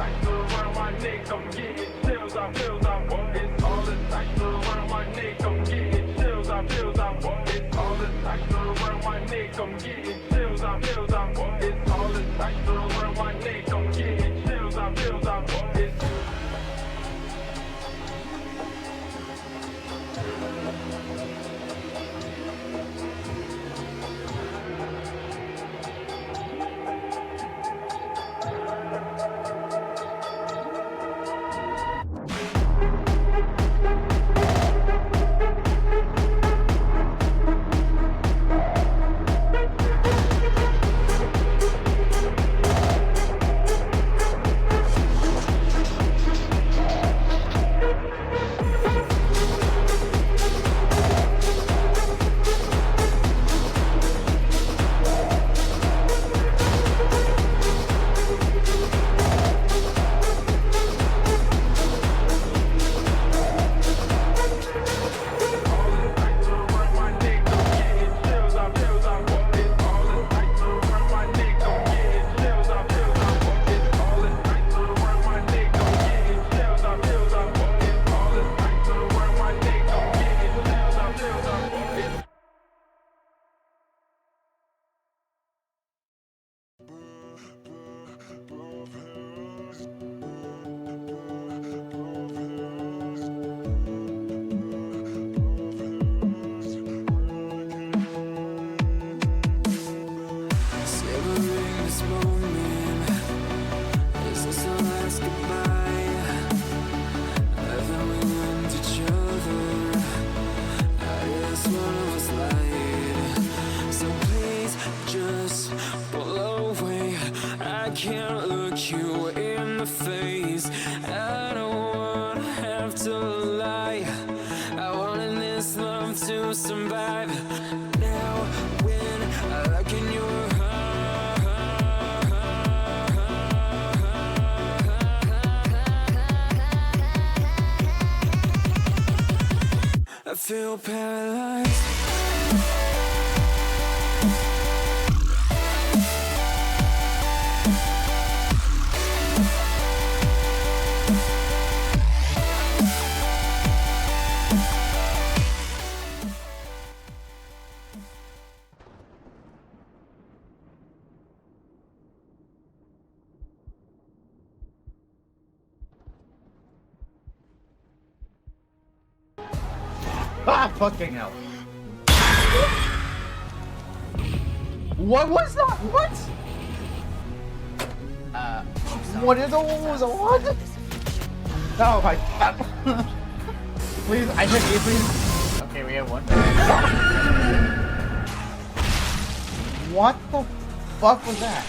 dice around my neck, I'm getting chills, I feels, I want it. All the dice around my neck, I'm getting chills, I feels, I want it. All the dice around my neck, I'm getting chills, I feels, I want it. All the dice around my neck, I'm getting chills, I feels, I want it. Can't look you in the face. I don't wanna have to lie. I wanted this love to survive. Now when I look in your I feel paralyzed. Ah, fucking hell. What was that? What? What is a what? Oh my god. Please, I hit you, please. Okay, we have one. What the fuck was that?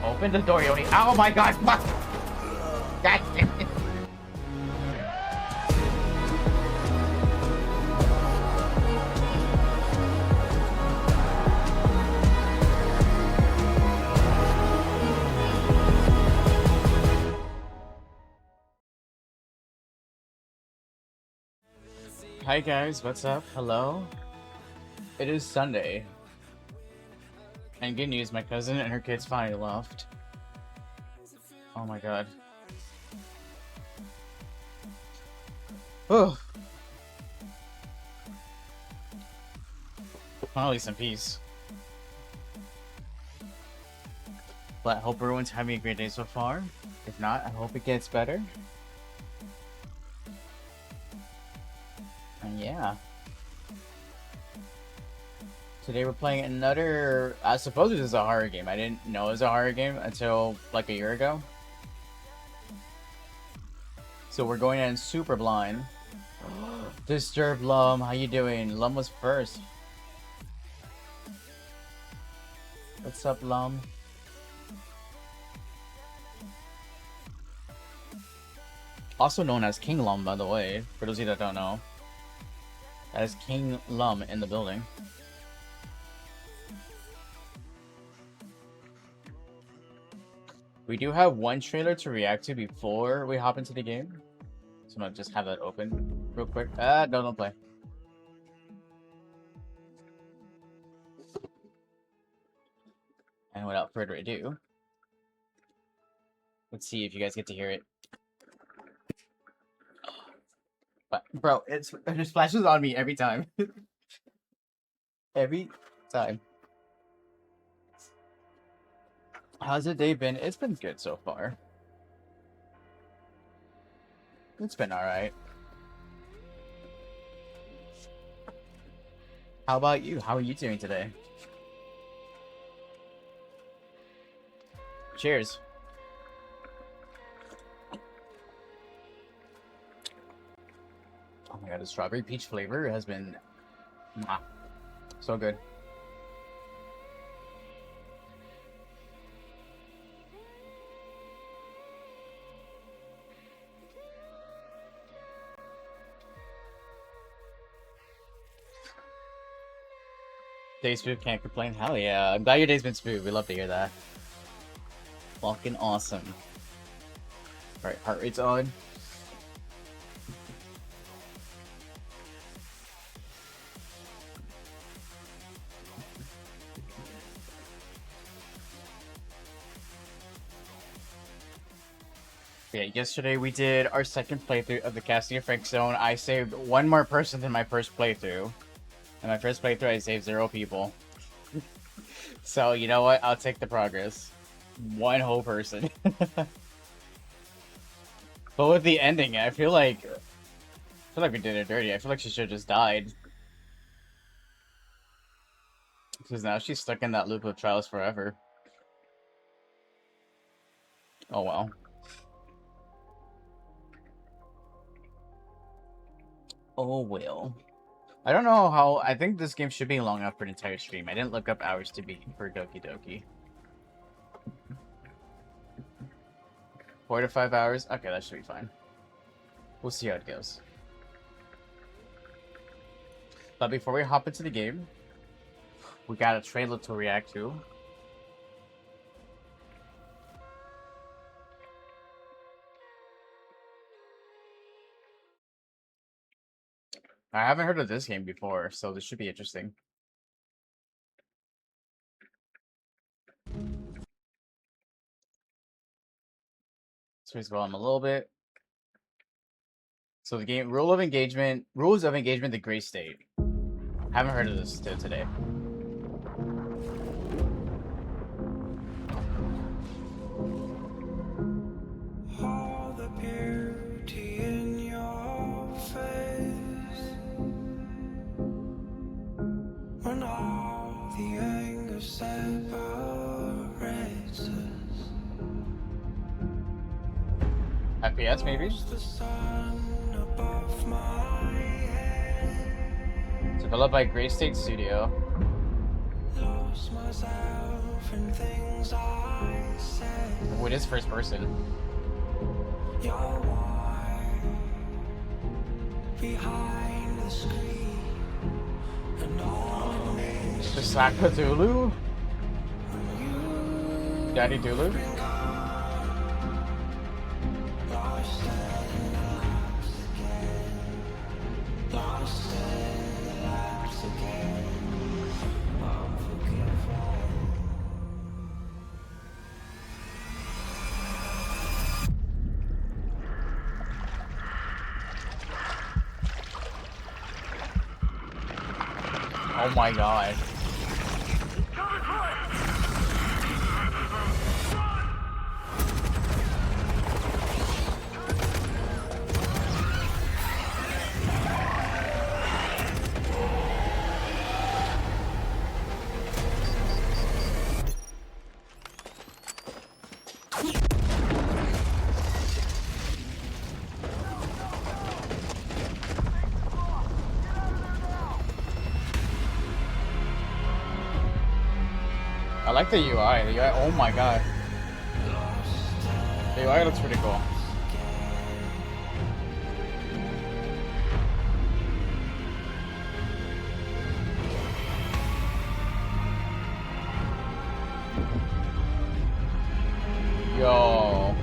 Open the door, Yoni. Oh my god, fuck! God damn it. Hi guys, what's up? Hello? It is Sunday. And good news, my cousin and her kids finally left. Oh my god. Oh. Finally some peace. But I hope everyone's having a great day so far. If not, I hope it gets better. And yeah. Today we're playing another, I suppose this is a horror game. I didn't know it was a horror game until like a year ago. So we're going in super blind. Disturbed Lum, how you doing? Lum was first. What's up, Lum? Also known as King Lum, by the way, for those of you that don't know. That is King Lum in the building. We do have one trailer to react to before we hop into the game. So I'm gonna just have that open real quick. No, don't play. And without further ado, let's see if you guys get to hear it. But bro, it just flashes on me every time. Every time. How's the day been? It's been good so far. It's been alright. How about you? How are you doing today? Cheers. Oh my god, the strawberry peach flavor has been so good. Day smooth, can't complain. Hell yeah. I'm glad your day's been smooth. We love to hear that. Fucking awesome. Alright, heart rate's on. Yeah, yesterday we did our second playthrough of the Casting of Frank Zone. I saved one more person than my first playthrough. In my first playthrough, I saved 0 people. So, you know what? I'll take the progress. One whole person. But with the ending, I feel like we did it dirty. I feel like she should have just died. Because now she's stuck in that loop of trials forever. Oh well. Oh well. I don't know how. I think this game should be long enough for an entire stream. I didn't look up hours to beat for Doki Doki. 4 to 5 hours? Okay, that should be fine. We'll see how it goes. But before we hop into the game, we got a trailer to react to. I haven't heard of this game before, so this should be interesting. Let's volume a little bit. So the game rules of engagement, the gray state. Haven't heard of this till today. All the beauty in your face, when all the anger separates us. FPS maybe? The sun above my head. Developed by Gray State Studio. Lost myself in things I said. Oh, it is first person. You're wide behind the screen, and all it means The Slack Cthulhu? you Daddy Dulu? lost and lapse again, lost and lapse again. Unforgiven. Oh my god. I like the UI. The UI, oh my god. The UI looks pretty cool. Yo.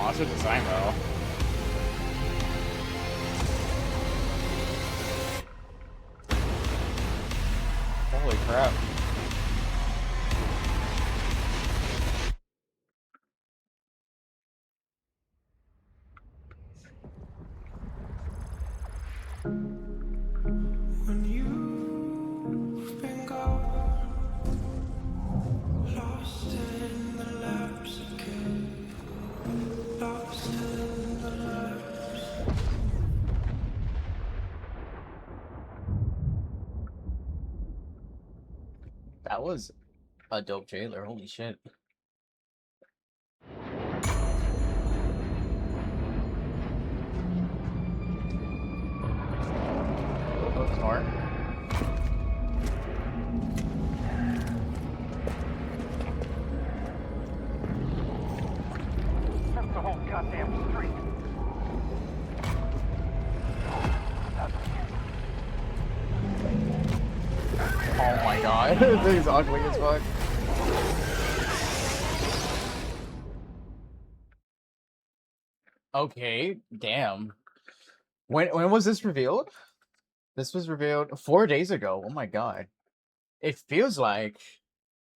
monster design, bro. Holy crap. When you've been gone, lost in the laps of care, lost in the laps. That was a dope trailer. Holy shit. Looks smart. That's the whole goddamn street. Oh my god. This thing's ugly as fuck. Okay, damn. When was this revealed? This was revealed 4 days ago. Oh my god. It feels like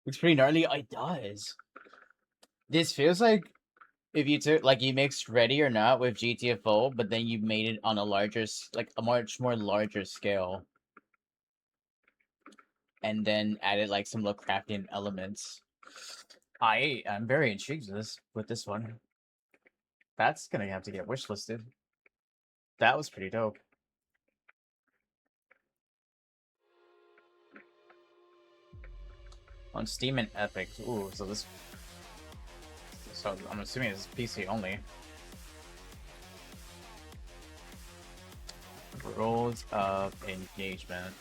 it's pretty gnarly. It does. This feels like if you took like you mixed Ready or Not with GTFO, but then you made it on a larger, like a much more larger scale, and then added like some little crafting elements. I'm very intrigued with this one. That's gonna have to get wishlisted. That was pretty dope. On Steam and Epic. Ooh, so this. So I'm assuming it's PC only. Rules of engagement.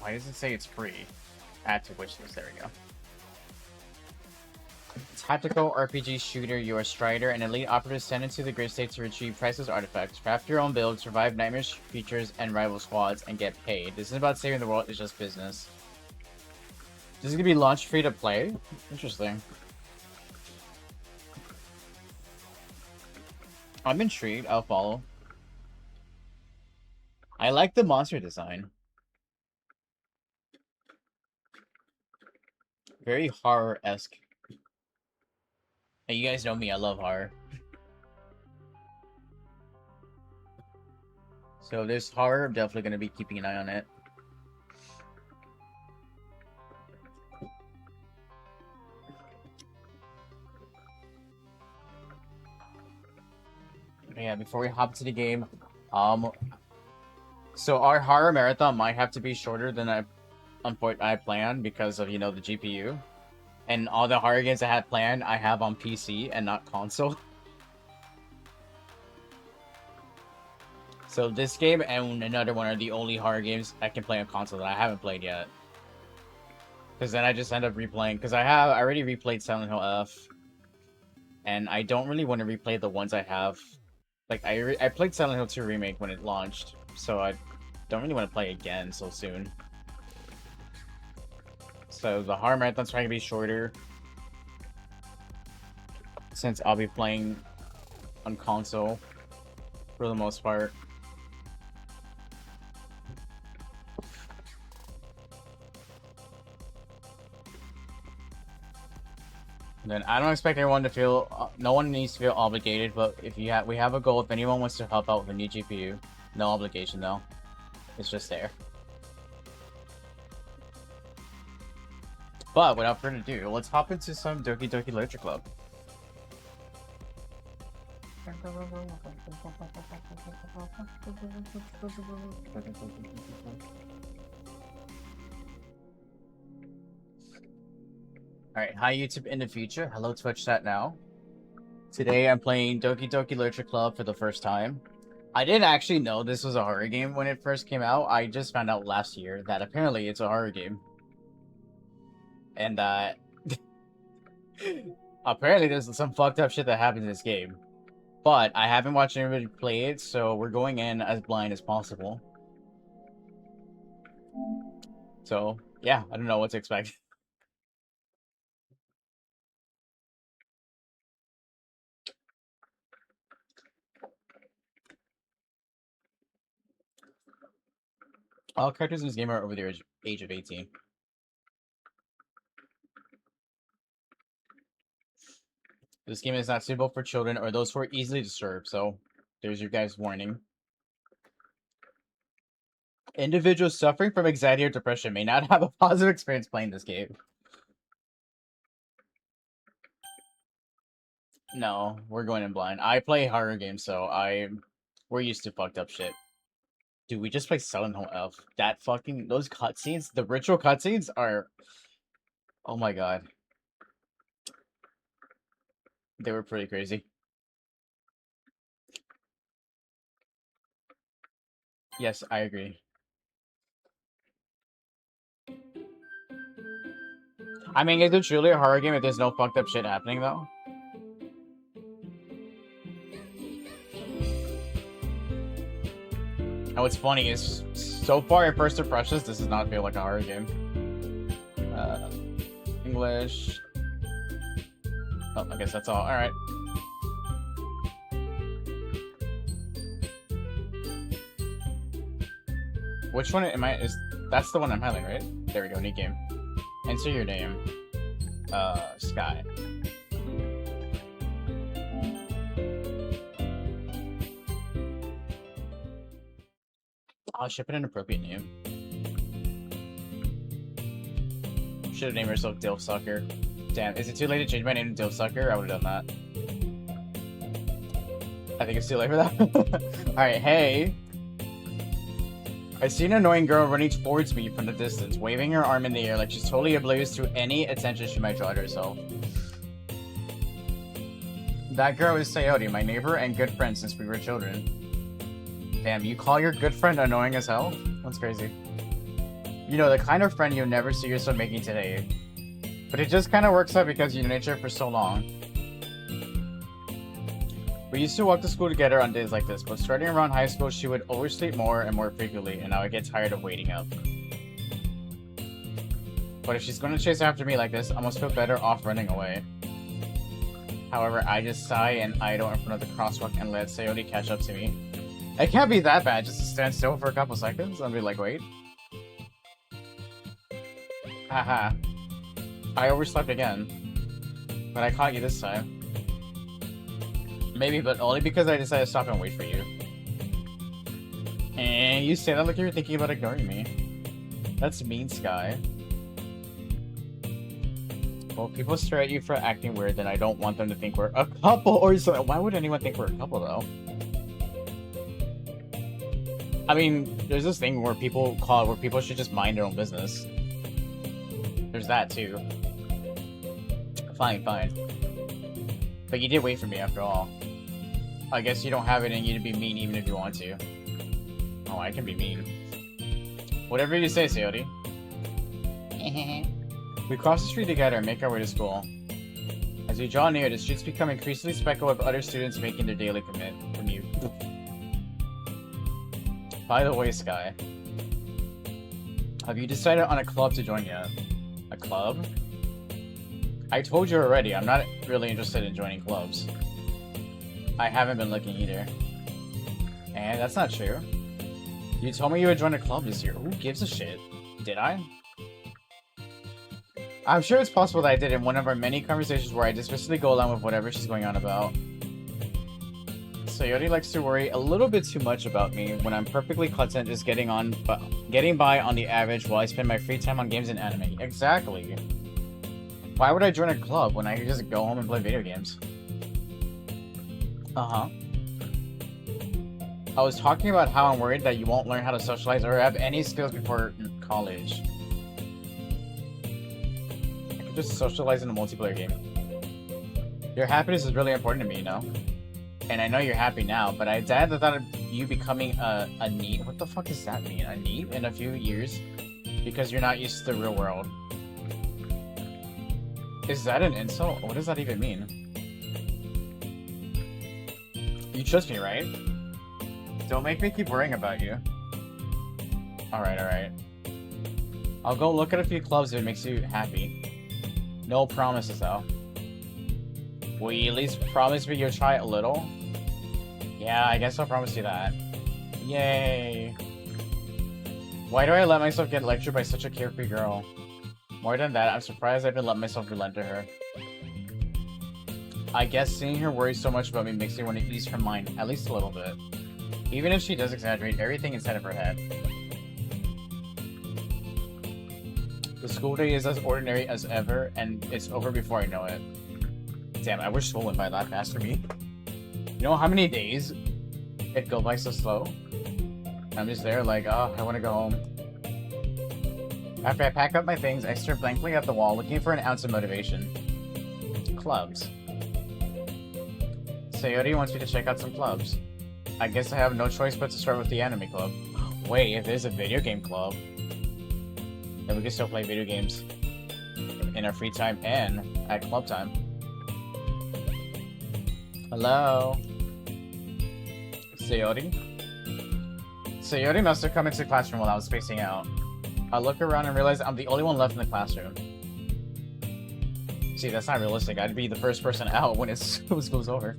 Why does it say it's free? Add to wishlist. There we go. Tactical RPG shooter. You are Strider, an elite operative sent into the grid state to retrieve priceless artifacts, craft your own build, survive nightmarish features and rival squads, and get paid. This is about saving the world. It's just business. This is gonna be launched free to play. Interesting. I'm intrigued. I'll follow. I like the monster design. Very horror-esque. And you guys know me, I love horror. So there's horror, I'm definitely going to be keeping an eye on it. Yeah, before we hop to the game, so our horror marathon might have to be shorter than I planned because of, you know, the GPU. And all the horror games I had planned, I have on PC and not console. So this game and another one are the only horror games I can play on console that I haven't played yet. Because then I just end up replaying, because I already replayed Silent Hill F. And I don't really want to replay the ones I have. Like, I played Silent Hill 2 Remake when it launched, so I don't really want to play again so soon. So the horror marathon's trying to be shorter, since I'll be playing on console for the most part. And then I don't expect everyone to feel, no one needs to feel obligated, but if we have a goal, if anyone wants to help out with a new GPU, no obligation though. It's just there. But without further ado, let's hop into some Doki Doki Literature Club. Alright, hi YouTube in the future. Hello Twitch chat now. Today I'm playing Doki Doki Literature Club for the first time. I didn't actually know this was a horror game when it first came out. I just found out last year that apparently it's a horror game. And apparently there's some fucked up shit that happens in this game. But I haven't watched anybody play it, so we're going in as blind as possible. So, yeah, I don't know what to expect. All characters in this game are over the age of 18. This game is not suitable for children or those who are easily disturbed, so there's your guys' warning. Individuals suffering from anxiety or depression may not have a positive experience playing this game. No, we're going in blind. I play horror games, so we're used to fucked up shit. Dude, we just played Silent Hill F. That fucking those cutscenes, the ritual cutscenes are, oh my god, they were pretty crazy. Yes, I agree. I mean, is it truly a horror game if there's no fucked up shit happening though? And what's funny is, so far at first impressions, this does not feel like a horror game. English. Oh, I guess that's all. Alright. Which one am I? That's the one I'm having, right? There we go, new game. Enter your name. Sky. I'll ship it an appropriate name. Should have named herself Dilf Sucker. Damn, is it too late to change my name to Dilf Sucker? I would have done that. I think it's too late for that. Alright, hey. I see an annoying girl running towards me from the distance, waving her arm in the air like she's totally oblivious to any attention she might draw to herself. That girl is Sayori, my neighbor and good friend since we were children. Damn, you call your good friend annoying as hell? That's crazy. You know, the kind of friend you'll never see yourself making today. But it just kind of works out because you knew each other for so long. We used to walk to school together on days like this, but starting around high school, she would oversleep more and more frequently, and now I get tired of waiting up. But if she's going to chase after me like this, I must feel better off running away. However, I just sigh and idle in front of the crosswalk and let Sayori catch up to me. It can't be that bad, just to stand still for a couple seconds and be like, wait. Haha. I overslept again. But I caught you this time. Maybe, but only because I decided to stop and wait for you. And you say that like you're thinking about ignoring me. That's mean, Sky. Well, if people stare at you for acting weird, then I don't want them to think we're a couple or something. Why would anyone think we're a couple, though? I mean, there's this thing where people should just mind their own business. There's that, too. Fine, fine. But you did wait for me after all. I guess you don't have it in you to be mean even if you want to. Oh, I can be mean. Whatever you say, Sayori. We cross the street together and make our way to school. As we draw near, the streets become increasingly speckled with other students making their daily commute. By the way, Sky, have you decided on a club to join yet? A club? I told you already, I'm not really interested in joining clubs. I haven't been looking either. And that's not true. You told me you would join a club this year. Who gives a shit? Did I? I'm sure it's possible that I did in one of our many conversations where I dismissively go along with whatever she's going on about. Sayori likes to worry a little bit too much about me when I'm perfectly content just getting by on the average while I spend my free time on games and anime. Exactly. Why would I join a club when I could just go home and play video games? Uh-huh. I was talking about how I'm worried that you won't learn how to socialize or have any skills before college. I could just socialize in a multiplayer game. Your happiness is really important to me, you know? And I know you're happy now, but I had the thought of you becoming a NEET. What the fuck does that mean? A NEET in a few years? Because you're not used to the real world. Is that an insult? What does that even mean? You trust me, right? Don't make me keep worrying about you. Alright, alright. I'll go look at a few clubs if it makes you happy. No promises, though. Will you at least promise me you'll try a little? Yeah, I guess I'll promise you that. Yay! Why do I let myself get lectured by such a carefree girl? More than that, I'm surprised I even let myself relent to her. I guess seeing her worry so much about me makes me want to ease her mind, at least a little bit. Even if she does exaggerate everything inside of her head. The school day is as ordinary as ever, and it's over before I know it. Damn, I wish school went by that fast for me. You know how many days it go by so slow? I'm just there like, oh, I want to go home. After I pack up my things, I stare blankly at the wall, looking for an ounce of motivation. Clubs. Sayori wants me to check out some clubs. I guess I have no choice but to start with the anime club. Wait, if there's a video game club, then we can still play video games in our free time and at club time. Hello? Sayori? Sayori must have come into the classroom while I was spacing out. I look around and realize I'm the only one left in the classroom. See, that's not realistic. I'd be the first person out when school's over.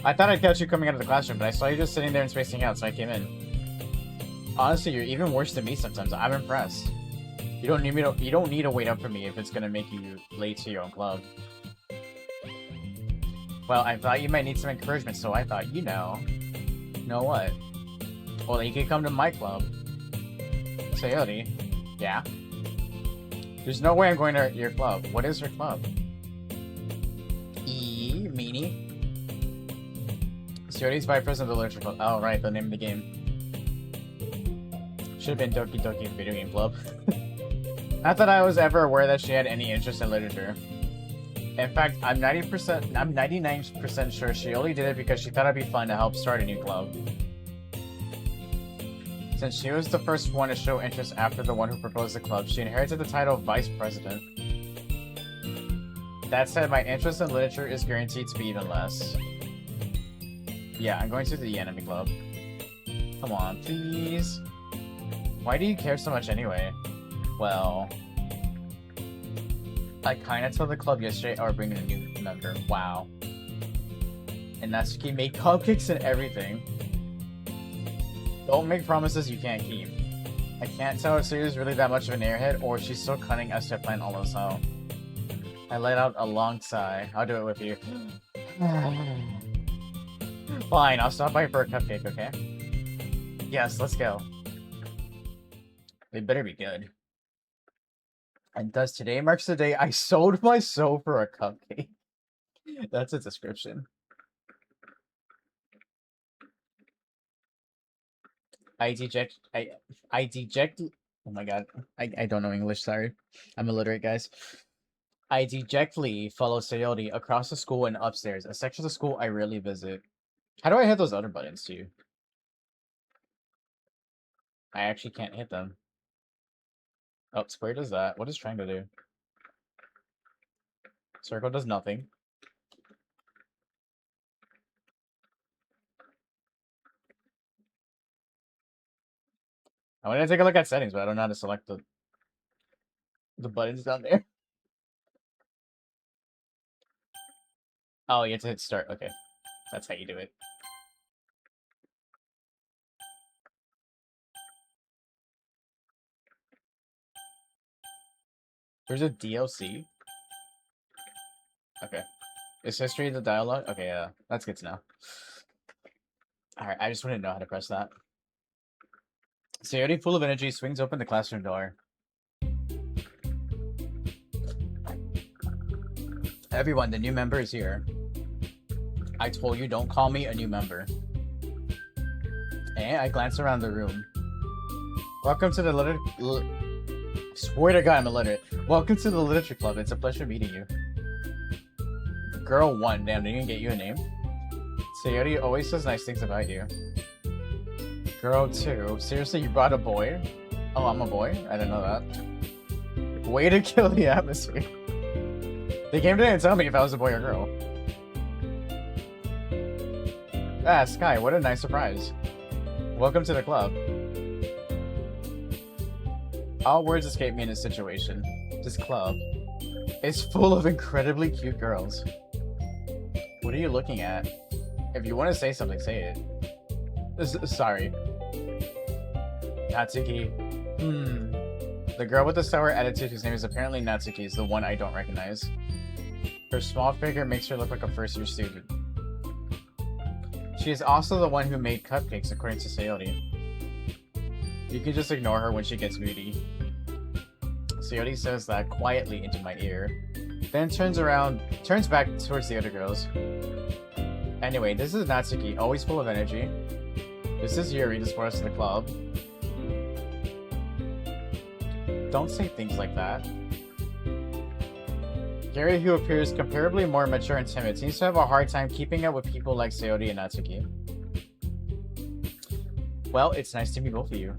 I thought I'd catch you coming out of the classroom, but I saw you just sitting there and spacing out, so I came in. Honestly, you're even worse than me sometimes. I'm impressed. You don't need to wait up for me if it's gonna make you late to your own club. Well, I thought you might need some encouragement, so I thought, you know what? Well, you can come to my club. Sayori. Yeah? There's no way I'm going to your club. What is your club? Meanie? Sayori's vice president of the literature club. Oh, right, the name of the game. Should have been Doki Doki Video Game Club. Not that I was ever aware that she had any interest in literature. In fact, I'm 99% sure she only did it because she thought it'd be fun to help start a new club. Since she was the first one to show interest after the one who proposed the club, she inherited the title of Vice President. That said, my interest in literature is guaranteed to be even less. Yeah, I'm going to the anime club. Come on, please. Why do you care so much anyway? Well, I kinda told the club yesterday I was bringing a new member. Wow. And Natsuki made cupcakes and everything. Don't make promises you can't keep. I can't tell if Sayori's really that much of an airhead or if she's so cunning as to plan all this out. I let out a long sigh. I'll do it with you. Fine, I'll stop by for a cupcake, okay? Yes, let's go. They better be good. And thus today marks the day I sold my soul for a cupcake. That's a description. I deject, oh my god, I don't know English, sorry. I'm illiterate, guys. I dejectly follow Sayori across the school and upstairs, a section of the school I rarely visit. How do I hit those other buttons too? I actually can't hit them. Oh, square does that. What does triangle do? Circle does nothing. I want to take a look at settings, but I don't know how to select the buttons down there. Oh, you have to hit start. Okay. That's how you do it. There's a DLC? Okay. Is history the dialogue? Okay, yeah. That's good to know. Alright, I just want to know how to press that. Sayori, full of energy, swings open the classroom door. Everyone, the new member is here. I told you, don't call me a new member. And I glance around the room. Welcome to the swear to God, I'm illiterate. Welcome to the literature club. It's a pleasure meeting you. Girl 1. Damn, didn't even get you a name? Sayori always says nice things about you. Girl 2. Seriously, you brought a boy? Oh, I'm a boy? I didn't know that. Way to kill the atmosphere. They came today and tell me if I was a boy or girl. Ah, Sky, what a nice surprise. Welcome to the club. All words escape me in this situation. This club is full of incredibly cute girls. What are you looking at? If you want to say something, say it. Sorry. Natsuki. The girl with the sour attitude whose name is apparently Natsuki is the one I don't recognize. Her small figure makes her look like a first-year student. She is also the one who made cupcakes, according to Sayori. You can just ignore her when she gets moody. Sayori says that quietly into my ear, then turns back towards the other girls. Anyway, this is Natsuki, always full of energy. This is Yuri, the sports of the club. Don't say things like that. Gary, who appears comparably more mature and timid, seems to have a hard time keeping up with people like Sayori and Natsuki. Well, it's nice to meet both of you.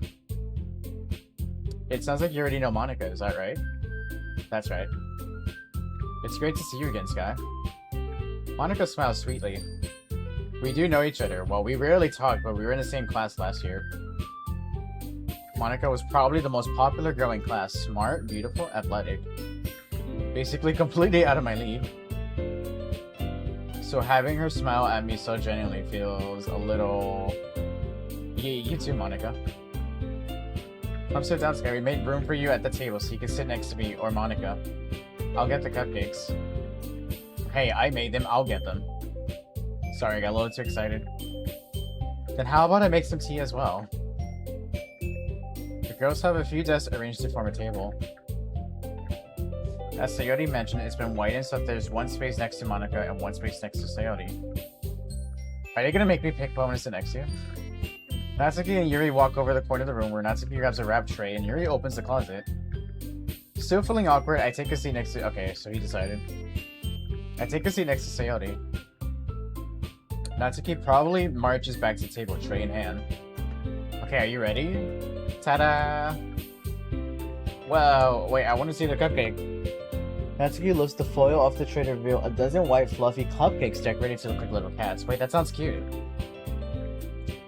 It sounds like you already know Monica, is that right? That's right. It's great to see you again, Sky. Monica smiles sweetly. We do know each other. Well, we rarely talk, but we were in the same class last year. Monica was probably the most popular girl in class. Smart, beautiful, athletic. Basically completely out of my league. So having her smile at me so genuinely feels a little... You too, Monica. Come sit down, Sky. We made room for you at the table so you can sit next to me or Monica. I'll get the cupcakes. Hey, I made them. I'll get them. Sorry, I got a little too excited. Then how about I make some tea as well? The girls have a few desks arranged to form a table. As Sayori mentioned, it's been widened so there's one space next to Monica and one space next to Sayori. Are you gonna make me pick who I'm gonna sit next to? Natsuki and Yuri walk over the corner of the room where Natsuki grabs a wrap tray and Yuri opens the closet. Still feeling awkward, I take a seat next to... Okay, so he decided. I take a seat next to Sayori. Natsuki probably marches back to the table, tray in hand. Okay, are you ready? Ta-da! Whoa, wait, I want to see the cupcake. Natsuki lifts the foil off the tray to reveal a dozen white fluffy cupcakes decorated to look like little cats. Wait, that sounds cute.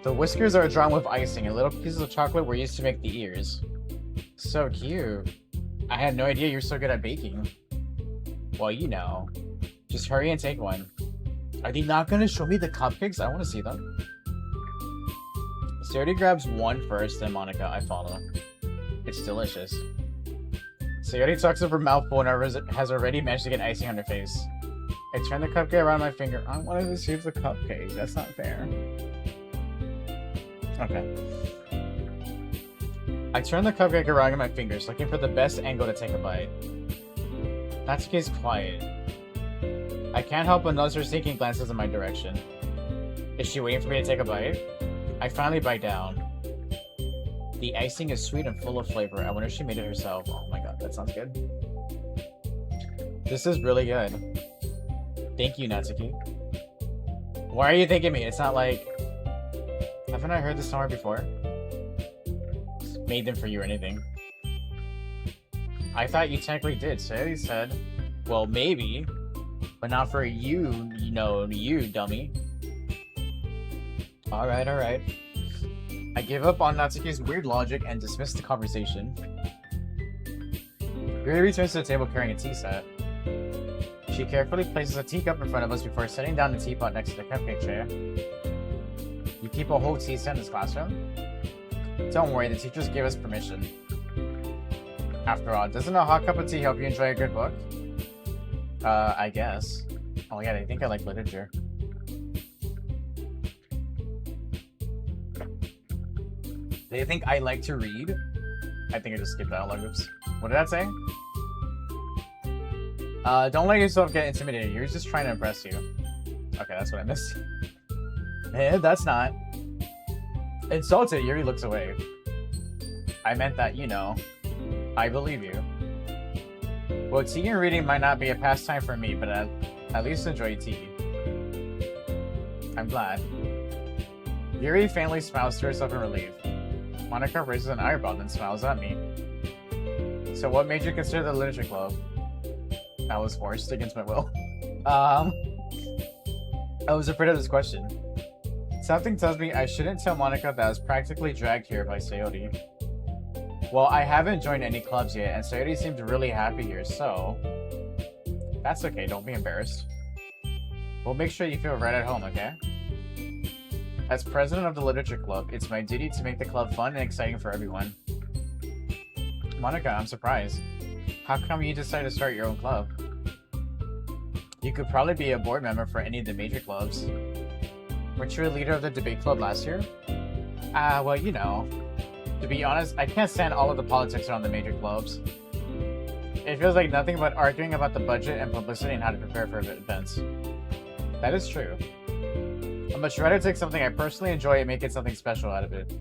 The whiskers are drawn with icing and little pieces of chocolate were used to make the ears. So cute. I had no idea you're so good at baking. Well, you know. Just hurry and take one. Are they not going to show me the cupcakes? I want to see them. Sayori grabs one first, then Monica, I follow. It's delicious. Sayori tucks up her mouthful and has already managed to get icing on her face. I turn the cupcake around my finger. I wanted to receive the cupcake. That's not fair. Okay. I turn the cupcake around in my fingers, looking for the best angle to take a bite. Natsuki's quiet. I can't help but notice her sneaking glances in my direction. Is she waiting for me to take a bite? I finally bite down. The icing is sweet and full of flavor. I wonder if she made it herself. Oh my god, that sounds good. This is really good. Thank you, Natsuki. Why are you thanking me? It's not like... Haven't I heard this somewhere before? Made them for you or anything. I thought you technically did. Sayori said, well, maybe. But not for you, you know, you, dummy. Alright, alright. I give up on Natsuki's weird logic and dismiss the conversation. Yuri returns to the table carrying a tea set. She carefully places a teacup in front of us before setting down the teapot next to the cupcake tray. You keep a whole tea set in this classroom? Don't worry, the teachers gave us permission. After all, doesn't a hot cup of tea help you enjoy a good book? I guess. Oh yeah, I think I like literature. They think I like to read? I think I just skipped that. Oops. What did that say? Don't let yourself get intimidated. You're just trying to impress you. Okay, that's what I missed. That's not. Insulted, Yuri looks away. I meant that, you know. I believe you. Well, tea and reading might not be a pastime for me, but at least enjoy tea. I'm glad. Yuri faintly smiles to herself in relief. Monica raises an eyebrow, then smiles at me. So what made you consider the literature club? I was forced against my will. I was afraid of this question. Something tells me I shouldn't tell Monica that I was practically dragged here by Sayori. Well, I haven't joined any clubs yet, and Sayori seemed really happy here, so... That's okay, don't be embarrassed. We'll make sure you feel right at home, okay? As president of the literature club, it's my duty to make the club fun and exciting for everyone. Monica, I'm surprised. How come you decided to start your own club? You could probably be a board member for any of the major clubs. Weren't you a leader of the debate club last year? Well, you know. To be honest, I can't stand all of the politics around the major clubs. It feels like nothing but arguing about the budget and publicity and how to prepare for events. That is true. I'd much rather take something I personally enjoy and make it something special out of it.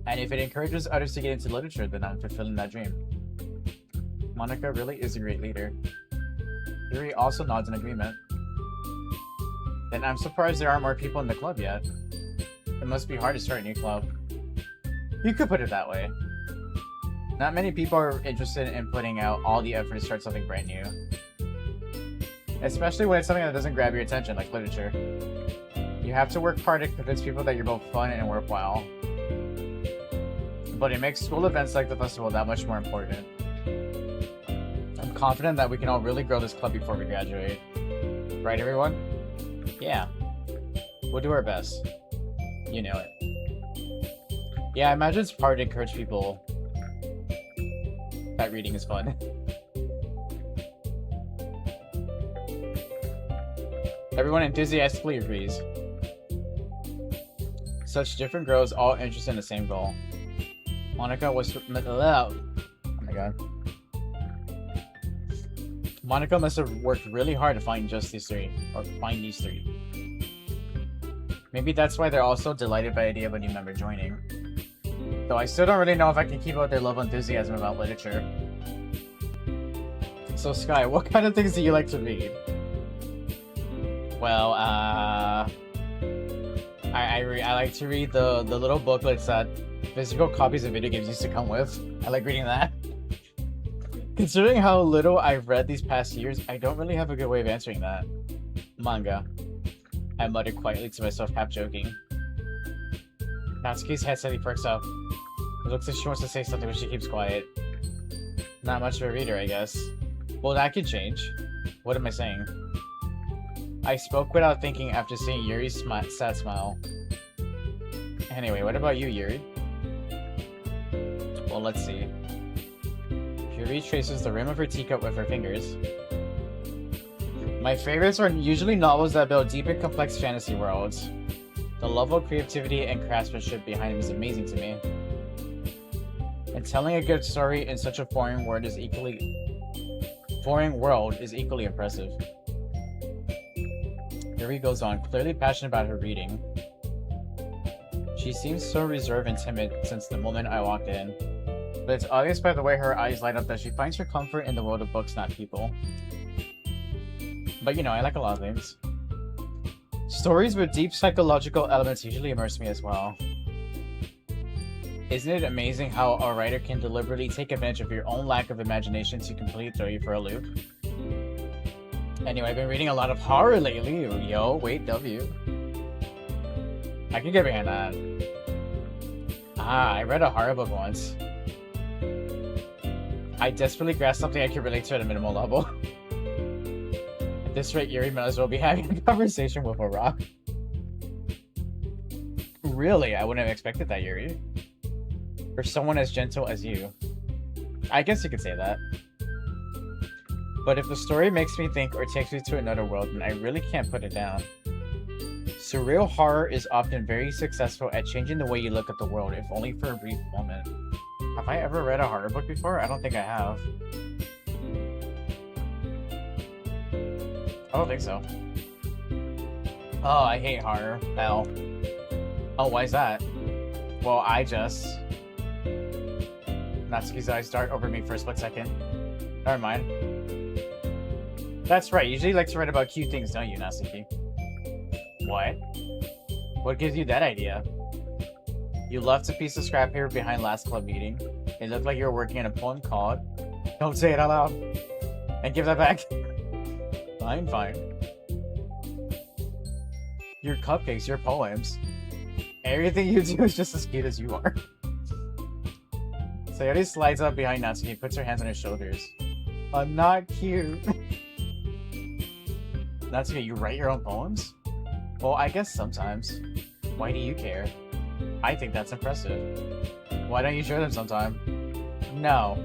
And if it encourages others to get into literature, then I'm fulfilling that dream. Monica really is a great leader. Yuri also nods in agreement. Then I'm surprised there aren't more people in the club yet. It must be hard to start a new club. You could put it that way. Not many people are interested in putting out all the effort to start something brand new. Especially when it's something that doesn't grab your attention, like literature. You have to work hard to convince people that you're both fun and worthwhile. But it makes school events like the festival that much more important. I'm confident that we can all really grow this club before we graduate. Right, everyone? Yeah. We'll do our best. You know it. Yeah, I imagine it's hard to encourage people that reading is fun. Everyone enthusiastically agrees. Such different girls all interested in the same goal. Monica was... Oh my god. Monica must have worked really hard to find just these three. Or find these three. Maybe that's why they're all so delighted by the idea of a new member joining. Though I still don't really know if I can keep up their level of enthusiasm about literature. So Sky, what kind of things do you like to read? Well, I like to read the little booklets that physical copies of video games used to come with. I like reading that. Considering how little I've read these past years, I don't really have a good way of answering that. Manga. I muttered quietly to myself, half joking. Natsuki's head suddenly perks up. It looks like she wants to say something, but she keeps quiet. Not much of a reader, I guess. Well, that could change. What am I saying? I spoke without thinking after seeing Yuri's sad smile. Anyway, what about you, Yuri? Well, let's see. Yuri traces the rim of her teacup with her fingers. My favorites are usually novels that build deep and complex fantasy worlds. The level of creativity and craftsmanship behind them is amazing to me. And telling a good story in such a foreign world is equally impressive. Yuri goes on, clearly passionate about her reading. She seems so reserved and timid since the moment I walked in, but it's obvious by the way her eyes light up that she finds her comfort in the world of books, not people. But you know, I like a lot of things. Stories with deep psychological elements usually immerse me as well. Isn't it amazing how a writer can deliberately take advantage of your own lack of imagination to completely throw you for a loop? Anyway, I've been reading a lot of horror lately. Yo, wait, W. I can get behind that. I read a horror book once. I desperately grasped something I could relate to at a minimal level. At this rate, Yuri might as well be having a conversation with a rock. Really? I wouldn't have expected that, Yuri. For someone as gentle as you. I guess you could say that. But if the story makes me think or takes me to another world, then I really can't put it down. Surreal horror is often very successful at changing the way you look at the world, if only for a brief moment. Have I ever read a horror book before? I don't think I have. I don't think so. Oh, I hate horror. Hell. Oh, why is that? Well, Natsuki's eyes dart over me for a split second. Never mind. That's right, you usually like to write about cute things, don't you, Natsuki? What? What gives you that idea? You left a piece of scrap paper behind last club meeting. It looked like you were working on a poem called... Don't say it out loud. And give that back. Fine. Your cupcakes, your poems. Everything you do is just as cute as you are. Sayori slides up behind Natsuki and puts her hands on his shoulders. I'm not cute. Natsuki, you write your own poems? Well, I guess sometimes. Why do you care? I think that's impressive. Why don't you show them sometime? No.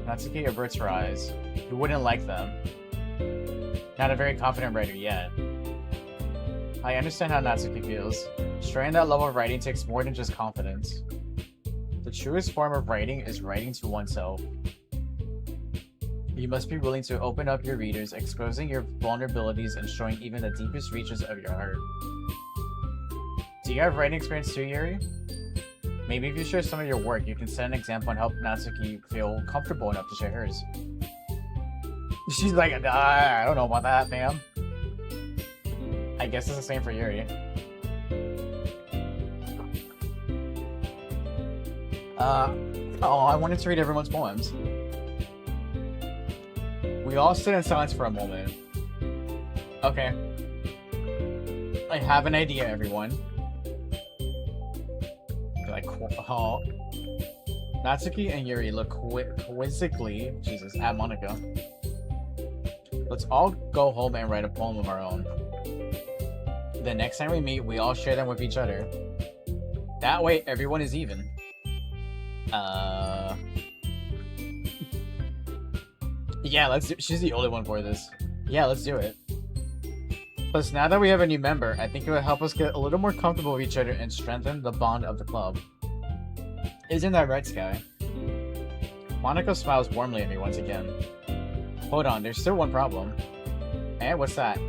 Natsuki averts her eyes. You wouldn't like them. Not a very confident writer yet. I understand how Natsuki feels. Showing that level of writing takes more than just confidence. The truest form of writing is writing to oneself. You must be willing to open up your readers, exposing your vulnerabilities and showing even the deepest reaches of your heart. Do you have writing experience too, Yuri? Maybe if you share some of your work, you can set an example and help Natsuki feel comfortable enough to share hers. She's like, I don't know about that, fam. I guess it's the same for Yuri. Oh, I wanted to read everyone's poems. We all stood in silence for a moment. Okay. I have an idea, everyone. Like, oh. Natsuki and Yuri look quizzically, Jesus, at Monica. Let's all go home and write a poem of our own. The next time we meet, we all share them with each other. That way, everyone is even. Yeah, let's do. She's the only one for this. Yeah, let's do it. Plus, now that we have a new member, I think it would help us get a little more comfortable with each other and strengthen the bond of the club. Isn't that right, Sky? Monica smiles warmly at me once again. Hold on, there's still one problem. Eh, what's that?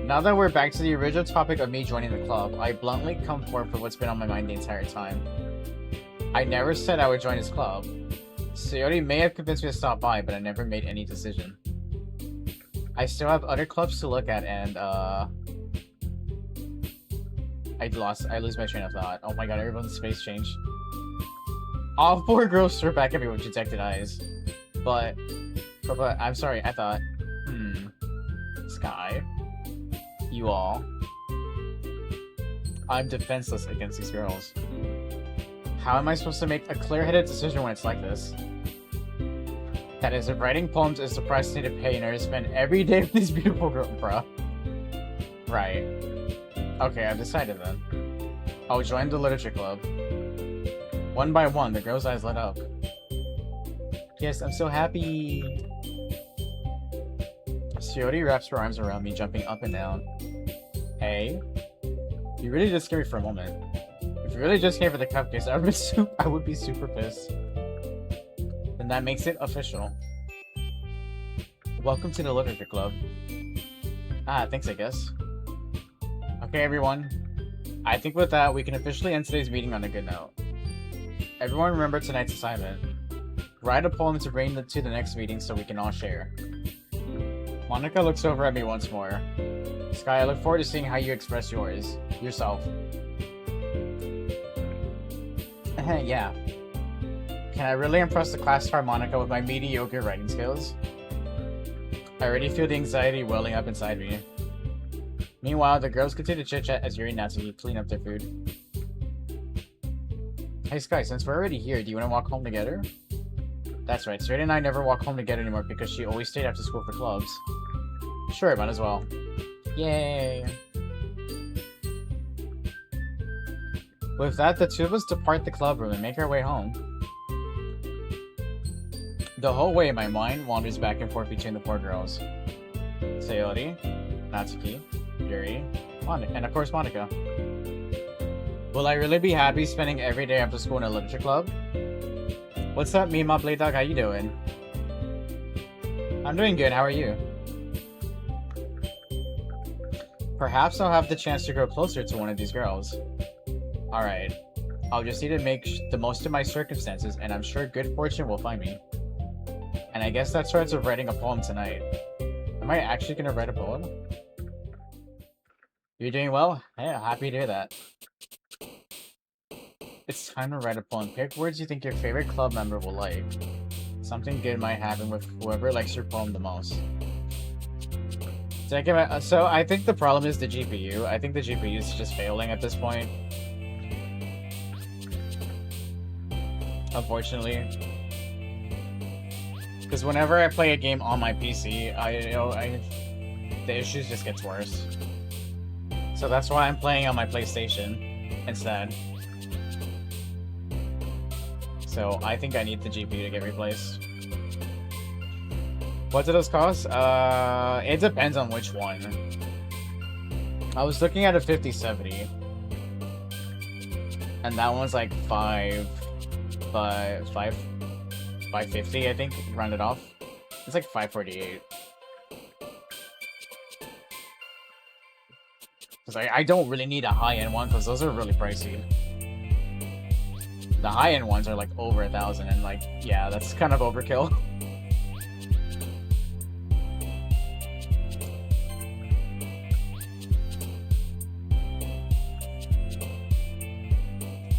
Now that we're back to the original topic of me joining the club, I bluntly come forward for what's been on my mind the entire time. I never said I would join his club. Sayori may have convinced me to stop by, but I never made any decision. I still have other clubs to look at, and I lose my train of thought. Oh my god, everyone's face changed. All four girls stare back at me with dejected eyes. But I'm sorry, I thought, Sky, you all. I'm defenseless against these girls. How am I supposed to make a clear-headed decision when it's like this? That is, if writing poems is the price I need to pay in order to spend every day with these beautiful girls, bruh. Right. Okay, I've decided then. I'll join the literature club. One by one, the girls' eyes lit up. Yes, I'm so happy. Sayori wraps her arms around me, jumping up and down. Hey, you really just scared me for a moment. If you really just came for the cupcakes, I would be super pissed. Then that makes it official. Welcome to the literature club. Ah, thanks, I guess. Okay, everyone. I think with that, we can officially end today's meeting on a good note. Everyone remember tonight's assignment. Write a poem to bring to the next meeting so we can all share. Monica looks over at me once more. Sky, I look forward to seeing how you express yourself. Yeah. Can I really impress the class star Monica with my mediocre writing skills? I already feel the anxiety welling up inside me. Meanwhile, the girls continue to chit-chat as Yuri and Natsuki clean up their food. Hey Sky, since we're already here, do you want to walk home together? That's right, Sayori and I never walk home together anymore because she always stayed after school for clubs. Sure, might as well. Yay! With that, the two of us depart the club room and make our way home. The whole way, my mind wanders back and forth between the four girls. Sayori, Natsuki, Yuri, and of course Monica. Will I really be happy spending every day after school in a literature club? What's up, Mima Play Dog? How you doing? I'm doing good, how are you? Perhaps I'll have the chance to grow closer to one of these girls. Alright, I'll just need to make the most of my circumstances, and I'm sure good fortune will find me. And I guess that starts with writing a poem tonight. Am I actually gonna write a poem? You're doing well? Yeah, happy to hear that. It's time to write a poem. Pick words you think your favorite club member will like. Something good might happen with whoever likes your poem the most. So I think the problem is the GPU. I think the GPU is just failing at this point. Unfortunately. Because whenever I play a game on my PC, the issues just gets worse. So that's why I'm playing on my PlayStation instead. So I think I need the GPU to get replaced. What do those cost? It depends on which one. I was looking at a 5070. And that one's like 550, I think, rounded off. It's like 548. Cause I don't really need a high-end one because those are really pricey. The high-end ones are like over 1,000 and like, yeah, that's kind of overkill.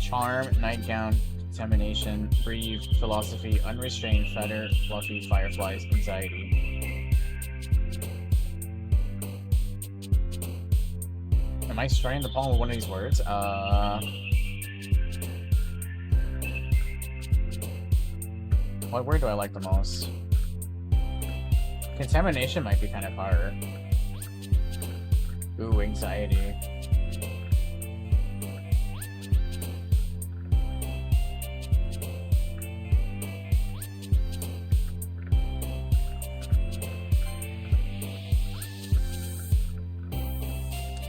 Charm, nightgown, contamination, breathe, philosophy, unrestrained, feather, fluffy, fireflies, anxiety. Am I starting the poem with one of these words? What word do I like the most? Contamination might be kind of hard. Ooh, anxiety.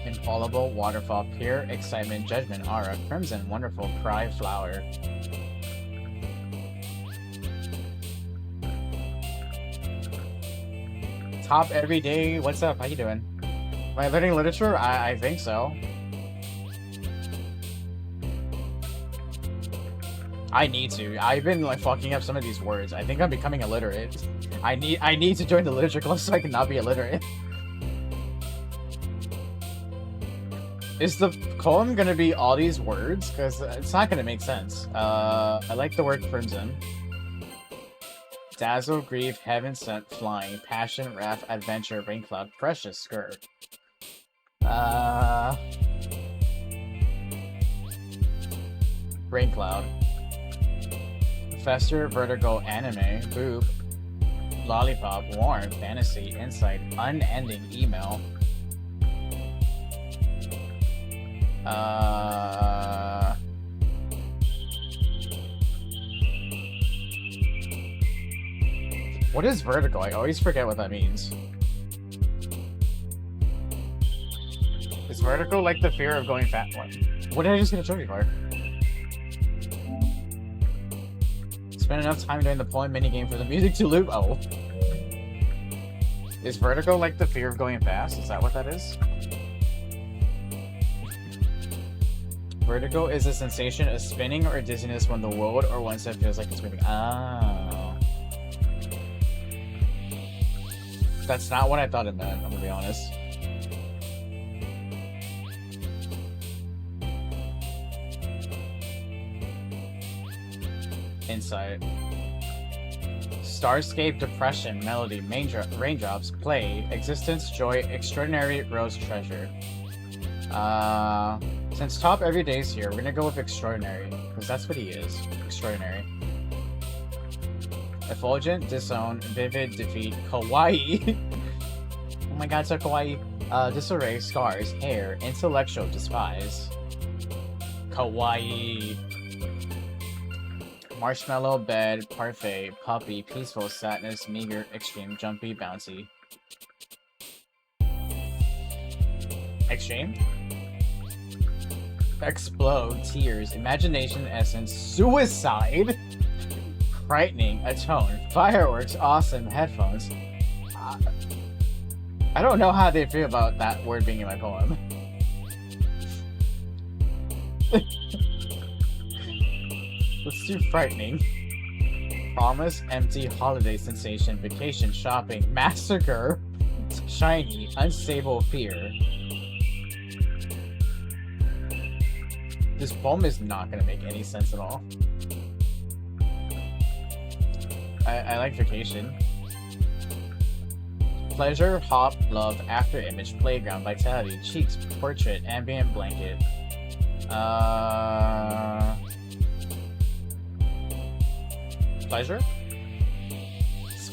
Infallible, waterfall, pure, excitement, judgment, aura, crimson, wonderful, cry, flower. Top every day. What's up? How you doing? Am I learning literature? I think so. I need to. I've been like fucking up some of these words. I think I'm becoming illiterate. I need to join the literature club so I can not be illiterate. Is the poem gonna be all these words? Because it's not gonna make sense. I like the word crimson. Dazzle, grief, heaven sent, flying, passion, wrath, adventure, rain cloud, precious, skirt. Rain cloud. Fester, vertigo, anime, boob, lollipop, warm, fantasy, insight, unending, email. What is vertigo? I always forget what that means. Is vertigo like the fear of going fat? What did I just get a trophy for? Spend enough time during the poem minigame for the music to loop. Oh. Is vertigo like the fear of going fast? Is that what that is? Vertigo is a sensation of spinning or dizziness when the world or oneself feels like it's moving. Oh. That's not what I thought it meant, I'm gonna be honest. Insight. Starscape, depression, melody, raindrops, play, existence, joy, extraordinary, rose, treasure. Since top every day's here, we're gonna go with extraordinary, because that's what he is. Extraordinary. Effulgent, disown, vivid, defeat, kawaii. Oh my god, so kawaii. Disarray, scars, hair, intellectual, despise. Kawaii. Marshmallow, bed, parfait, puppy, peaceful, sadness, meager, extreme, jumpy, bouncy. Extreme? Explode, tears, imagination, essence, suicide, frightening, atone, fireworks, awesome, headphones. I don't know how they feel about that word being in my poem. Let's do frightening. Promise, empty, holiday sensation, vacation, shopping, massacre, shiny, unstable, fear. This poem is not going to make any sense at all. I like vacation. Pleasure, hop, love, after image, playground, vitality, cheeks, portrait, ambient, blanket. Pleasure?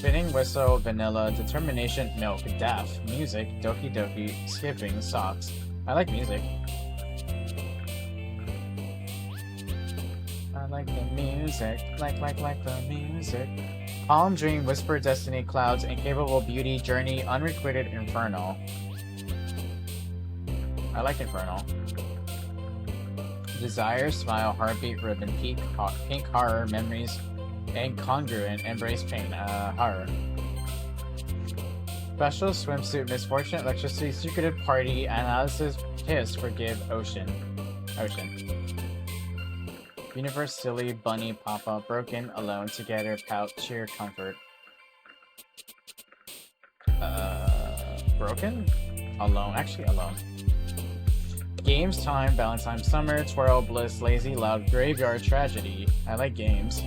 Spinning whistle, vanilla, determination, milk, deaf, music, Doki Doki, skipping, socks. I like music. I like the music, like the music. Palm dream, whisper, destiny, clouds, incapable beauty, journey, unrequited, infernal. I like infernal. Desire, smile, heartbeat, ribbon, pink horror, memories, incongruent, embrace pain, horror. Special swimsuit, misfortune, electricity, secretive party, analysis, kiss, forgive, ocean. Universe, silly, bunny, pop-up, broken, alone, together, pout, cheer, comfort. Broken? Alone. Actually, alone. Games, time, Valentine, summer, twirl, bliss, lazy, loud, graveyard, tragedy. I like games.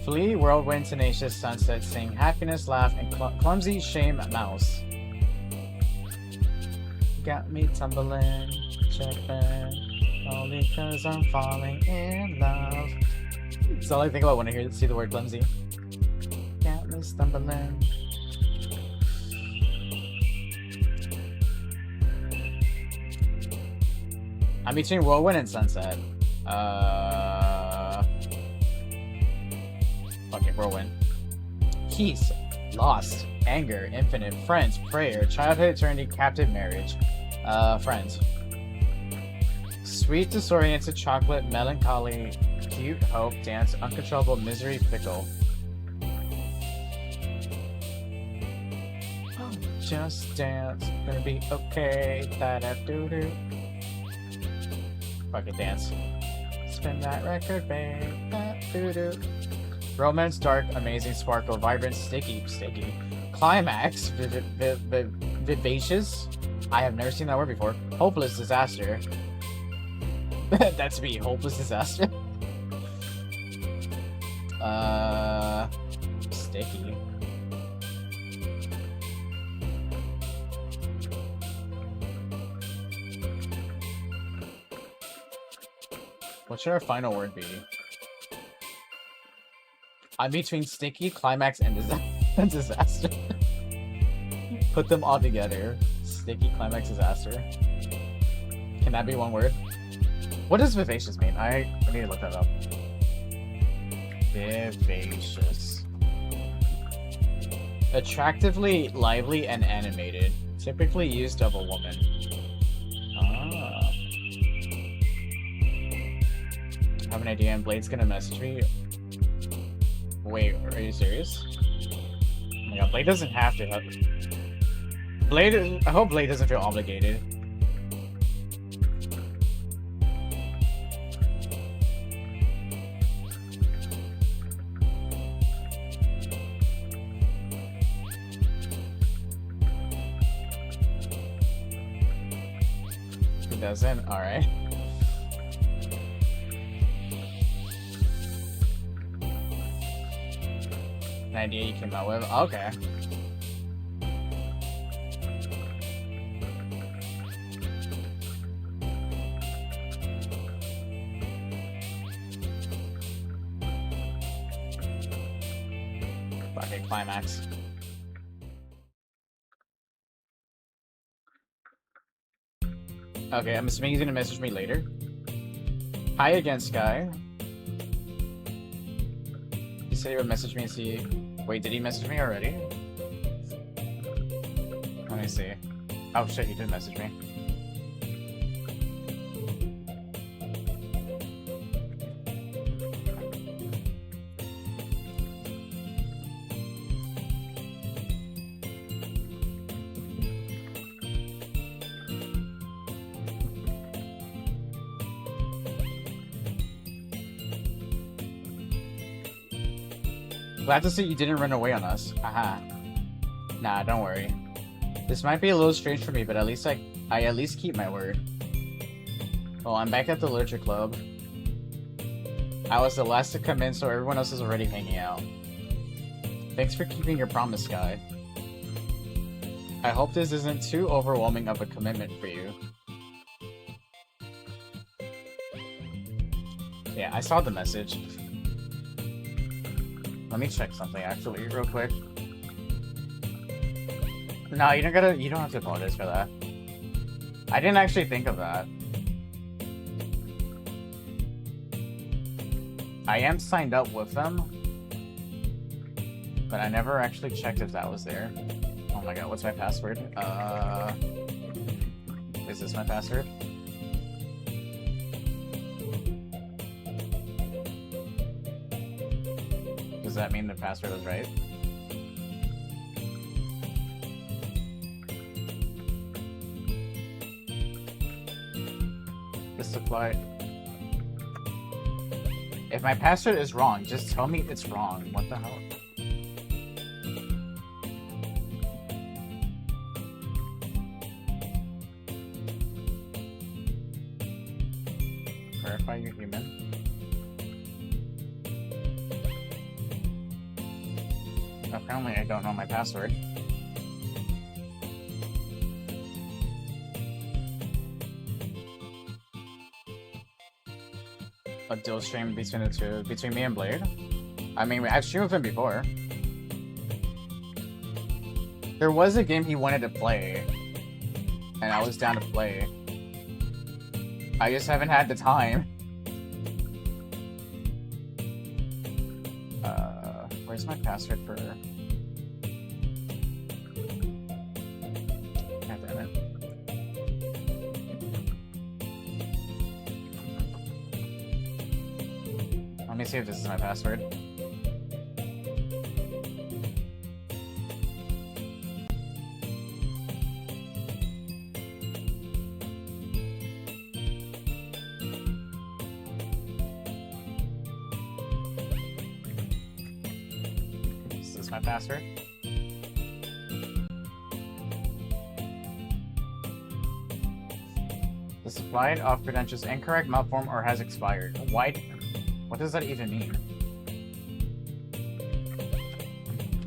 Flee, whirlwind, tenacious, sunset, sing, happiness, laugh, and clumsy, shame, mouse. Got me tumbling, tripping. Only cause I'm falling in love. It's all I think about when I see the word clumsy. Got me stumbling. I'm between whirlwind and sunset. Okay, whirlwind. Peace, lost, anger, infinite, friends, prayer, childhood, eternity, captive, marriage. Friends. Sweet, disoriented, chocolate, melancholy, cute, hope, dance, uncontrollable, misery, pickle. Just dance, gonna be okay, da-da-doo-doo. Fucking dance. Spin that record, babe, da-doo-doo. Romance, dark, amazing, sparkle, vibrant, sticky. Climax, vivacious. I have never seen that word before. Hopeless, disaster. That's me, hopeless disaster. Sticky. What should our final word be? I'm between sticky, climax, and disaster. Put them all together. Sticky, climax, disaster. Can that be one word? What does vivacious mean? I need to look that up. Vivacious. Attractively, lively, and animated. Typically used of a woman. Ah. I have an idea, and Blade's gonna message me. Wait, are you serious? Oh my god, Blade doesn't have to. I hope Blade doesn't feel obligated. He doesn't? Alright. An idea you came out with? Okay. Okay, climax. Okay, I'm assuming he's gonna message me later. Hi again, Sky. He said he would message me and see. Wait, did he message me already? Let me see. Oh shit, he did message me. Glad to see you didn't run away on us. Haha. Nah, don't worry. This might be a little strange for me, but at least I at least keep my word. Well, I'm back at the literature club. I was the last to come in, so everyone else is already hanging out. Thanks for keeping your promise, Sky. I hope this isn't too overwhelming of a commitment for you. Yeah, I saw the message. Let me check something actually, real quick. No, you don't have to apologize for that. I didn't actually think of that. I am signed up with them, but I never actually checked if that was there. Oh my god, what's my password? Is this my password? Does that mean the password was right? This supply. If my password is wrong, just tell me it's wrong. What the hell? Verify you're human. Apparently I don't know my password. A dual stream between the two, between me and Blade. I mean, I've streamed with him before. There was a game he wanted to play, and I was down to play. I just haven't had the time. Where's my password for... God damn it. Let me see if this is my password. Is this my password? The supplied off credentials incorrect, malformed, or has expired. Why? What does that even mean?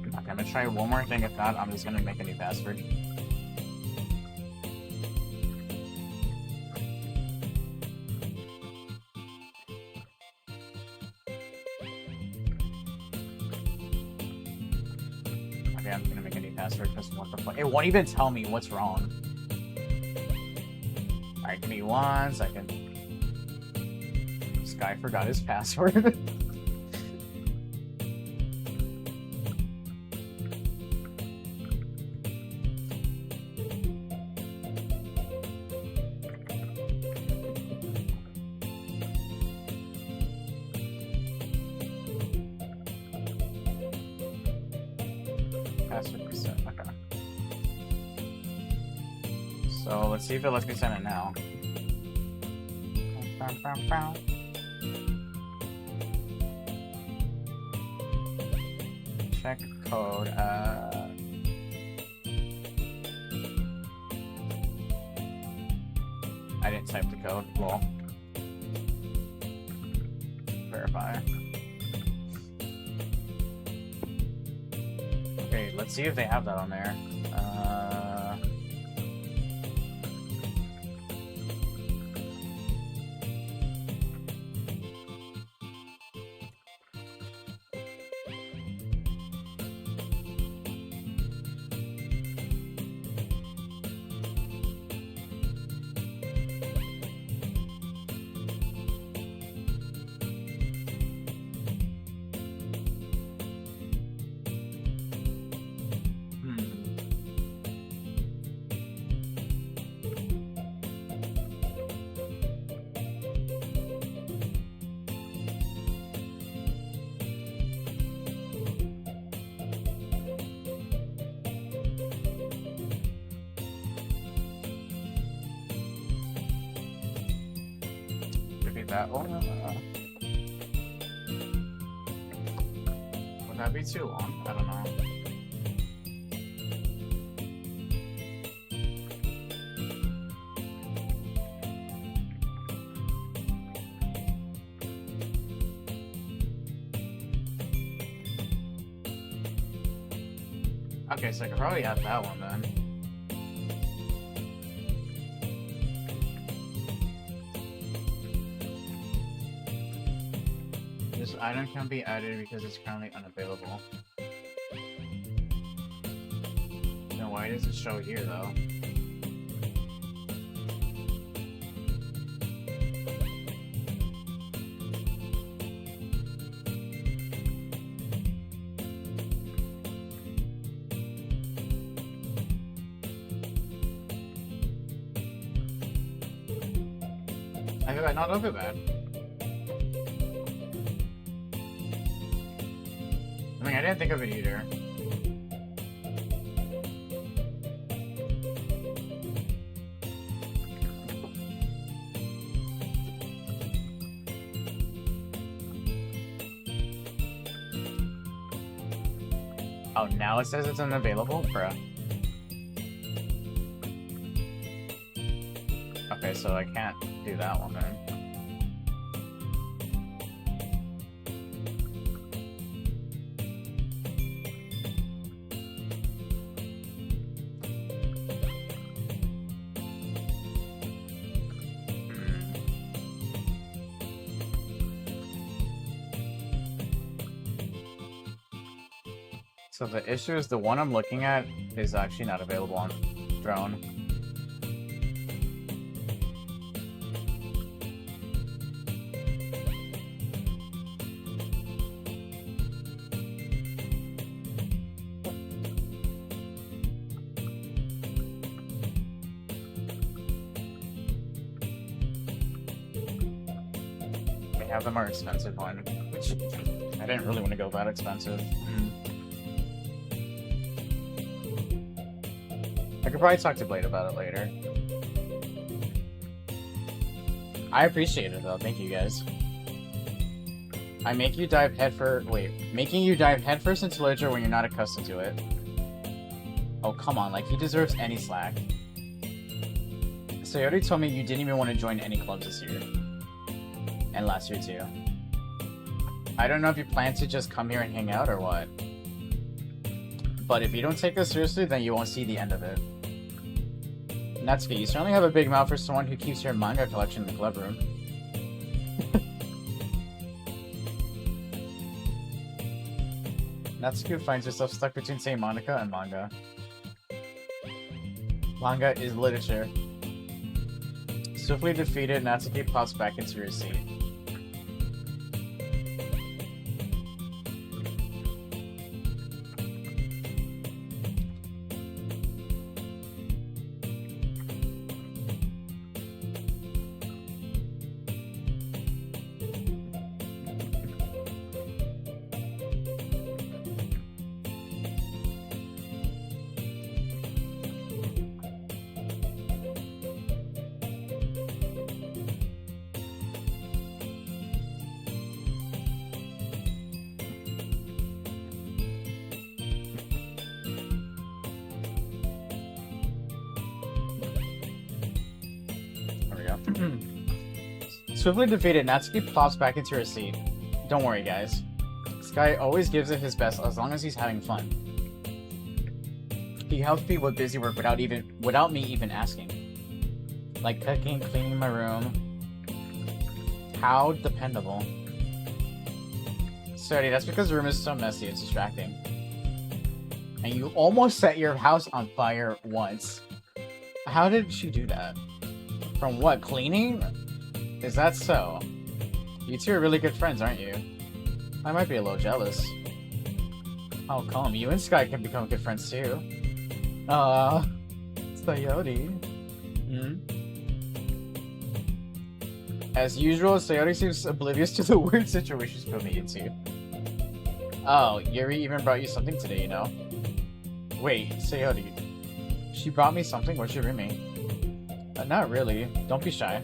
Okay, I'm gonna try one more thing. If not, I'm just gonna make a new password. Okay, I'm gonna make a new password because what the fuck? It won't even tell me what's wrong. Alright, give me 1 second. This guy forgot his password. Password reset. Okay. So let's see if it lets me send it now. Check code. I didn't type the code. Lol. Verify. Okay, let's see if they have that on there. That one. Would that be too long? I don't know. Okay, so I could probably add that one then. This item can be added because it's currently unavailable. Then why does it show here though? I feel like not over bad. I mean, I didn't think of it either. Oh, now it says it's unavailable? Bruh. Okay, so I can't do that one then. So the issue is the one I'm looking at is actually not available on Throne. They have the more expensive one, which I didn't really want to go that expensive. I could probably talk to Blade about it later. I appreciate it though, thank you guys. I make you dive making you dive headfirst into literature when you're not accustomed to it. Oh, come on, like he deserves any slack. So you already told me you didn't even want to join any clubs this year. And last year too. I don't know if you plan to just come here and hang out or what. But if you don't take this seriously, then you won't see the end of it. Natsuki, you certainly have a big mouth for someone who keeps your manga collection in the club room. Natsuki finds herself stuck between Saint Monica and manga. Manga is literature. Swiftly defeated, Natsuki pops back into her seat. Swiftly defeated, Natsuki plops back into her seat. Don't worry, guys. This guy always gives it his best as long as he's having fun. He helps me with busy work without me even asking. Like cooking, cleaning my room. How dependable. Sorry, that's because the room is so messy, it's distracting. And you almost set your house on fire once. How did she do that? From what, cleaning? Is that so? You two are really good friends, aren't you? I might be a little jealous. Oh, calm. You and Sky can become good friends too. Sayori. As usual, Sayori seems oblivious to the weird situation she's put me into. Oh, Yuri even brought you something today, you know? Wait, Sayori. She brought me something? What'd she bring me? Not really. Don't be shy.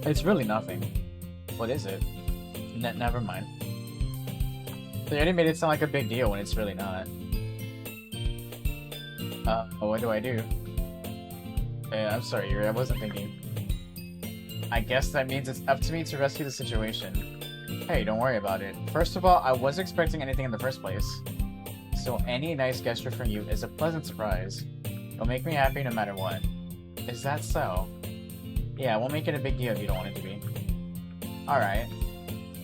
It's really nothing. What is it? Never mind. They already made it sound like a big deal when it's really not. What do I do? I'm sorry, Yuri, I wasn't thinking. I guess that means it's up to me to rescue the situation. Hey, don't worry about it. First of all, I wasn't expecting anything in the first place. So any nice gesture from you is a pleasant surprise. It'll make me happy no matter what. Is that so? Yeah, I won't make it a big deal if you don't want it to be. Alright.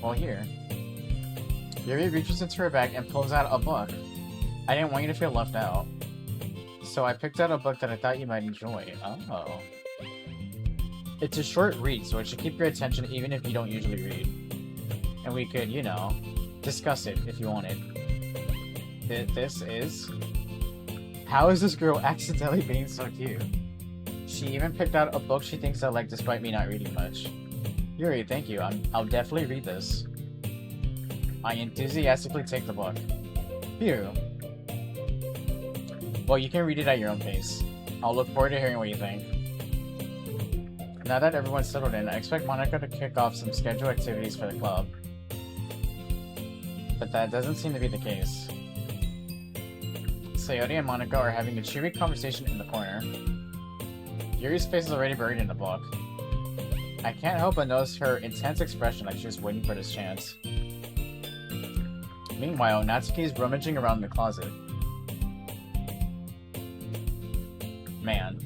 Well, here. Yuri reaches into her bag and pulls out a book. I didn't want you to feel left out. So I picked out a book that I thought you might enjoy. Oh. It's a short read, so it should keep your attention even if you don't usually read. And we could, you know, discuss it if you wanted. This is... How is this girl accidentally being so cute? She even picked out a book she thinks I like despite me not reading much. Yuri, thank you. I'll definitely read this. I enthusiastically take the book. Phew. Well, you can read it at your own pace. I'll look forward to hearing what you think. Now that everyone's settled in, I expect Monica to kick off some scheduled activities for the club. But that doesn't seem to be the case. Sayori and Monica are having a cheery conversation in the corner. Yuri's face is already buried in the book. I can't help but notice her intense expression like she's waiting for this chance. Meanwhile, Natsuki is rummaging around the closet. Man.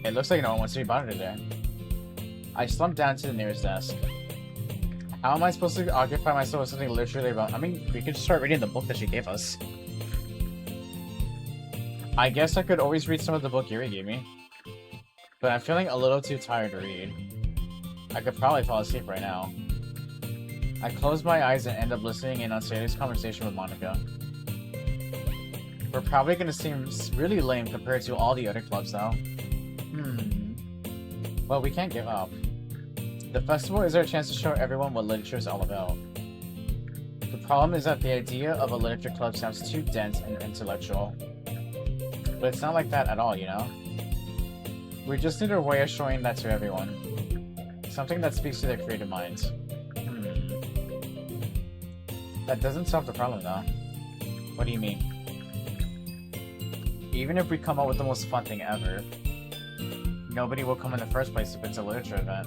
It looks like no one wants to be bothered today. I slumped down to the nearest desk. How am I supposed to occupy myself with something literally about... I mean, we could just start reading the book that she gave us. I guess I could always read some of the book Yuri gave me. But I'm feeling a little too tired to read. I could probably fall asleep right now. I close my eyes and end up listening in on Sayori's conversation with Monica. We're probably gonna seem really lame compared to all the other clubs though. Well, we can't give up. The festival is our chance to show everyone what literature is all about. The problem is that the idea of a literature club sounds too dense and intellectual. But it's not like that at all, you know? We just need a way of showing that to everyone. Something that speaks to their creative minds. That doesn't solve the problem though. What do you mean? Even if we come up with the most fun thing ever, nobody will come in the first place if it's a literature event.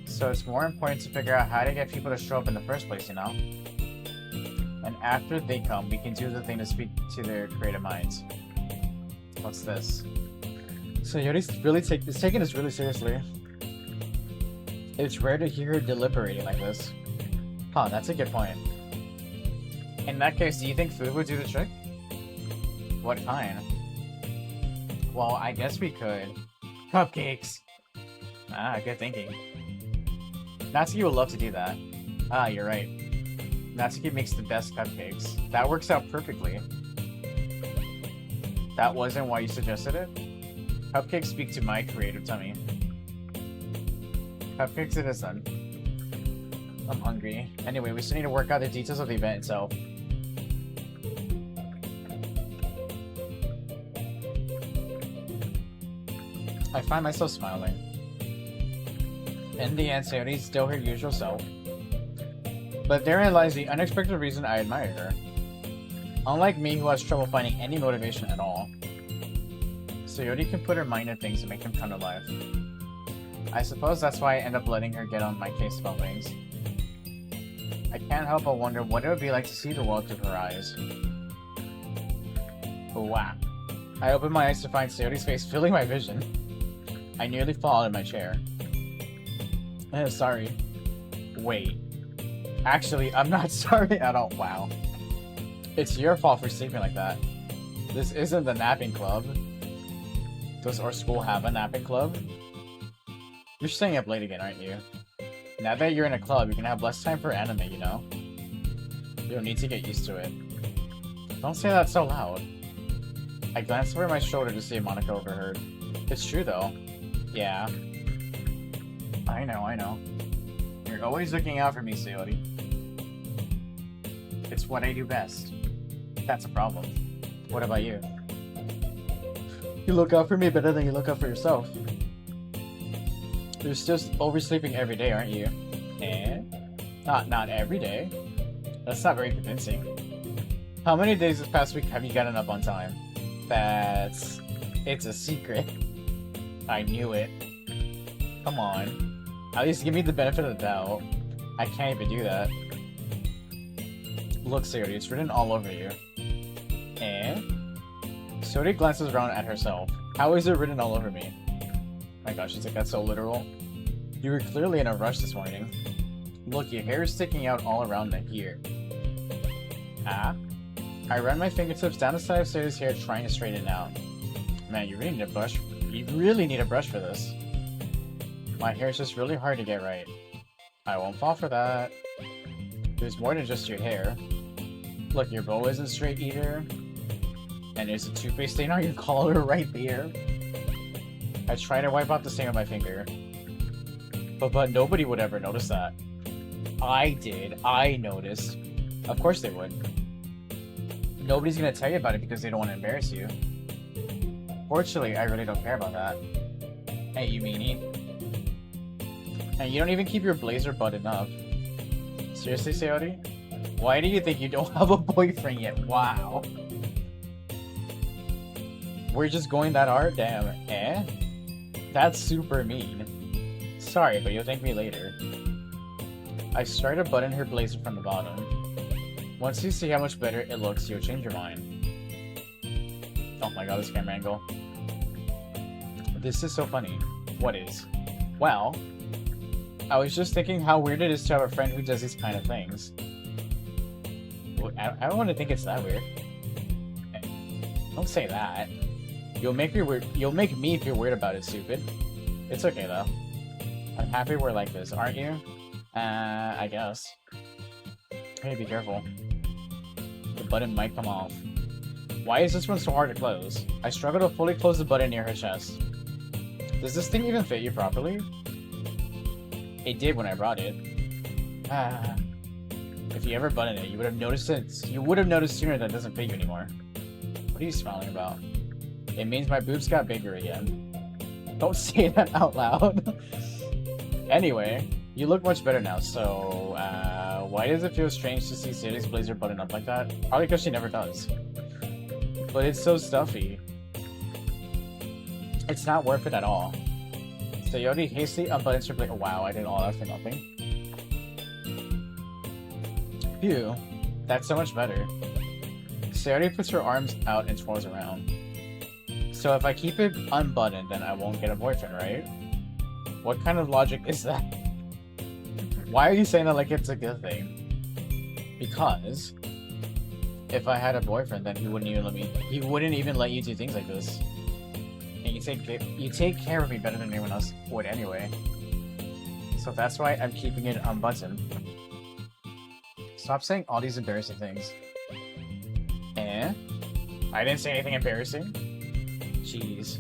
So it's more important to figure out how to get people to show up in the first place, you know? And after they come, we can do the thing to speak to their creative minds. What's this? So Yuri's really taking this really seriously. It's rare to hear her deliberating like this. Huh, that's a good point. In that case, do you think food would do the trick? What kind? Well, I guess we could. Cupcakes! Ah, good thinking. Natsuki would love to do that. Ah, you're right. Natsuki makes the best cupcakes. That works out perfectly. That wasn't why you suggested it? Cupcakes speak to my creative tummy. Cupcakes it is then. I'm hungry. Anyway, we still need to work out the details of the event itself. I find myself smiling. In the end, Sayori's still her usual self. But therein lies the unexpected reason I admire her. Unlike me, who has trouble finding any motivation at all, Sayori can put her mind to things and make them come to life. I suppose that's why I end up letting her get on my case about things. I can't help but wonder what it would be like to see the world through her eyes. Wow. I open my eyes to find Sayori's face filling my vision. I nearly fall out of my chair. Sorry. Wait. Actually, I'm not sorry at all. Wow. It's your fault for sleeping like that. This isn't the napping club. Does our school have a napping club? You're staying up late again, aren't you? Now that you're in a club, you can have less time for anime, you know? You don't need to get used to it. Don't say that so loud. I glanced over my shoulder to see if Monica overheard. It's true, though. Yeah. I know. You're always looking out for me, Sayori. It's what I do best. That's a problem. What about you? You look out for me better than you look out for yourself. You're just oversleeping every day, aren't you? Eh? Not every day. That's not very convincing. How many days this past week have you gotten up on time? It's a secret. I knew it. Come on. At least give me the benefit of the doubt. I can't even do that. Look, Sayori, it's written all over you. Eh? Sayori glances around at herself. How is it written all over me? My gosh, she's like, that's so literal. You were clearly in a rush this morning. Look, your hair is sticking out all around the here. Ah? I run my fingertips down the side of Sayori's hair trying to straighten it out. Man, you really need a brush. You really need a brush for this. My hair is just really hard to get right. I won't fall for that. There's more than just your hair. Look, your bow isn't straight either. And there's a toothpaste stain on your collar right there. I try to wipe off the stain with my finger. But nobody would ever notice that. I did. I noticed. Of course they would. Nobody's gonna tell you about it because they don't want to embarrass you. Fortunately, I really don't care about that. Hey, you meanie. And you don't even keep your blazer buttoned up. Seriously, Sayori? Why do you think you don't have a boyfriend yet? Wow. We're just going that hard? Damn. Eh? That's super mean. Sorry, but you'll thank me later. I start to button her blazer from the bottom. Once you see how much better it looks, you'll change your mind. Oh my god, this camera angle. This is so funny. What is? Well, I was just thinking how weird it is to have a friend who does these kind of things. I don't want to think it's that weird. Don't say that. You'll make me feel weird about it, stupid. It's okay though. I'm happy we're like this, aren't you? I guess. Hey, be careful. The button might come off. Why is this one so hard to close? I struggle to fully close the button near her chest. Does this thing even fit you properly? It did when I brought it. If you ever buttoned it, you would have noticed it. You would have noticed sooner that it doesn't fit you anymore. What are you smiling about? It means my boobs got bigger again. Don't say that out loud. Anyway, you look much better now, so, why does it feel strange to see Sayori's blazer buttoned up like that? Probably because she never does. But it's so stuffy. It's not worth it at all. Sayori hastily unbuttons her blazer. Wow, I did all that for nothing. Phew, that's so much better. Sayori puts her arms out and twirls around. So if I keep it unbuttoned, then I won't get a boyfriend, right? What kind of logic is that? Why are you saying that like it's a good thing? Because if I had a boyfriend, then he wouldn't even let you do things like this. And you take care of me better than anyone else would anyway. So that's why I'm keeping it unbuttoned. Stop saying all these embarrassing things. Eh? I didn't say anything embarrassing. Jeez.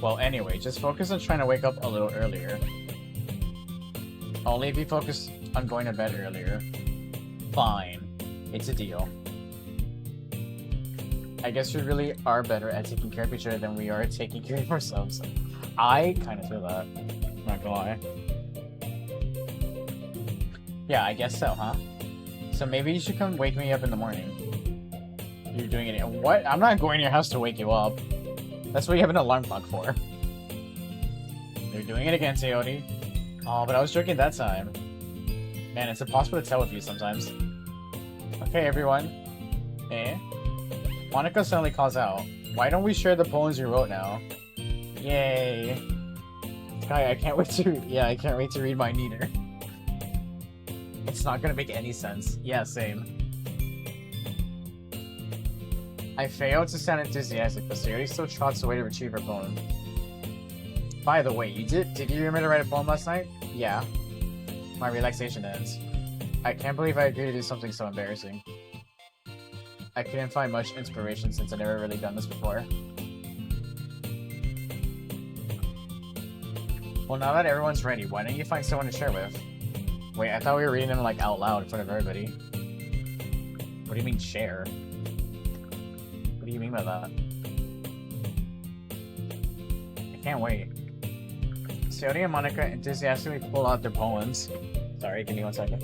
Well, anyway, just focus on trying to wake up a little earlier. Only if you focus on going to bed earlier. Fine. It's a deal. I guess we really are better at taking care of each other than we are at taking care of ourselves. I kind of feel that. Not gonna lie. Yeah, I guess so, huh? So maybe you should come wake me up in the morning. You're doing it. What? I'm not going to your house to wake you up. That's what you have an alarm clock for. You're doing it again, Sayori. Oh, but I was joking that time. Man, it's impossible to tell with you sometimes. Okay, everyone. Eh? Monica suddenly calls out. Why don't we share the poems you wrote now? Yay. Kai, I can't wait to read mine either. It's not gonna make any sense. Yeah, same. I failed to sound enthusiastic, but Sayori still trots away to retrieve her poem. By the way, did you remember to write a poem last night? Yeah. My relaxation ends. I can't believe I agreed to do something so embarrassing. I couldn't find much inspiration since I've never really done this before. Well, now that everyone's ready, why don't you find someone to share with? Wait, I thought we were reading them like out loud in front of everybody. What do you mean share? What do you mean by that? I can't wait. Sayori and Monica enthusiastically pull out their poems. Sorry, give me 1 second.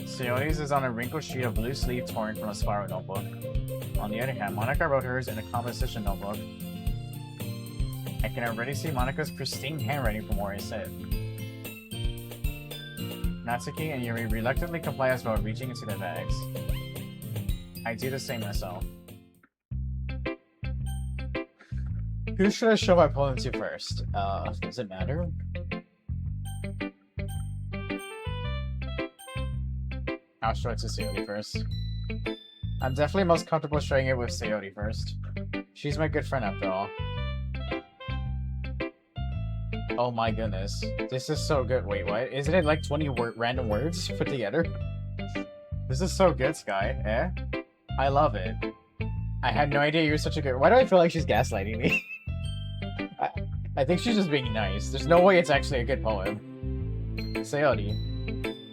Sayori's is on a wrinkled sheet of loose leaf torn from a spiral notebook. On the other hand, Monica wrote hers in a composition notebook. I can already see Monica's pristine handwriting from where I sit. Natsuki and Yuri reluctantly comply as well, reaching into their bags. I do the same myself. Who should I show my poem to first? Does it matter? I'll show it to Sayori first. I'm definitely most comfortable showing it with Sayori first. She's my good friend after all. Oh my goodness. This is so good. Wait, what? Isn't it like 20 random words put together? This is so good, Sky. Eh? I love it. I had no idea you were such a good... Why do I feel like she's gaslighting me? I think she's just being nice. There's no way it's actually a good poem. Sayori,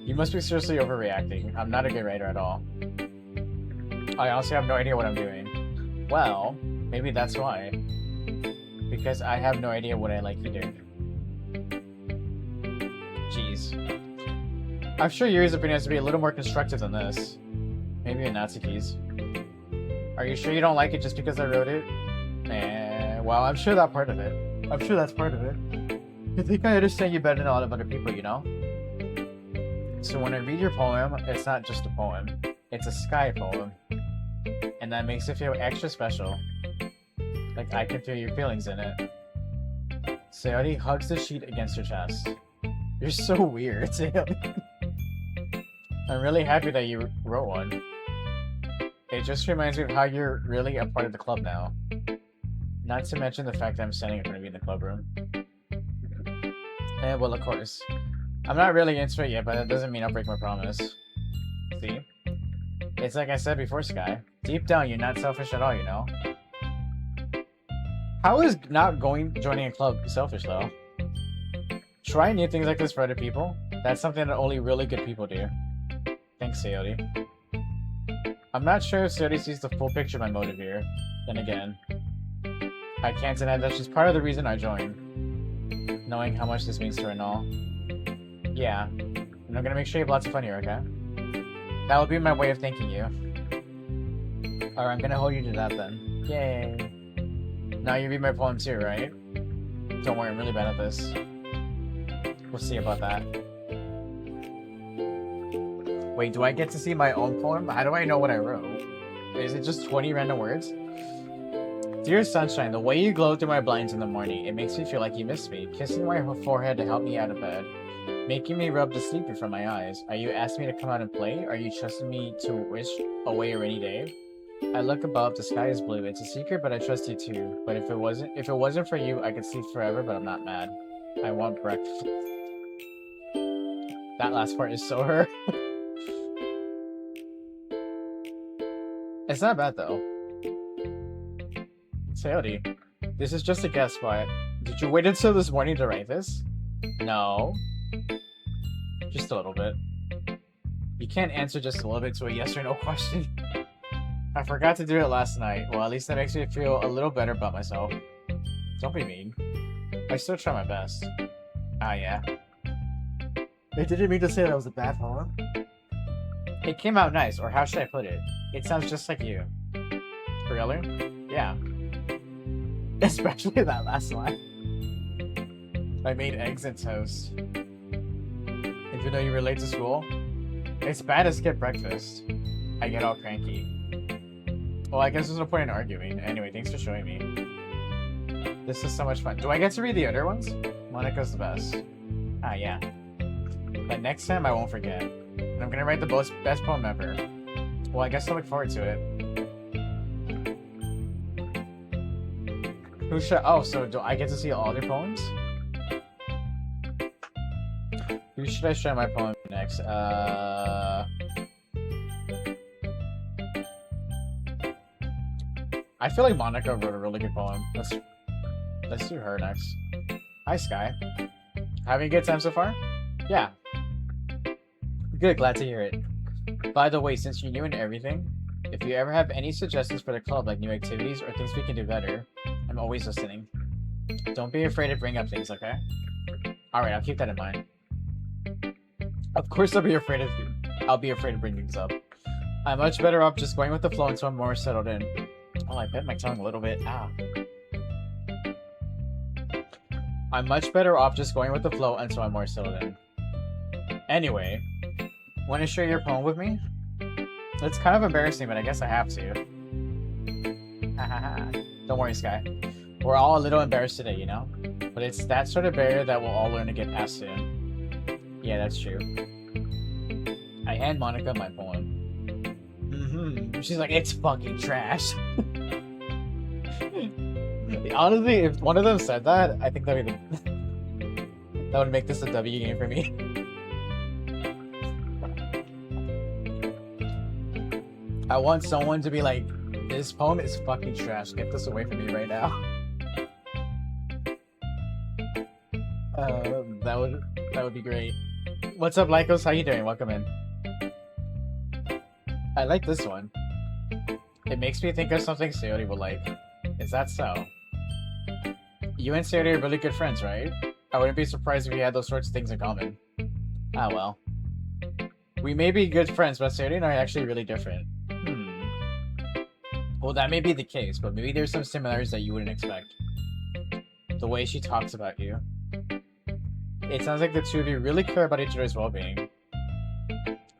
you must be seriously overreacting. I'm not a good writer at all. I honestly have no idea what I'm doing. Well, maybe that's why. Because I have no idea what I like either. Jeez. I'm sure Yuri's opinion has to be a little more constructive than this. Maybe in Natsuki's. Are you sure you don't like it just because I wrote it? Well, I'm sure that part of it. I'm sure that's part of it. I think I understand you better than a lot of other people, you know? So when I read your poem, it's not just a poem. It's a Sky poem. And that makes it feel extra special. Like I can feel your feelings in it. Sayori hugs the sheet against her chest. You're so weird, Sayori. I'm really happy that you wrote one. It just reminds me of how you're really a part of the club now. Not to mention the fact that I'm standing in front of you in the club room. And well, of course. I'm not really into it yet, but that doesn't mean I'll break my promise. See? It's like I said before, Sky. Deep down, you're not selfish at all, you know? How is not joining a club selfish, though? Try new things like this for other people. That's something that only really good people do. Thanks, Sayori. I'm not sure if Sayori sees the full picture of my motive here. Then again, I can't deny that she's part of the reason I joined. Knowing how much this means to her and all. Yeah, and I'm gonna make sure you have lots of fun here, okay? That will be my way of thanking you. Alright, I'm gonna hold you to that then. Yay! Now you read my poem too, right? Don't worry, I'm really bad at this. We'll see about that. Wait, do I get to see my own poem? How do I know what I wrote? Is it just 20 random words? Dear sunshine, the way you glow through my blinds in the morning, it makes me feel like you miss me. Kissing my forehead to help me out of bed. Making me rub the sleepy from my eyes. Are you asking me to come out and play? Are you trusting me to wish away a rainy day? I look above, the sky is blue. It's a secret, but I trust you too. But if it wasn't for you, I could sleep forever, but I'm not mad. I want breakfast. That last part is so her. It's not bad though. Sayori, this is just a guess, but did you wait until this morning to write this? No. Just a little bit. You can't answer just a little bit to a yes or no question. I forgot to do it last night. Well, at least that makes me feel a little better about myself. Don't be mean. I still try my best. Ah, yeah. I didn't mean to say that was a bad poem. It came out nice, or how should I put it? It sounds just like you. Really? Yeah. Especially that last line. I made eggs and toast. Even though you were late to school, it's bad to skip breakfast. I get all cranky. Well, I guess there's no point in arguing. Anyway, thanks for showing me. This is so much fun. Do I get to read the other ones? Monica's the best. Ah, yeah. But next time I won't forget. And I'm gonna write the best poem ever. Well, I guess I'll look forward to it. Who should... Oh, so do I get to see all their poems? Who should I show my poem next? I feel like Monica wrote a really good poem. Let's do her next. Hi, Sky. Having a good time so far? Yeah. Good, glad to hear it. By the way, since you're new and everything, if you ever have any suggestions for the club, like new activities or things we can do better, I'm always listening. Don't be afraid to bring up things, okay? Alright, I'll keep that in mind. Of course I'll be afraid to bring things up. I'm much better off just going with the flow until I'm more settled in. Oh, I bit my tongue a little bit. Ah. I'm much better off just going with the flow until I'm more settled in. Anyway, want to share your poem with me? It's kind of embarrassing, but I guess I have to. Hahaha. Don't worry, Sky. We're all a little embarrassed today, you know? But it's that sort of barrier that we'll all learn to get past soon. Yeah, that's true. I hand Monica my poem. She's like, it's fucking trash. Honestly, if one of them said that, I think that would make this a W game for me. I want someone to be like, this poem is fucking trash. Get this away from me right now. That would be great. What's up, Lycos? How you doing? Welcome in. I like this one. It makes me think of something Sayori will like. Is that so? You and Sayori are really good friends, right? I wouldn't be surprised if we had those sorts of things in common. Ah, well. We may be good friends, but Sayori and I are actually really different. Well, that may be the case, but maybe there's some similarities that you wouldn't expect. The way she talks about you. It sounds like the two of you really care about each other's well-being.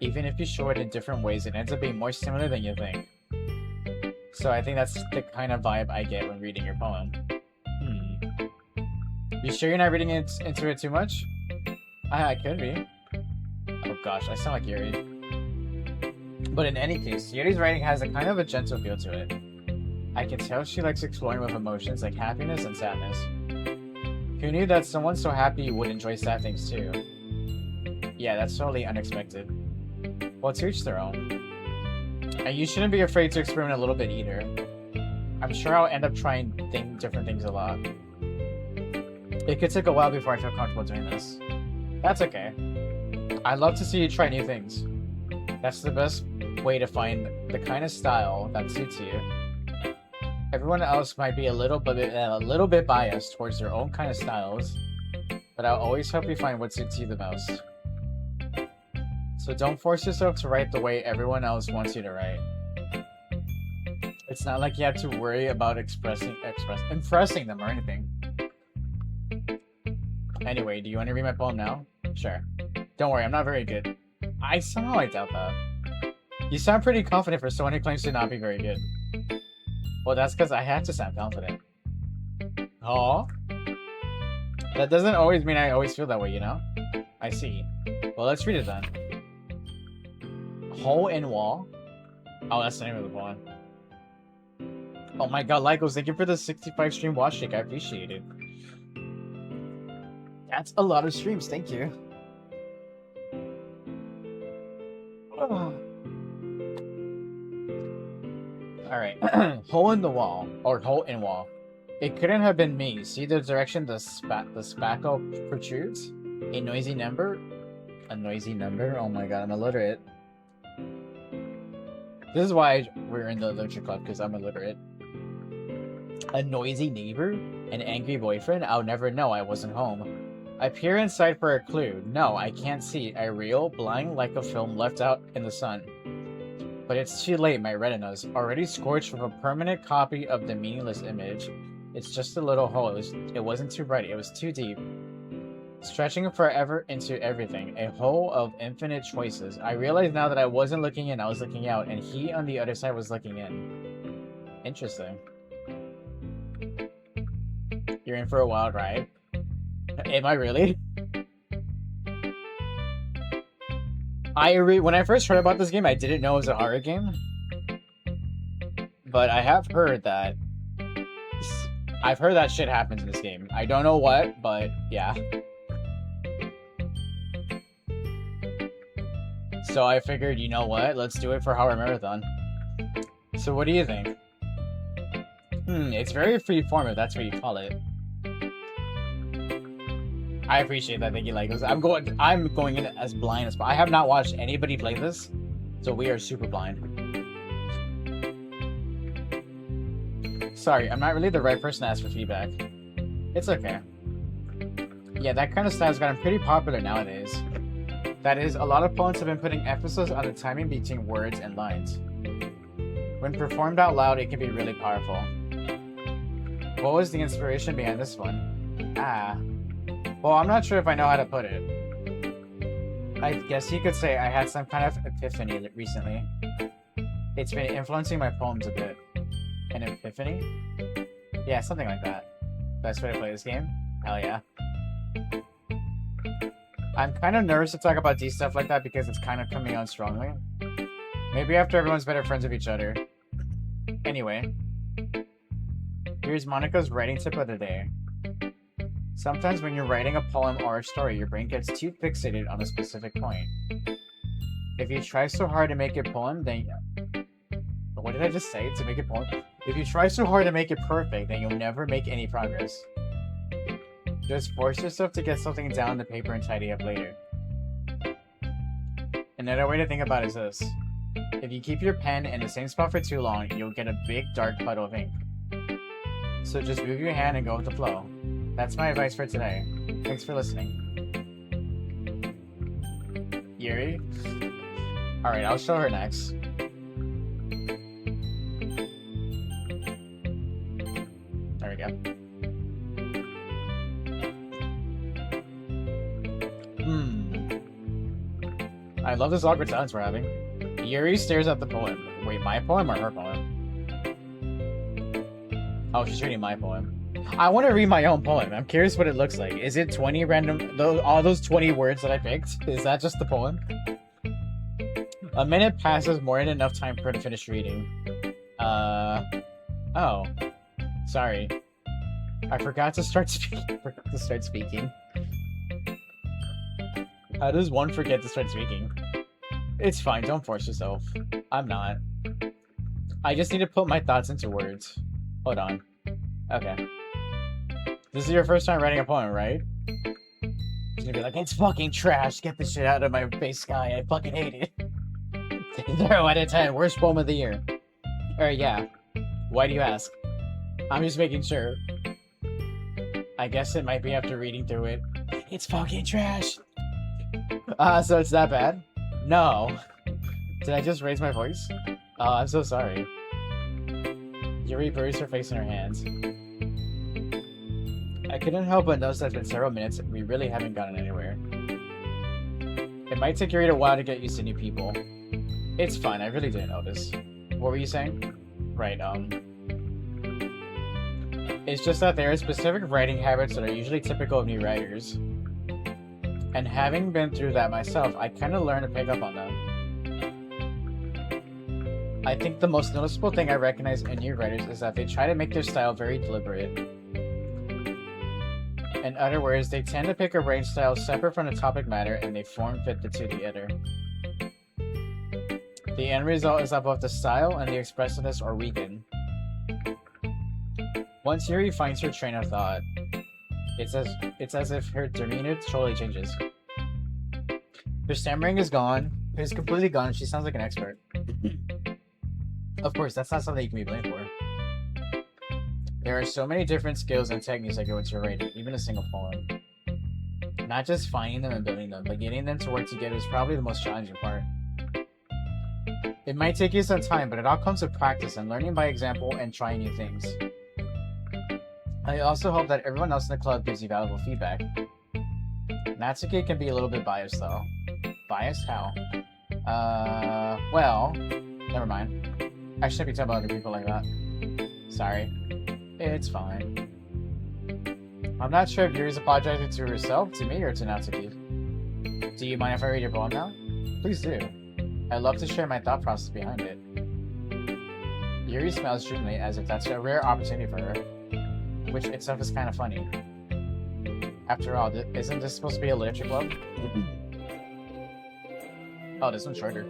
Even if you show it in different ways, it ends up being more similar than you think. So I think that's the kind of vibe I get when reading your poem. You sure you're not reading into it too much? I could be. Oh gosh, I sound like Yuri. But in any case, Yuri's writing has a kind of a gentle feel to it. I can tell she likes exploring with emotions like happiness and sadness. Who knew that someone so happy would enjoy sad things too? Yeah, that's totally unexpected. Well, to each their own. And you shouldn't be afraid to experiment a little bit either. I'm sure I'll end up trying different things a lot. It could take a while before I feel comfortable doing this. That's okay. I'd love to see you try new things. That's the best way to find the kind of style that suits you. Everyone else might be a little bit biased towards their own kind of styles, but I'll always help you find what suits you the most. So don't force yourself to write the way everyone else wants you to write. It's not like you have to worry about impressing them or anything. Anyway, do you want to read my poem now? Sure. Don't worry, I'm not very good. I doubt that. You sound pretty confident for someone who claims to not be very good. Well, that's because I have to sound confident. Aw. That doesn't always mean I always feel that way, you know? I see. Well, let's read it then. Hole in Wall? Oh, that's the name of the poem. Oh my god, Lycos, thank you for the 65 stream watch streak. I appreciate it. That's a lot of streams, thank you. Alright. Hole in the wall. Or hole in wall. It couldn't have been me. See the direction the spackle protrudes? A noisy number? A noisy number? Oh my god, I'm illiterate. This is why we're in the literature club, because I'm illiterate. A noisy neighbor? An angry boyfriend? I'll never know, I wasn't home. I peer inside for a clue. No, I can't see. I reel, blind like a film left out in the sun. But it's too late, my retina's already scorched from a permanent copy of the meaningless image. It's just a little hole. It wasn't too bright, it was too deep. Stretching forever into everything. A hole of infinite choices. I realized now that I wasn't looking in, I was looking out, and he on the other side was looking in. Interesting. You're in for a wild ride. Am I really? When I first heard about this game, I didn't know it was a horror game. But I have heard that... I've heard that shit happens in this game. I don't know what, but yeah. So I figured, you know what? Let's do it for Horror Marathon. So what do you think? It's very freeform if that's what you call it. I appreciate that, thank you, Legos. I'm going in as blind as possible. I have not watched anybody play this, so we are super blind. Sorry, I'm not really the right person to ask for feedback. It's okay. Yeah, that kind of style's gotten pretty popular nowadays. That is, a lot of poems have been putting emphasis on the timing between words and lines. When performed out loud, it can be really powerful. What was the inspiration behind this one? Well, I'm not sure if I know how to put it. I guess you could say I had some kind of epiphany recently. It's been influencing my poems a bit. An epiphany? Yeah, something like that. Best way to play this game? Hell yeah. I'm kind of nervous to talk about these stuff like that because it's kind of coming on strongly. Maybe after everyone's better friends with each other. Anyway. Here's Monica's writing tip of the day. Sometimes when you're writing a poem or a story, your brain gets too fixated on a specific point. If you try so hard to make it poem, then... What did I just say? To make it poem? If you try so hard to make it perfect, then you'll never make any progress. Just force yourself to get something down on the paper and tidy up later. Another way to think about it is this. If you keep your pen in the same spot for too long, you'll get a big dark puddle of ink. So just move your hand and go with the flow. That's my advice for today. Thanks for listening. Yuri? Alright, I'll show her next. There we go. I love this awkward silence we're having. Yuri stares at the poem. Wait, my poem or her poem? Oh, she's reading my poem. I want to read my own poem. I'm curious what it looks like. Is it 20 random... all those 20 words that I picked? Is that just the poem? A minute passes, more than enough time for her to finish reading. Oh. Sorry. I forgot to start speaking. How does one forget to start speaking? It's fine, don't force yourself. I'm not. I just need to put my thoughts into words. Hold on. Okay. This is your first time writing a poem, right? She's gonna be like, it's fucking trash, get this shit out of my face, Sky, I fucking hate it. 0 out of 10, worst poem of the year. Yeah. Why do you ask? I'm just making sure. I guess it might be after reading through it. It's fucking trash! So it's that bad? No. Did I just raise my voice? Oh, I'm so sorry. Yuri buries her face in her hands. I couldn't help but notice that it's been several minutes and we really haven't gotten anywhere. It might take Yuri a while to get used to new people. It's fine, I really didn't notice. What were you saying? Right, It's just that there are specific writing habits that are usually typical of new writers. And having been through that myself, I kind of learned to pick up on them. I think the most noticeable thing I recognize in new writers is that they try to make their style very deliberate. In other words, they tend to pick a writing style separate from the topic matter and they form fit the two together. The end result is that both the style and the expressiveness are weakened. Once Yuri finds her train of thought, it's as if her demeanor totally changes. Her stammering is gone. It's completely gone. She sounds like an expert. Of course, that's not something you can be blamed for. There are so many different skills and techniques that go into writing, even a single poem. Not just finding them and building them, but getting them to work together is probably the most challenging part. It might take you some time, but it all comes with practice and learning by example and trying new things. I also hope that everyone else in the club gives you valuable feedback. Natsuki can be a little bit biased though. Biased? How? Well, never mind. I shouldn't be talking about other people like that. Sorry. It's fine. I'm not sure if Yuri's apologizing to herself, to me, or to Natsuki. Do you mind if I read your poem now? Please do. I'd love to share my thought process behind it. Yuri smiles dreamily as if that's a rare opportunity for her. Which itself is kind of funny. After all, isn't this supposed to be a literature club? Oh, this one's shorter.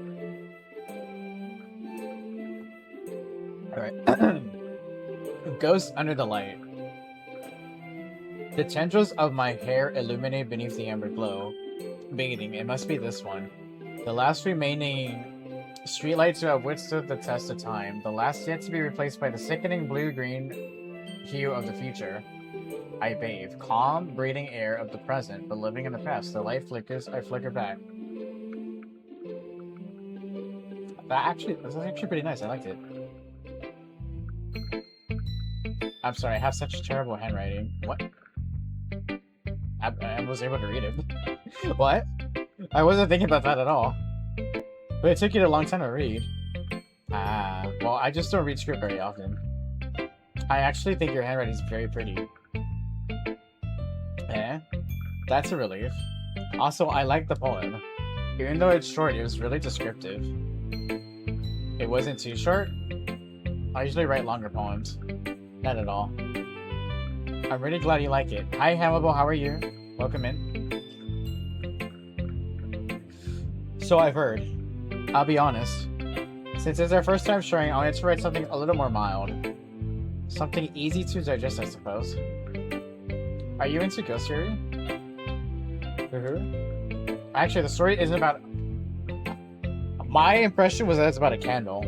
Alright. Ghost under the light. The tendrils of my hair illuminate beneath the amber glow. Bathing, it must be this one. The last remaining streetlights who have withstood the test of time. The last yet to be replaced by the sickening blue-green hue of the future. I bathe, calm, breathing air of the present, but living in the past. The light flickers, I flicker back. This is actually pretty nice. I liked it. I'm sorry, I have such terrible handwriting. What? I was able to read it. What? I wasn't thinking about that at all. But it took you a long time to read. Well, I just don't read script very often. I actually think your handwriting is very pretty. Eh? That's a relief. Also, I like the poem. Even though it's short, it was really descriptive. It wasn't too short. I usually write longer poems. Not at all. I'm really glad you like it. Hi, Hamable, how are you? Welcome in. So I've heard. I'll be honest. Since it's our first time sharing, I wanted to write something a little more mild. Something easy to digest, I suppose. Are you into ghost theory? Actually, the story isn't about... My impression was that it's about a candle.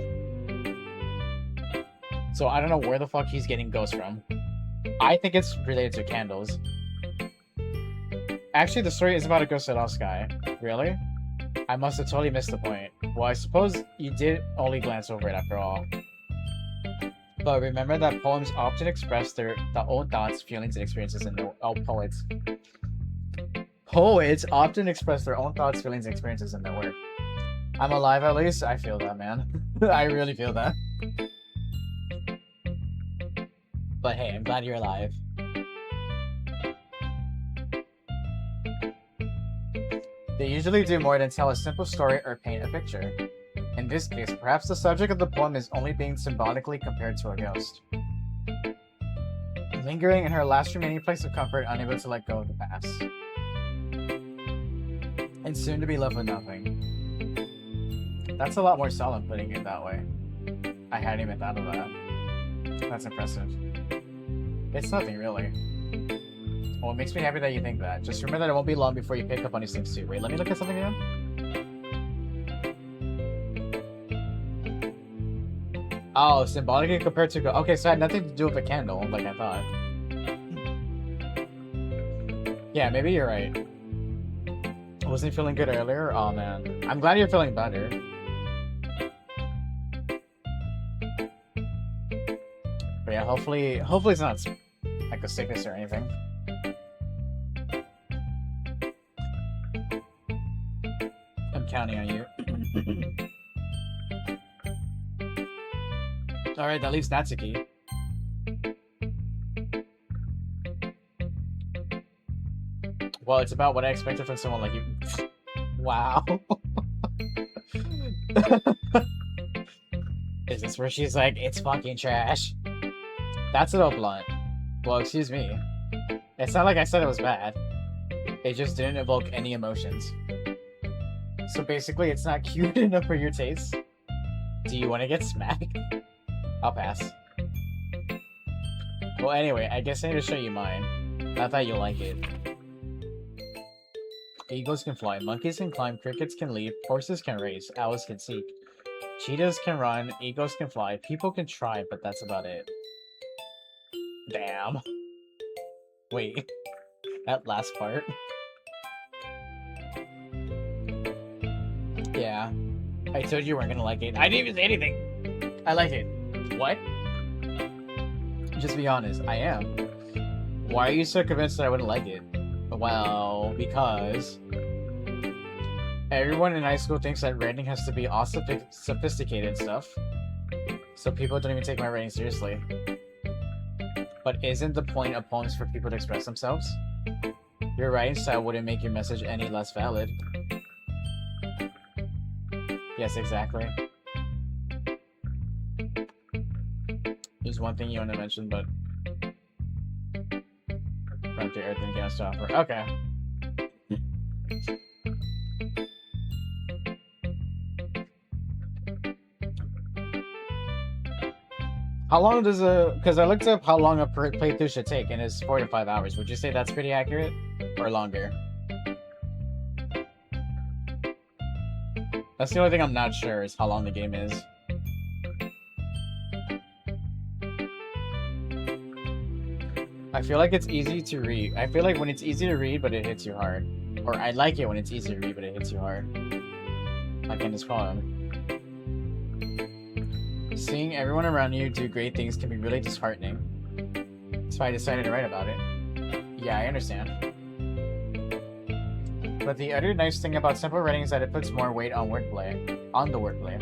So I don't know where the fuck he's getting ghosts from. I think it's related to candles. Actually, the story is about a ghost at all sky. Really? I must have totally missed the point. Well, I suppose you did only glance over it after all. But remember that poems often express their own thoughts, feelings, and experiences in their... Oh, poets. Poets often express their own thoughts, feelings, and experiences in their work. I'm alive at least. I feel that, man. I really feel that. But hey, I'm glad you're alive. They usually do more than tell a simple story or paint a picture. In this case, perhaps the subject of the poem is only being symbolically compared to a ghost. Lingering in her last remaining place of comfort, unable to let go of the past. And soon to be left with nothing. That's a lot more solemn putting it that way. I hadn't even thought of that. That's impressive. It's nothing, really. Well, it makes me happy that you think that. Just remember that it won't be long before you pick up on these things too. Wait, let me look at something again. Oh, symbolically compared to... Okay, so it had nothing to do with a candle, like I thought. Yeah, maybe you're right. I wasn't feeling good earlier? Oh, man. I'm glad you're feeling better. But yeah, hopefully it's not like a sickness or anything. I'm counting on you. Alright, that leaves Natsuki. Well, it's about what I expected from someone like you. Wow. Is this where she's like, it's fucking trash? That's a little blunt. Well, excuse me. It's not like I said it was bad. It just didn't evoke any emotions. So basically, it's not cute enough for your taste. Do you want to get smacked? I'll pass. Well, anyway, I guess I need to show you mine. Not that you'll like it. Eagles can fly, monkeys can climb, crickets can leap, horses can race, owls can seek. Cheetahs can run, eagles can fly, people can try, but that's about it. Damn. Wait. That last part? Yeah. I told you weren't gonna like it. I didn't even say anything! I like it. What? Just be honest, I am. Why are you so convinced that I wouldn't like it? Well, because... everyone in high school thinks that writing has to be all sophisticated stuff. So people don't even take my writing seriously. But isn't the point of poems for people to express themselves? Your writing style wouldn't make your message any less valid. Yes, exactly. There's one thing you want to mention, but... Frontier Earth and Gas to offer. Okay. How long does a... Because I looked up how long a playthrough should take, and it's 4 to 5 hours. Would you say that's pretty accurate? Or longer? That's the only thing I'm not sure, is how long the game is. I feel like it's easy to read. I feel like when it's easy to read, but it hits you hard. Or I like it when it's easy to read, but it hits you hard. Like in this poem. Seeing everyone around you do great things can be really disheartening. That's why I decided to write about it. Yeah, I understand. But the other nice thing about simple writing is that it puts more weight on wordplay. On the wordplay.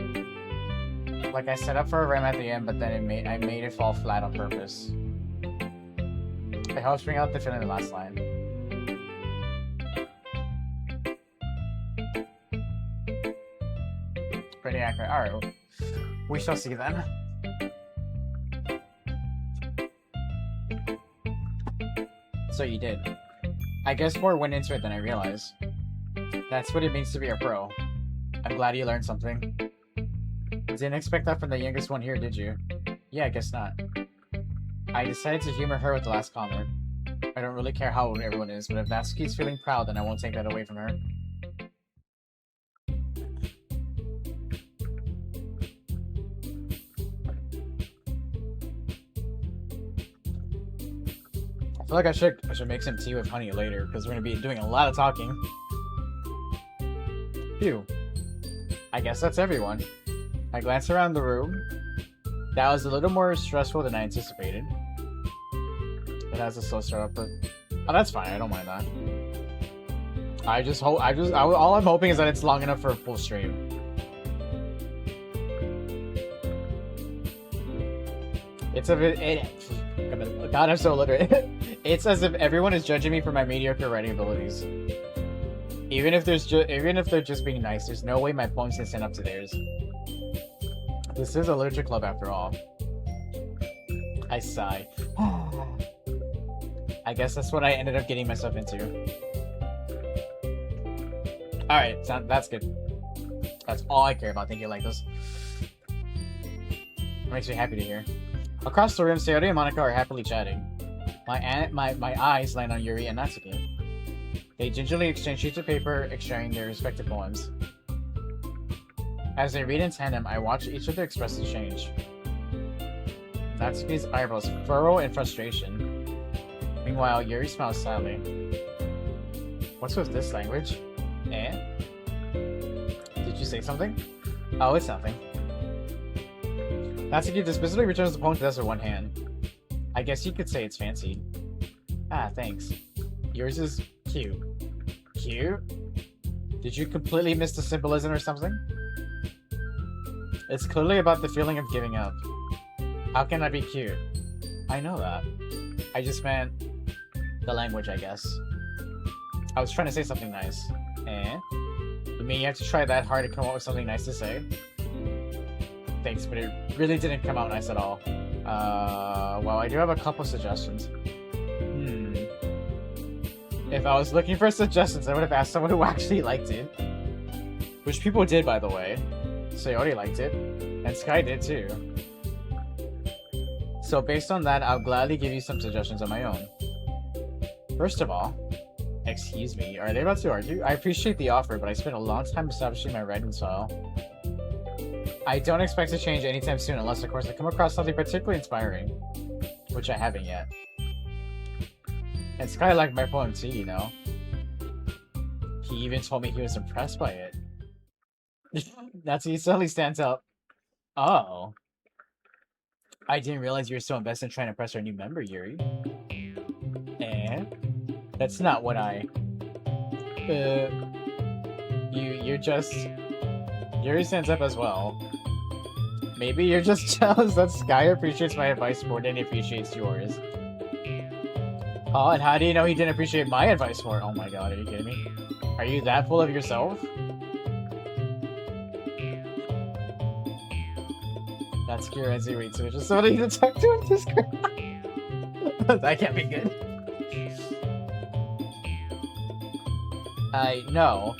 Like I set up for a rhyme at the end, but then I made it fall flat on purpose. It helps bring out the feeling in the last line. pretty accurate. Alright, we shall see then. So you did. I guess more went into it than I realized. That's what it means to be a pro. I'm glad you learned something. Didn't expect that from the youngest one here, did you? Yeah, I guess not. I decided to humor her with the last comment. I don't really care how old everyone is, but if Natsuki's feeling proud, then I won't take that away from her. I feel like I should make some tea with honey later, because we're going to be doing a lot of talking. Phew. I guess that's everyone. I glanced around the room. That was a little more stressful than I anticipated. It has a slow start up, but oh, that's fine. I don't mind that. I just hope. All I'm hoping is that it's long enough for a full stream. It's God, I'm so illiterate. It's as if everyone is judging me for my mediocre writing abilities. Even if they're just being nice, there's no way my poems can stand up to theirs. This is a literature club after all. I sigh. I guess that's what I ended up getting myself into. Alright, that's good. That's all I care about. Thank you, like this. Makes me happy to hear. Across the room, Sayori and Monica are happily chatting. My eyes land on Yuri and Natsuki. They gingerly exchange sheets of paper, exchanging their respective poems. As they read in tandem, I watch each of their expressions change. Natsuki's eyebrows furrow in frustration. Meanwhile, Yuri smiles sadly. What's with this language? Eh? Did you say something? Oh, it's nothing. Natsuki dismissively returns the poem to us with one hand. I guess you could say it's fancied. Ah, thanks. Yours is cute. Cute? Did you completely miss the symbolism or something? It's clearly about the feeling of giving up. How can I be cute? I know that. I just meant the language, I guess. I was trying to say something nice. Eh? You mean you have to try that hard to come up with something nice to say? Thanks, but it really didn't come out nice at all. Well, I do have a couple suggestions. If I was looking for suggestions, I would have asked someone who actually liked it. Which people did, by the way. Sayori liked it. And Sky did, too. So based on that, I'll gladly give you some suggestions on my own. First of all, excuse me, are they about to argue? I appreciate the offer, but I spent a long time establishing my writing style. I don't expect to change anytime soon, unless, of course, I come across something particularly inspiring. Which I haven't yet. And Sky liked my poem too, you know. He even told me he was impressed by it. He suddenly stands up. Oh. I didn't realize you were so invested in trying to impress our new member, Yuri. And? That's not what I... You're just... Yuri stands up as well. Maybe you're just jealous that Sky appreciates my advice more than he appreciates yours. Oh, and how do you know he didn't appreciate my advice more? Oh my god, are you kidding me? Are you that full of yourself? That's Kirenzi reads to just somebody to talk to in Discord. That can't be good. I know.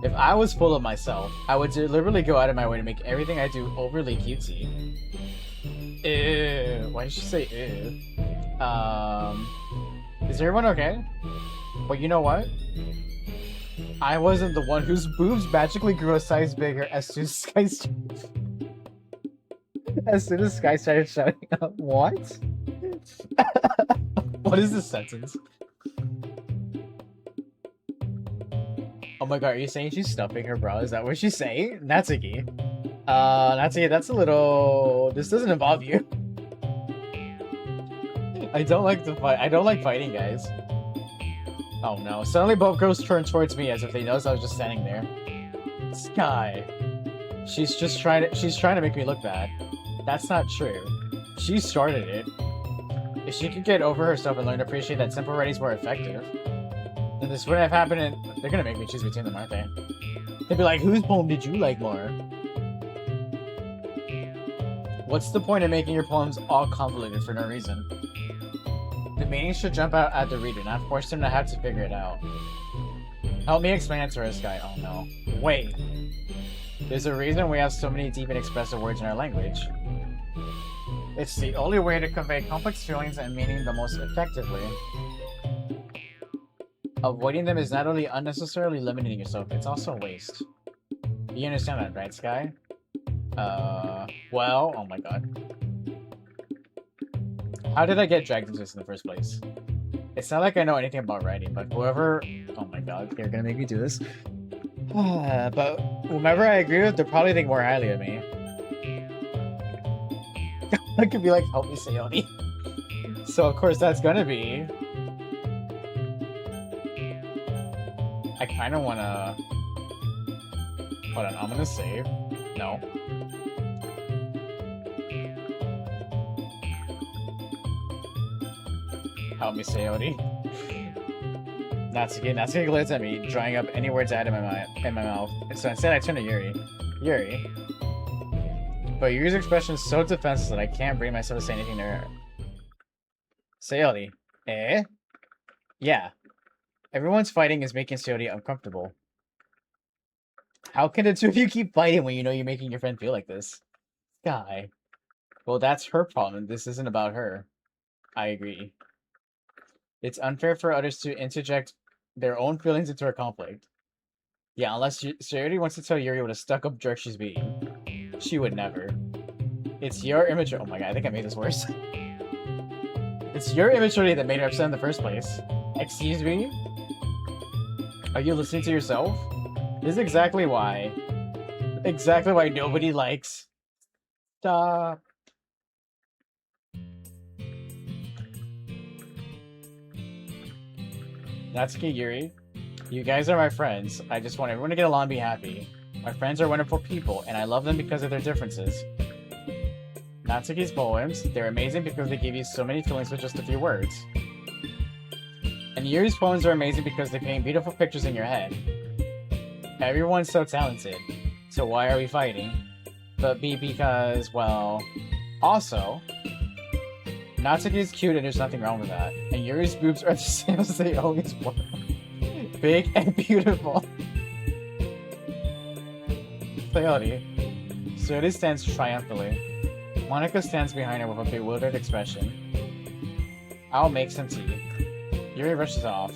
If I was full of myself, I would deliberately go out of my way to make everything I do overly cutesy. Ew. Why did she say ew? Is everyone okay? Well, you know what? I wasn't the one whose boobs magically grew a size bigger as soon as Sky started shouting out. What? What is this sentence? Oh my god, are you saying she's stuffing her bra? Is that what she's saying? Natsuki. Natsuki, that's a little... This doesn't involve you. I don't like to fight. I don't like fighting, guys. Oh no. Suddenly both girls turn towards me as if they noticed I was just standing there. Sky. She's trying to make me look bad. That's not true. She started it. If she could get over herself and learn to appreciate that simple writing's more effective, then this wouldn't have happened and they're gonna make me choose between them, aren't they? They'd be like, whose poem did you like more? What's the point of making your poems all convoluted for no reason? The meaning should jump out at the reader, not force them to have to figure it out. Help me explain it to this guy. Oh no. Wait. There's a reason we have so many deep and expressive words in our language. It's the only way to convey complex feelings and meaning the most effectively. Avoiding them is not only unnecessarily limiting yourself, it's also a waste. You understand that, right, Sky? Well, oh my god. How did I get dragged into this in the first place? It's not like I know anything about writing, but whoever... Oh my god, you're gonna make me do this? But whomever I agree with, they'll probably think more highly of me. I could be like, help me, Sayoni. So of course that's gonna be... I kinda wanna... Hold on, I'm gonna save. No. Help me, Sayori. Natsuki glares at me, drawing up any words I had in my mouth. So instead I turn to Yuri. Yuri. But Yuri's expression is so defenseless that I can't bring myself to say anything to her. Sayori. Eh? Yeah. Everyone's fighting is making Sayori uncomfortable. How can the two of you keep fighting when you know you're making your friend feel like this? Sky. Well, that's her problem. This isn't about her. I agree. It's unfair for others to interject their own feelings into our conflict. Yeah, unless Sayori wants to tell Yuri what a stuck-up jerk she's being. She would never. It's your immaturity. Oh my god, I think I made this worse. It's your immaturity that made her upset in the first place. Excuse me? Are you listening to yourself? This is exactly why. Exactly why nobody likes. Stop. Natsuki, Yuri, you guys are my friends. I just want everyone to get along and be happy. My friends are wonderful people, and I love them because of their differences. Natsuki's poems, they're amazing because they give you so many feelings with just a few words. And Yuri's poems are amazing because they paint beautiful pictures in your head. Everyone's so talented, so why are we fighting? But because, well... Also, Natsuki's cute and there's nothing wrong with that. And Yuri's boobs are the same as they always were. Big and beautiful. Sayori. Sayori stands triumphantly. Monika stands behind her with a bewildered expression. I'll make some tea. Yuri rushes off.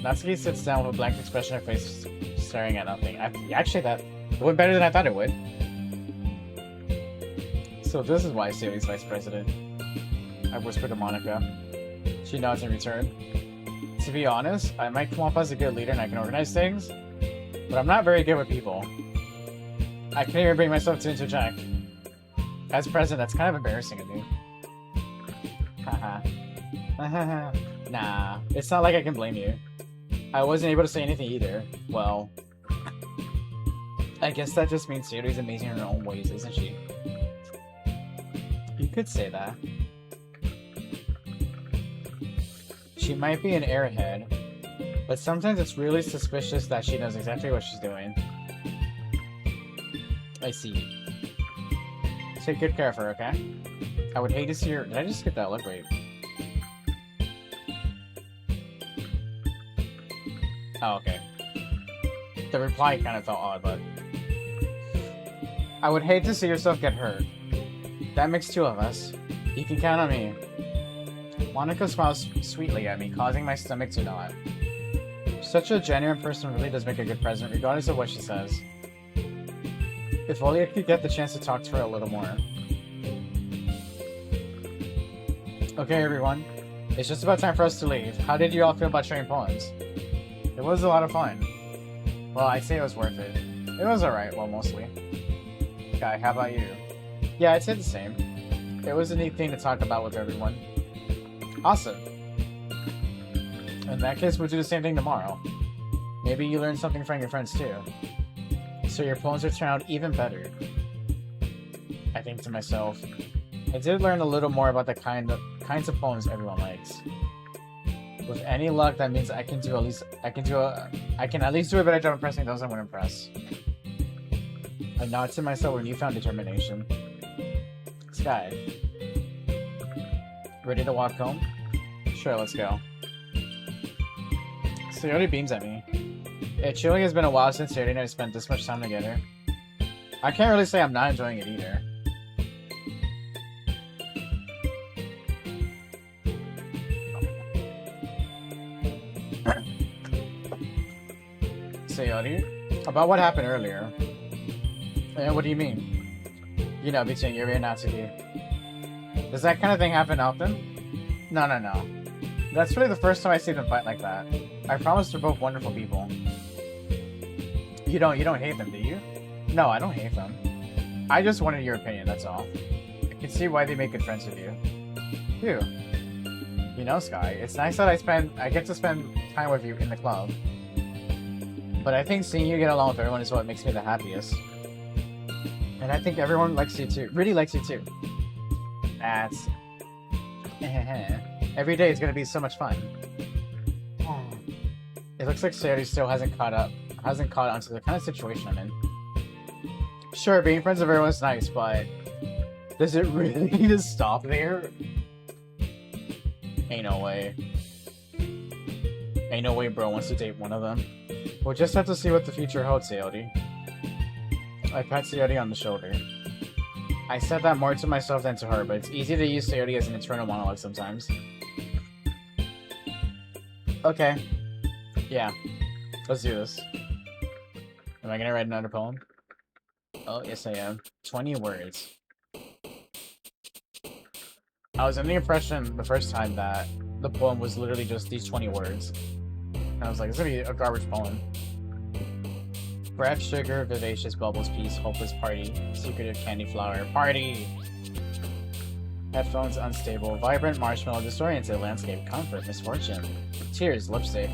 Natsuki sits down with a blank expression on her face, staring at nothing. Actually, that went better than I thought it would. So this is why Sayori's vice president. I whisper to Monika. She nods in return. To be honest, I might come off as a good leader and I can organize things, but I'm not very good with people. I can't even bring myself to interject. As president, that's kind of embarrassing of me. Haha. Nah, it's not like I can blame you. I wasn't able to say anything either. Well, I guess that just means Sayori's amazing in her own ways, isn't she? You could say that. She might be an airhead, but sometimes it's really suspicious that she knows exactly what she's doing. I see. Take good care of her, okay? I would hate to see her... Did I just get that look right? Oh, okay. The reply kind of felt odd, but... I would hate to see yourself get hurt. That makes two of us. You can count on me. Monika smiles sweetly at me, causing my stomach to knot. Such a genuine person really does make a good president, regardless of what she says. If only I could get the chance to talk to her a little more. Okay, everyone. It's just about time for us to leave. How did you all feel about sharing poems? It was a lot of fun. Well, I'd say it was worth it. It was alright, well, mostly. Guy, how about you? Yeah, I'd say the same. It was a neat thing to talk about with everyone. Awesome. In that case, we'll do the same thing tomorrow. Maybe you learn something from your friends too. So your poems will turn out even better. I think to myself, I did learn a little more about the kinds of poems everyone likes. With any luck, that means I can at least do a better job of pressing those I want to impress. I nod to myself with newfound determination. Sky. Ready to walk home? Sure, let's go. Sayori beams at me. It truly has been a while since Sayori and I spent this much time together. I can't really say I'm not enjoying it either. Sayori, about what happened earlier. And what do you mean? You know, between Yuri and Natsuki. Does that kind of thing happen often? No. That's really the first time I see them fight like that. I promise they're both wonderful people. You don't hate them, do you? No, I don't hate them. I just wanted your opinion, that's all. I can see why they make good friends with you. Who? You know, Sky, it's nice that I get to spend time with you in the club. But I think seeing you get along with everyone is what makes me the happiest. And I think everyone likes you too. Really likes you too. That's... Every day is gonna be so much fun. It looks like Sayori still hasn't caught on to the kind of situation I'm in. Sure, being friends with everyone's nice, but does it really need to stop there? Ain't no way. Ain't no way bro wants to date one of them. We'll just have to see what the future holds, Sayori. I pat Sayori on the shoulder. I said that more to myself than to her, but it's easy to use Sayori as an internal monologue sometimes. Okay. Yeah. Let's do this. Am I gonna write another poem? Oh, yes I am. 20 words. I was under the impression the first time that the poem was literally just these 20 words. And I was like, this is gonna be a garbage poem. Breath, sugar, vivacious, bubbles, peace, hopeless, party, secretive, candy, flower, party! Headphones, unstable, vibrant, marshmallow, disoriented, landscape, comfort, misfortune, tears, lipstick.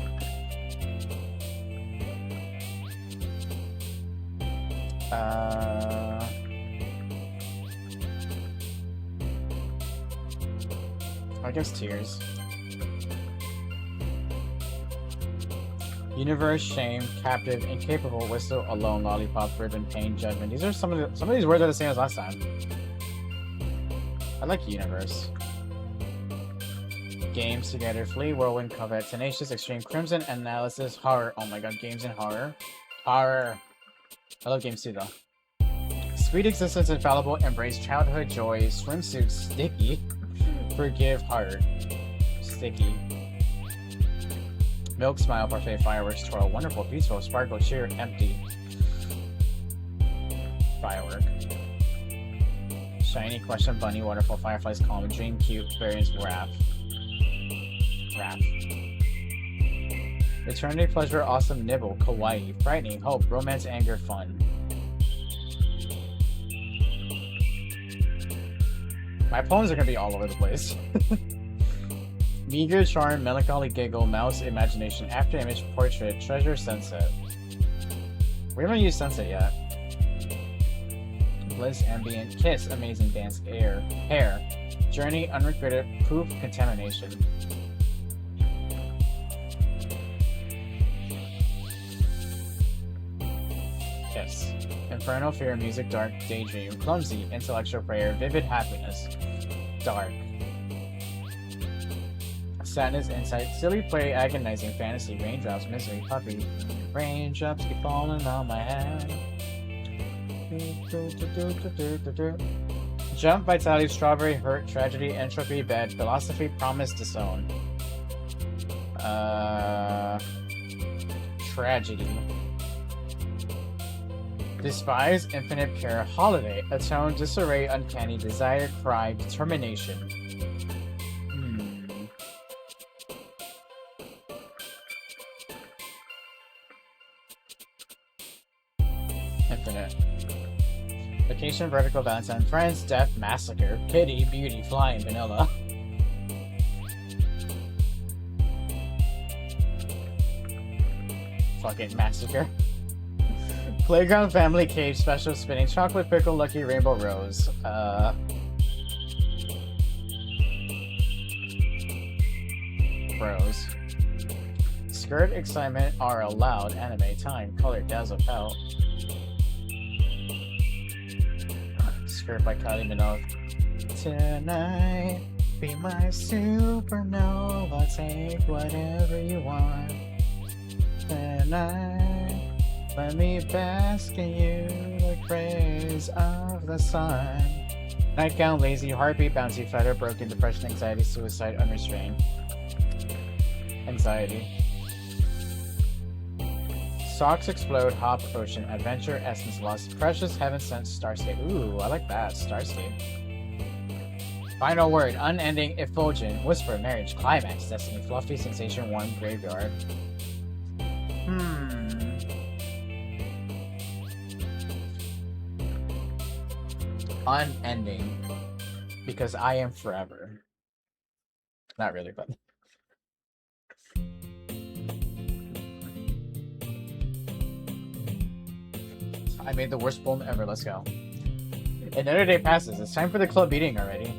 I guess tears. Universe, shame, captive, incapable, whistle, alone, lollipop, ribbon, pain, judgment. These are some of these words are the same as last time. I like universe. Games, together, flee, whirlwind, covet, tenacious, extreme, crimson, analysis, horror. Oh my god, games and horror. Horror. I love games too, though. Sweet existence, infallible, embrace, childhood, joy, swimsuit, sticky, forgive, heart, sticky. Milk, smile, parfait, fireworks, twirl, wonderful, peaceful, sparkle, cheer, empty. Firework. Shiny, question, bunny, waterfall, fireflies, calm, dream, cute, variance, wrath. Wrath. Eternity, pleasure, awesome, nibble, kawaii, frightening, hope, romance, anger, fun. My poems are gonna be all over the place. Meager, charm, melancholy, giggle, mouse, imagination, after image, portrait, treasure, sunset. We haven't used sunset yet. Bliss, ambient, kiss, amazing, dance, air, hair, journey, unregretted, proof, contamination. Kiss. Inferno, fear, music, dark, daydream, clumsy, intellectual prayer, vivid happiness, dark. Sadness, insight, silly play, agonizing, fantasy, raindrops, misery, puppy. Raindrops keep falling on my head. Jump, vitality, strawberry, hurt, tragedy, entropy, bed, philosophy, promise, disown. Tragedy. Despise, infinite, pure, holiday, atone, disarray, uncanny, desire, cry, determination. Infinite. Vacation, vertical, Valentine, friends, death, massacre, pity, beauty, flying, vanilla. Fucking massacre. Playground, family, cage, special, spinning, chocolate, pickle, lucky, rainbow, rose. Rose. Skirt excitement are allowed. Anime time. Color dazzle pelt. Skirt by Kylie Minogue. Tonight, be my supernova. Take whatever you want. Tonight, let me bask in you like rays of the sun. Nightgown, lazy, heartbeat, bouncy, fighter, broken, depression, anxiety, suicide, unrestrained. Anxiety. Socks explode, hop, ocean, adventure, essence, lust, precious, heaven sent, starscape. Ooh, I like that, starscape. Final word, unending, effulgent, whisper, marriage, climax, destiny, fluffy, sensation, one, graveyard. Unending. Because I am forever. Not really, but... I made the worst poem ever, let's go. Another day passes, it's time for the club meeting already.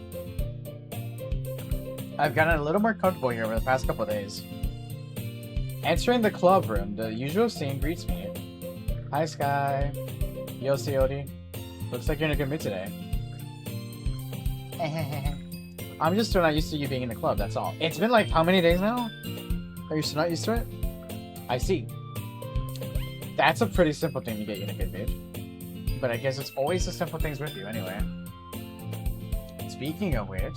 I've gotten a little more comfortable here over the past couple days. Entering the club room, the usual scene greets me. Hi Sky. Yo Coyote. Looks like you're in a good mood today. I'm just still not used to you being in the club, that's all. It's been like how many days now? Are you still not used to it? I see. That's a pretty simple thing to get you in a good mood. But I guess it's always the simple things with you anyway. Speaking of which,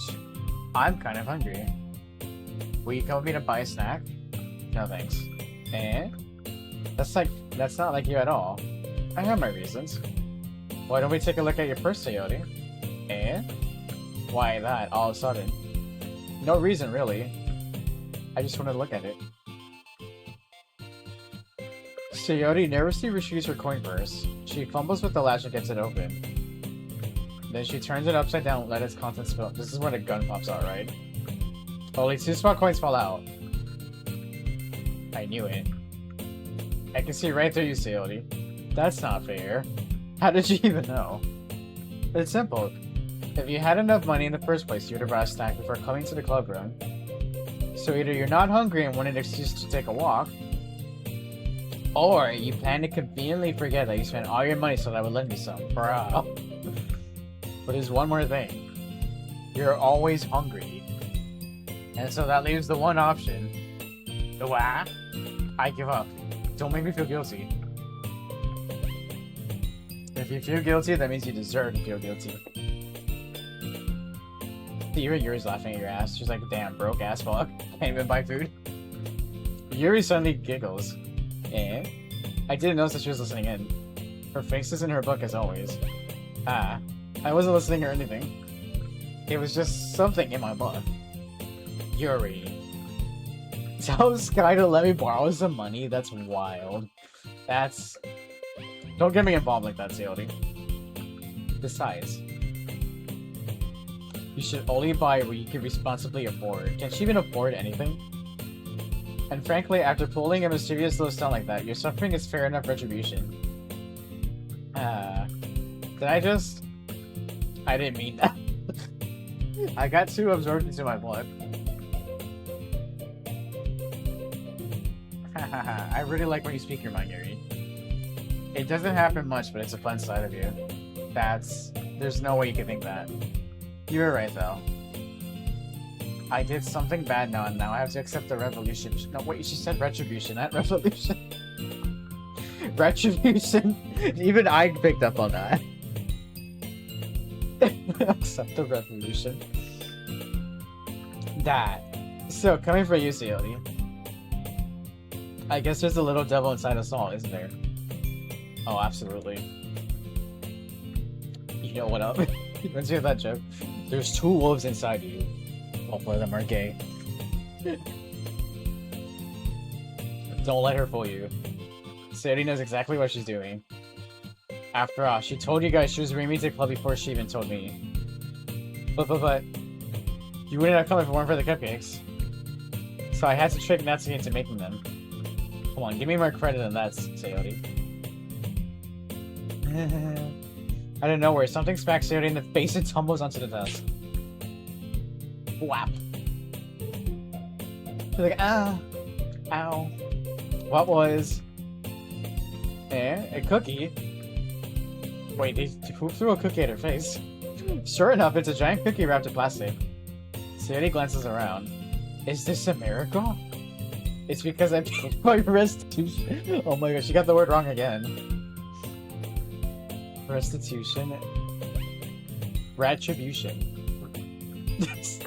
I'm kind of hungry. Will you come with me to buy a snack? No thanks. Eh? That's not like you at all. I have my reasons. Why don't we take a look at your purse, Coyote? Eh? Why that, all of a sudden? No reason, really. I just wanted to look at it. Coyote nervously retrieves her coin purse. She fumbles with the latch and gets it open. Then she turns it upside down and let its contents spill. This is where the gun pops out, right? Only 2 small coins fall out. I knew it. I can see right through you, Coyote. That's not fair. How did you even know? It's simple. If you had enough money in the first place, you would have brought a snack before coming to the club room. So either you're not hungry and want an excuse to take a walk, or you plan to conveniently forget that you spent all your money so that I would lend you some. Bro. But there's one more thing. You're always hungry. And so that leaves the one option. What? I give up. Don't make me feel guilty. If you feel guilty, that means you deserve to feel guilty. Even Yuri's laughing at your ass. She's like, damn, broke ass fuck. Can't even buy food. Yuri suddenly giggles. Eh? I didn't notice that she was listening in. Her face is in her book as always. Ah, I wasn't listening or anything. It was just something in my book. Yuri. Tell Sky to let me borrow some money? That's wild. That's... Don't get me involved like that, Coyote. Besides, you should only buy what you can responsibly afford. Can she even afford anything? And frankly, after pulling a mysterious little stunt like that, your suffering is fair enough retribution. Did I just... I didn't mean that. I got too absorbed into my blood. I really like when you speak your mind, Yuri. It doesn't happen much, but it's a fun side of you. There's no way you can think that. You were right, though. I did something bad now, and now I have to accept the revolution. No, wait, she said retribution, not revolution. Retribution. Even I picked up on that. Accept the revolution. That. So, coming for you, Coyote. I guess there's a little devil inside us all, isn't there? Oh, absolutely. You know what up? Once you hear that joke, there's 2 wolves inside you. Both of them are gay. Don't let her fool you. Sadie knows exactly what she's doing. After all, she told you guys she was bringing me to the club before she even told me. But, you wouldn't have come if it weren't for the cupcakes. So I had to trick Natsuki into making them. Come on, give me more credit than that, Coyote. Out of nowhere, something smacks Coyote in the face and tumbles onto the desk. Whap. She's like, ah, ow. What was... a cookie? Wait, who threw a cookie at her face? Sure enough, it's a giant cookie wrapped in plastic. Sadie glances around. Is this a miracle? It's because I paid my restitution. Oh my gosh, she got the word wrong again. Restitution. Retribution.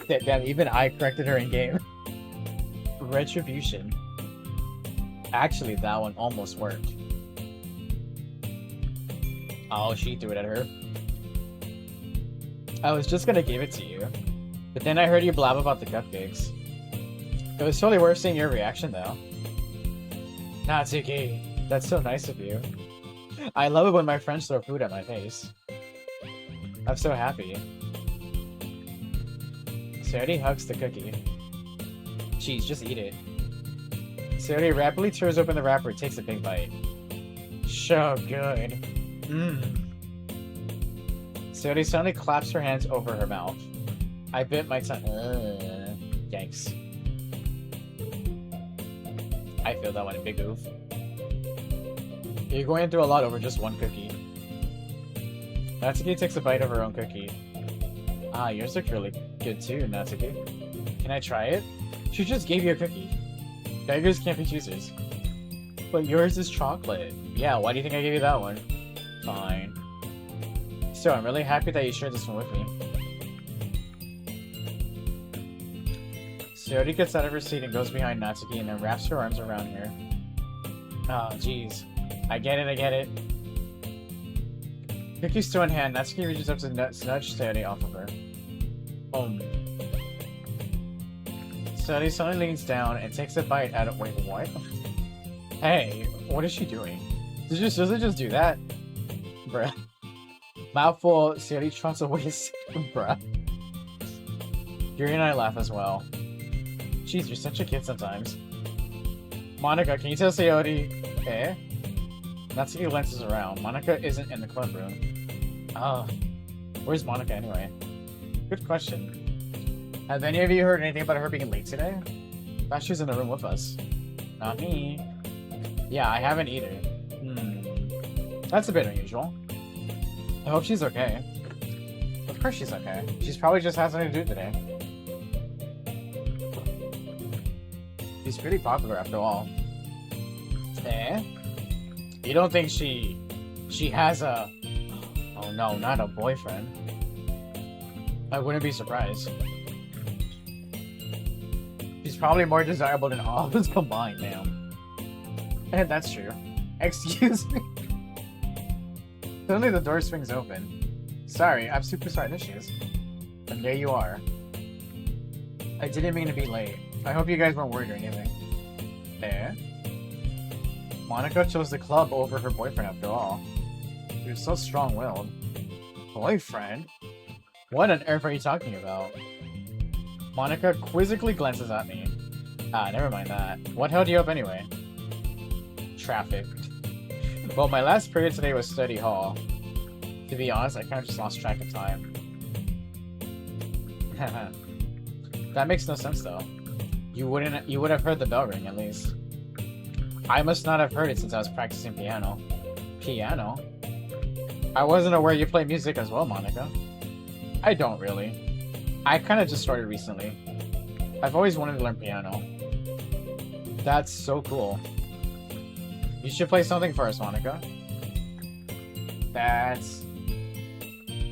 Damn, even I corrected her in game. Retribution. Actually, that one almost worked. Oh, she threw it at her. I was just gonna give it to you. But then I heard you blab about the cupcakes. It was totally worth seeing your reaction, though. Natsuki, that's so nice of you. I love it when my friends throw food at my face. I'm so happy. Sayori hugs the cookie. Jeez, just eat it. Sayori rapidly tears open the wrapper and takes a big bite. So good. Mmm. Sayori suddenly claps her hands over her mouth. I bit my tongue. Yikes. I feel that one a big oof. You're going through a lot over just one cookie. Natsuki takes a bite of her own cookie. Ah, yours look really good too, Natsuki. Can I try it? She just gave you a cookie. Beggars can't be choosers. But yours is chocolate. Yeah, why do you think I gave you that one? Fine. So, I'm really happy that you shared this one with me. Sayori gets out of her seat and goes behind Natsuki and then wraps her arms around her. Oh, jeez. I get it. Cookie still in hand, Natsuki reaches up to nudge Sayori off of her. Sayori suddenly leans down and takes a bite out of- wait, what? Hey, what is she doing? Does it just do that? Bruh. Mouthful, Sayori trumps away his- bruh. Yuri and I laugh as well. Jeez, you're such a kid sometimes. Monica, can you tell Sayori? Natsuki glances around. Monica isn't in the club room. Where's Monica anyway? Good question. Have any of you heard anything about her being late today? Thought she was in the room with us. Not me. Yeah, I haven't either. That's a bit unusual. I hope she's okay. Of course she's okay. She's probably just has something to do today. She's pretty popular after all. You don't think she has a... Oh no, not a boyfriend. I wouldn't be surprised. She's probably more desirable than all of us combined now. And that's true. Excuse me. Suddenly the door swings open. Sorry, I'm super sorry. There she is. And there you are. I didn't mean to be late. I hope you guys weren't worried or anything. Monica chose the club over her boyfriend after all. She was so strong-willed. Boyfriend? What on earth are you talking about? Monica quizzically glances at me. Ah, never mind that. What held you up anyway? Traffic. Well, my last period today was study hall. To be honest, I kind of just lost track of time. That makes no sense though. You would have heard the bell ring at least. I must not have heard it since I was practicing piano. Piano? I wasn't aware you play music as well, Monica. I don't really. I kind of just started recently. I've always wanted to learn piano. That's so cool. You should play something for us, Monica. That's...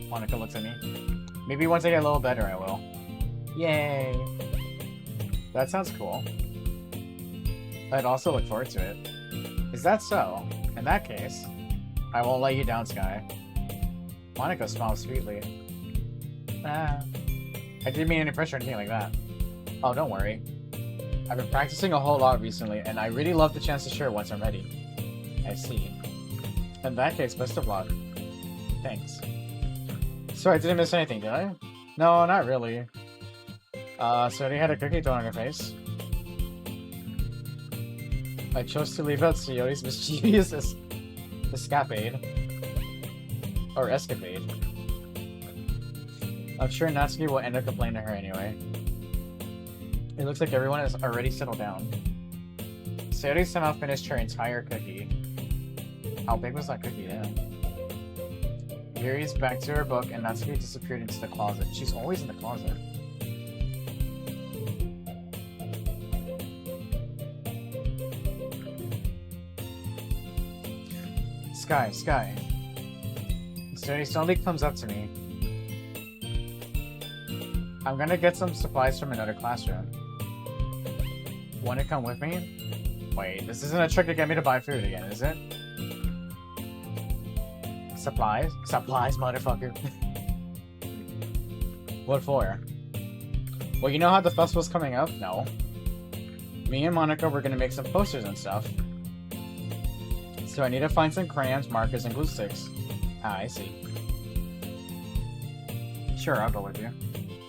Monica looks at me. Maybe once I get a little better, I will. Yay! That sounds cool. I'd also look forward to it. Is that so? In that case, I won't let you down, Sky. Monica smiles sweetly. I didn't mean any pressure or anything like that. Oh, don't worry. I've been practicing a whole lot recently, and I really love the chance to share once I'm ready. I see. In that case, best of luck. Thanks. So I didn't miss anything, did I? No, not really. So they had a cookie thrown on her face. I chose to leave out Sayori's mischievous escapade. Or escapade. I'm sure Natsuki will end up complaining to her anyway. It looks like everyone has already settled down. Sayori somehow finished her entire cookie. How big was that cookie, yeah? Yuri's back to her book, and Natsuki disappeared into the closet. She's always in the closet. Sky. Sayori suddenly comes up to me. I'm gonna get some supplies from another classroom. Wanna come with me? Wait, this isn't a trick to get me to buy food again, is it? Supplies? Supplies, motherfucker. What for? Well, you know how the festival's coming up? No. Me and Monica were gonna make some posters and stuff. So I need to find some crayons, markers, and glue sticks. Ah, I see. Sure, I'll go with you.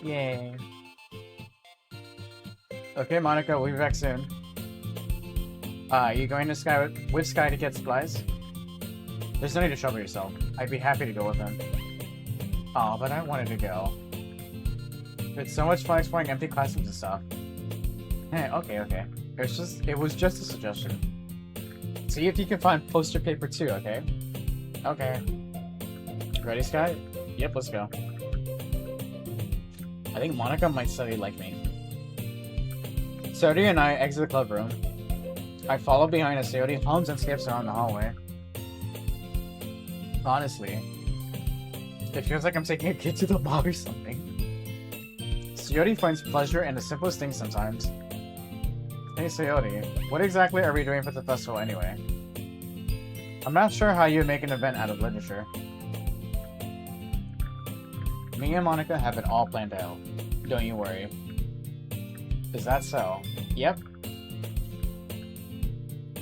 Yay. Okay, Monica, we'll be back soon. You going to Sky with Sky to get supplies? There's no need to trouble yourself. I'd be happy to go with him. Oh, but I wanted to go. It's so much fun exploring empty classrooms and stuff. Okay. It was just a suggestion. See if you can find poster paper too, okay? Okay. Ready, Sky? Yep, let's go. I think Monica might suddenly like me. Sayori and I exit the club room. I follow behind as Sayori hums and skips around the hallway. Honestly, it feels like I'm taking a kid to the mall or something. Sayori finds pleasure in the simplest things sometimes. Hey Sayori, what exactly are we doing for the festival anyway? I'm not sure how you'd make an event out of literature. Me and Monica have it all planned out. Don't you worry. Is that so? Yep.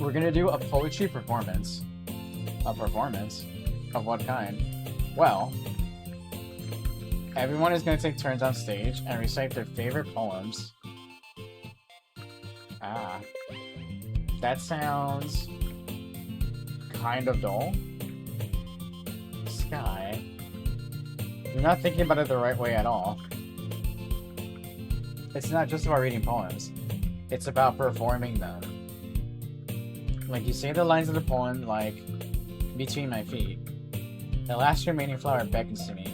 We're gonna do a poetry performance. A performance? Of what kind? Well, everyone is gonna take turns on stage and recite their favorite poems. Ah. That sounds kind of dull. Sky. You're not thinking about it the right way at all. It's not just about reading poems. It's about performing them. Like, you say the lines of the poem, like, between my feet. The last remaining flower beckons to me.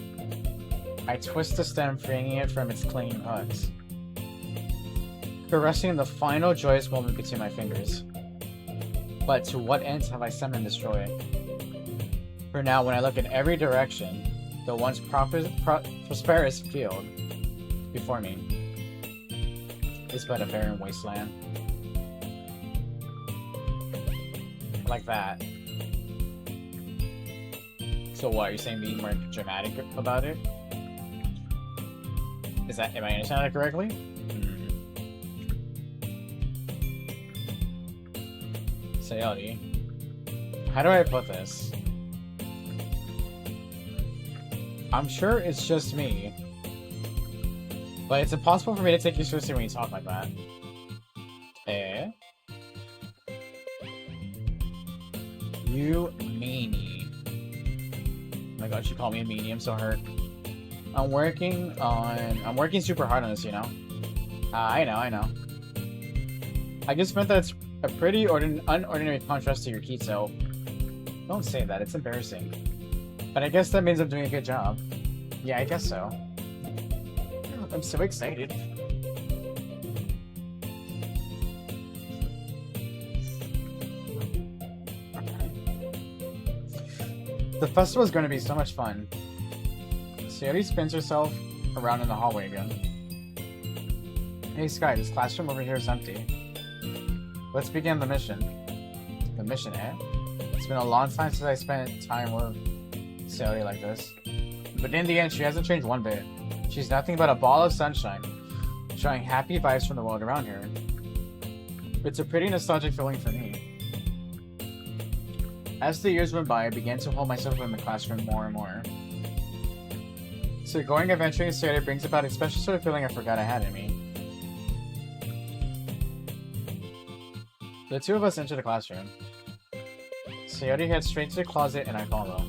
I twist the stem, freeing it from its clinging hooks. Caressing the final joyous moment between my fingers. But to what ends have I summoned this joy? For now, when I look in every direction, the once prosperous field before me is but a barren wasteland. Like that. So what, you're saying being more dramatic about it? Am I understanding that correctly? Sayori, how do I put this? I'm sure it's just me, but it's impossible for me to take you seriously when you talk like that. Eh? You meanie. Oh my god, she called me a meanie, I'm so hurt. I'm working super hard on this, you know? I know. I just meant that it's a pretty unordinary contrast to your Kitsu. Don't say that, it's embarrassing. But I guess that means I'm doing a good job. Yeah, I guess so. I'm so excited. The festival is going to be so much fun. Sayori spins herself around in the hallway again. Hey Sky, this classroom over here is empty. Let's begin the mission. The mission, eh? It's been a long time since I spent time with Sayori like this. But in the end, she hasn't changed one bit. She's nothing but a ball of sunshine, showing happy vibes from the world around here. It's a pretty nostalgic feeling for me. As the years went by, I began to hold myself in the classroom more and more. So going adventuring with Sayori brings about a special sort of feeling I forgot I had in me. The two of us enter the classroom. Sayori heads straight to the closet and I follow.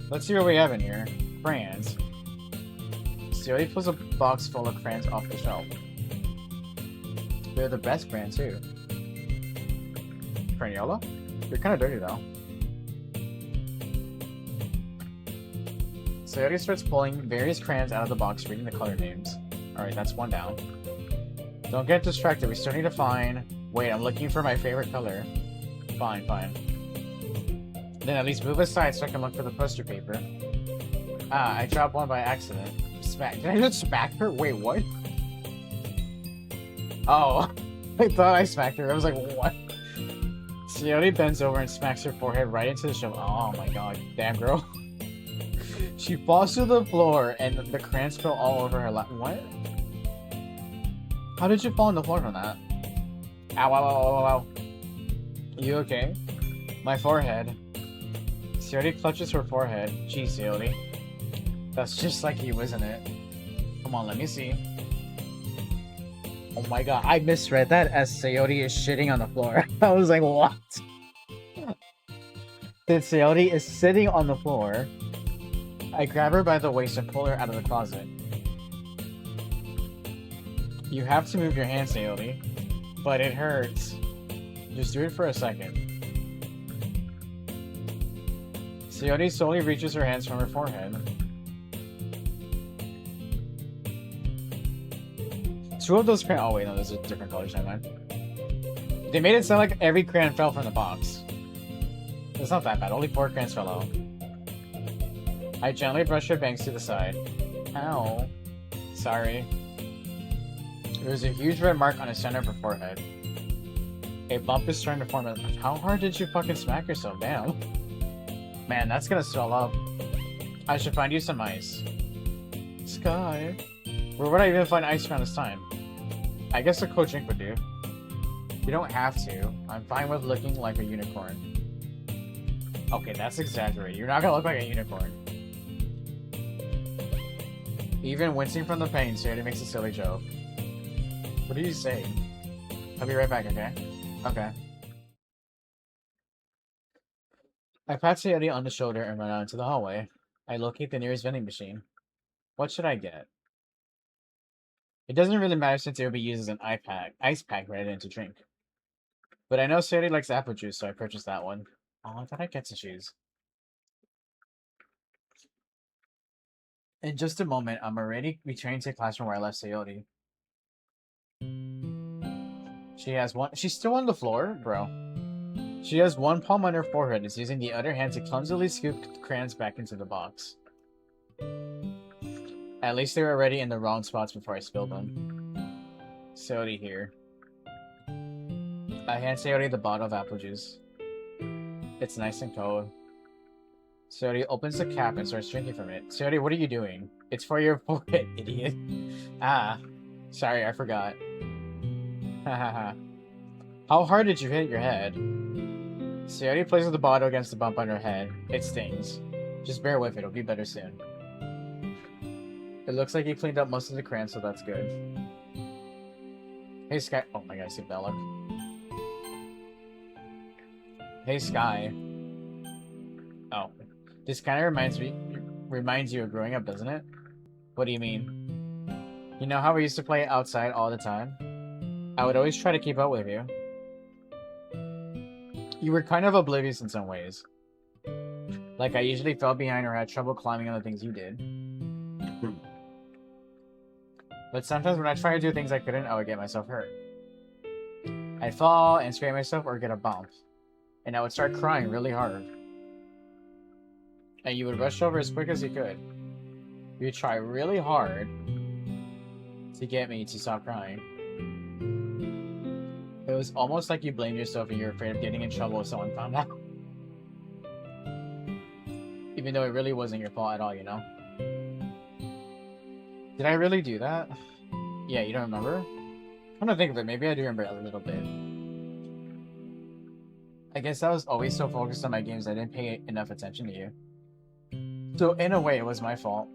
Let's see what we have in here. Crayons. Sayori pulls a box full of crayons off the shelf. They're the best brand too. different, YOLO. You're kind of dirty though. So Sayori starts pulling various crayons out of the box, reading the color names. Alright, that's one down. Don't get distracted, we still need to find... Wait, I'm looking for my favorite color. Fine, fine. Then at least move aside so I can look for the poster paper. Ah, I dropped one by accident. Smack. Did I just smack her? Wait, what? Oh, I thought I smacked her. I was like, what? Sayori bends over and smacks her forehead right into the shovel. Oh my god. Damn, girl. She falls to the floor and the crayons spill all over her lap. What? How did you fall on the floor from that? Ow, ow, ow, ow, ow. You okay? My forehead. Sayori clutches her forehead. Gee, Sayori. That's just like you, isn't it? Come on, let me see. Oh my god, I misread that as Sayori is shitting on the floor. I was like, what? That Sayori is sitting on the floor. I grab her by the waist and pull her out of the closet. You have to move your hand, Sayori. But it hurts. Just do it for a second. Sayori slowly reaches her hands from her forehead. Two of those crayons. Oh wait, no, those are different colors. Never mind. They made it sound like every crayon fell from the box. It's not that bad. Only 4 crayons fell out. I gently brush her bangs to the side. Ow. Sorry. There's a huge red mark on the center of her forehead. A bump is starting to form. How hard did you fucking smack yourself? Damn. Man, that's gonna swell up. I should find you some ice. Sky. Where would I even find ice around this time? I guess a cold drink would do. You don't have to. I'm fine with looking like a unicorn. Okay, that's exaggerated. You're not gonna look like a unicorn. Even wincing from the pain, Sayori makes a silly joke. What did you say? I'll be right back, okay? Okay. I pat Sayori on the shoulder and run out into the hallway. I locate the nearest vending machine. What should I get? It doesn't really matter since it will be used as an ice pack rather than to drink. But I know Sayori likes apple juice, so I purchased that one. Oh, I thought I get to choose. In just a moment, I'm already returning to the classroom where I left Sayori. She's still on the floor? Bro. She has one palm on her forehead and is using the other hand to clumsily scoop crayons back into the box. At least they were already in the wrong spots before I spilled them. Sayori here. I hand Sayori the bottle of apple juice. It's nice and cold. Sayori opens the cap and starts drinking from it. Sayori, what are you doing? It's for your forehead, idiot. Ah. Sorry, I forgot. Hahaha. How hard did you hit your head? Sayori places the bottle against the bump on her head. It stings. Just bear with it, it'll be better soon. It looks like you cleaned up most of the crayons, so that's good. Hey, Sky. Oh my god, I see Bella. Hey, Sky. Oh. This kind of reminds you of growing up, doesn't it? What do you mean? You know how we used to play outside all the time? I would always try to keep up with you. You were kind of oblivious in some ways. Like I usually fell behind or had trouble climbing on the things you did. But sometimes when I tried to do things I couldn't, I would get myself hurt. I'd fall and scrape myself or get a bump. And I would start crying really hard. And you would rush over as quick as you could. You would try really hard to get me to stop crying. It was almost like you blamed yourself and you were afraid of getting in trouble if someone found out. Even though it really wasn't your fault at all, you know? Did I really do that? Yeah, you don't remember? Come to think of it, maybe I do remember a little bit. I guess I was always so focused on my games I didn't pay enough attention to you. So in a way, it was my fault.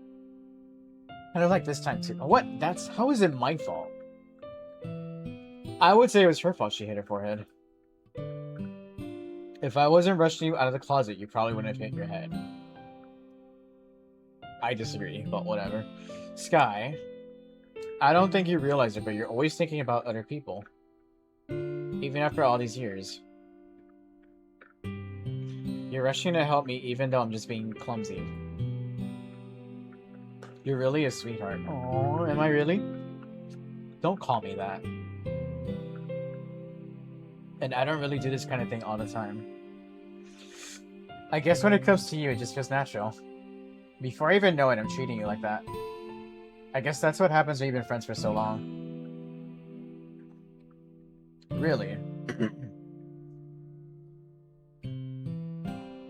Kind of like this time too. What? How is it my fault? I would say it was her fault she hit her forehead. If I wasn't rushing you out of the closet, you probably wouldn't have hit your head. I disagree, but whatever. Sky, I don't think you realize it, but you're always thinking about other people. Even after all these years. You're rushing to help me even though I'm just being clumsy. You're really a sweetheart. Oh, am I really? Don't call me that. And I don't really do this kind of thing all the time. I guess when it comes to you, it just feels natural. Before I even know it, I'm treating you like that. I guess that's what happens when you've been friends for so long. Really?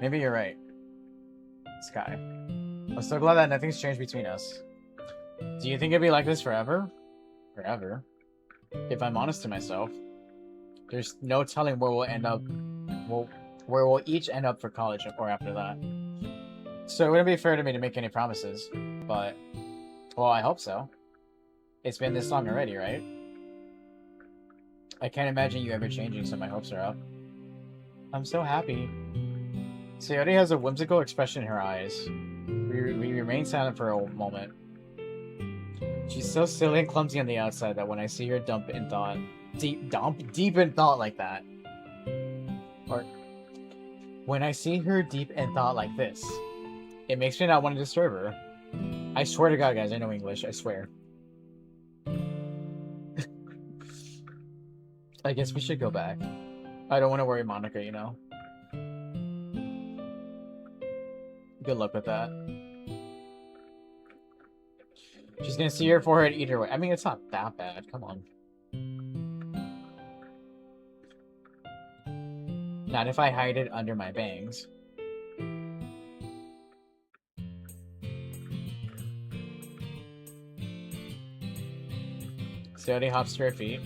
Maybe you're right. Sky. I'm so glad that nothing's changed between us. Do you think it'd be like this forever? Forever? If I'm honest to myself, there's no telling where we'll end up. Where we'll each end up for college or after that. So it wouldn't be fair to me to make any promises. But, well, I hope so. It's been this long already, right? I can't imagine you ever changing, so my hopes are up. I'm so happy. Sayori has a whimsical expression in her eyes. We remain silent for a moment. She's so silly and clumsy on the outside that when I see her deep in thought like that, or when I see her deep in thought like this, it makes me not want to disturb her. I swear to God, guys, I know English. I swear. I guess we should go back. I don't want to worry Monica, you know. Good luck with that. She's gonna see your forehead either way. I mean, it's not that bad. Come on. Not if I hide it under my bangs. Sayori hops to her feet.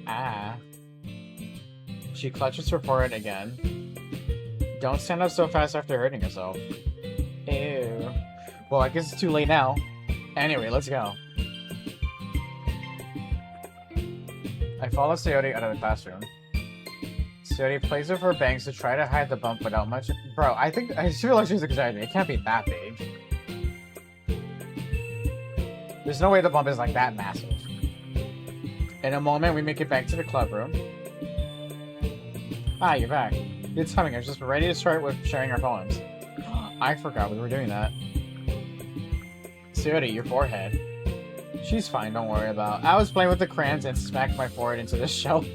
Ah. She clutches her forehead again. Don't stand up so fast after hurting yourself. Ew. Well, I guess it's too late now. Anyway, let's go. I follow Sayori out of the classroom. Sayori plays with her bangs to try to hide the bump without much. Bro, I just feel like she's exaggerating. It can't be that big. There's no way the bump is like that massive. In a moment, we make it back to the club room. Ah, you're back. It's coming. I was just ready to start with sharing our poems. I forgot we were doing that. Sayori, your forehead. She's fine, don't worry about it. I was playing with the crayons and smacked my forehead into the shelf.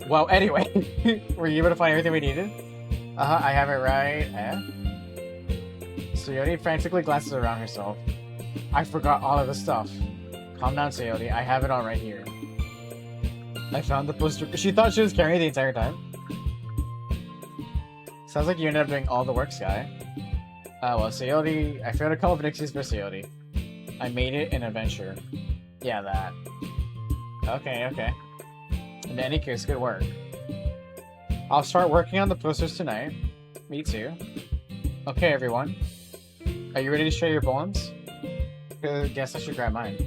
Well, anyway, were you able to find everything we needed? I have it right. Sayori frantically glances around herself. I forgot all of the stuff. Calm down, Sayori. I have it all right here. I found the poster. She thought she was carrying it the entire time. Sounds like you ended up doing all the work, Sky. Well, Sayori... I found a couple of nixies for Sayori. I made it an adventure. Yeah, that. Okay. In any case, good work. I'll start working on the posters tonight. Me too. Okay, everyone. Are you ready to share your poems? Guess I should grab mine.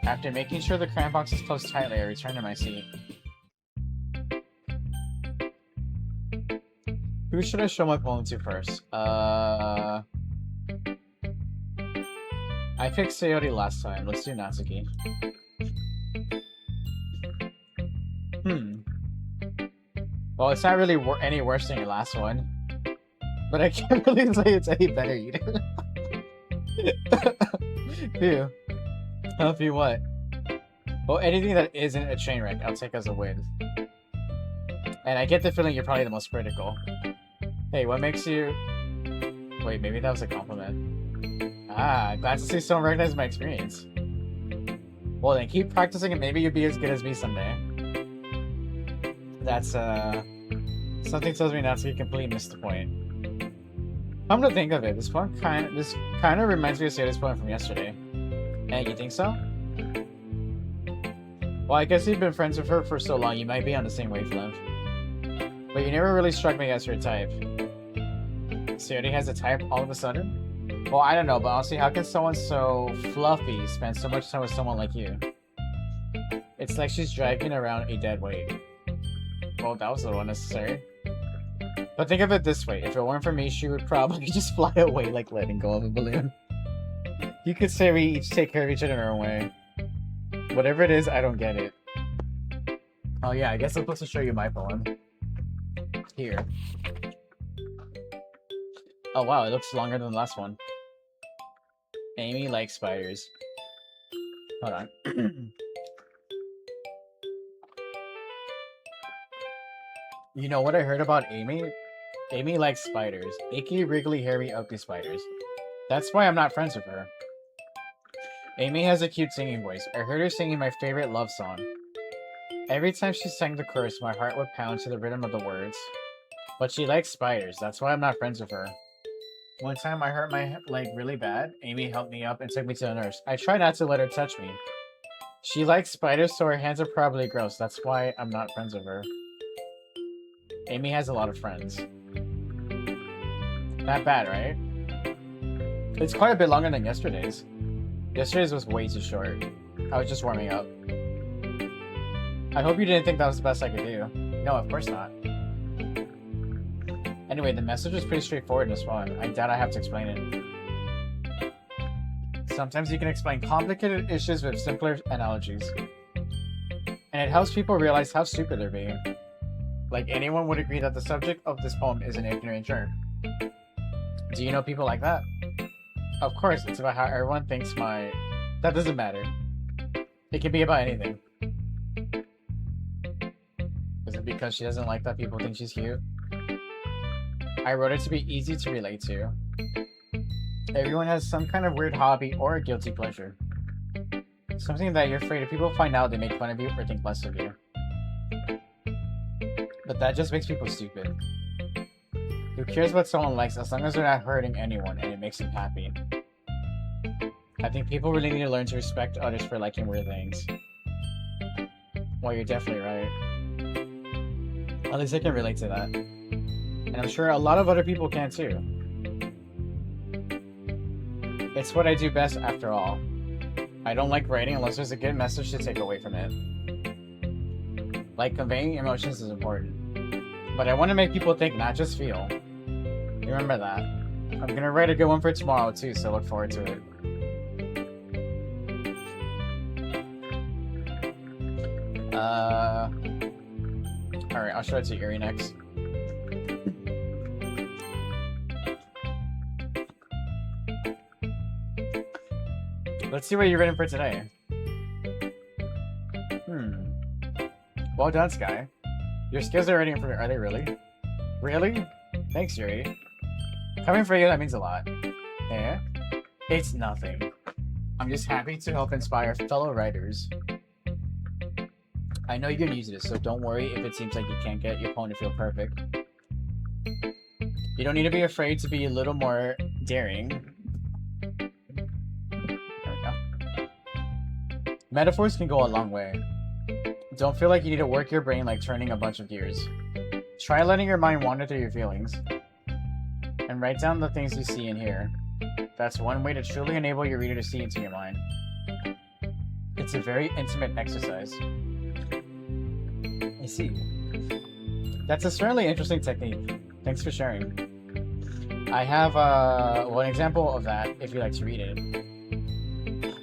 After making sure the crayon box is closed tightly, I return to my seat. Who should I show my poem to first? I picked Sayori last time. Let's do Natsuki. Well, it's not really any worse than your last one. But I can't really say it's any better either. Phew. Help you what? Well, anything that isn't a train wreck, I'll take as a win. And I get the feeling you're probably the most critical. Hey, what makes you... Wait, maybe that was a compliment. Ah, glad to see someone recognize my experience. Well then, keep practicing and maybe you'll be as good as me someday. That's, something tells me Natsuki completely missed the point. Come to think of it, this kind of reminds me of Sayori's poem from yesterday. And you think so? Well, I guess you've been friends with her for so long, you might be on the same wavelength. But you never really struck me as her type. Sayori has a type all of a sudden? Well, I don't know, but honestly, how can someone so fluffy spend so much time with someone like you? It's like she's dragging around a dead weight. Well, that was a little unnecessary. But think of it this way, if it weren't for me, she would probably just fly away like letting go of a balloon. You could say we each take care of each other in our own way. Whatever it is, I don't get it. Oh yeah, I guess I'm supposed to show you my poem. Here. Oh wow, it looks longer than the last one. Amy likes spiders. Hold on. You know what I heard about Amy? Amy likes spiders. Icky, wriggly, hairy, ugly spiders. That's why I'm not friends with her. Amy has a cute singing voice. I heard her singing my favorite love song. Every time she sang the chorus, my heart would pound to the rhythm of the words. But she likes spiders. That's why I'm not friends with her. One time I hurt my leg really bad. Amy helped me up and took me to the nurse. I try not to let her touch me. She likes spiders, so her hands are probably gross. That's why I'm not friends with her. Amy has a lot of friends. Not bad, right? It's quite a bit longer than yesterday's. Yesterday's was way too short. I was just warming up. I hope you didn't think that was the best I could do. No, of course not. Anyway, the message was pretty straightforward and fun. I doubt I have to explain it. Sometimes you can explain complicated issues with simpler analogies. And it helps people realize how stupid they're being. Like, anyone would agree that the subject of this poem is an ignorant jerk. Do you know people like that? Of course, it's about how everyone thinks my... That doesn't matter. It can be about anything. Is it because she doesn't like that people think she's cute? I wrote it to be easy to relate to. Everyone has some kind of weird hobby or a guilty pleasure. Something that you're afraid if people find out they make fun of you or think less of you. But that just makes people stupid. Who cares what someone likes as long as they're not hurting anyone and it makes them happy? I think people really need to learn to respect others for liking weird things. Well, you're definitely right. At least I can relate to that. And I'm sure a lot of other people can too. It's what I do best after all. I don't like writing unless there's a good message to take away from it. Like, conveying emotions is important. But I want to make people think, not just feel. Remember that. I'm gonna write a good one for tomorrow too, so look forward to it. Alright, I'll show it to Yuri next. Let's see what you're written for today. Well done, Sky. Your skills are ready for me. Are they really? Really? Thanks, Yuri. Coming for you, that means a lot. Eh? It's nothing. I'm just happy to help inspire fellow writers. I know you're new to this, so don't worry if it seems like you can't get your poem to feel perfect. You don't need to be afraid to be a little more daring. There we go. Metaphors can go a long way. Don't feel like you need to work your brain like turning a bunch of gears. Try letting your mind wander through your feelings. And write down the things you see and hear. That's one way to truly enable your reader to see into your mind. It's a very intimate exercise. I see. That's a certainly interesting technique. Thanks for sharing. I have one example of that if you'd like to read it.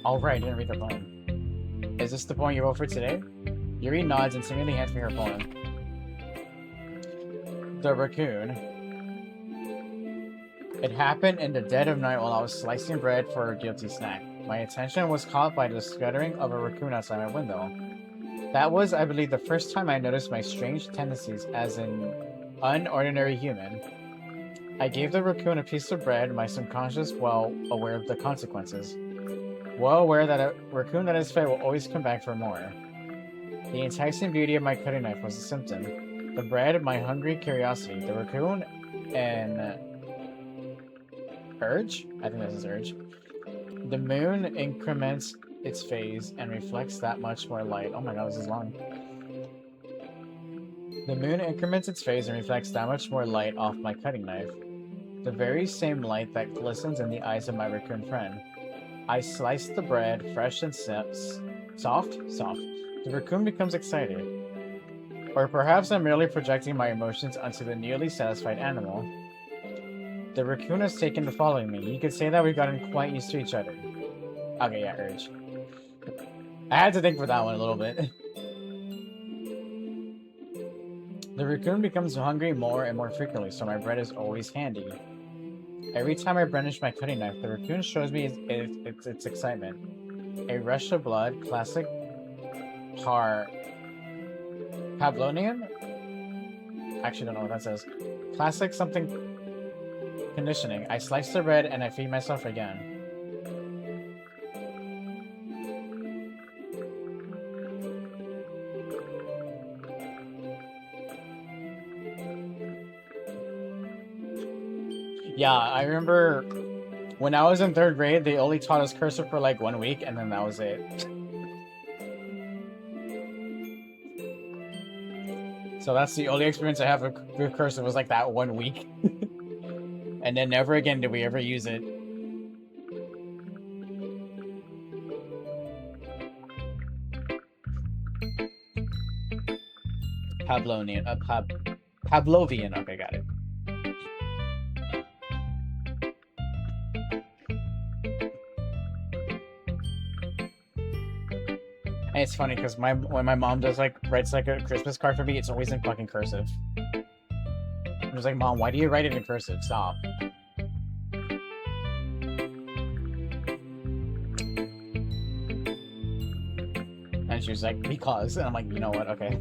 Alright, I didn't read the poem. Is this the poem you wrote for today? Yuri nods and timidly hands me her poem. The Raccoon. It happened in the dead of night while I was slicing bread for a guilty snack. My attention was caught by the scuttering of a raccoon outside my window. That was, I believe, the first time I noticed my strange tendencies as an unordinary human. I gave the raccoon a piece of bread, my subconscious well aware of the consequences. Well aware that a raccoon that is fed will always come back for more. The enticing beauty of my cutting knife was a symptom. The bread, my hungry curiosity. The raccoon, an urge? I think this is urge. The moon increments its phase and reflects that much more light. Oh my god, this is long. The moon increments its phase and reflects that much more light off my cutting knife. The very same light that glistens in the eyes of my raccoon friend. I slice the bread, fresh and soft. The raccoon becomes excited. Or perhaps I'm merely projecting my emotions onto the nearly satisfied animal. The raccoon has taken to following me. You could say that we've gotten quite used to each other. Okay, yeah, urge. I had to think for that one a little bit. The raccoon becomes hungry more and more frequently, so my bread is always handy. Every time I brandish my cutting knife, the raccoon shows me its excitement. A rush of blood, classic Pavlonian? Actually, don't know what that says. Classic something conditioning. I slice the bread and I feed myself again. Yeah, I remember when I was in 3rd grade, they only taught us cursive for like 1 week, and then that was it. So that's the only experience I have with cursive was like that 1 week. And then never again did we ever use it. Pavlovian, okay, got it. And it's funny because when my mom does writes like a Christmas card for me, it's always in fucking cursive. I'm just like, Mom, why do you write it in cursive? Stop. And she was like, because. And I'm like, you know what? Okay.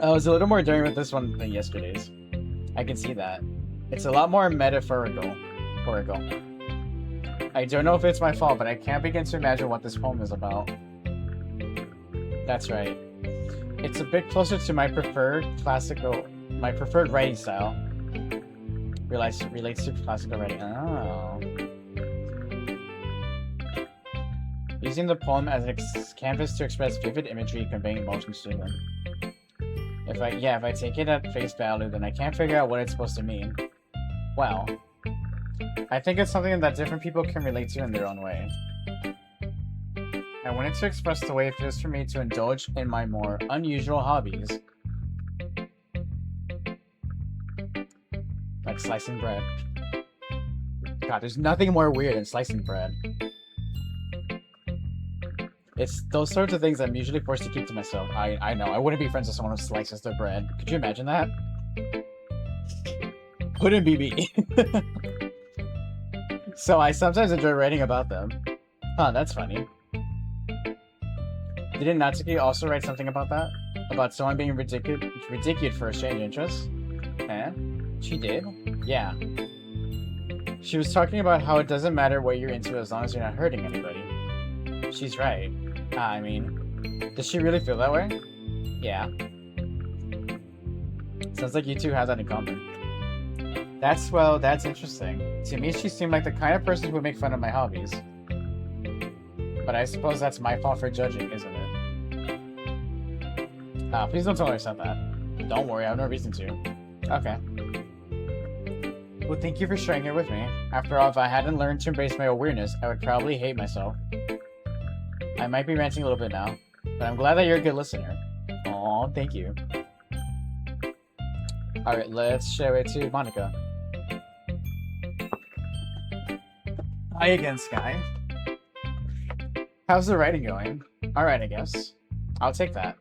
I was a little more daring with this one than yesterday's. I can see that. It's a lot more metaphorical. I don't know if it's my fault, but I can't begin to imagine what this poem is about. That's right. It's a bit closer to my preferred writing style. Relates to classical writing. Oh. Using the poem as a canvas to express vivid imagery, conveying emotions to them. If I take it at face value, then I can't figure out what it's supposed to mean. Well, I think it's something that different people can relate to in their own way. I wanted to express the way it feels for me to indulge in my more unusual hobbies. Like slicing bread. God, there's nothing more weird than slicing bread. It's those sorts of things I'm usually forced to keep to myself. I know, I wouldn't be friends with someone who slices their bread. Could you imagine that? Couldn't be me. So I sometimes enjoy writing about them. Huh, that's funny. Didn't Natsuki also write something about that? About someone being ridiculed for a strange interest? Eh? She did? Yeah. She was talking about how it doesn't matter what you're into as long as you're not hurting anybody. She's right. I mean, does she really feel that way? Yeah. Sounds like you two have that in common. That's interesting. To me, she seemed like the kind of person who would make fun of my hobbies. But I suppose that's my fault for judging, isn't it? Please don't tell her I said that. Don't worry, I have no reason to. Okay. Well, thank you for sharing it with me. After all, if I hadn't learned to embrace my awareness, I would probably hate myself. I might be ranting a little bit now, but I'm glad that you're a good listener. Aw, thank you. Alright, let's show it to Monica. Hi again, Sky. How's the writing going? Alright, I guess. I'll take that.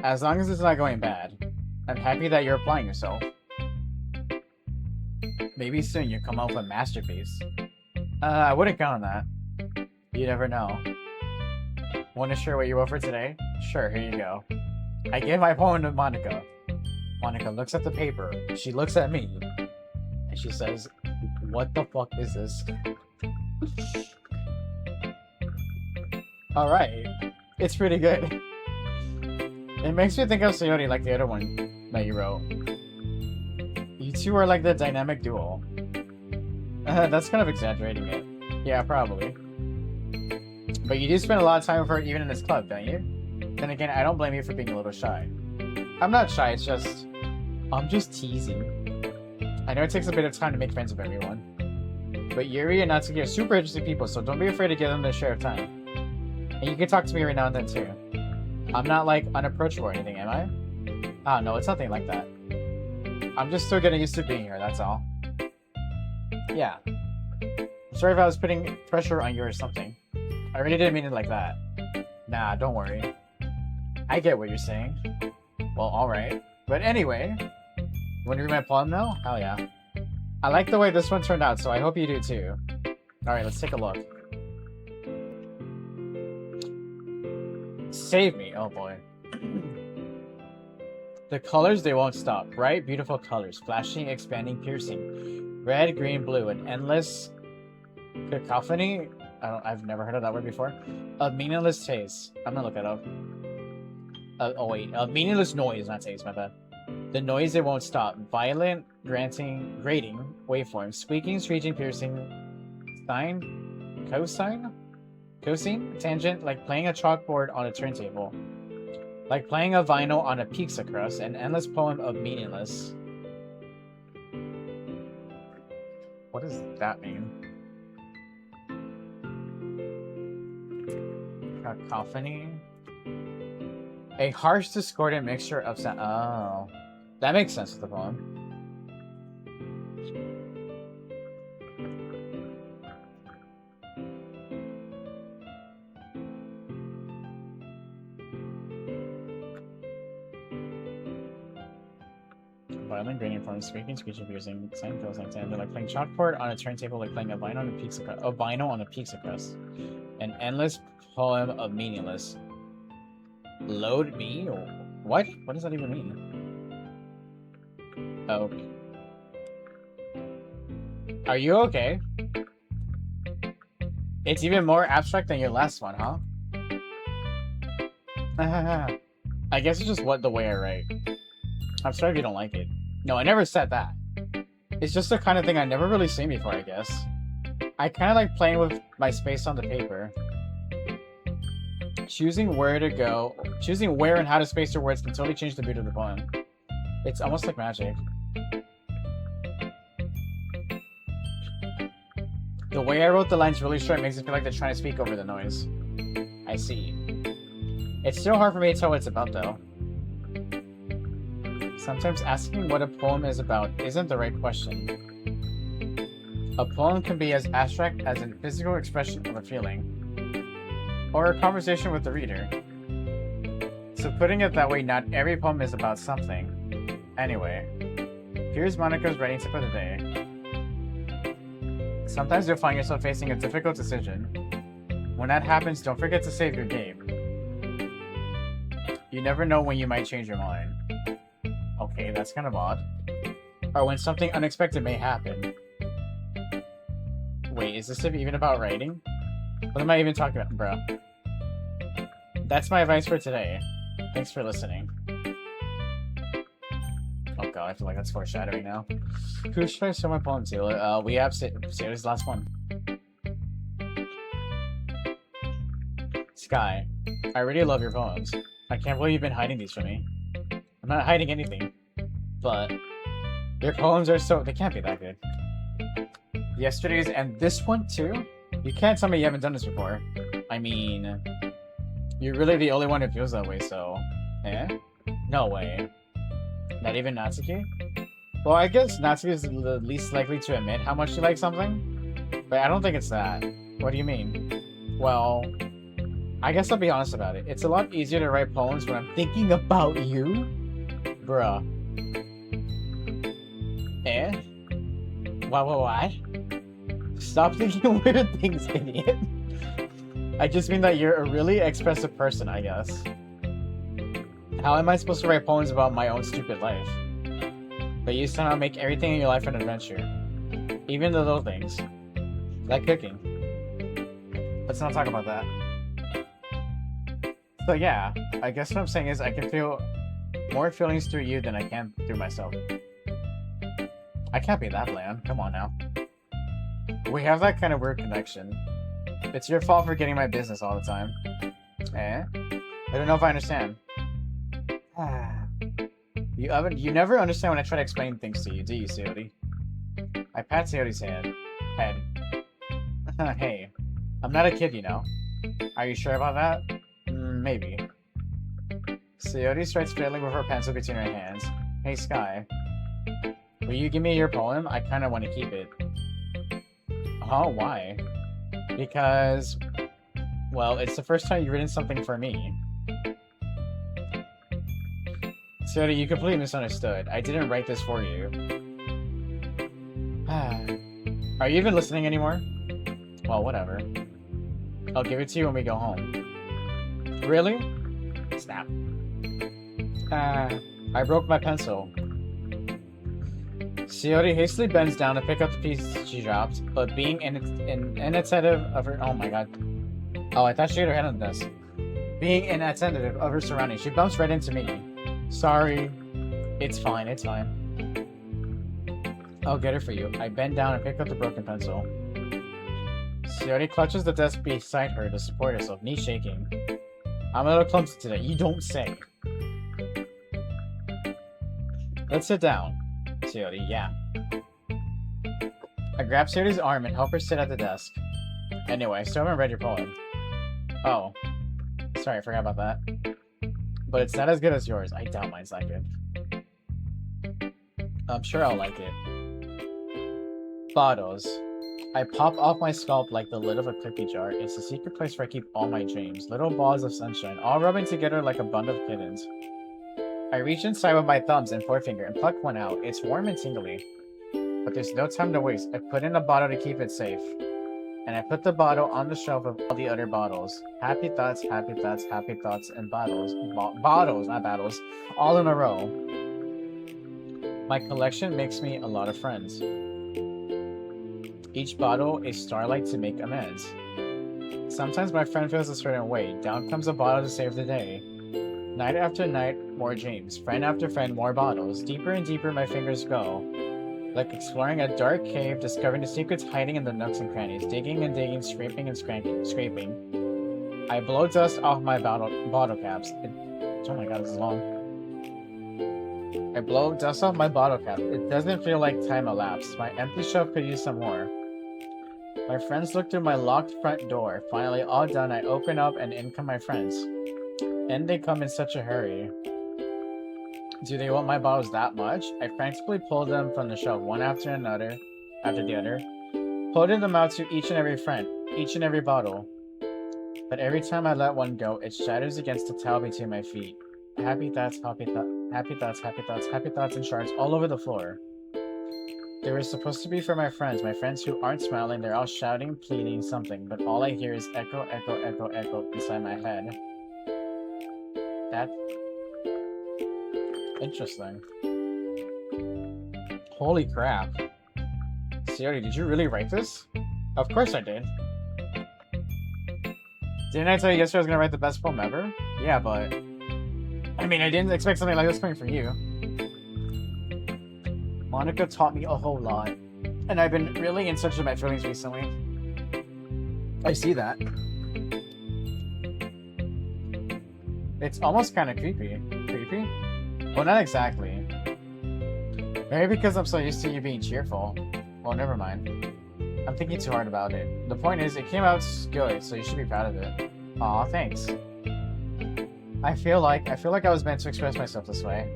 As long as it's not going bad. I'm happy that you're applying yourself. Maybe soon you'll come up with a masterpiece. I wouldn't count on that. You never know. Want to share what you wrote for today? Sure, here you go. I give my poem to Monica. Monica looks at the paper. She looks at me. And she says, what the fuck is this? Alright. It's pretty good. It makes me think of Sayori like the other one that you wrote. You two are like the dynamic duo. That's kind of exaggerating it. Yeah, probably. But you do spend a lot of time with her even in this club, don't you? Then again, I don't blame you for being a little shy. I'm not shy, it's just... I'm just teasing. I know it takes a bit of time to make friends with everyone. But Yuri and Natsuki are super interesting people, so don't be afraid to give them their share of time. And you can talk to me every now and then too. I'm not like unapproachable or anything, am I? Ah, no, it's nothing like that. I'm just still getting used to being here, that's all. Yeah. I'm sorry if I was putting pressure on you or something. I really didn't mean it like that. Nah, don't worry. I get what you're saying. Well, alright. But anyway, want to read my poem now? Hell yeah. I like the way this one turned out, so I hope you do too. Alright, let's take a look. Save me. Oh boy. The colors, they won't stop. Bright, beautiful colors. Flashing, expanding, piercing. Red, green, blue. An endless cacophony. I've never heard of that word before. A meaningless taste. I'm gonna look it up. Oh wait. A meaningless noise, not taste, my bad. The noise, it won't stop. Violent, grating, waveform. Squeaking, screeching, piercing. Sine? Cosine? Cosine? Tangent, like playing a chalkboard on a turntable. Like playing a vinyl on a pizza crust. An endless poem of meaningless. What does that mean? Cacophony? A harsh, discordant mixture of sound. Oh. That makes sense with the poem. Violent gradient forms, speaking, screeching, piercing, sound feels like sand. They're like playing chalkboard on a turntable, like playing a vinyl on a pizza crust. An endless poem of meaningless. Load me? What? What does that even mean? Oh. Are you okay? It's even more abstract than your last one, huh? I guess it's just the way I write. I'm sorry if you don't like it. No, I never said that. It's just the kind of thing I never really seen before, I guess. I kind of like playing with my space on the paper. Choosing where and how to space your words can totally change the mood of the poem. It's almost like magic. The way I wrote the lines really short makes it feel like they're trying to speak over the noise. I see. It's still hard for me to tell what it's about, though. Sometimes asking what a poem is about isn't the right question. A poem can be as abstract as a physical expression of a feeling, or a conversation with the reader. So putting it that way, not every poem is about something. Anyway, here's Monica's writing tip of the day. Sometimes you'll find yourself facing a difficult decision. When that happens, don't forget to save your game. You never know when you might change your mind. Okay, that's kind of odd. Or when something unexpected may happen. Wait, is this even about writing? What am I even talking about, bro? That's my advice for today. Thanks for listening. Oh god, I feel like that's foreshadowing now. Who should I show my poem to? We have Sarah's last one. Sky, I really love your poems. I can't believe you've been hiding these from me. I'm not hiding anything, but your poems are they can't be that good. Yesterday's and this one too? You can't tell me you haven't done this before. I mean, you're really the only one who feels that way, so... Eh? No way. Not even Natsuki? Well, I guess Natsuki is the least likely to admit how much you like something, but I don't think it's that. What do you mean? Well, I guess I'll be honest about it. It's a lot easier to write poems when I'm thinking about you. Bruh. Eh? What? Stop thinking weird things, idiot. I just mean that you're a really expressive person, I guess. How am I supposed to write poems about my own stupid life? But you somehow make everything in your life an adventure. Even the little things. Like cooking. Let's not talk about that. So yeah, I guess what I'm saying is I can feel more feelings through you than I can through myself. I can't be that bland. Come on now. We have that kind of weird connection. It's your fault for getting my business all the time. Eh? I don't know if I understand. You never understand when I try to explain things to you, do you, Seody? I pat Seody's head. Hey, I'm not a kid, you know. Are you sure about that? Maybe. Seody starts fiddling with her pencil between her hands. Hey, Sky. Will you give me your poem? I kind of want to keep it. Oh, why? Because, well, it's the first time you've written something for me. So you completely misunderstood. I didn't write this for you. Are you even listening anymore? Well, whatever. I'll give it to you when we go home. Really? Snap. I broke my pencil. Shiori hastily bends down to pick up the piece she dropped, but being inattentive of her— oh my god. Oh, I thought she had her head on the desk. Being inattentive of her surroundings, she bumps right into me. Sorry. It's fine, it's fine. I'll get it for you. I bend down and pick up the broken pencil. Shiori clutches the desk beside her to support herself, knees shaking. I'm a little clumsy today. You don't say. Let's sit down. Shiori, yeah. I grab Shiori's arm and help her sit at the desk. Anyway, I still haven't read your poem. Oh. Sorry, I forgot about that. But it's not as good as yours. I doubt mine's that good. I'm sure I'll like it. Bottles. I pop off my scalp like the lid of a cookie jar. It's the secret place where I keep all my dreams. Little balls of sunshine, all rubbing together like a bundle of kittens. I reach inside with my thumbs and forefinger and pluck one out. It's warm and tingly. But there's no time to waste. I put in a bottle to keep it safe. And I put the bottle on the shelf of all the other bottles. Happy thoughts, and bottles. Bottles, not battles. All in a row. My collection makes me a lot of friends. Each bottle a starlight to make amends. Sometimes my friend feels a certain way. Down comes a bottle to save the day. Night after night, more dreams. Friend after friend, more bottles. Deeper and deeper my fingers go. Like exploring a dark cave, discovering the secrets hiding in the nooks and crannies. Digging and digging, scraping and scraping. I blow dust off my bottle caps. Oh my god, this is long. I blow dust off my bottle cap. It doesn't feel like time elapsed. My empty shelf could use some more. My friends look through my locked front door. Finally, all done, I open up and in come my friends. And they come in such a hurry. Do they want my bottles that much? I frantically pull them from the shelf, one after the other, holding them out to each and every friend, each and every bottle. But every time I let one go, it shatters against the towel between my feet. Happy thoughts, and shards all over the floor. They were supposed to be for my friends who aren't smiling. They're all shouting, pleading something, but all I hear is echo, echo, echo, echo inside my head. That's interesting. Holy crap. Shiori, did you really write this? Of course I did. Didn't I tell you yesterday I was gonna write the best poem ever? Yeah, but I mean, I didn't expect something like this coming from you. Monica taught me a whole lot, and I've been really in touch with my feelings recently. I see that. It's almost kind of creepy. Creepy? Well, not exactly. Maybe because I'm so used to you being cheerful. Well, never mind. I'm thinking too hard about it. The point is, it came out good, so you should be proud of it. Aw, thanks. I feel like I was meant to express myself this way.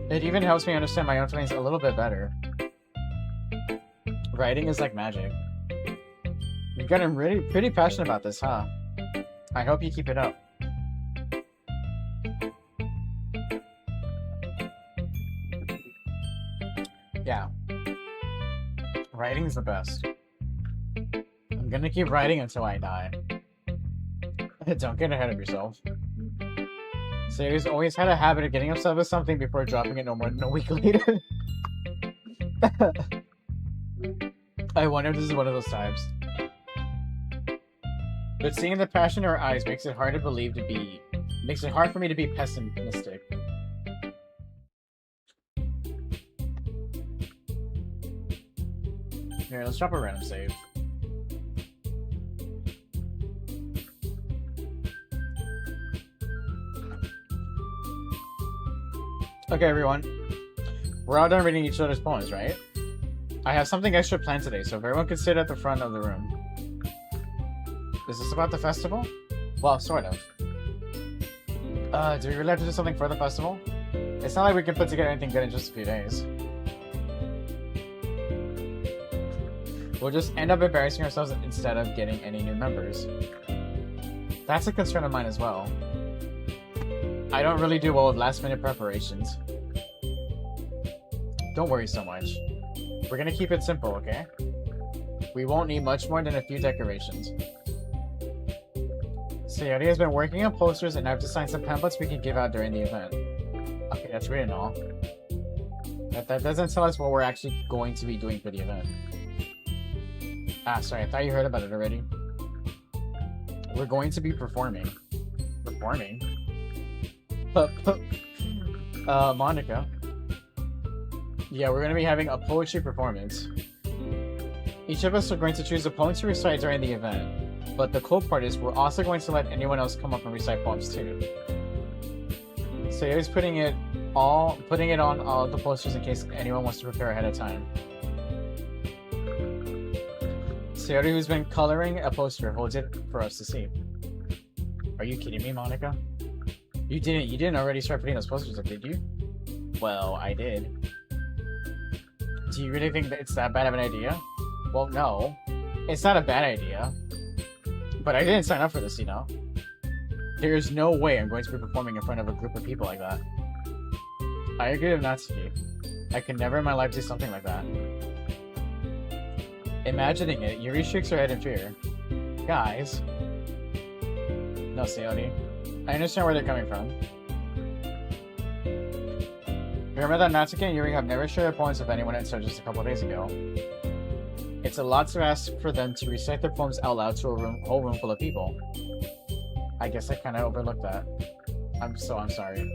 It even helps me understand my own feelings a little bit better. Writing is like magic. You've gotten pretty passionate about this, huh? I hope you keep it up. Yeah. Writing is the best. I'm gonna keep writing until I die. Don't get ahead of yourself. Sayers always had a habit of getting upset with something before dropping it no more than a week later. I wonder if this is one of those times. But seeing the passion in her eyes makes it hard for me to be pessimistic. Here, let's drop a random save. Okay, everyone. We're all done reading each other's poems, right? I have something extra planned today, so if everyone could sit at the front of the room. Is this about the festival? Well, sort of. Do we really have to do something for the festival? It's not like we can put together anything good in just a few days. We'll just end up embarrassing ourselves instead of getting any new members. That's a concern of mine as well. I don't really do well with last-minute preparations. Don't worry so much. We're gonna keep it simple, okay? We won't need much more than a few decorations. Sayori has been working on posters and I've designed some pamphlets we can give out during the event. Okay, that's great and all. That doesn't tell us what we're actually going to be doing for the event. Ah, sorry, I thought you heard about it already. We're going to be performing. Performing? Monica. Yeah, we're going to be having a poetry performance. Each of us are going to choose a poem to recite during the event, but the cool part is we're also going to let anyone else come up and recite poems too. So he's putting it on all the posters in case anyone wants to prepare ahead of time. Sayori, who's been coloring a poster, holds it for us to see. Are you kidding me, Monica? You didn't already start putting those posters up, did you? Well, I did. Do you really think that it's that bad of an idea? Well, no. It's not a bad idea. But I didn't sign up for this, you know? There's no way I'm going to be performing in front of a group of people like that. I agree with Natsuki. I could never in my life do something like that. Imagining it, Yuri shakes her head in fear. Guys. No, Sayori. I understand where they're coming from. Remember that Natsuki and Yuri have never shared their poems with anyone until just a couple days ago. It's a lot to ask for them to recite their poems out loud to a whole room full of people. I guess I kind of overlooked that. I'm sorry.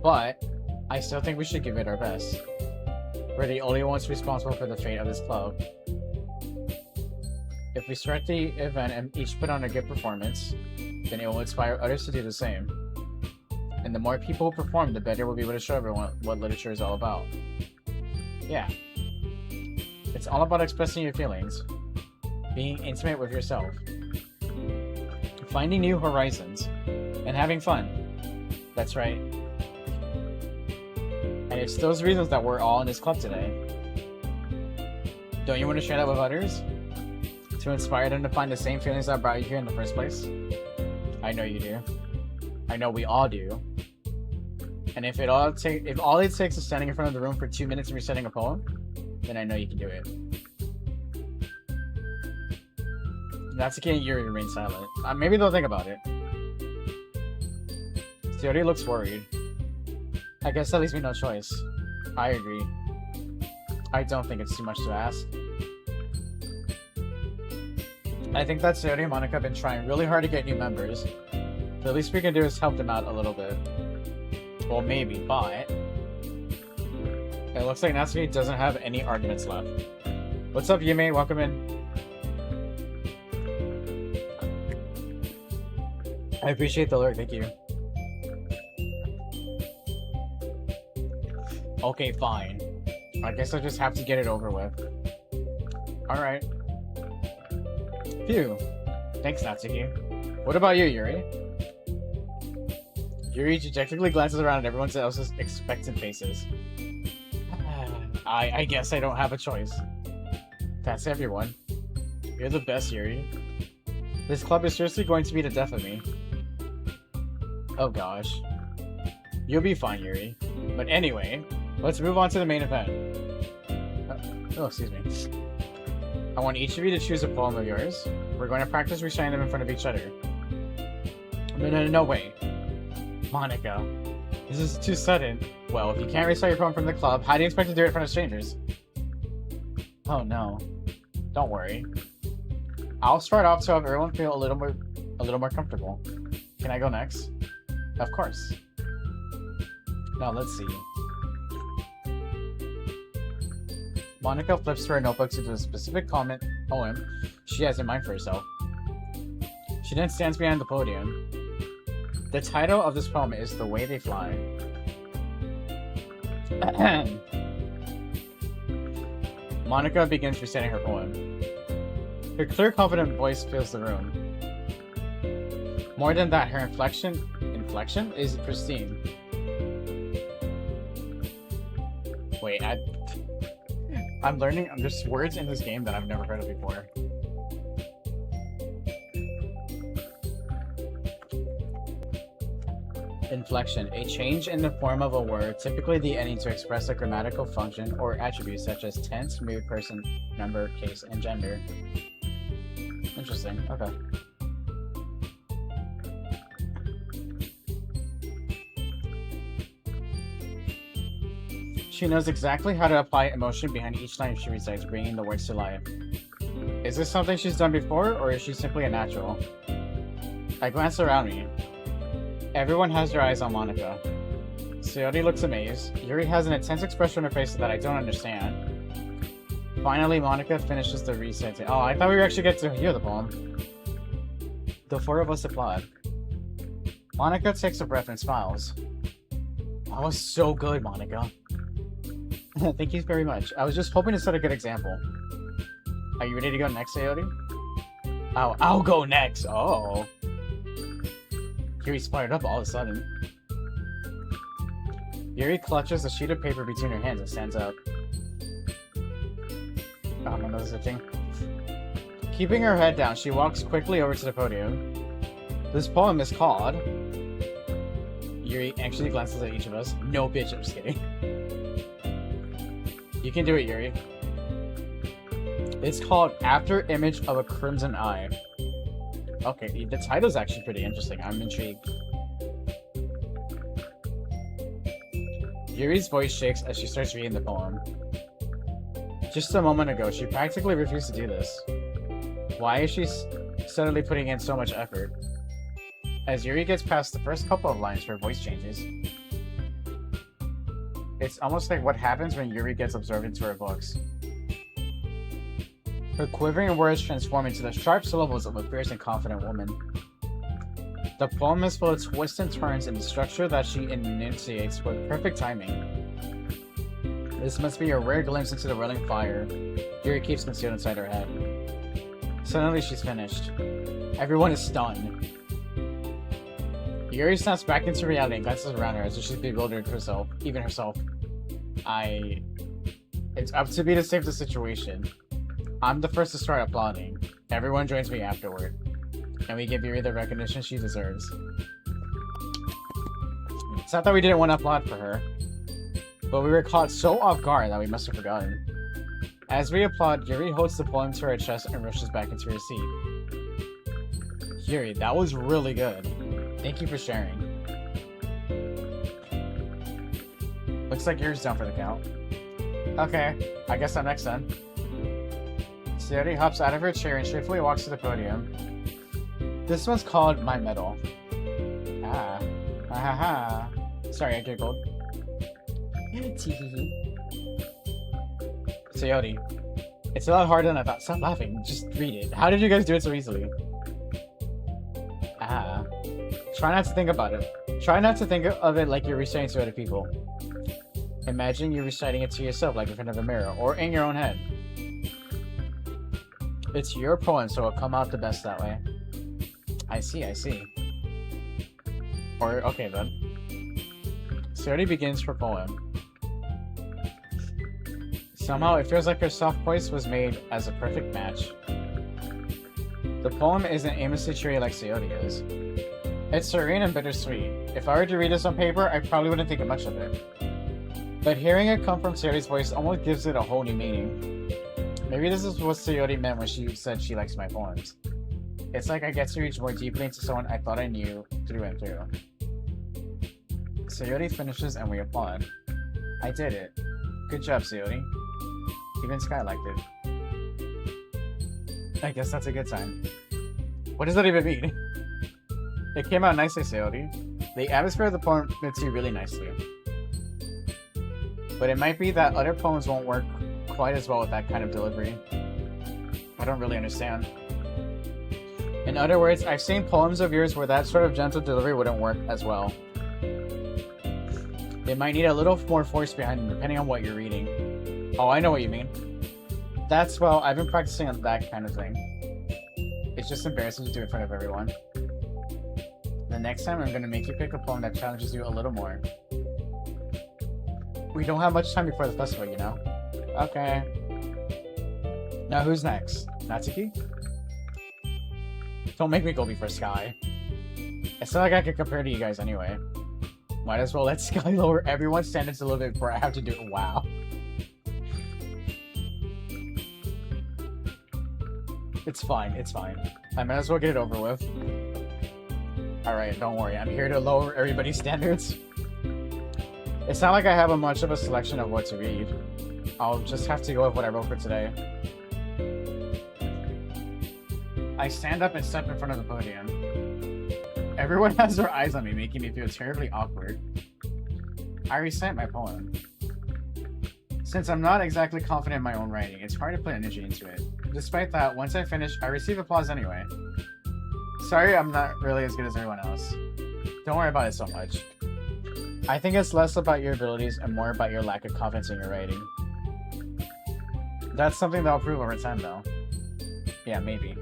But, I still think we should give it our best. We're the only ones responsible for the fate of this club. If we start the event and each put on a good performance, then it will inspire others to do the same. And the more people who perform, the better we'll be able to show everyone what literature is all about. Yeah. It's all about expressing your feelings, being intimate with yourself, finding new horizons, and having fun. That's right. And it's those reasons that we're all in this club today. Don't you want to share that with others? To inspire them to find the same feelings that brought you here in the first place? I know you do. I know we all do. And if all it takes is standing in front of the room for 2 minutes and reciting a poem, then I know you can do it. Natsuki and Yuri remain silent. Maybe they'll think about it. Sayori looks worried. I guess that leaves me no choice. I agree. I don't think it's too much to ask. I think that Sayori and Monica have been trying really hard to get new members. The least we can do is help them out a little bit. Well, maybe, but... It looks like Natsuki doesn't have any arguments left. What's up, Yume? Welcome in. I appreciate the alert, thank you. Okay, fine. I guess I just have to get it over with. Alright. Phew. Thanks, Natsuki. What about you, Yuri? Yuri dejectedly glances around at everyone else's expectant faces. I guess I don't have a choice. That's everyone. You're the best, Yuri. This club is seriously going to be the death of me. Oh gosh. You'll be fine, Yuri. But anyway, let's move on to the main event. Oh, excuse me. I want each of you to choose a poem of yours. We're going to practice reciting them in front of each other. No, wait. Monica. This is too sudden. Well, if you can't recite your poem from the club, how do you expect to do it in front of strangers? Oh no. Don't worry. I'll start off to have everyone feel a little more comfortable. Can I go next? Of course. Now let's see. Monica flips through her notebook to do a specific poem she has in mind for herself. She then stands behind the podium. The title of this poem is The Way They Fly. Monica begins reciting her poem. Her clear, confident voice fills the room. More than that, her inflection is pristine. Wait, I'm learning. There's words in this game that I've never heard of before. Inflection. A change in the form of a word, typically the ending to express a grammatical function or attribute such as tense, mood, person, number, case, and gender. Interesting. Okay. She knows exactly how to apply emotion behind each line she recites, bringing the words to life. Is this something she's done before, or is she simply a natural? I glance around me. Everyone has their eyes on Monika. Sayori looks amazed. Yuri has an intense expression on her face that I don't understand. Finally, Monika finishes the reciting. Oh, I thought we were actually get to hear the poem. The four of us applaud. Monika takes a breath and smiles. That was so good, Monika. Thank you very much. I was just hoping to set a good example. Are you ready to go next, Sayori? I'll go next. Oh. Yuri's fired up all of a sudden. Yuri clutches a sheet of paper between her hands and stands up. Oh, my nose is itching. Keeping her head down, she walks quickly over to the podium. This poem is called... Yuri anxiously glances at each of us. No, bitch, I'm just kidding. You can do it, Yuri. It's called After Image of a Crimson Eye. Okay, the title's actually pretty interesting. I'm intrigued. Yuri's voice shakes as she starts reading the poem. Just a moment ago, she practically refused to do this. Why is she suddenly putting in so much effort? As Yuri gets past the first couple of lines, her voice changes. It's almost like what happens when Yuri gets absorbed into her books. Her quivering words transform into the sharp syllables of a fierce and confident woman. The poem is full of twists and turns in the structure that she enunciates with perfect timing. This must be a rare glimpse into the rolling fire Yuri keeps concealed inside her head. Suddenly she's finished. Everyone is stunned. Yuri snaps back into reality and glances around her as if she's bewildered herself, even herself. It's up to me to save the situation. I'm the first to start applauding. Everyone joins me afterward. And we give Yuri the recognition she deserves. It's not that we didn't want to applaud for her, but we were caught so off guard that we must have forgotten. As we applaud, Yuri holds the poem to her chest and rushes back into her seat. Yuri, that was really good. Thank you for sharing. Looks like Yuri's down for the count. Okay, I guess I'm next then. Sayori hops out of her chair and swiftly walks to the podium. This one's called My Medal. Ah. Ha ha ha. Sorry, I giggled. Sayori, it's a lot harder than I thought. Stop laughing. Just read it. How did you guys do it so easily? Ah. Try not to think about it. Try not to think of it like you're reciting to other people. Imagine you're reciting it to yourself like in front of a mirror or in your own head. It's your poem, so it'll come out the best that way. I see. Or, okay then. Sayori begins her poem. Somehow it feels like her soft voice was made as a perfect match. The poem isn't aimlessly cheery like Sayori is. It's serene and bittersweet. If I were to read this on paper, I probably wouldn't think much of it. But hearing it come from Sayori's voice almost gives it a whole new meaning. Maybe this is what Sayori meant when she said she likes my poems. It's like I get to reach more deeply into someone I thought I knew through and through. Sayori finishes and we applaud. I did it. Good job, Sayori. Even Sky liked it. I guess that's a good sign. What does that even mean? It came out nicely, Sayori. The atmosphere of the poem fits you really nicely. But it might be that other poems won't work quite as well with that kind of delivery. I don't really understand. In other words, I've seen poems of yours where that sort of gentle delivery wouldn't work as well. It might need a little more force behind them depending on what you're reading. Oh, I know what you mean. That's, well, I've been practicing on that kind of thing. It's just embarrassing to do it in front of everyone. The next time I'm going to make you pick a poem that challenges you a little more. We don't have much time before the festival, you know? Okay. Now who's next? Natsuki? Don't make me go before Sky. It's not like I can compare to you guys anyway. Might as well let Sky lower everyone's standards a little bit before I have to do it. Wow. It's fine, it's fine. I might as well get it over with. Alright, don't worry. I'm here to lower everybody's standards. It's not like I have much of a selection of what to read. I'll just have to go with what I wrote for today. I stand up and step in front of the podium. Everyone has their eyes on me, making me feel terribly awkward. I recite my poem. Since I'm not exactly confident in my own writing, it's hard to put energy into it. Despite that, once I finish, I receive applause anyway. Sorry, I'm not really as good as everyone else. Don't worry about it so much. I think it's less about your abilities and more about your lack of confidence in your writing. That's something that I'll prove over time, though. Yeah, maybe.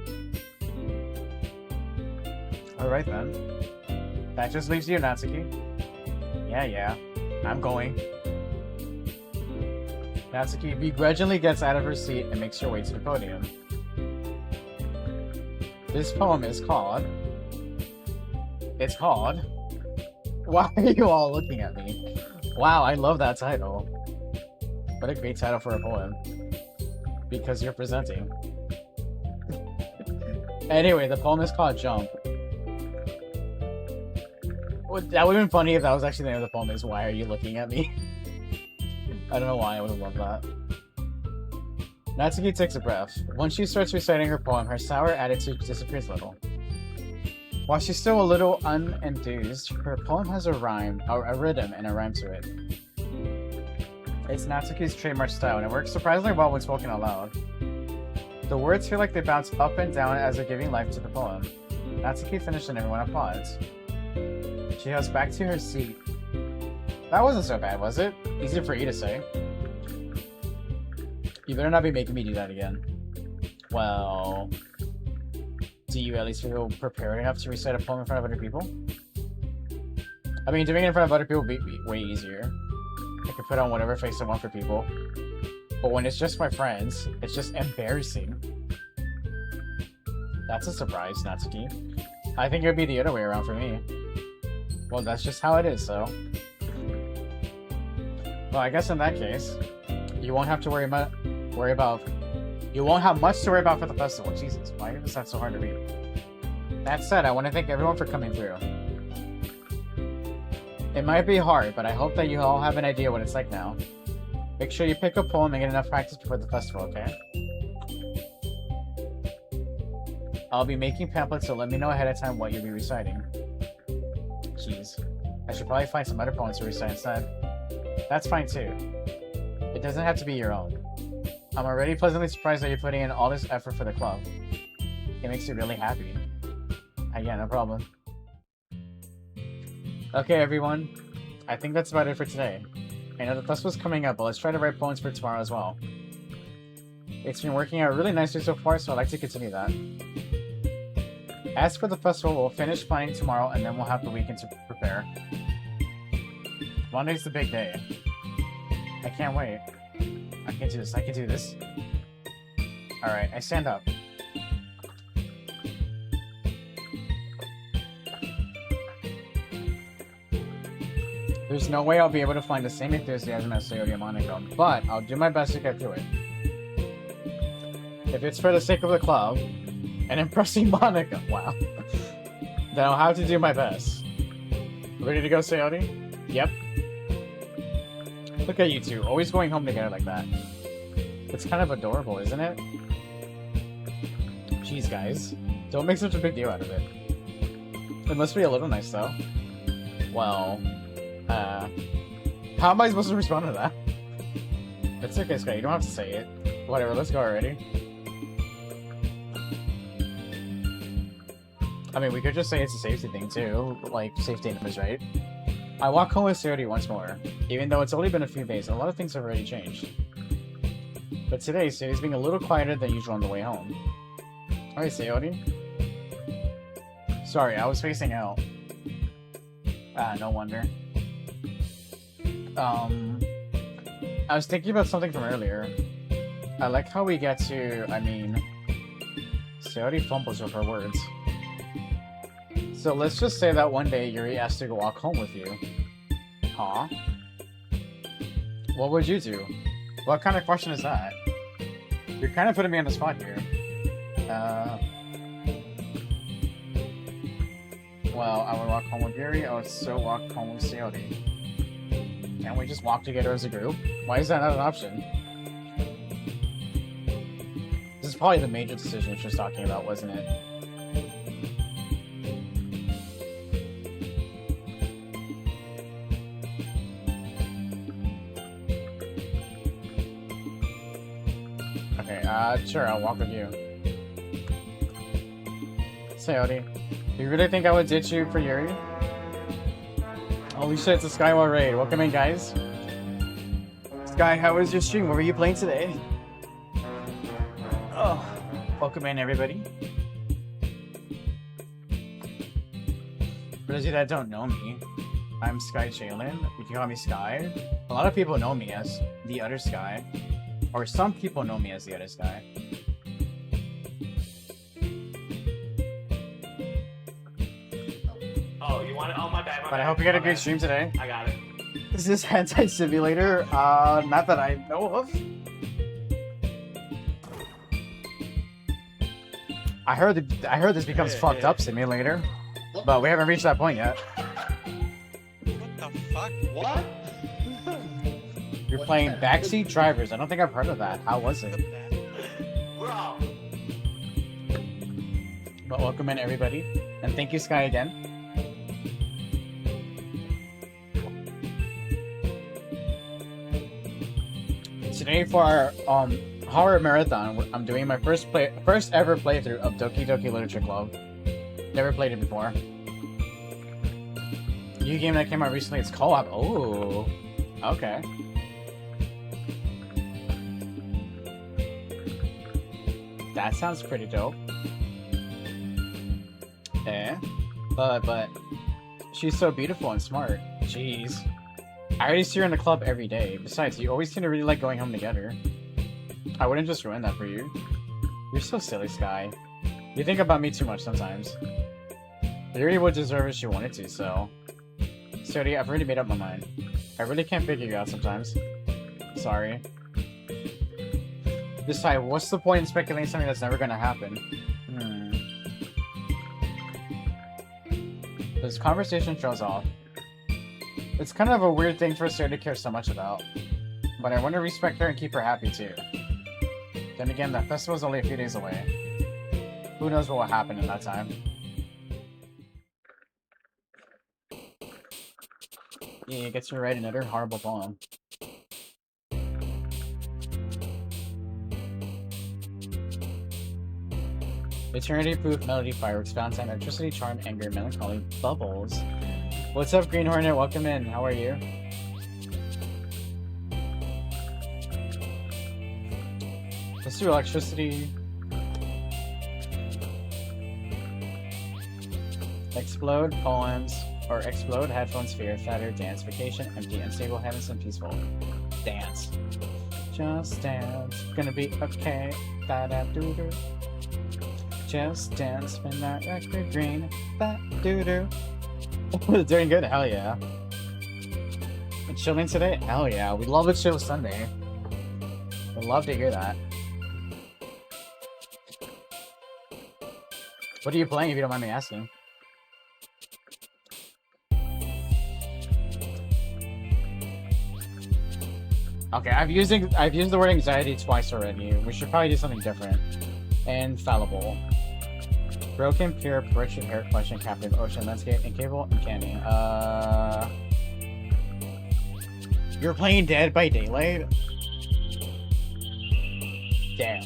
Alright then. That just leaves you, Natsuki. Yeah. I'm going. Natsuki begrudgingly gets out of her seat and makes her way to the podium. This poem is called... It's called... Why are you all looking at me? Wow, I love that title. What a great title for a poem. Because you're presenting. Anyway, the poem is called Jump. That would have been funny if that was actually the name of the poem is Why Are You Looking At Me? I don't know why I would have loved that. Natsuki takes a breath. Once she starts reciting her poem, her sour attitude disappears a little. While she's still a little unenthused, her poem has a rhyme, a rhythm, and a rhyme to it. It's Natsuki's trademark style, and it works surprisingly well when spoken out loud. The words feel like they bounce up and down as they're giving life to the poem. Natsuki finished and everyone applauds. She goes back to her seat. That wasn't so bad, was it? Easy for you to say. You better not be making me do that again. Well... Do you at least feel prepared enough to recite a poem in front of other people? I mean, doing it in front of other people would be way easier. I could put on whatever face I want for people. But when it's just my friends, it's just embarrassing. That's a surprise, Natsuki. I think it would be the other way around for me. Well, that's just how it is, so... Well, I guess in that case, you won't have to worry about... You won't have much to worry about for the festival. Jesus, why is that so hard to read? That said, I want to thank everyone for coming through. It might be hard, but I hope that you all have an idea what it's like now. Make sure you pick a poem and get enough practice before the festival, okay? I'll be making pamphlets, so let me know ahead of time what you'll be reciting. Jeez. I should probably find some other poems to recite instead. That's fine too. It doesn't have to be your own. I'm already pleasantly surprised that you're putting in all this effort for the club. It makes me really happy. Yeah, no problem. Okay, everyone. I think that's about it for today. I know the festival's coming up, but let's try to write poems for tomorrow as well. It's been working out really nicely so far, so I'd like to continue that. As for the festival, we'll finish planning tomorrow, and then we'll have the weekend to prepare. Monday's the big day. I can't wait. I can do this. I can do this. Alright, I stand up. There's no way I'll be able to find the same enthusiasm as Sayori and Monica, but I'll do my best to get through it. If it's for the sake of the club, and impressing Monica, wow, then I'll have to do my best. Ready to go, Sayori? Yep. Look at you two, always going home together like that. It's kind of adorable, isn't it? Jeez, guys. Don't make such a big deal out of it. It must be a little nice, though. Well, how am I supposed to respond to that? It's okay, Sky, you don't have to say it. Whatever, let's go already. I mean, we could just say it's a safety thing, too. Like, safety numbers, right? I walk home with Sayori once more. Even though it's only been a few days, a lot of things have already changed. But today, Sayori's being a little quieter than usual on the way home. Alright, Sayori. Sorry, I was facing out. No wonder. I was thinking about something from earlier. I like how we get to, Sayori fumbles with her words. So let's just say that one day Yuri asked to walk home with you. Huh? What would you do? What kind of question is that? You're kind of putting me on the spot here. Well, I would walk home with Yuri. I would still walk home with Seody. Can't we just walk together as a group? Why is that not an option? This is probably the major decision she was talking about, wasn't it? Okay, sure, I'll walk with you. Seody, you really think I would ditch you for Yuri? Holy shit, it's a Skywall raid. Welcome in, guys. Sky, how was your stream? What were you playing today? Oh, welcome in, everybody. For those of you that don't know me, I'm Sky Jalen. You can call me Sky. A lot of people know me as the other Sky. Or some people know me as the other Sky. Oh, you want it? Oh, my bad. But I hope you got a great stream today. I got it. Is this Hentai Simulator? Not that I know of. I heard this becomes fucked up simulator, but we haven't reached that point yet. What the fuck? What? You're playing Backseat Drivers. I don't think I've heard of that. How was it? Bro. But welcome in, everybody, and thank you, Sky, again. Today for our horror marathon, I'm doing my first ever playthrough of Doki Doki Literature Club. Never played it before. New game that came out recently. It's co-op. Oh, okay. That sounds pretty dope. Eh? But she's so beautiful and smart. Jeez. I already see her in the club every day. Besides, you always seem to really like going home together. I wouldn't just ruin that for you. You're so silly, Sky. You think about me too much sometimes. Yuri would deserve if she wanted to, so... Sody, I've already made up my mind. I really can't figure you out sometimes. Sorry. Besides, what's the point in speculating something that's never gonna happen? This conversation shows off. It's kind of a weird thing for Sarah to care so much about. But I want to respect her and keep her happy too. Then again, that festival's only a few days away. Who knows what will happen in that time. Yeah, gets to write another horrible poem. Eternity-proof melody, fireworks, Valentine, electricity, charm, anger, melancholy, bubbles. What's up, Green Hornet? Welcome in. How are you? Let's do electricity. Explode, poems, or explode, headphones, fear, fatter, dance, vacation, empty, unstable, heavens, and peaceful. Dance. Just dance. Gonna be okay. Da-da-doo-doo. Just dance, midnight record green. Da-doo-doo. Doing good? Hell yeah. And chilling today? Hell yeah. We love a chill Sunday. I'd love to hear that. What are you playing if you don't mind me asking? Okay, I've used the word anxiety twice already. We should probably do something different. Infallible. Broken, pure, portrait, hair, question, captive, ocean, landscape, incapable, uncanny. You're playing Dead by Daylight? Damn.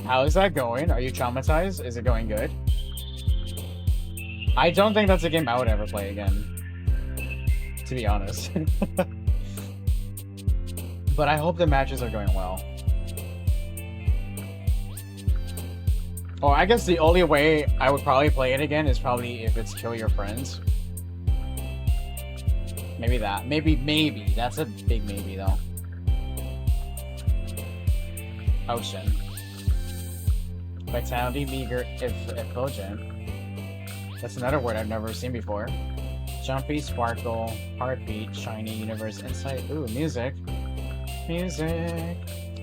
How is that going? Are you traumatized? Is it going good? I don't think that's a game I would ever play again. To be honest. But I hope the matches are going well. Oh, I guess the only way I would probably play it again is probably if it's kill your friends. Maybe that. Maybe. That's a big maybe, though. Ocean. Vitality, meager, effulgent. That's another word I've never seen before. Jumpy, sparkle, heartbeat, shiny, universe, insight. Ooh, music. Music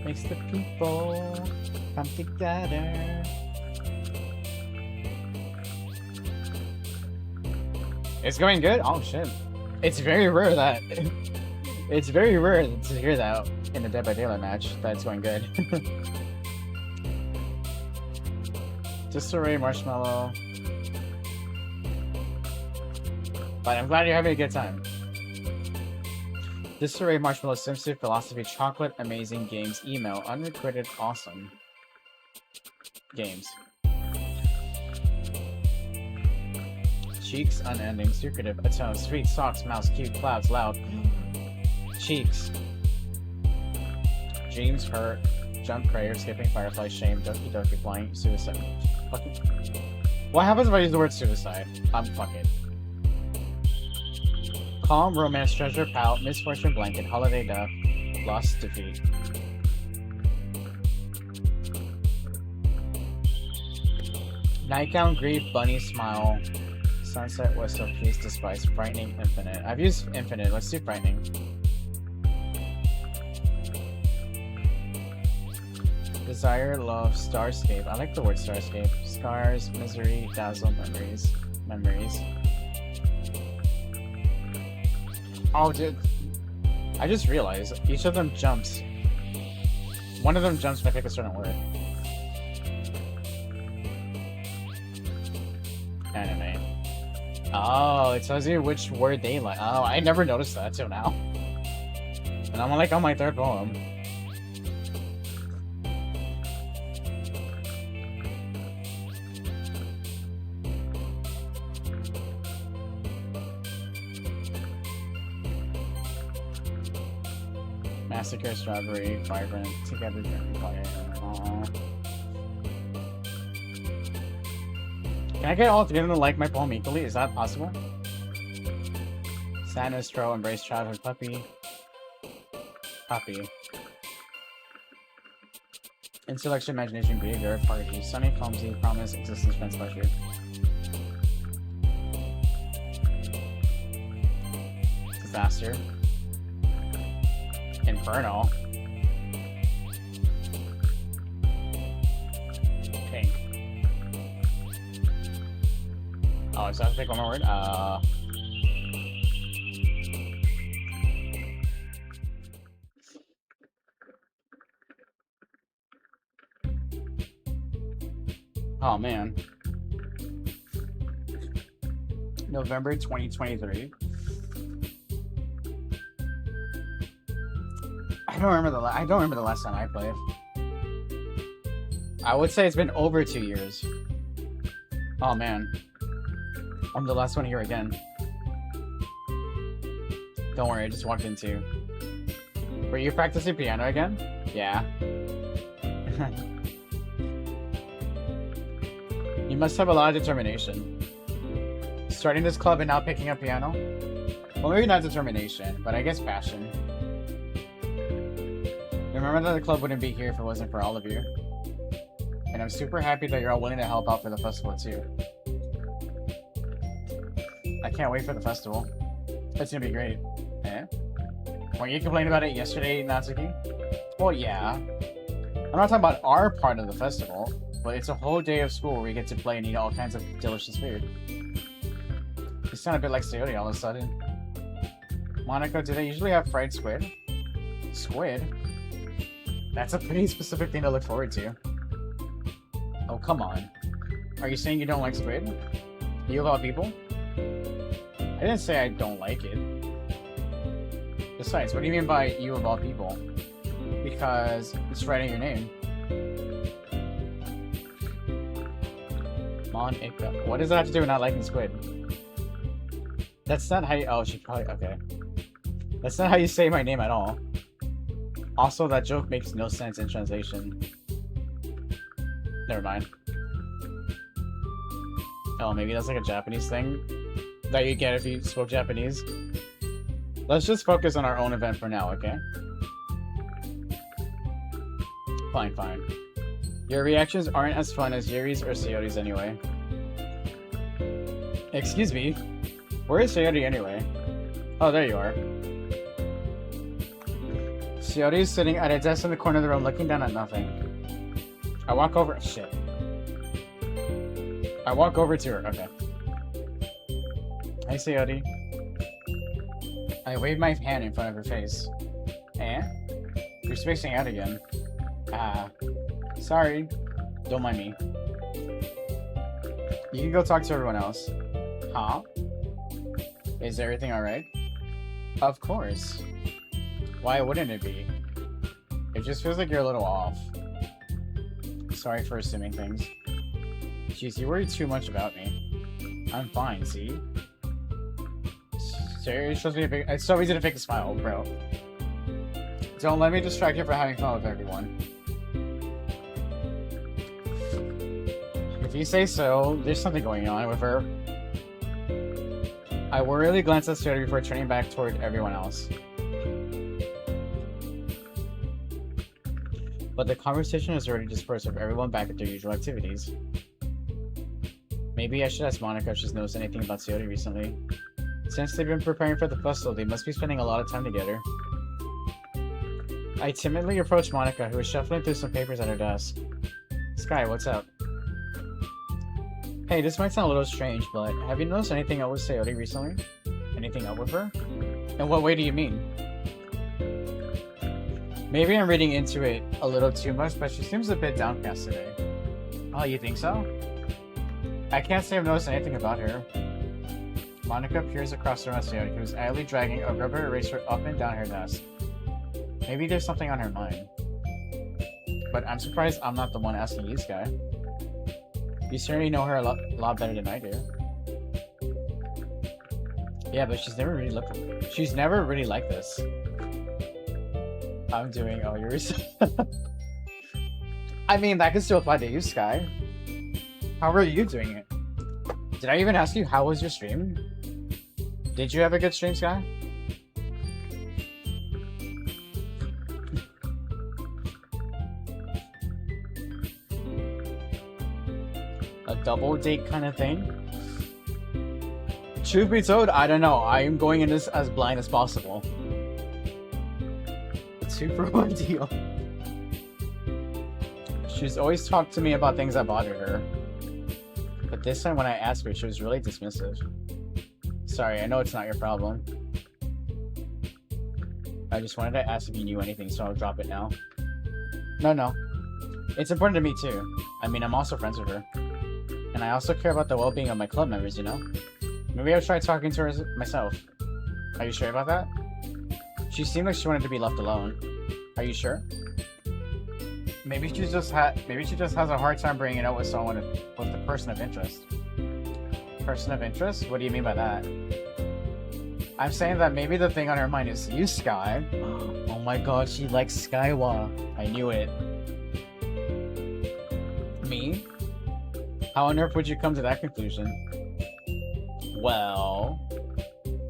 makes the people come together. It's going good? Oh shit. It's very rare that it's very rare to hear that in a Dead by Daylight match that it's going good. Disarray, Marshmallow. But I'm glad you're having a good time. Disarray, Marshmallow, Swimsuit, Philosophy, Chocolate, Amazing, Games, Email, Unrecorded, Awesome. Games. Cheeks, Unending, Secretive, Atone, Sweet, Socks, Mouse, Cute, Clouds, Loud. Cheeks. Dreams, Hurt, Jump, Prayer, Skipping, Firefly, Shame, Doki Doki, Flying, Suicide. Fucking. What happens if I use the word suicide? I'm fucking. Calm, Romance, Treasure, Pout, Misfortune, Blanket, Holiday, Death, Lost, Defeat. Nightgown, Grief, Bunny, Smile, Sunset, Whistle, Peace, Despise, Frightening, Infinite. I've used Infinite, let's do Frightening. Desire, Love, Starscape. I like the word Starscape. Scars, Misery, Dazzle, Memories. Memories. Oh, dude. I just realized each of them jumps. One of them jumps when I pick a certain word. Anime. Oh, it tells you which word they like. Oh, I never noticed that till now. And I'm like on my third poem. Massacre, Strawberry, Vibrant, Together, Fire. Aww. Can I get all together to like my poem equally? Is that possible? Sadness, Tro, Embrace Childhood, Puppy. Puppy. Intellectual, Imagination, Behavior, Party. Sunny, Clumsy, Promise, Existence, Friends, Pleasure. Disaster. Inferno. Pink. Oh, so I have to pick one more word? Oh, man. November 2023. I don't remember the last time I played. I would say it's been over 2 years. Oh man. I'm the last one here again. Don't worry, I just walked into. Were you practicing piano again? Yeah. You must have a lot of determination. Starting this club and now picking up piano? Well, maybe not determination, but I guess passion. Remember that the club wouldn't be here if it wasn't for all of you. And I'm super happy that you're all willing to help out for the festival too. I can't wait for the festival. It's gonna be great. Eh? Weren't you complaining about it yesterday, Natsuki? Well, yeah. I'm not talking about our part of the festival, but it's a whole day of school where we get to play and eat all kinds of delicious food. You sound a bit like Sayori all of a sudden. Monaco, do they usually have fried squid? Squid? That's a pretty specific thing to look forward to. Oh, come on. Are you saying you don't like squid? You of all people? I didn't say I don't like it. Besides, what do you mean by you of all people? Because it's right in your name. Monica. What does that have to do with not liking squid? That's not how you... Oh, she probably... Okay. That's not how you say my name at all. Also, that joke makes no sense in translation. Never mind. Oh, maybe that's like a Japanese thing that you get if you spoke Japanese. Let's just focus on our own event for now, okay? Fine, fine. Your reactions aren't as fun as Yuri's or Sayori's anyway. Excuse me. Where is Sayori anyway? Oh, there you are. Sayori is sitting at a desk in the corner of the room looking down at nothing. I walk over. Shit. I walk over to her. Okay. Hi, Sayori. I wave my hand in front of her face. Eh? You're spacing out again. Ah. Sorry. Don't mind me. You can go talk to everyone else. Huh? Is everything alright? Of course. Why wouldn't it be? It just feels like you're a little off. Sorry for assuming things. Jeez, you worry too much about me. I'm fine, see? Seriously, it's so easy to fake a smile, bro. Don't let me distract you from having fun with everyone. If you say so, there's something going on with her. I worriedly glance at Sayori before turning back toward everyone else. But the conversation is already dispersed with everyone back at their usual activities. Maybe I should ask Monica if she's noticed anything about Sayori recently. Since they've been preparing for the festival, they must be spending a lot of time together. I timidly approach Monica, who is shuffling through some papers at her desk. Sky, what's up? Hey, this might sound a little strange, but have you noticed anything up with Sayori recently? Anything up with her? In what way do you mean? Maybe I'm reading into it a little too much, but she seems a bit downcast today. Oh, you think so? I can't say I've noticed anything about her. Monica peers across the room at Sayori, who is idly dragging a rubber eraser up and down her desk. Maybe there's something on her mind. But I'm surprised I'm not the one asking you, Sky. You certainly know her a lot better than I do. Yeah, but she's never really like this. I'm doing all yours. I mean, that could still apply to you, Sky. How are you doing it? Did I even ask you how was your stream? Did you have a good stream, Sky? A double date kind of thing? Truth be told, I don't know. I am going in this as blind as possible. 2 for 1 deal. She's always talked to me about things that bothered her. But this time when I asked her, she was really dismissive. Sorry, I know it's not your problem. I just wanted to ask if you knew anything, so I'll drop it now. No. It's important to me too. I mean, I'm also friends with her. And I also care about the well-being of my club members, you know? Maybe I'll try talking to her myself. Are you sure about that? She seemed like she wanted to be left alone. Are you sure? Maybe she just has a hard time bringing it out with someone with a person of interest. Person of interest? What do you mean by that? I'm saying that maybe the thing on her mind is you, Sky. Oh my god, she likes Skywa. I knew it. Me? How on earth would you come to that conclusion? Well,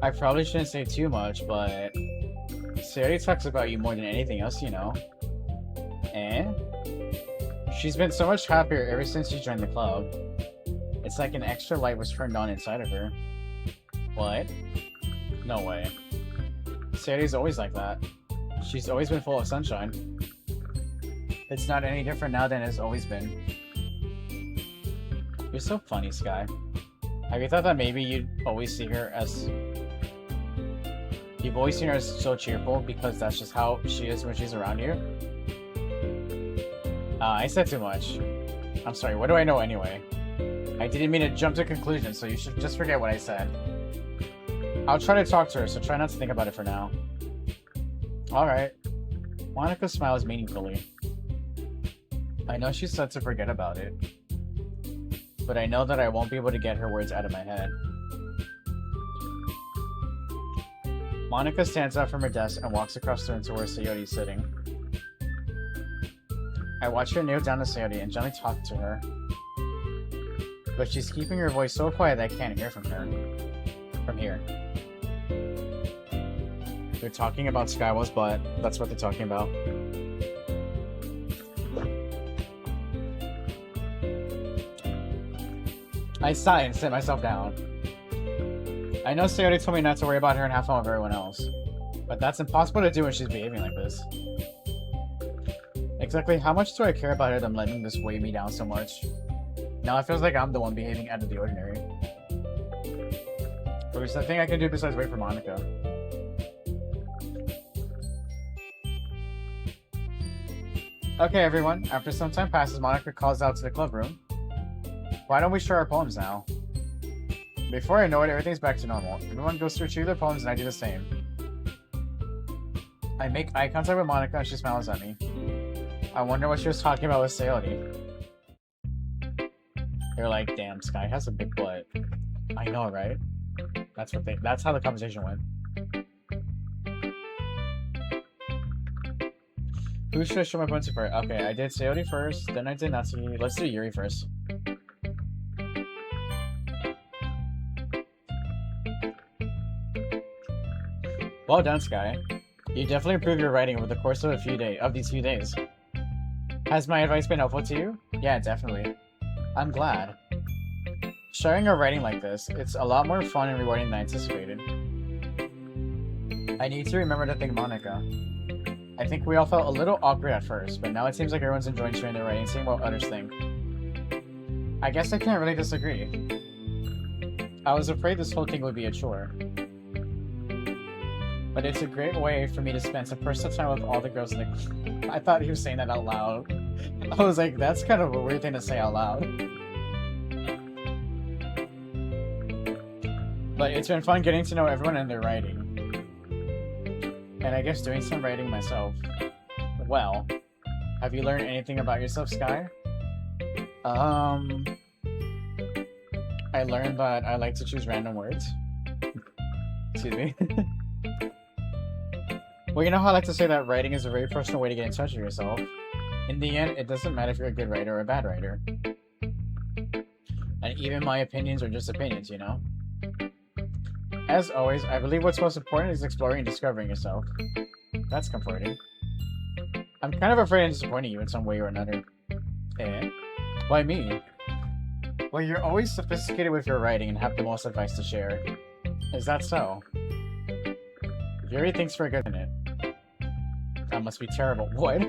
I probably shouldn't say too much, but Sayori talks about you more than anything else, you know. Eh? She's been so much happier ever since she joined the club. It's like an extra light was turned on inside of her. What? No way. Sayori's always like that. She's always been full of sunshine. It's not any different now than it's always been. You're so funny, Sky. Have you thought that maybe you've always seen her as so cheerful because that's just how she is when she's around you? I said too much. I'm sorry, what do I know anyway? I didn't mean to jump to conclusions, so you should just forget what I said. I'll try to talk to her, so try not to think about it for now. Alright. Monica smiles meaningfully. I know she said to forget about it, but I know that I won't be able to get her words out of my head. Monica stands up from her desk and walks across the room to where Sayori is sitting. I watch her kneel down to Sayori and gently talk to her, but she's keeping her voice so quiet that I can't hear from here. They're talking about Skywa's butt. That's what they're talking about. I sigh and sit myself down. I know Sayori told me not to worry about her and have fun with everyone else. But that's impossible to do when she's behaving like this. Exactly how much do I care about her than letting this weigh me down so much? Now it feels like I'm the one behaving out of the ordinary. But there's nothing I can do besides wait for Monica. Okay, everyone. After some time passes, Monica calls out to the club room. Why don't we share our poems now? Before I know it, everything's back to normal. Everyone goes to retrieve their poems and I do the same. I make eye contact with Monica and she smiles at me. I wonder what she was talking about with Sayori. They're like, damn, Sky has a big butt. I know, right? That's how the conversation went. Who should I show my poems to first? Okay, I did Sayori first, then I did Natsuki. Let's do Yuri first. Well done, Sky. You definitely improved your writing over the course of these few days. Has my advice been helpful to you? Yeah, definitely. I'm glad. Sharing our writing like this, it's a lot more fun and rewarding than I anticipated. I need to remember to thank Monica. I think we all felt a little awkward at first, but now it seems like everyone's enjoying sharing their writing and seeing what others think. I guess I can't really disagree. I was afraid this whole thing would be a chore. But it's a great way for me to spend some personal time with all the girls in the... I thought he was saying that out loud. I was like, that's kind of a weird thing to say out loud. But it's been fun getting to know everyone and their writing. And I guess doing some writing myself. Well, have you learned anything about yourself, Sky? I learned that I like to choose random words. Excuse me. Well, you know how I like to say that writing is a very personal way to get in touch with yourself. In the end, it doesn't matter if you're a good writer or a bad writer. And even my opinions are just opinions, you know? As always, I believe what's most important is exploring and discovering yourself. That's comforting. I'm kind of afraid of disappointing you in some way or another. Eh? Why me? Well, you're always sophisticated with your writing and have the most advice to share. Is that so? Yuri thinks we're good in it. That must be terrible. What?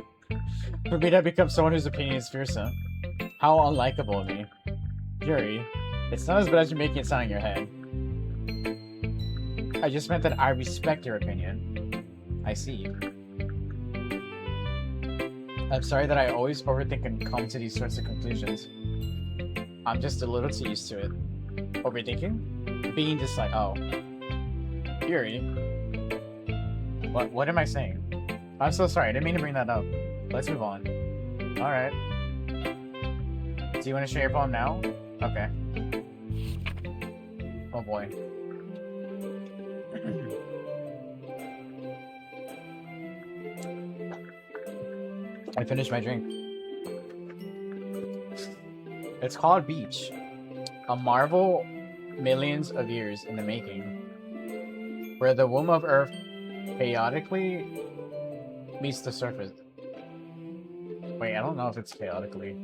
For me to become someone whose opinion is fearsome? How unlikable of me. Yuri, it's not as bad as you're making it sound in your head. I just meant that I respect your opinion. I see. I'm sorry that I always overthink and come to these sorts of conclusions. I'm just a little too used to it. Overthinking? Being just like, oh. Yuri. What am I saying? I'm so sorry, I didn't mean to bring that up. Let's move on. Alright. Do you want to share your poem now? Okay. Oh boy. I finished my drink. It's called Beach. A marvel millions of years in the making. Where the womb of Earth chaotically meets the surface. Wait, I don't know if it's chaotically.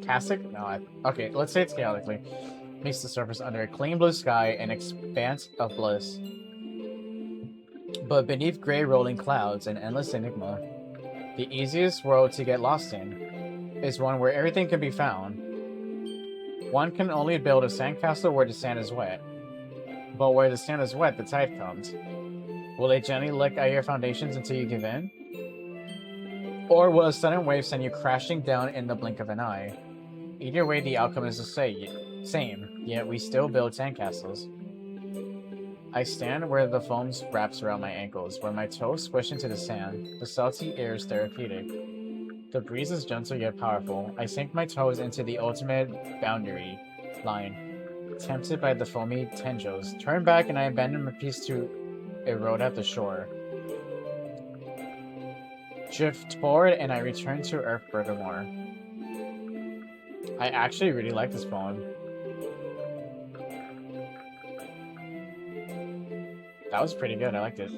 Castic? No, okay, let's say it's chaotically. Meets the surface under a clean blue sky and expanse of bliss. But beneath gray rolling clouds and endless enigma, the easiest world to get lost in is one where everything can be found. One can only build a sandcastle where the sand is wet. But where the sand is wet, the tide comes. Will it gently lick at your foundations until you give in? Or will a sudden wave send you crashing down in the blink of an eye? Either way, the outcome is the same, yet we still build sandcastles. I stand where the foam wraps around my ankles, where my toes squish into the sand. The salty air is therapeutic. The breeze is gentle yet powerful. I sink my toes into the ultimate boundary line, tempted by the foamy tendrils. Turn back and I abandon my piece to erode at the shore. Drift forward and I return to Earth Bergamore. I actually really like this poem. That was pretty good, I liked it.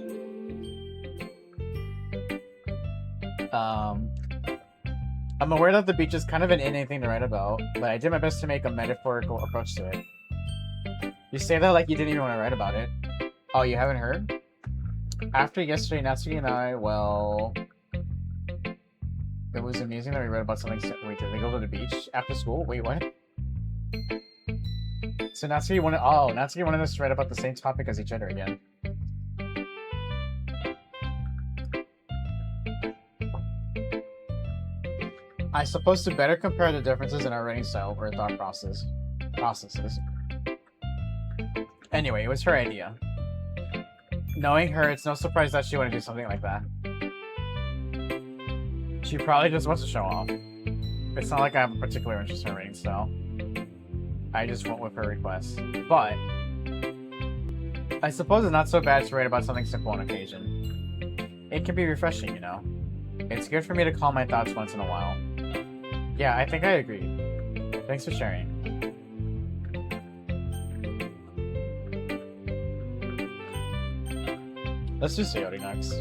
I'm aware that the beach is kind of an inane thing to write about, but I did my best to make a metaphorical approach to it. You say that like you didn't even want to write about it. Oh, you haven't heard? After yesterday, Natsuki and I, well... It was amusing that we read about something... Wait, did they go to the beach after school? Wait, what? So Natsuki wanted... Oh, Natsuki wanted us to write about the same topic as each other again. I suppose to better compare the differences in our writing style or thought processes. Anyway, it was her idea. Knowing her, it's no surprise that she wanted to do something like that. She probably just wants to show off. It's not like I have a particular interest in her writing style. I just went with her request. But I suppose it's not so bad to write about something simple on occasion. It can be refreshing, you know. It's good for me to calm my thoughts once in a while. Yeah, I think I agree. Thanks for sharing. Let's do Sayori next.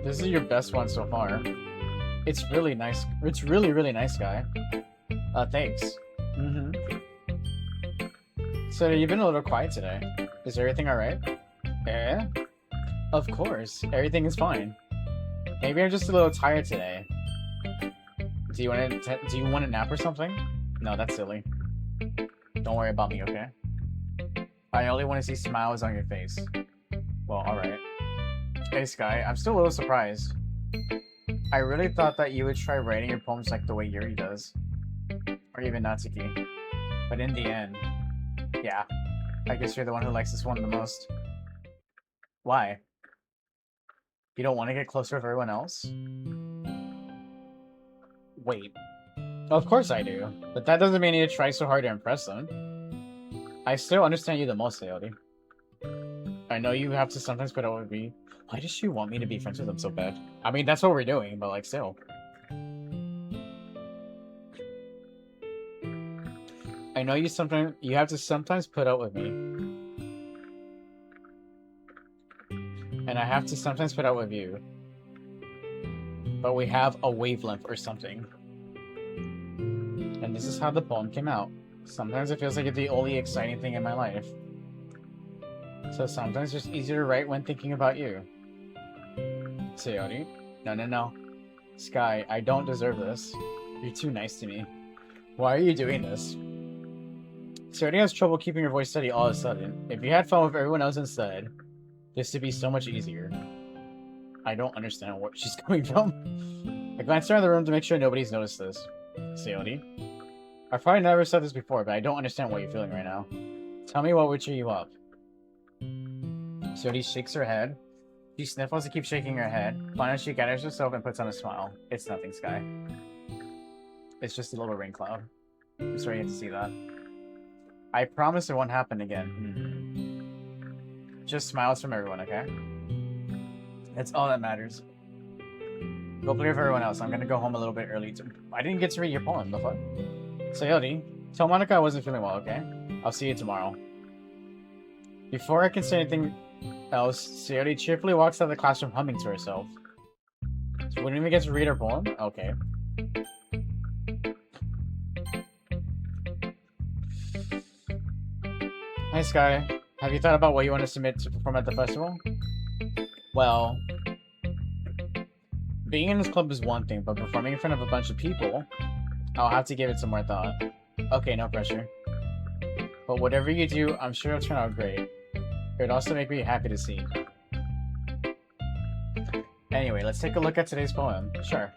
This is your best one so far. It's really nice. It's really, really nice, guy. Thanks. So you've been a little quiet today. Is everything alright? Eh? Of course. Everything is fine. Maybe I'm just a little tired today. Do you want a nap or something? No, that's silly. Don't worry about me, okay? I only want to see smiles on your face. Well, alright. Hey, Sky, I'm still a little surprised. I really thought that you would try writing your poems like the way Yuri does. Or even Natsuki. But in the end, yeah. I guess you're the one who likes this one the most. Why? You don't want to get closer with everyone else? Wait. Of course I do. But that doesn't mean you need to try so hard to impress them. I still understand you the most, Sayori. I know you have to sometimes put up with me. Why does she want me to be friends with them so bad? I mean, that's what we're doing, but like, still. I know you have to sometimes put up with me. And I have to sometimes put up with you. But we have a wavelength or something. And this is how the poem came out. Sometimes it feels like it's the only exciting thing in my life. So sometimes it's easier to write when thinking about you. Sayori? No. Sky, I don't deserve this. You're too nice to me. Why are you doing this? Sayori has trouble keeping her voice steady all of a sudden. If you had fun with everyone else instead, this would be so much easier. I don't understand where she's coming from. I glanced around the room to make sure nobody's noticed this. Sayori? I've probably never said this before, but I don't understand what you're feeling right now. Tell me what would cheer you up. Sayori shakes her head. She sniffles and keeps shaking her head. Finally, she gathers herself and puts on a smile. It's nothing, Sky. It's just a little rain cloud. I'm sorry you have to see that. I promise it won't happen again. Just smiles from everyone, okay? That's all that matters. Go play with everyone else. I'm gonna go home a little bit early. I didn't get to read your poem, the fuck? Sayori, tell Monica I wasn't feeling well, okay? I'll see you tomorrow. Before I can say anything else, Sayori cheerfully walks out of the classroom humming to herself. So we didn't even get to read her poem? Okay. Hi, Sky. Have you thought about what you want to submit to perform at the festival? Well, being in this club is one thing, but performing in front of a bunch of people, I'll have to give it some more thought. Okay, no pressure. But whatever you do, I'm sure it'll turn out great. It would also make me happy to see. Anyway, let's take a look at today's poem. Sure.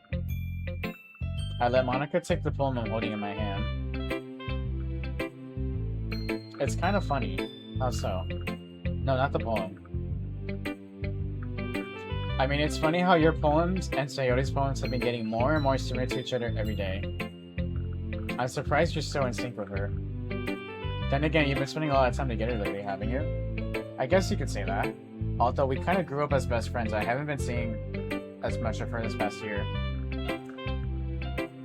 I let Monica take the poem I'm holding in my hand. It's kind of funny. How so? No, not the poem. I mean, it's funny how your poems and Sayori's poems have been getting more and more similar to each other every day. I'm surprised you're so in sync with her. Then again, you've been spending a lot of time together lately, haven't you? I guess you could say that. Although we kind of grew up as best friends, I haven't been seeing as much of her this past year.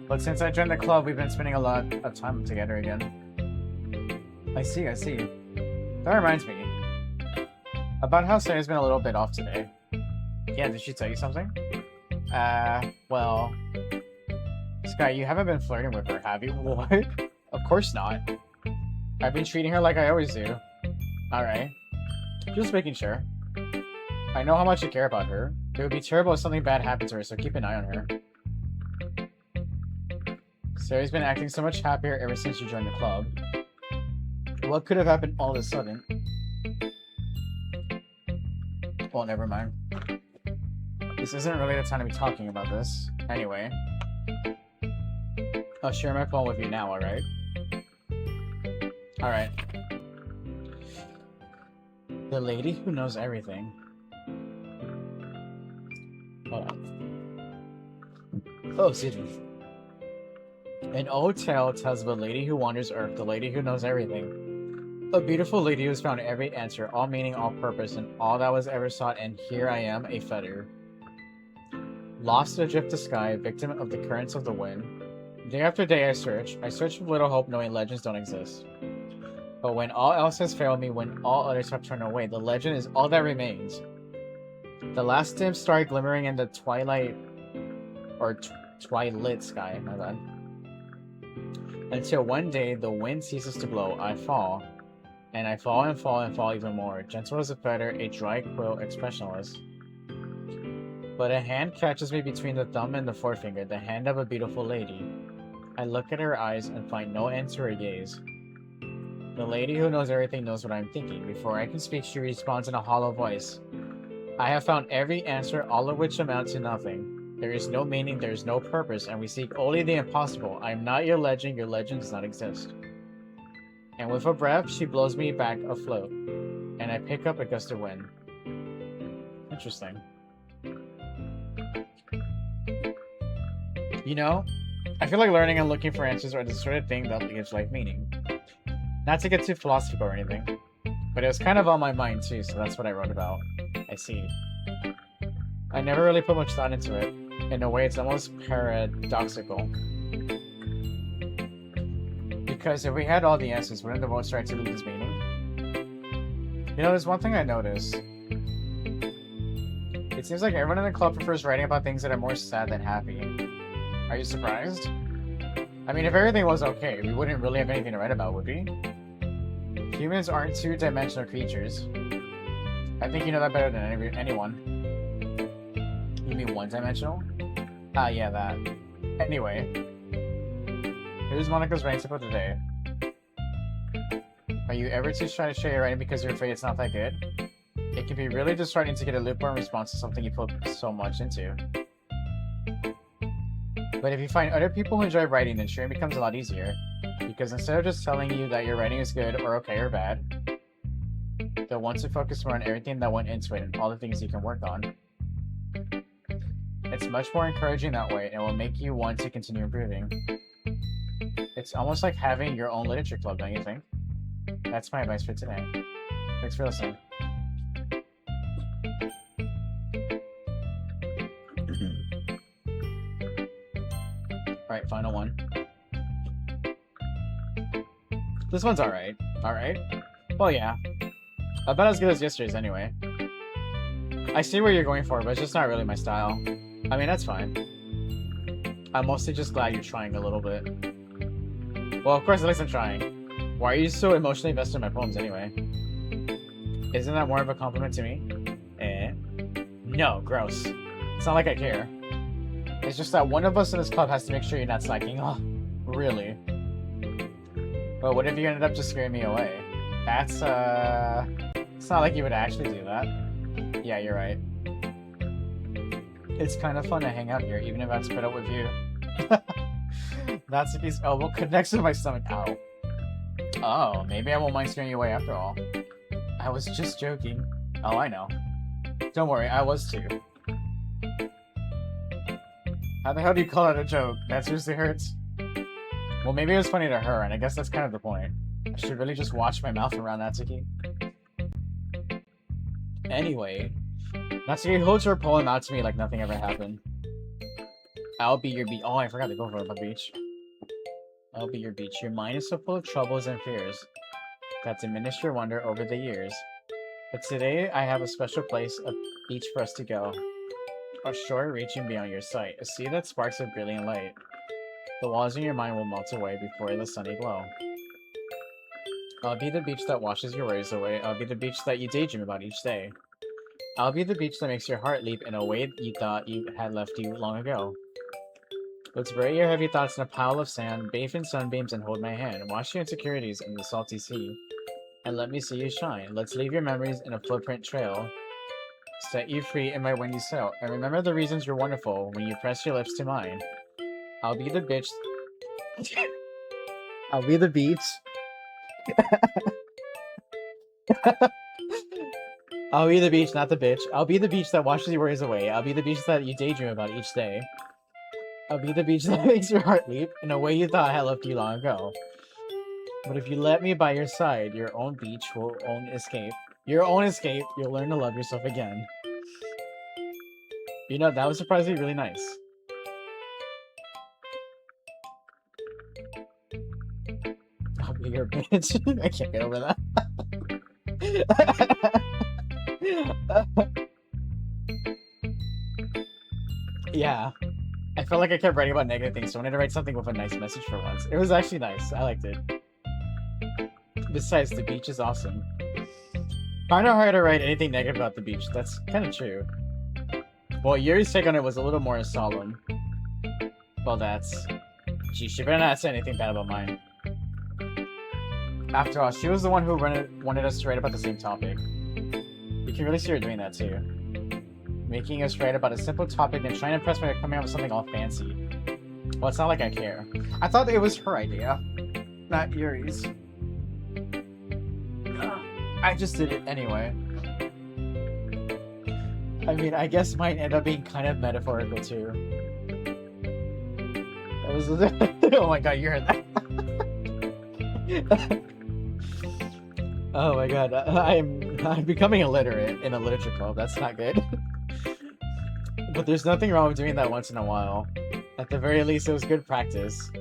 But since I joined the club, we've been spending a lot of time together again. I see. That reminds me. About how Sarah's been a little bit off today. Yeah, did she tell you something? Well... Sky, you haven't been flirting with her, have you? What? Of course not. I've been treating her like I always do. Alright. Just making sure. I know how much you care about her. It would be terrible if something bad happened to her, so keep an eye on her. Sarah's been acting so much happier ever since you joined the club. What could have happened all of a sudden? Well, never mind. This isn't really the time to be talking about this. Anyway. I'll share my phone with you now, alright? Alright. The lady who knows everything. Hold on. Oh, excuse me. An old tale tells of a lady who wanders Earth, the lady who knows everything. A beautiful lady who's found every answer, all meaning, all purpose, and all that was ever sought, and here I am, a feather. Lost adrift to sky, victim of the currents of the wind. Day after day I search with little hope, knowing legends don't exist. But when all else has failed me, when all others have turned away, the legend is all that remains. The last dim star glimmering in the twilight, or twilit sky, my bad. Until one day, the wind ceases to blow, I fall. And I fall and fall and fall even more, gentle as a feather, a dry quill, expressionless. But a hand catches me between the thumb and the forefinger, the hand of a beautiful lady. I look at her eyes and find no end to her gaze. The lady who knows everything knows what I'm thinking. Before I can speak, she responds in a hollow voice. I have found every answer, all of which amount to nothing. There is no meaning, there is no purpose, and we seek only the impossible. I am not your legend does not exist. And with a breath, she blows me back afloat, and I pick up a gust of wind. Interesting. You know, I feel like learning and looking for answers are the sort of thing that gives life meaning. Not to get too philosophical or anything, but it was kind of on my mind too, so that's what I wrote about. I see. I never really put much thought into it. In a way, it's almost paradoxical. Because if we had all the answers, wouldn't the world start to lose its meaning? You know, there's one thing I noticed. It seems like everyone in the club prefers writing about things that are more sad than happy. Are you surprised? I mean, if everything was okay, we wouldn't really have anything to write about, would we? Humans aren't two-dimensional creatures. I think you know that better than anyone. You mean one-dimensional? Ah, yeah, that. Anyway. Here's Monica's writing tip of the day. Are you ever too shy to share your writing because you're afraid it's not that good? It can be really disheartening to get a lukewarm response to something you put so much into. But if you find other people who enjoy writing, then sharing becomes a lot easier. Because instead of just telling you that your writing is good or okay or bad, they'll want to focus more on everything that went into it and all the things you can work on. It's much more encouraging that way and will make you want to continue improving. It's almost like having your own literature club, don't you think? That's my advice for today. Thanks for listening. Alright, final one. This one's alright. Alright? Well, yeah. About as good as yesterday's anyway. I see what you're going for, but it's just not really my style. I mean, that's fine. I'm mostly just glad you're trying a little bit. Well, of course, at least I'm trying. Why are you so emotionally invested in my poems anyway? Isn't that more of a compliment to me? Eh? No, gross. It's not like I care. It's just that one of us in this club has to make sure you're not slacking. Oh, really? But what if you ended up just scaring me away? That's, it's not like you would actually do that. Yeah, you're right. It's kind of fun to hang out here, even if I have to put up with you. Natsuki's elbow connects to my stomach. Ow. Oh, maybe I won't mind scaring you away after all. I was just joking. Oh, I know. Don't worry, I was too. How the hell do you call that a joke? That seriously hurts? Well, maybe it was funny to her, and I guess that's kind of the point. I should really just watch my mouth around Natsuki. Anyway, Natsuki holds her poem out to me like nothing ever happened. I'll be your beach. Oh, I forgot to go for the beach. I'll be your beach. Your mind is so full of troubles and fears that diminish your wonder over the years. But today I have a special place, a beach for us to go. A shore reaching beyond your sight, a sea that sparks a brilliant light. The walls in your mind will melt away before the sunny glow. I'll be the beach that washes your worries away. I'll be the beach that you daydream about each day. I'll be the beach that makes your heart leap in a way that you thought you had left you long ago. Let's bury your heavy thoughts in a pile of sand, bathe in sunbeams, and hold my hand. Wash your insecurities in the salty sea, and let me see you shine. Let's leave your memories in a footprint trail. Set you free in my windy sail, and remember the reasons you're wonderful when you press your lips to mine. I'll be the bitch. I'll be the beach. I'll be the beach, not the bitch. I'll be the beach that washes your worries away. I'll be the beach that you daydream about each day. I'll be the beach that makes your heart leap in a way you thought had left you long ago. But if you let me by your side, your own beach will own escape. Your own escape, you'll learn to love yourself again. You know, that was surprisingly really nice. I'll be your bitch. I can't get over that. Yeah. I felt like I kept writing about negative things, so I wanted to write something with a nice message for once. It was actually nice. I liked it. Besides, the beach is awesome. Kinda hard to write anything negative about the beach. That's kind of true. Well, Yuri's take on it was a little more solemn. Well, that's... Gee, she better not say anything bad about mine. After all, she was the one who wanted us to write about the same topic. You can really see her doing that too. Making us write about a simple topic and trying to impress me by coming up with something all fancy. Well, it's not like I care. I thought it was her idea, not Yuri's. I just did it anyway. I mean, I guess mine ended up being kind of metaphorical too. That was oh my god, you heard that? Oh my god, I'm becoming illiterate in a literature club. That's not good. But there's nothing wrong with doing that once in a while. At the very least, it was good practice.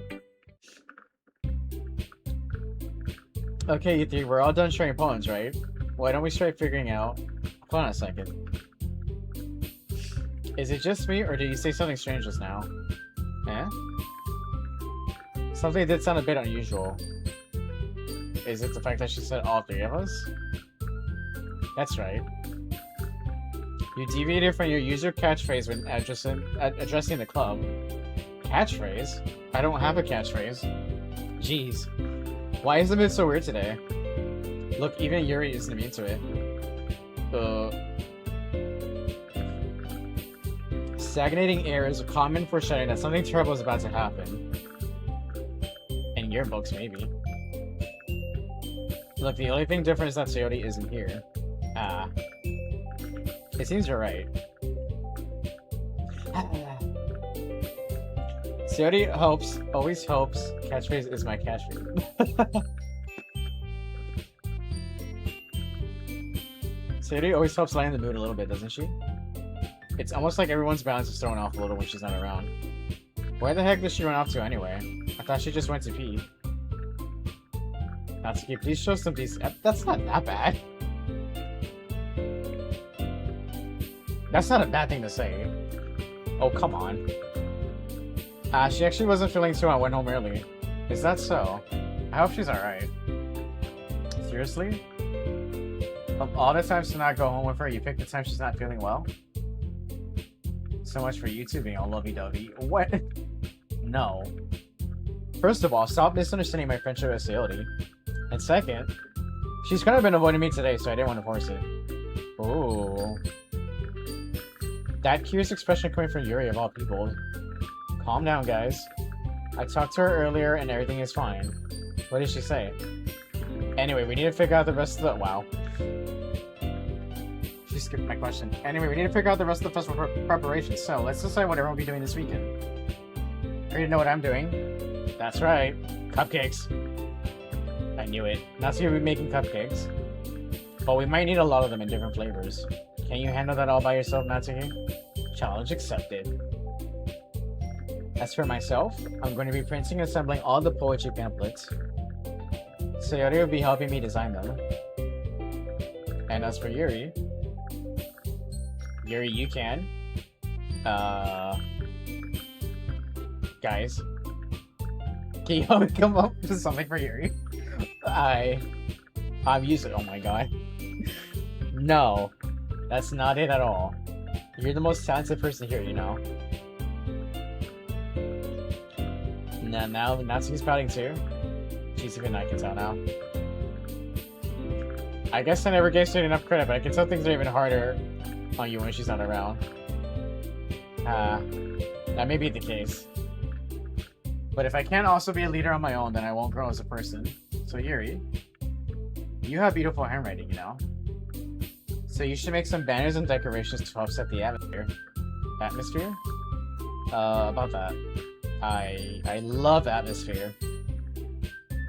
Okay, you three, we're all done sharing poems, right? Why don't we start figuring out... Hold on a second. Is it just me, or did you say something strange just now? Eh? Something did sound a bit unusual. Is it the fact that she said all three of us? That's right. You deviated from your usual catchphrase when addressing the club. Catchphrase? I don't have a catchphrase. Jeez. Why is the mood so weird today? Look, even Yuri isn't immune to it. Stagnating air is a common foreshadowing that something terrible is about to happen. In your books, maybe. Look, the only thing different is that Sayori isn't here. Ah. It seems you're right. Sayori hopes, always hopes, catchphrase is my catchphrase. Sayori always helps lighten the mood a little bit, doesn't she? It's almost like everyone's balance is thrown off a little when she's not around. Where the heck does she run off to anyway? I thought she just went to pee. Natsuki, please show some decent... That's not that bad. That's not a bad thing to say. Oh, come on. She actually wasn't feeling too well and went home early. Is that so? I hope she's alright. Seriously? Of all the times to not go home with her, you picked the time she's not feeling well? So much for you two being all lovey-dovey. What? No. First of all, stop misunderstanding my friendship with Sayori. And second, she's kind of been avoiding me today, so I didn't want to force it. Ooh. That curious expression coming from Yuri of all people. Calm down, guys. I talked to her earlier and everything is fine. What did she say? Anyway, we need to figure out the rest of the... Wow. She skipped my question. Anyway, we need to figure out the rest of the festival preparations, so let's decide what everyone will be doing this weekend. I already know what I'm doing. That's right. Cupcakes. I knew it. Natsuki will be making cupcakes. But we might need a lot of them in different flavors. Can you handle that all by yourself, Natsuki? Challenge accepted. As for myself, I'm going to be printing and assembling all the poetry pamphlets. Sayori will be helping me design them. And as for Yuri... Yuri, you can. Guys, Can you come up with something for Yuri? I'm using. Oh my god. No, that's not it at all. You're the most talented person here, you know. Now Natsuki's pouting too. She's even I can tell now. I guess I never gave Sue enough credit, but I can tell things are even harder on you when she's not around. That may be the case. But if I can't also be a leader on my own, then I won't grow as a person. So Yuri, you have beautiful handwriting, you know? So you should make some banners and decorations to offset the atmosphere. Atmosphere? About that. I love atmosphere.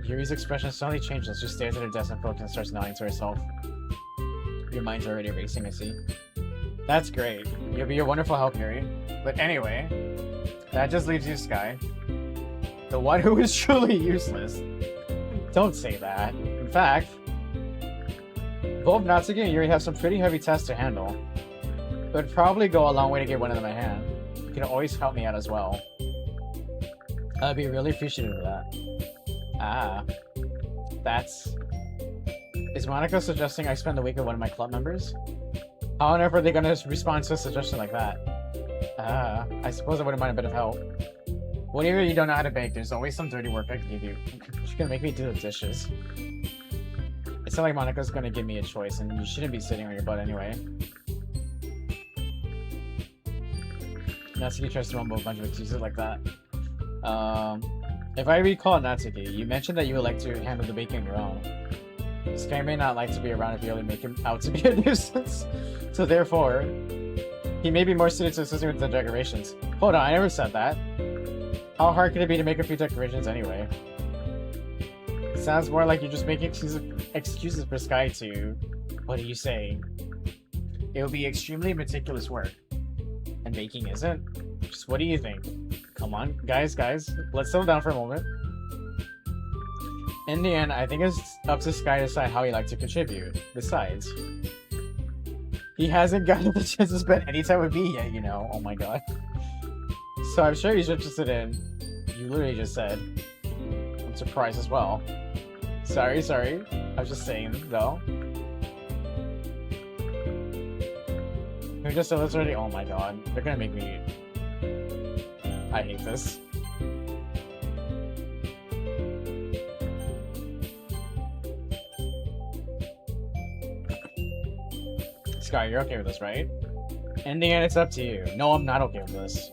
Yuri's expression suddenly changes. She stares at her desk and focus and starts nodding to herself. Your mind's already racing, I see. That's great. You'll be a wonderful help, Yuri. But anyway, that just leaves you, Sky. The one who is truly useless. Don't say that. In fact, both Natsuki and Yuri have some pretty heavy tasks to handle. It would probably go a long way to get one of them in hand. You can always help me out as well. I'd be really appreciative of that. That's... Is Monica suggesting I spend the week with one of my club members? How on earth are they gonna respond to a suggestion like that? I suppose I wouldn't mind a bit of help. Whatever you don't know how to bake, there's always some dirty work I can give you. She's gonna make me do the dishes. It's not like Monica's gonna give me a choice, and you shouldn't be sitting on your butt anyway. Natsuki tries to rumble a bunch of excuses like that. If I recall, Natsuki, you mentioned that you would like to handle the baking on your own. Sky may not like to be around if you only make him out to be a nuisance. So therefore, he may be more suited to assisting with the decorations. Hold on, I never said that. How hard could it be to make a few decorations anyway? Sounds more like you're just making excuses for Sky to... What do you say? It will be extremely meticulous work. And baking isn't? Just what do you think? Come on, guys, let's settle down for a moment. In the end, I think it's up to Sky to decide how he'd like to contribute. Besides, he hasn't gotten the chance to spend any time with me yet, you know? Oh my god. So I'm sure he's interested in... You literally just said. I'm surprised as well. Sorry. I was just saying, though. Who just said this already? Oh my god. They're gonna make me... I hate this. Sky, you're okay with this, right? In the end, it's up to you. No, I'm not okay with this.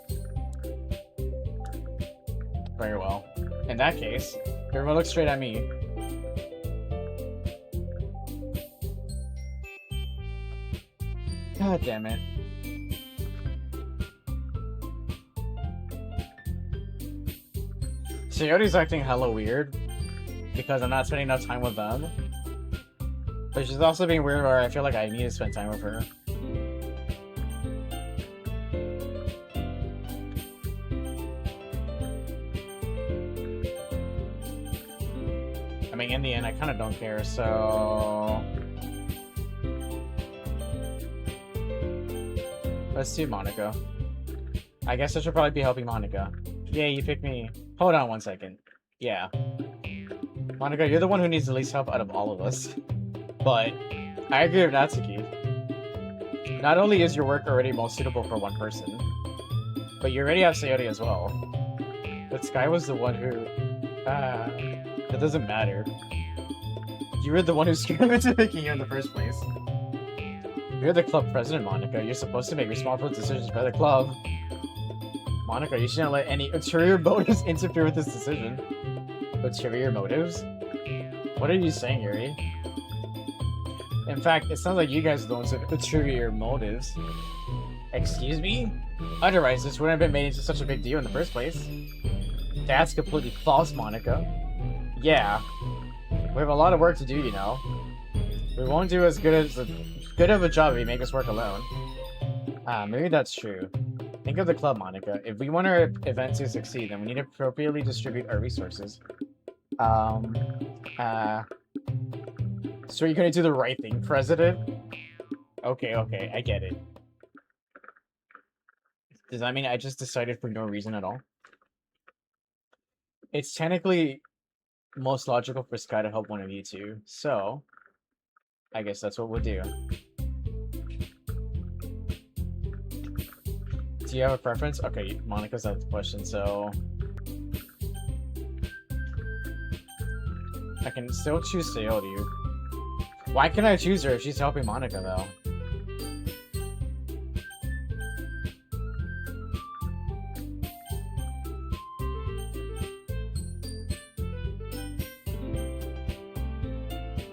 Very well. In that case, everyone look straight at me. God damn it. Coyote's acting hella weird because I'm not spending enough time with them. But she's also being weird where I feel like I need to spend time with her. I mean, in the end, I kind of don't care, so... Let's do Monica. I guess I should probably be helping Monica. Yeah, you picked me. Hold on 1 second. Yeah. Monica, you're the one who needs the least help out of all of us. But, I agree with Natsuki. Not only is your work already most suitable for one person, but you already have Sayori as well. But Sky was the one who... it doesn't matter. You were the one who scared me into picking you in the first place. You're the club president, Monica. You're supposed to make responsible decisions for the club. Monica, you shouldn't let any ulterior motives interfere with this decision. Ulterior motives? What are you saying, Yuri? In fact, it sounds like you guys are the ones with ulterior motives. Excuse me? Otherwise, this wouldn't have been made into such a big deal in the first place. That's completely false, Monica. Yeah. We have a lot of work to do, you know. We won't do as good of a job if you make us work alone. Maybe that's true. Think of the club, Monica. If we want our event to succeed, then we need to appropriately distribute our resources. So you're gonna do the right thing, President? Okay, I get it. Does that mean I just decided for no reason at all? it's technically most logical for Sky to help one of you two. So, I guess that's what we'll do. Do you have a preference? Okay, Monica's out of the question, so... I can still choose Sayori. Why can I choose her if she's helping Monica, though?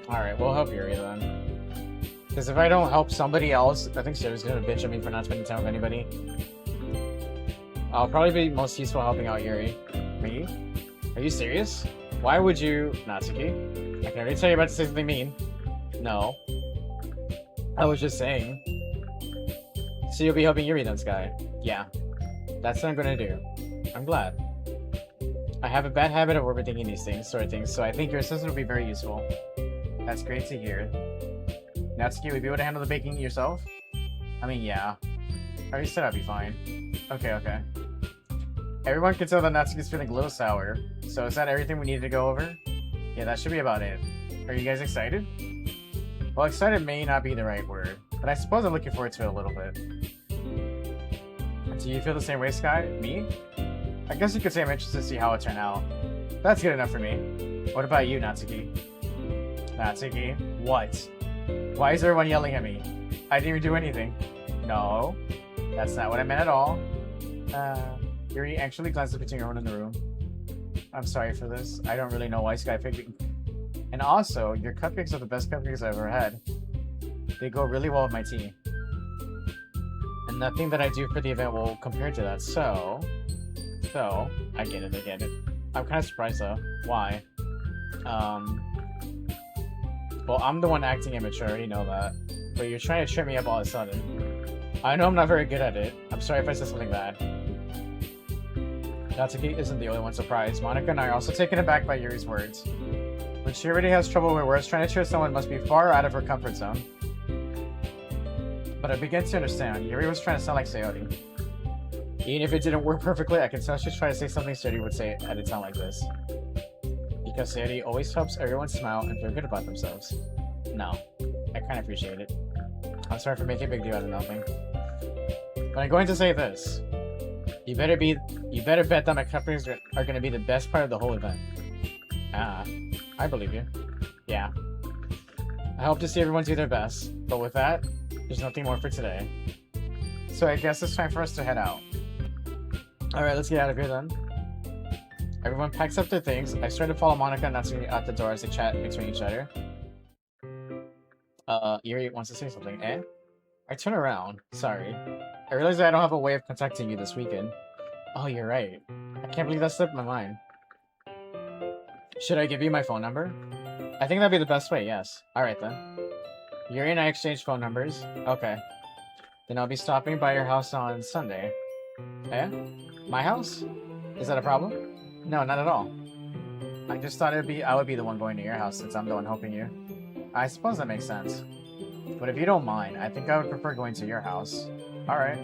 Alright, we'll help Yuri then. Because if I don't help somebody else, I think Sarah's gonna bitch at me for not spending time with anybody. I'll probably be most useful helping out Yuri. Me? Are you serious? Why would you... Natsuki? I can already tell you about to say something mean. No. I was just saying. So you'll be helping Yuri then, Sky? Yeah. That's what I'm gonna do. I'm glad. I have a bad habit of overthinking these things, sort of things, so I think your assistant will be very useful. That's great to hear. Natsuki, will you be able to handle the baking yourself? I mean, yeah. I already said I'd be fine. Okay, okay. Everyone can tell that Natsuki's feeling a little sour. So is that everything we needed to go over? Yeah, that should be about it. Are you guys excited? Well, excited may not be the right word, but I suppose I'm looking forward to it a little bit. Do you feel the same way, Sky? Me? I guess you could say I'm interested to see how it turned out. That's good enough for me. What about you, Natsuki? Natsuki? What? Why is everyone yelling at me? I didn't even do anything. No, that's not what I meant at all. Yuri actually glances between everyone in the room. I'm sorry for this. I don't really know why Sky picked me. And also, your cupcakes are the best cupcakes I've ever had. They go really well with my tea. And nothing that I do for the event will compare to that, so, I get it. I'm kind of surprised though. Why? Well, I'm the one acting immature, I already know that. But you're trying to trip me up all of a sudden. I know I'm not very good at it. I'm sorry if I said something bad. Natsuki isn't the only one surprised. Monica and I are also taken aback by Yuri's words. When she already has trouble with words, trying to cheer someone must be far out of her comfort zone. But I begin to understand. Yuri was trying to sound like Sayori. Even if it didn't work perfectly, I can tell she's trying to say something Sayori would say at a time like this. Because Sayori always helps everyone smile and feel good about themselves. No, I kind of appreciate it. I'm sorry for making a big deal out of nothing. But I'm going to say this. You better bet that my cupcakes are going to be the best part of the whole event. Ah, I believe you. Yeah. I hope to see everyone do their best, but with that, there's nothing more for today. So I guess it's time for us to head out. Alright, let's get out of here then. Everyone packs up their things. I start to follow Monica and Natsuki out the door as they chat between each other. Yuri wants to say something, eh? I turn around. Sorry. I realize I don't have a way of contacting you this weekend. Oh, you're right. I can't believe that slipped my mind. Should I give you my phone number? I think that'd be the best way, yes. Alright then. Yuri and I exchange phone numbers. Okay. Then I'll be stopping by your house on Sunday. Eh? My house? Is that a problem? No, not at all. I just thought I would be the one going to your house since I'm the one helping you. I suppose that makes sense. But if you don't mind, I think I would prefer going to your house. Alright.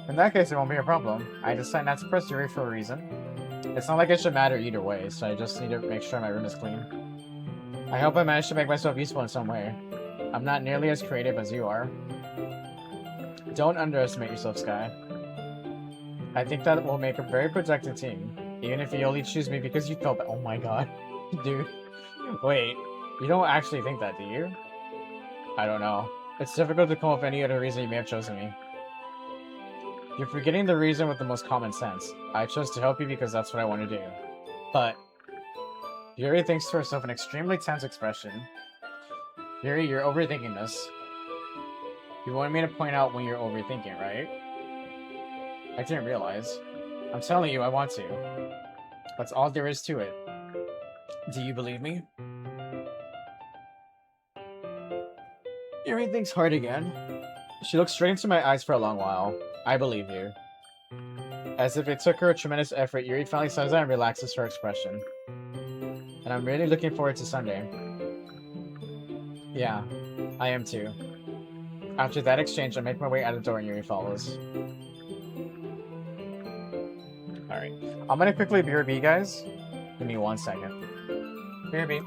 In that case, it won't be a problem. I decided not to press Yuri for a reason. It's not like it should matter either way, so I just need to make sure my room is clean. I hope I managed to make myself useful in some way. I'm not nearly as creative as you are. Don't underestimate yourself, Sky. I think that will make a very productive team. Even if you only choose me because you felt that- oh my god. Dude. Wait. You don't actually think that, do you? I don't know. It's difficult to come up with any other reason you may have chosen me. You're forgetting the reason with the most common sense. I chose to help you because that's what I want to do. But... Yuri thinks to herself an extremely tense expression. Yuri, you're overthinking this. You wanted me to point out when you're overthinking, right? I didn't realize. I'm telling you, I want to. That's all there is to it. Do you believe me? Yuri thinks hard again. She looks straight into my eyes for a long while. I believe you. As if it took her a tremendous effort, Yuri finally sighs out and relaxes her expression. And I'm really looking forward to Sunday. Yeah, I am too. After that exchange, I make my way out the door and Yuri follows. Alright. I'm gonna quickly BRB, guys. Give me 1 second. BRB.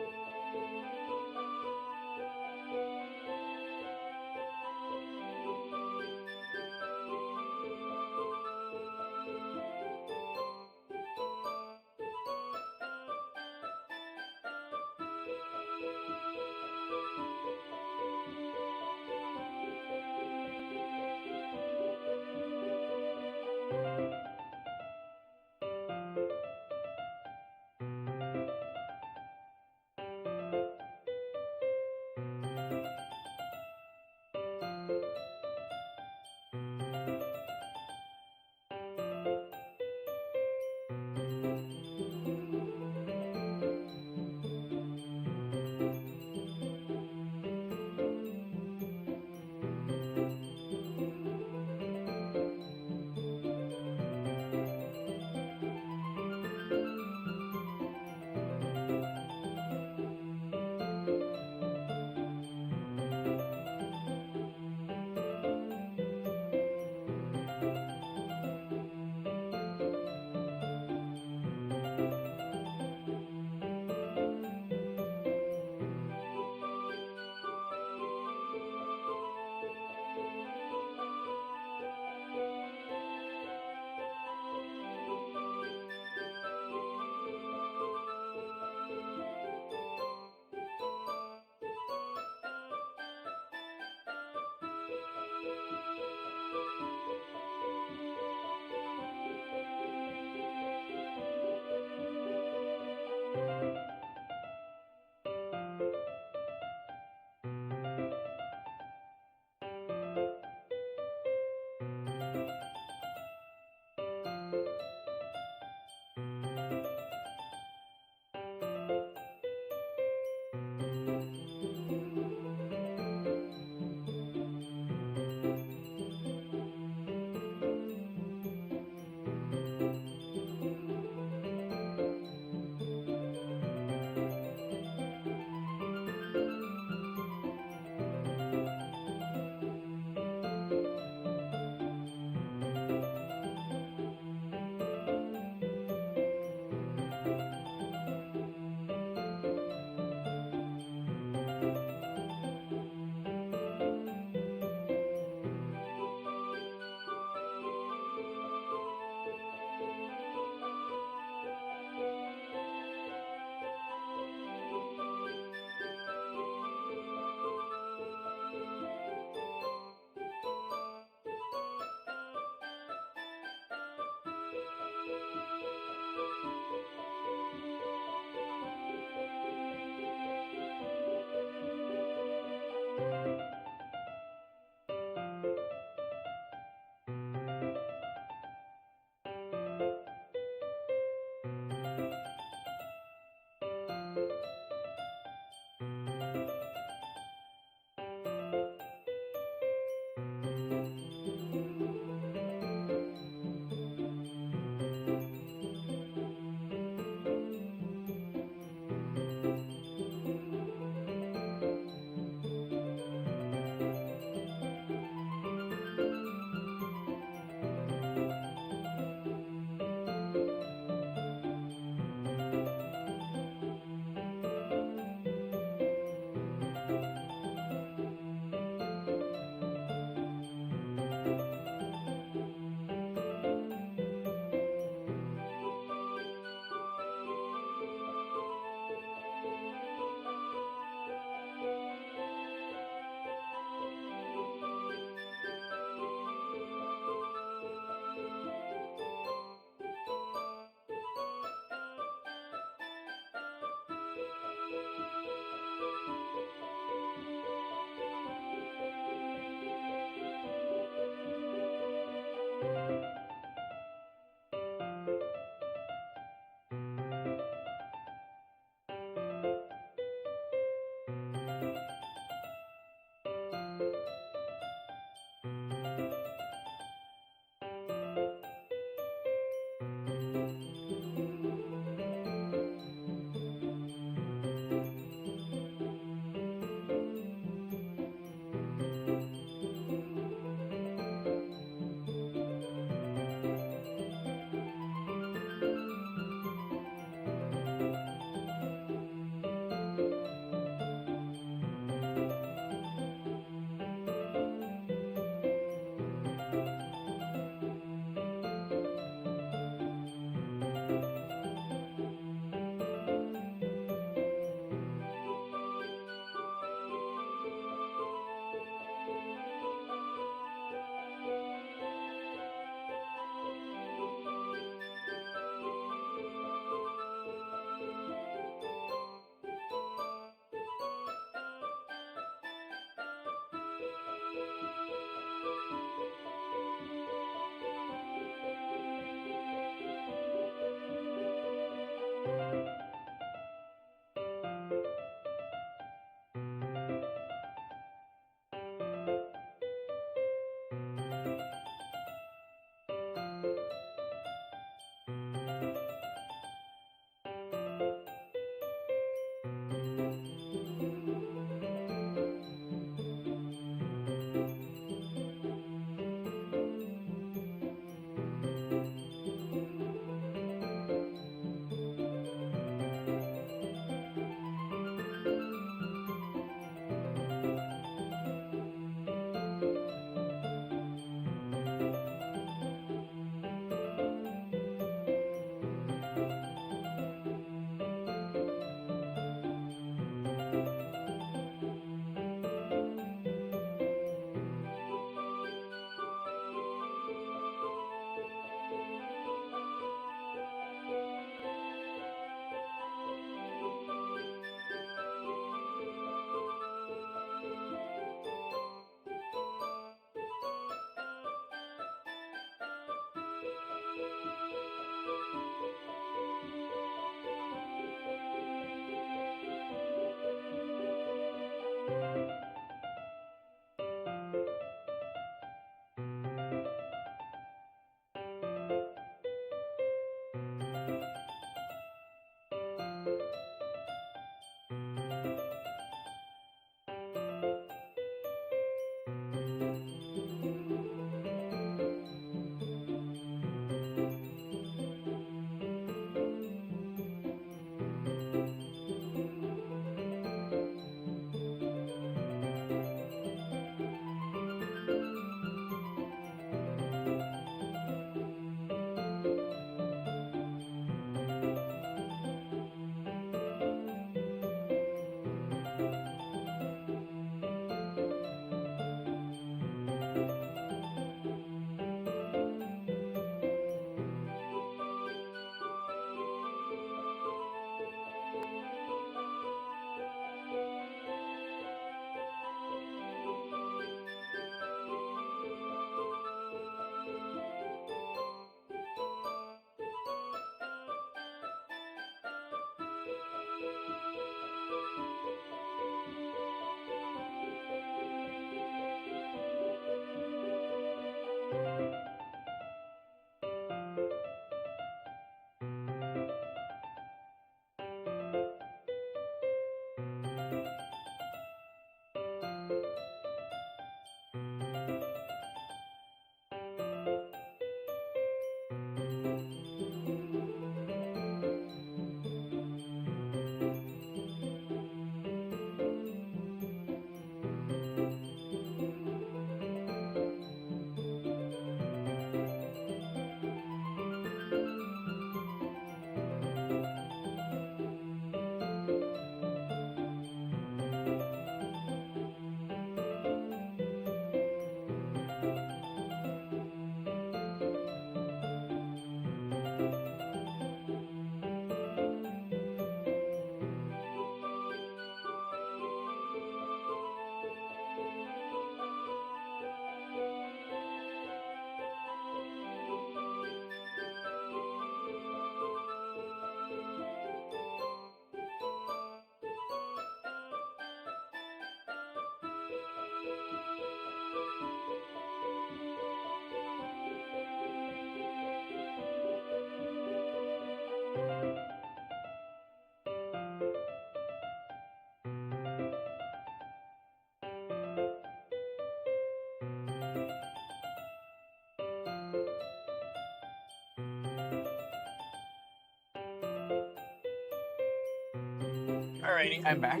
Alrighty, I'm back.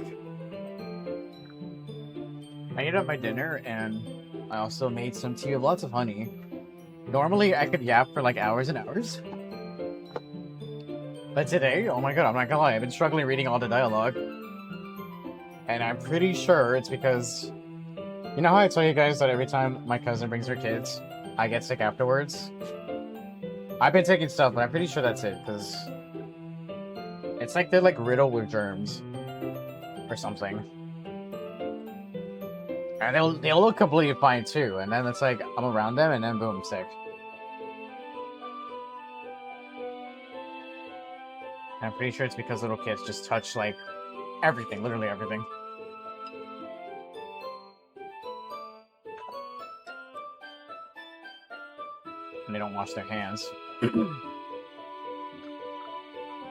I ate up my dinner and I also made some tea with lots of honey. Normally I could yap for like hours and hours. But today, oh my god, I'm not gonna lie, I've been struggling reading all the dialogue. And I'm pretty sure it's because... You know how I tell you guys that every time my cousin brings her kids, I get sick afterwards? I've been taking stuff, but I'm pretty sure that's it, because... It's like they're like riddled with germs. Or something. And they'll look completely fine too, and then it's like, I'm around them, and then boom, sick. And I'm pretty sure it's because little kids just touch, like, everything, literally everything. And they don't wash their hands.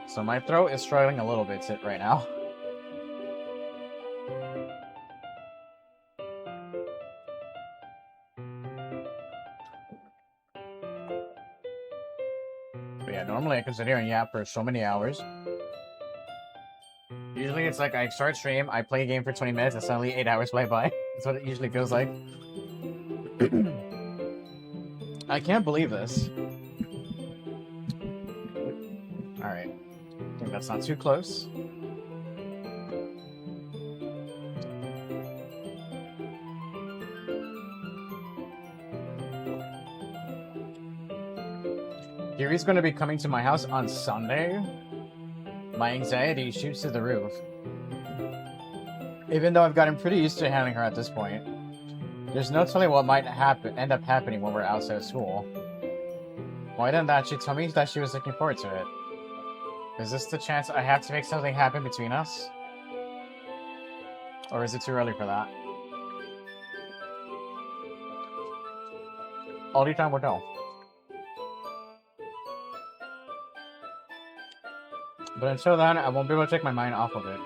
So my throat is struggling a little bit right now. But yeah, normally I can sit here and yap for so many hours. Usually it's like I start stream, I play a game for 20 minutes, and suddenly 8 hours fly by. That's what it usually feels like. I can't believe this. Alright. I think that's not too close. Yuri's going to be coming to my house on Sunday. My anxiety shoots to the roof. Even though I've gotten pretty used to handling her at this point. There's no telling what might end up happening when we're outside of school. Why didn't she tell me that she was looking forward to it? Is this the chance I have to make something happen between us? Or is it too early for that? Only time will know. But until then, I won't be able to take my mind off of it.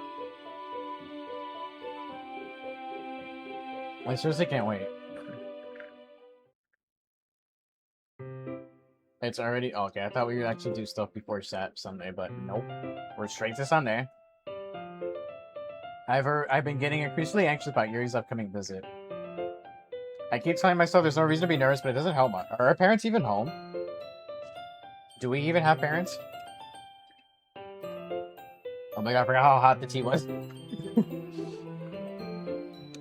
I seriously can't wait. It's already... Okay, I thought we would actually do stuff before Sunday, but nope. We're straight to Sunday. I've been getting increasingly anxious about Yuri's upcoming visit. I keep telling myself there's no reason to be nervous, but it doesn't help much. Are our parents even home? Do we even have parents? Oh my god, I forgot how hot the tea was.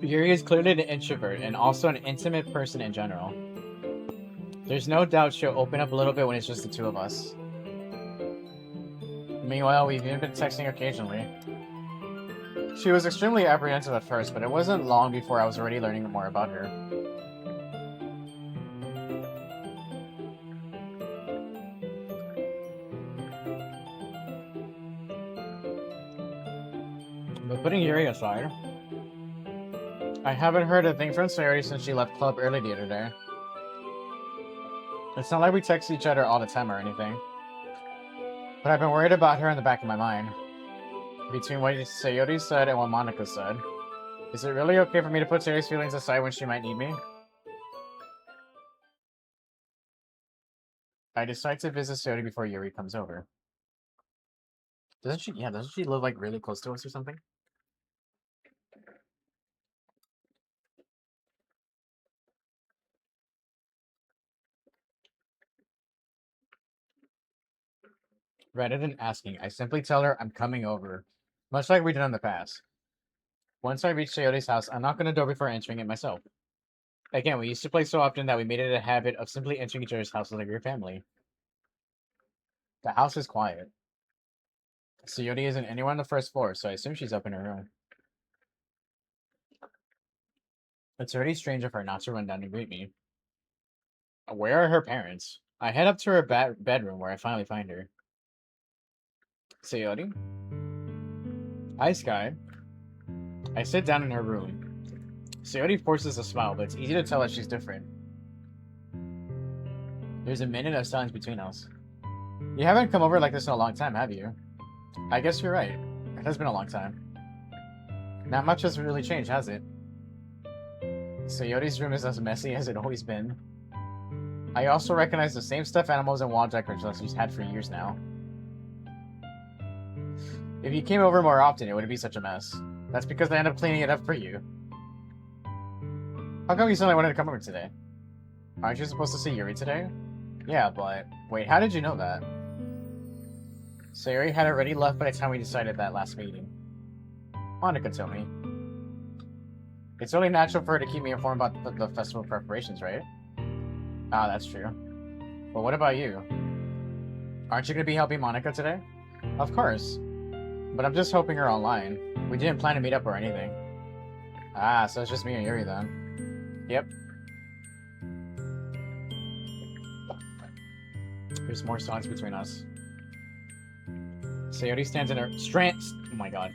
Yuri is clearly an introvert and also an intimate person in general. There's no doubt she'll open up a little bit when it's just the two of us. Meanwhile, we've even been texting occasionally. She was extremely apprehensive at first, but it wasn't long before I was already learning more about her. But putting Yuri aside, I haven't heard a thing from Sayori since she left club early the other day. It's not like we text each other all the time or anything. But I've been worried about her in the back of my mind. Between what Sayori said and what Monica said. Is it really okay for me to put Sayori's feelings aside when she might need me? I decide to visit Sayori before Yuri comes over. Doesn't she live like really close to us or something? Rather than asking, I simply tell her I'm coming over, much like we did in the past. Once I reach Sayori's house, I knock on the door before entering it myself. Again, we used to play so often that we made it a habit of simply entering each other's houses like your family. The house is quiet. Sayori isn't anywhere on the first floor, so I assume she's up in her room. It's already strange of her not to run down and greet me. Where are her parents? I head up to her bedroom where I finally find her. Sayori? Hi, Sky. I sit down in her room. Sayori forces a smile, but it's easy to tell that she's different. There's a minute of silence between us. You haven't come over like this in a long time, have you? I guess you're right. It has been a long time. Not much has really changed, has it? Sayori's room is as messy as it always been. I also recognize the same stuffed animals and wall decorations she's had for years now. If you came over more often, it wouldn't be such a mess. That's because I end up cleaning it up for you. How come you suddenly wanted to come over today? Aren't you supposed to see Yuri today? Yeah, but... Wait, how did you know that? Sayori had already left by the time we decided that last meeting. Monica told me. It's only natural for her to keep me informed about the festival preparations, right? Ah, that's true. But what about you? Aren't you going to be helping Monica today? Of course. But I'm just hoping her online. We didn't plan to meet up or anything. Ah, so it's just me and Yuri then. Yep. There's more songs between us. Sayori stands in her oh my god.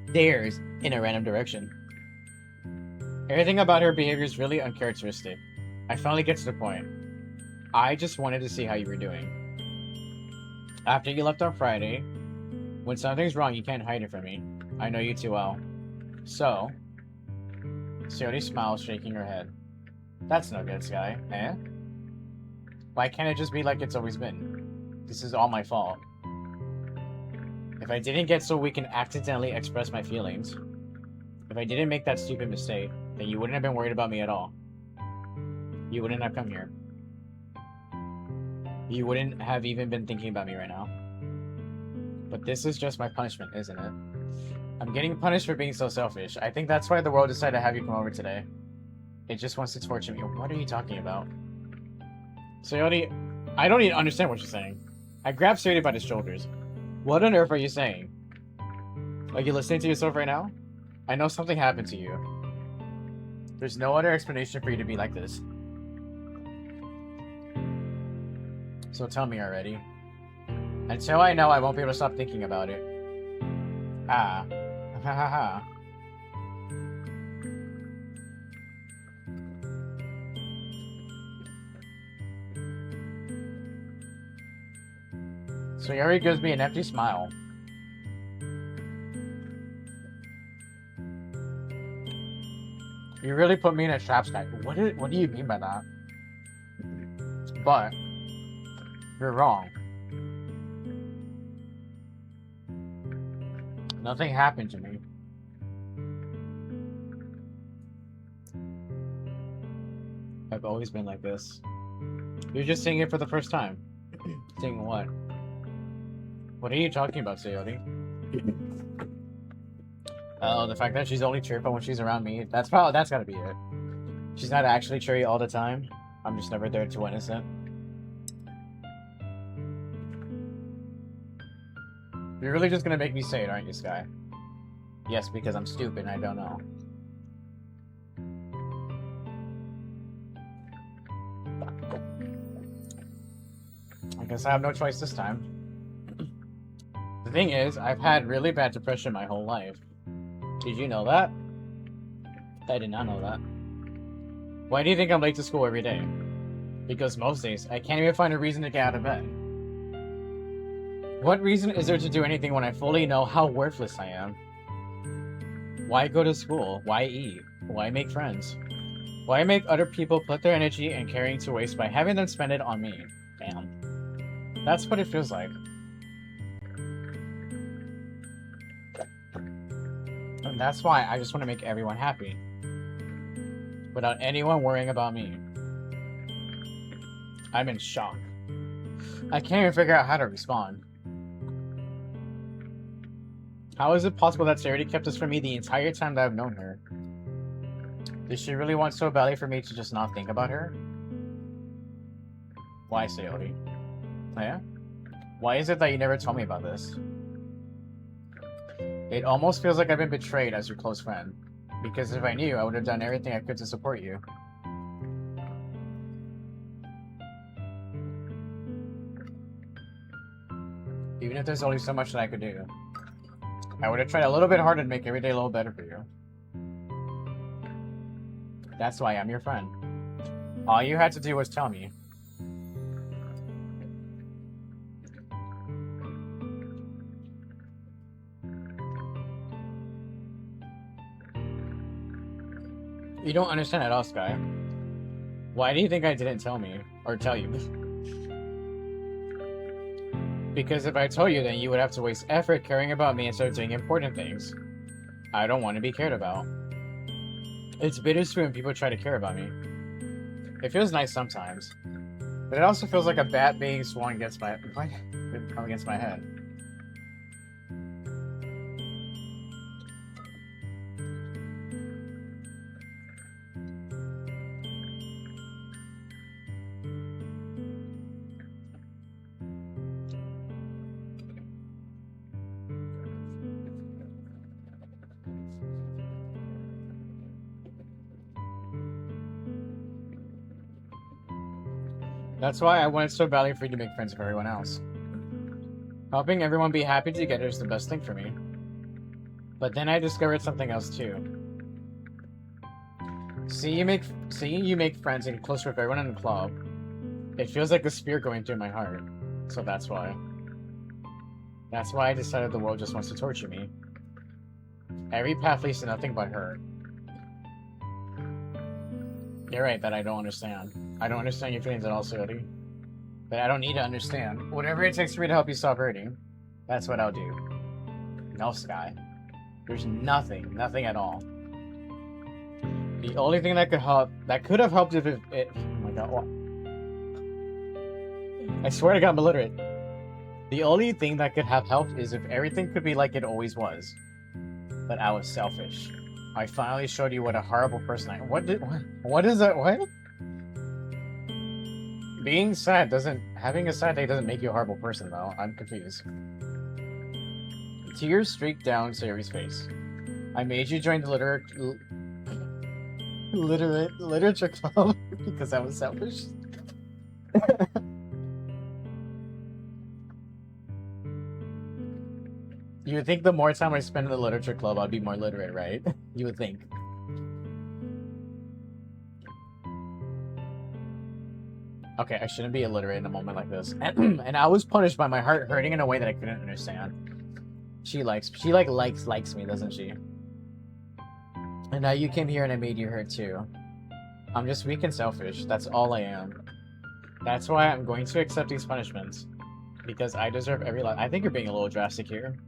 Stares in a random direction. Everything about her behavior is really uncharacteristic. I finally get to the point. I just wanted to see how you were doing. After you left on Friday, when something's wrong, you can't hide it from me. I know you too well. So, Sayori smiles, shaking her head. That's no good, Sky. Eh? Why can't it just be like it's always been? This is all my fault. If I didn't get so weak and accidentally express my feelings, if I didn't make that stupid mistake, then you wouldn't have been worried about me at all. You wouldn't have come here. You wouldn't have even been thinking about me right now. But this is just my punishment, isn't it? I'm getting punished for being so selfish. I think that's why the world decided to have you come over today. It just wants to torture me. What are you talking about? Sayori, I don't even understand what you're saying. I grabbed Sayori by the shoulders. What on earth are you saying? Are you listening to yourself right now? I know something happened to you. There's no other explanation for you to be like this. So tell me already. Until I know, I won't be able to stop thinking about it. Ah. Ha ha ha. So Yuri gives me an empty smile. You really put me in a trap, Sky. What do you mean by that? But you're wrong. Nothing happened to me. I've always been like this. You're just seeing it for the first time. Seeing what? What are you talking about, Sayori? Oh, the fact that she's only cheerful when she's around me. That's gotta be it. She's not actually cheery all the time. I'm just never there to witness it. You're really just gonna make me say it, aren't you, Sky? Yes, because I'm stupid and I don't know. I guess I have no choice this time. The thing is, I've had really bad depression my whole life. Did you know that? I did not know that. Why do you think I'm late to school every day? Because most days, I can't even find a reason to get out of bed. What reason is there to do anything when I fully know how worthless I am? Why go to school? Why eat? Why make friends? Why make other people put their energy and caring to waste by having them spend it on me? Damn. That's what it feels like. And that's why I just want to make everyone happy. Without anyone worrying about me. I'm in shock. I can't even figure out how to respond. How is it possible that Sayori kept this from me the entire time that I've known her? Does she really want so badly for me to just not think about her? Why, Sayori? Yeah? Why is it that you never told me about this? It almost feels like I've been betrayed as your close friend. Because if I knew, I would have done everything I could to support you. Even if there's only so much that I could do. I would have tried a little bit harder to make every day a little better for you. That's why I'm your friend. All you had to do was tell me. You don't understand at all, Sky. Why do you think I didn't tell me? Or tell you? Because if I told you, then you would have to waste effort caring about me instead of doing important things. I don't want to be cared about. It's bittersweet when people try to care about me. It feels nice sometimes, but it also feels like a bat being swung against my against my head. That's why I wanted so badly for you to make friends with everyone else. Helping everyone be happy together is the best thing for me. But then I discovered something else too. Seeing you make friends and get closer with everyone in the club, it feels like a spear going through my heart. So that's why. That's why I decided the world just wants to torture me. Every path leads to nothing but hurt. You're right that I don't understand. I don't understand your feelings at all, Sody. But I don't need to understand. Whatever it takes for me to help you stop hurting, that's what I'll do. No, Sky. There's nothing at all. The only thing that could have helped if it oh my god, what? I swear to God, I'm illiterate. The only thing that could have helped is if everything could be like it always was. But I was selfish. I finally showed you what a horrible person I am. What is that? What? Being sad having a sad day doesn't make you a horrible person, though. I'm confused. Tears streaked down Sayori's face. I made you join the literature club because I was selfish. You would think the more time I spend in the literature club, I'd be more literate, right? You would think. Okay, I shouldn't be illiterate in a moment like this. And I was punished by my heart hurting in a way that I couldn't understand. She likes me, doesn't she? And now you came here and I made you hurt too. I'm just weak and selfish. That's all I am. That's why I'm going to accept these punishments. Because I deserve every life. I think you're being a little drastic here.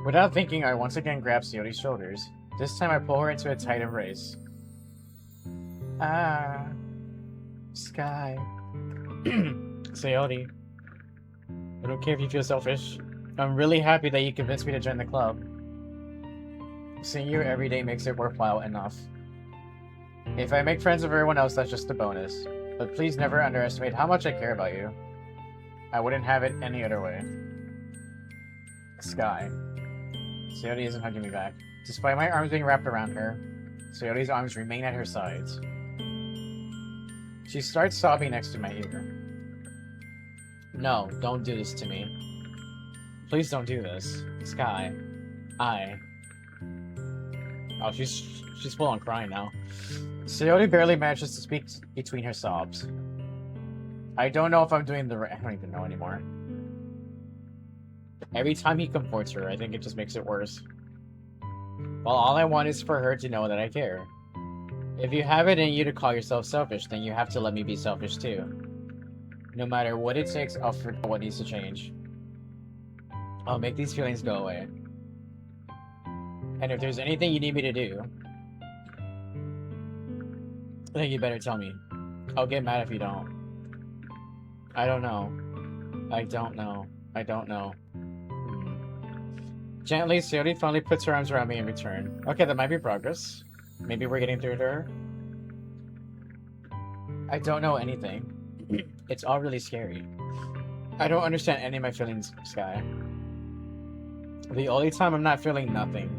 Without thinking, I once again grab Sayori's shoulders. This time I pull her into a tight embrace. Ah. Sky. Sayori. I don't care if you feel selfish. I'm really happy that you convinced me to join the club. Seeing you every day makes it worthwhile enough. If I make friends with everyone else, that's just a bonus. But please never underestimate how much I care about you. I wouldn't have it any other way. Sky. Sayori isn't hugging me back. Despite my arms being wrapped around her, Sayori's arms remain at her sides. She starts sobbing next to my ear. No, don't do this to me. Please don't do this. Sky. Oh, she's full on crying now. Sayori barely manages to speak between her sobs. I don't know if I'm doing the right... I don't even know anymore. Every time he comforts her, I think it just makes it worse. Well, all I want is for her to know that I care. If you have it in you to call yourself selfish, then you have to let me be selfish too. No matter what it takes, I'll forget what needs to change. I'll make these feelings go away. And if there's anything you need me to do, then you better tell me. I'll get mad if you don't. I don't know. Gently, Sayori finally puts her arms around me in return. Okay, that might be progress. Maybe we're getting through to her. I don't know anything. It's all really scary. I don't understand any of my feelings, Sky. The only time I'm not feeling nothing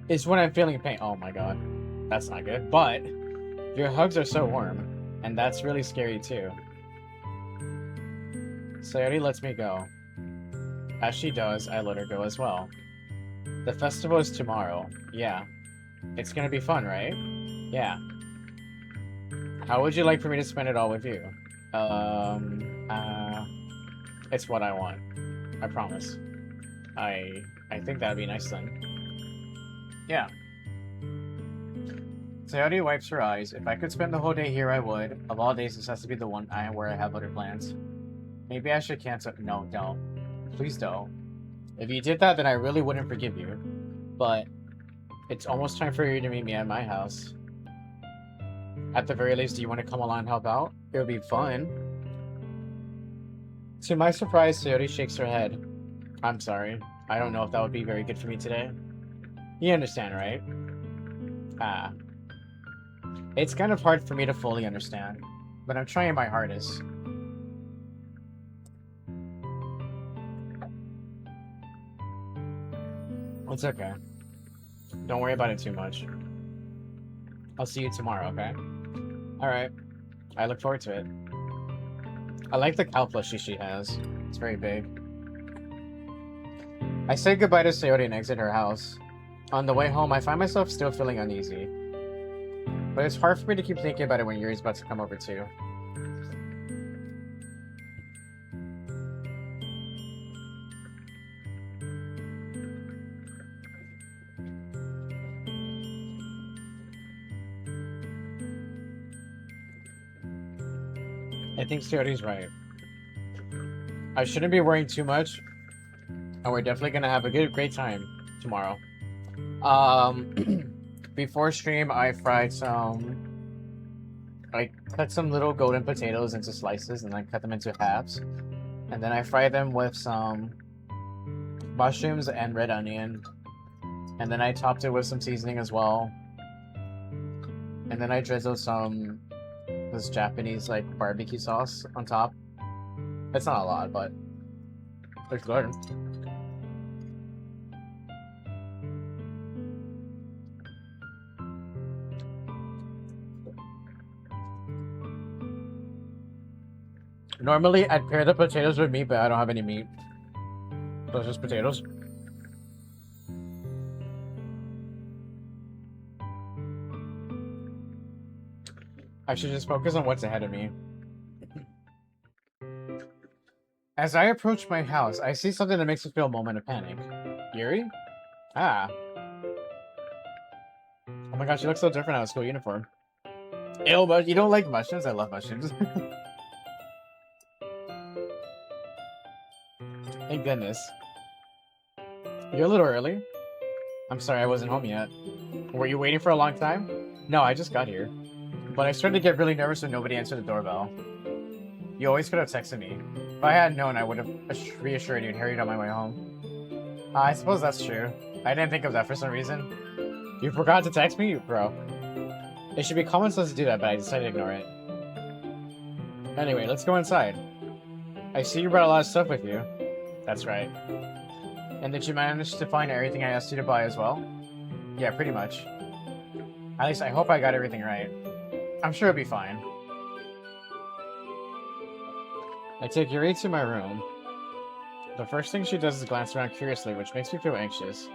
is when I'm feeling pain. Oh my god. That's not good. But your hugs are so warm, and that's really scary too. Sayori lets me go. As she does, I let her go as well. The festival is tomorrow. Yeah. It's gonna be fun, right? Yeah. How would you like for me to spend it all with you? It's what I want. I promise. I think that'd be nice then. Yeah. Sayori wipes her eyes. If I could spend the whole day here, I would. Of all days, this has to be the one where I have other plans. Maybe I should cancel. No, don't. Please don't. If you did that, then I really wouldn't forgive you. But it's almost time for you to meet me at my house. At the very least, do you want to come along and help out? It would be fun. To my surprise, Sayori shakes her head. I'm sorry. I don't know if that would be very good for me today. You understand, right? Ah. It's kind of hard for me to fully understand, but I'm trying my hardest. It's okay. Don't worry about it too much. I'll see you tomorrow, okay? Alright. I look forward to it. I like the cow plushie she has. It's very big. I say goodbye to Sayori and exit her house. On the way home, I find myself still feeling uneasy. But it's hard for me to keep thinking about it when Yuri's about to come over too. I think Sayori's right. I shouldn't be worrying too much. And we're definitely gonna have a great time tomorrow. Before stream, I cut some little golden potatoes into slices and then cut them into halves. And then I fry them with some mushrooms and red onion. And then I topped it with some seasoning as well. And then I drizzled this Japanese like barbecue sauce on top. It's not a lot, but it's good. Normally, I'd pair the potatoes with meat, but I don't have any meat. So it's just potatoes. I should just focus on what's ahead of me. As I approach my house, I see something that makes me feel a moment of panic. Yuri? Ah. Oh my gosh, you look so different out of school uniform. Ew, but you don't like mushrooms? I love mushrooms. Thank goodness. You're a little early. I'm sorry I wasn't home yet. Were you waiting for a long time? No, I just got here. But I started to get really nervous when nobody answered the doorbell. You always could have texted me. If I had known, I would have reassured you and hurried on my way home. I suppose that's true. I didn't think of that for some reason. You forgot to text me? Bro. It should be common sense to do that, but I decided to ignore it. Anyway, let's go inside. I see you brought a lot of stuff with you. That's right. And did you manage to find everything I asked you to buy as well? Yeah, pretty much. At least I hope I got everything right. I'm sure it'll be fine. I take Yuri to my room. The first thing she does is glance around curiously, which makes me feel anxious.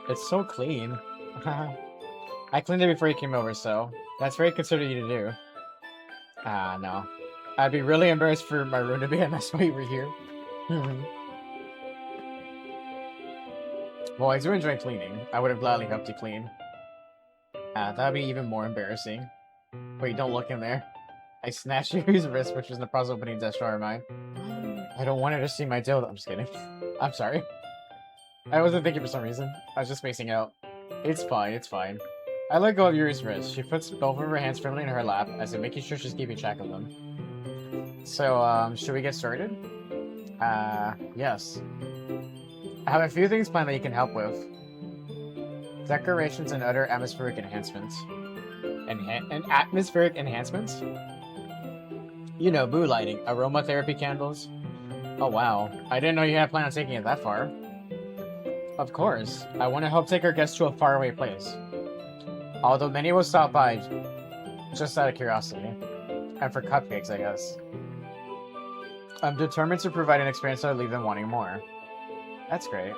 It's so clean. I cleaned it before you came over, so that's very considerate of you to do. Ah, no. I'd be really embarrassed for my room to be a mess while you were here. Well, I do enjoy cleaning. I would have gladly helped you clean. Ah, that'd be even more embarrassing. Wait, don't look in there. I snatched Yuri's wrist, which was in the process of opening Death's drawer of mine. I don't want her to see my dildo. I'm just kidding. I'm sorry. I wasn't thinking for some reason. I was just spacing out. It's fine, it's fine. I let go of Yuri's wrist. She puts both of her hands firmly in her lap, as if making sure she's keeping track of them. So, should we get started? Yes. I have a few things planned that you can help with. Decorations and other atmospheric enhancements. And atmospheric enhancements? You know, boo lighting, aromatherapy candles. Oh wow, I didn't know you had planned on taking it that far. Of course, I want to help take our guests to a faraway place. Although many will stop by, just out of curiosity. And for cupcakes, I guess. I'm determined to provide an experience that will leave them wanting more. That's great.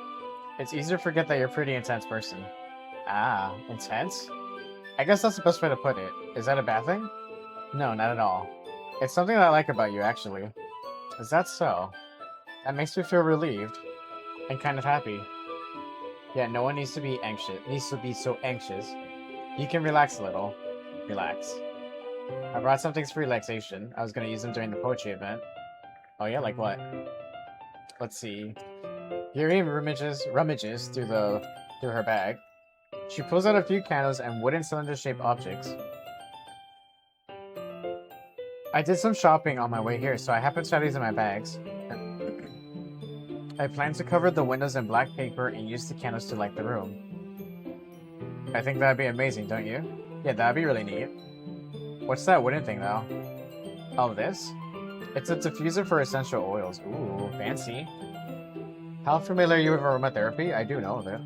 It's easy to forget that you're a pretty intense person. Ah, intense? I guess that's the best way to put it. Is that a bad thing? No, not at all. It's something that I like about you, actually. Is that so? That makes me feel relieved. And kind of happy. Yeah, no one needs to be so anxious. You can relax a little. Relax. I brought some things for relaxation. I was gonna use them during the poetry event. Oh yeah, like what? Let's see. Yuri rummages through her bag. She pulls out a few candles and wooden cylinder-shaped objects. I did some shopping on my way here, so I happened to have these in my bags. I plan to cover the windows in black paper and use the candles to light the room. I think that'd be amazing, don't you? Yeah, that'd be really neat. What's that wooden thing, though? Oh, this? It's a diffuser for essential oils. Ooh, fancy. How familiar are you with aromatherapy? I do know of it.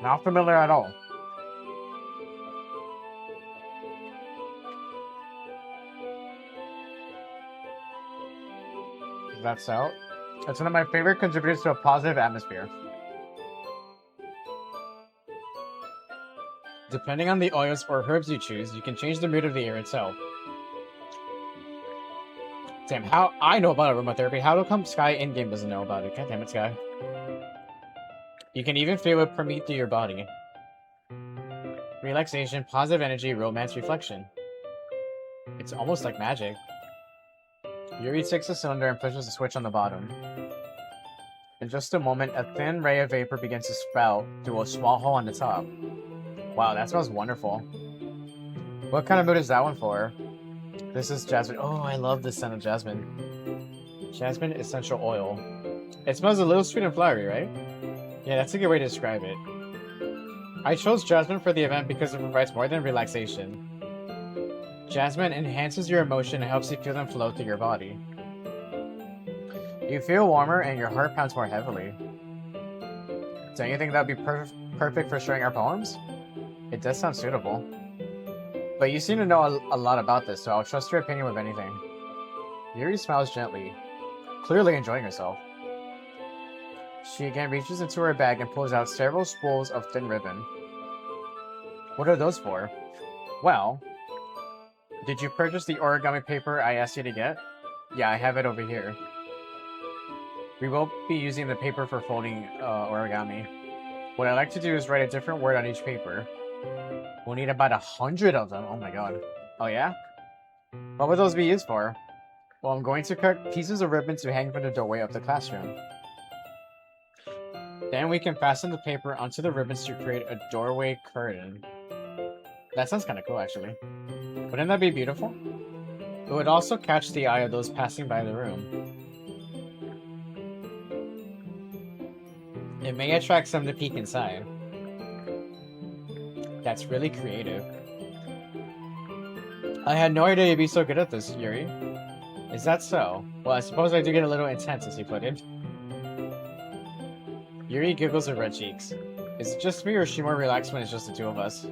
Not familiar at all. That's out. It's one of my favorite contributors to a positive atmosphere. Depending on the oils or herbs you choose, you can change the mood of the air itself. Damn, how I know about aromatherapy, how come Sky in-game doesn't know about it? God damn it, Sky. You can even feel it permeate through your body. Relaxation, positive energy, romance, reflection. It's almost like magic. Yuri takes the cylinder and pushes the switch on the bottom. In just a moment, a thin ray of vapor begins to spout through a small hole on the top. Wow, that smells wonderful. What kind of mood is that one for? This is jasmine. Oh, I love the scent of jasmine. Jasmine essential oil. It smells a little sweet and flowery, right? Yeah, that's a good way to describe it. I chose jasmine for the event because it provides more than relaxation. Jasmine enhances your emotion and helps you feel them flow through your body. You feel warmer and your heart pounds more heavily. Don't you think that would be perfect for sharing our poems? It does sound suitable. But you seem to know a lot about this, so I'll trust your opinion with anything. Yuri smiles gently, clearly enjoying herself. She again reaches into her bag and pulls out several spools of thin ribbon. What are those for? Well, did you purchase the origami paper I asked you to get? Yeah, I have it over here. We won't be using the paper for folding origami. What I like to do is write a different word on each paper. We'll need about 100 of them. Oh my god. Oh yeah? What would those be used for? Well, I'm going to cut pieces of ribbon to hang from the doorway of the classroom. Then we can fasten the paper onto the ribbons to create a doorway curtain. That sounds kind of cool, actually. Wouldn't that be beautiful? It would also catch the eye of those passing by the room. It may attract some to peek inside. That's really creative. I had no idea you'd be so good at this, Yuri. Is that so? Well, I suppose I do get a little intense, as you put it. Yuri giggles her red cheeks. Is it just me, or is she more relaxed when it's just the two of us?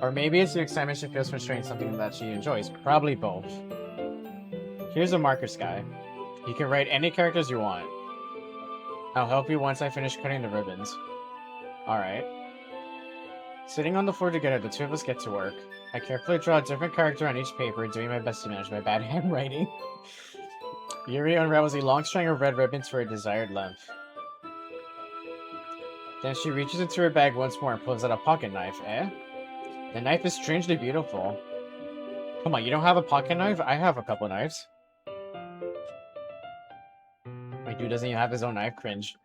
Or maybe it's the excitement she feels from sharing something that she enjoys. Probably both. Here's a marker, Sky. You can write any characters you want. I'll help you once I finish cutting the ribbons. Alright. Sitting on the floor together, the two of us get to work. I carefully draw a different character on each paper, doing my best to manage my bad handwriting. Yuri unravels a long string of red ribbons for a desired length. Then she reaches into her bag once more and pulls out a pocket knife, eh? The knife is strangely beautiful. Come on, you don't have a pocket knife? I have a couple knives. My dude doesn't even have his own knife, cringe.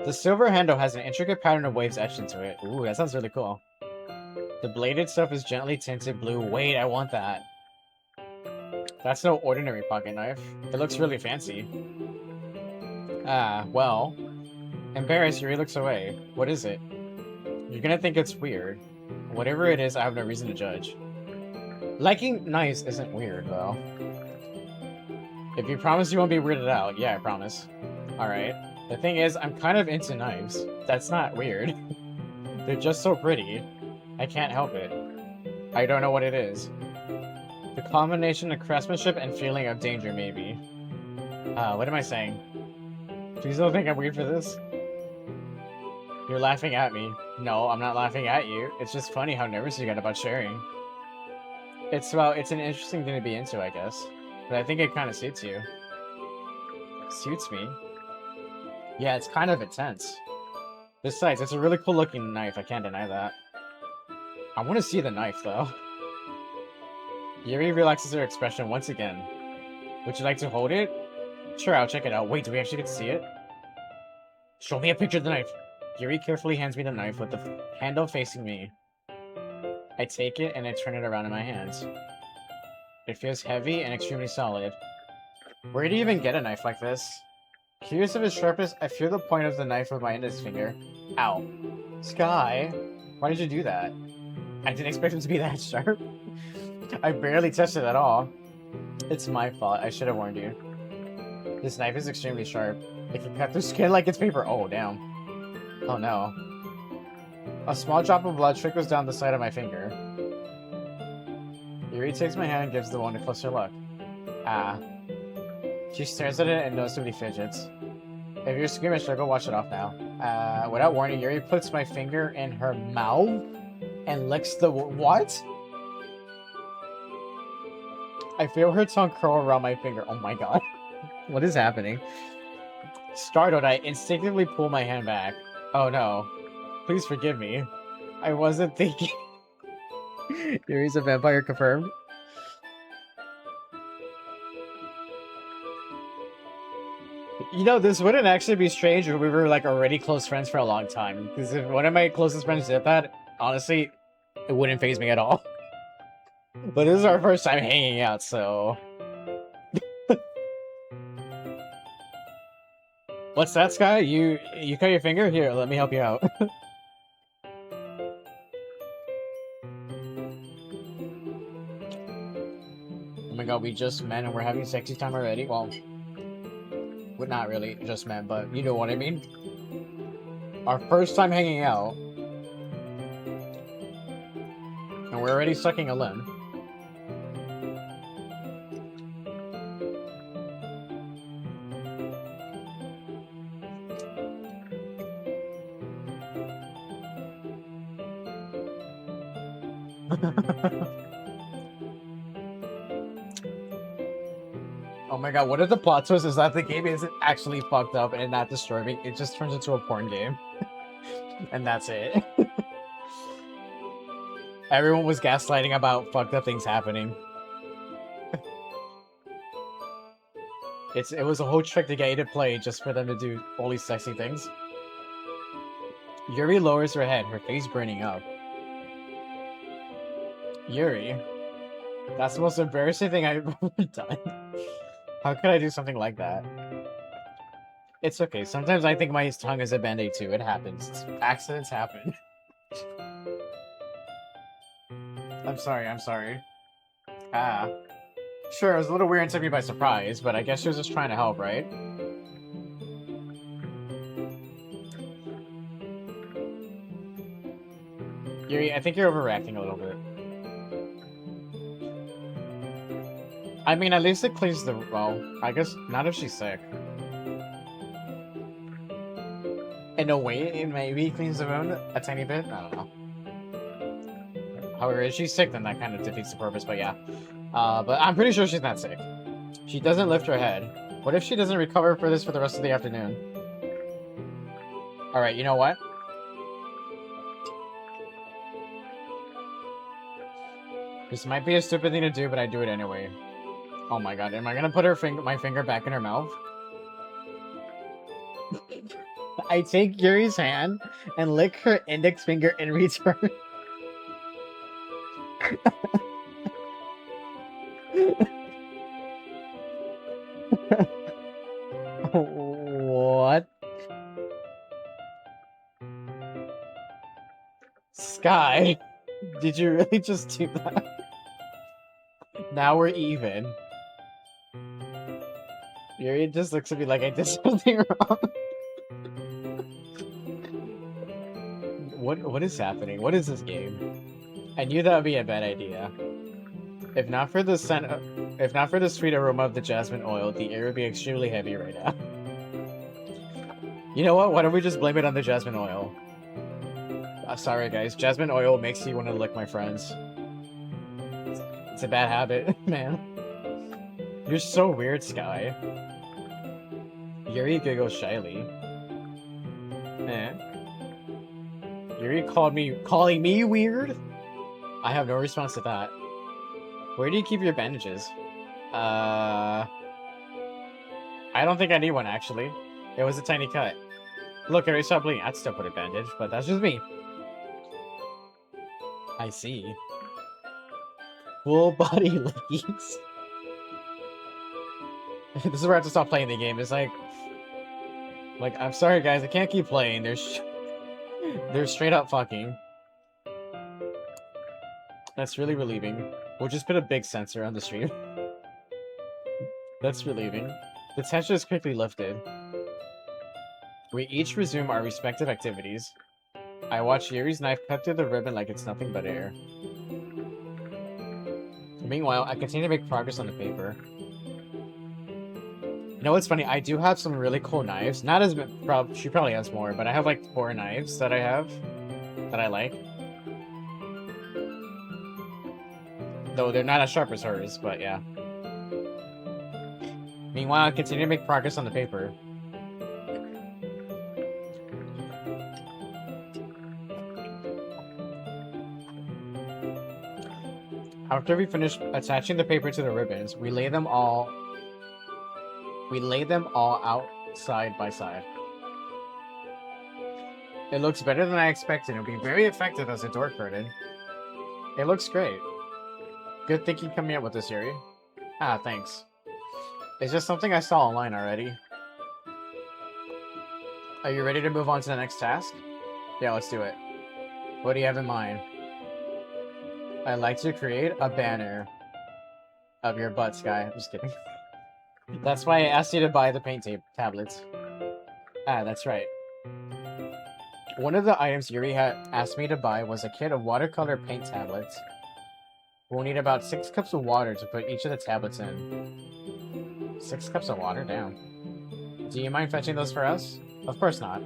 The silver handle has an intricate pattern of waves etched into it. Ooh, that sounds really cool. The bladed stuff is gently tinted blue. Wait, I want that. That's no ordinary pocket knife. It looks really fancy. Ah, well. Embarrassed, Yuri looks away. What is it? You're gonna think it's weird. Whatever it is, I have no reason to judge. Liking knives isn't weird, though. If you promise you won't be weirded out, yeah, I promise. Alright. The thing is, I'm kind of into knives. That's not weird. They're just so pretty. I can't help it. I don't know what it is. The combination of craftsmanship and feeling of danger, maybe. What am I saying? Please don't think I'm weird for this. You're laughing at me. No, I'm not laughing at you. It's just funny how nervous you get about sharing. It's an interesting thing to be into, I guess. But I think it kind of suits you. Suits me. Yeah, it's kind of intense. Besides, it's a really cool looking knife. I can't deny that. I want to see the knife, though. Yuri relaxes her expression once again. Would you like to hold it? Sure, I'll check it out. Wait, do we actually get to see it? Show me a picture of the knife. Yuri carefully hands me the knife with the handle facing me. I take it and I turn it around in my hands. It feels heavy and extremely solid. Where do you even get a knife like this? Curious of its sharpness, I feel the point of the knife with my index finger. Ow. Sky, why did you do that? I didn't expect it to be that sharp. I barely touched it at all. It's my fault. I should have warned you. This knife is extremely sharp. It can cut through skin like it's paper. Oh, damn. Oh, no. A small drop of blood trickles down the side of my finger. Yuri takes my hand and gives the one a closer look. Ah. She stares at it and noticeably fidgets. If you're screaming, struggle, wash it off now. Without warning, Yuri puts my finger in her mouth and licks the what? I feel her tongue curl around my finger. Oh my god. What is happening? Startled, I instinctively pull my hand back. Oh no. Please forgive me. I wasn't thinking. Yuri's a vampire confirmed. You know, this wouldn't actually be strange if we were like already close friends for a long time. Because if one of my closest friends did that, honestly, it wouldn't faze me at all. But this is our first time hanging out, so... What's that, Sky? You cut your finger? Here, let me help you out. Oh my god, we just met and we're having sexy time already? Well, we're not really just met, but you know what I mean? Our first time hanging out. And we're already sucking a limb. Oh my god, what if the plot twist is that the game isn't actually fucked up and not disturbing, it just turns into a porn game. And that's it. Everyone was gaslighting about fucked up things happening. It was a whole trick to get you to play just for them to do all these sexy things. Yuri lowers her head, her face burning up. Yuri, that's the most embarrassing thing I've ever done. How could I do something like that? It's okay. Sometimes I think my tongue is a band-aid too. It happens. Accidents happen. I'm sorry. Ah. Sure, it was a little weird and took me by surprise, but I guess she was just trying to help, right? Yuri, I think you're overreacting a little bit. I mean, at least it cleans the... Well, I guess not if she's sick. In a way, it maybe cleans the wound a tiny bit. I don't know. However, if she's sick, then that kind of defeats the purpose, but yeah. But I'm pretty sure she's not sick. She doesn't lift her head. What if she doesn't recover for this for the rest of the afternoon? Alright, you know what? This might be a stupid thing to do, but I do it anyway. Oh my god, am I gonna put my finger back in her mouth? I take Yuri's hand and lick her index finger in return. What? Sky, did you really just do that? Now we're even. Yuri just looks at me like I did something wrong. What is happening? What is this game? I knew that would be a bad idea. If not for the sweet aroma of the jasmine oil, the air would be extremely heavy right now. You know what? Why don't we just blame it on the jasmine oil? Sorry guys, jasmine oil makes you want to lick my friends. It's a bad habit, man. You're so weird, Sky. Yuri giggles shyly. Eh? Yuri calling me weird? I have no response to that. Where do you keep your bandages? I don't think I need one, actually. It was a tiny cut. Look, I already stopped bleeding. I'd still put a bandage, but that's just me. I see. Full body leggings. This is where I have to stop playing the game. It's like, I'm sorry guys, I can't keep playing. They're straight up fucking. That's really relieving. We'll just put a big sensor on the stream. That's relieving. The tension is quickly lifted. We each resume our respective activities. I watch Yuri's knife cut through the ribbon like it's nothing but air. Meanwhile, I continue to make progress on the paper. You know what's funny? I do have some really cool knives. Not as she probably has more, but I have like 4 knives that I have that I like. Though they're not as sharp as hers, but yeah. Meanwhile, I continue to make progress on the paper. After we finish attaching the paper to the ribbons, we lay them all out side by side. It looks better than I expected. It'll be very effective as a door curtain. It looks great. Good thinking coming up with this, Yuri. Ah, thanks. It's just something I saw online already. Are you ready to move on to the next task? Yeah, let's do it. What do you have in mind? I'd like to create a banner of your butt, Sky. I'm just kidding. That's why I asked you to buy the paint tablets. Ah, that's right. One of the items Yuri had asked me to buy was a kit of watercolor paint tablets. We'll need about 6 cups of water to put each of the tablets in. 6 cups of water? Damn. Do you mind fetching those for us? Of course not.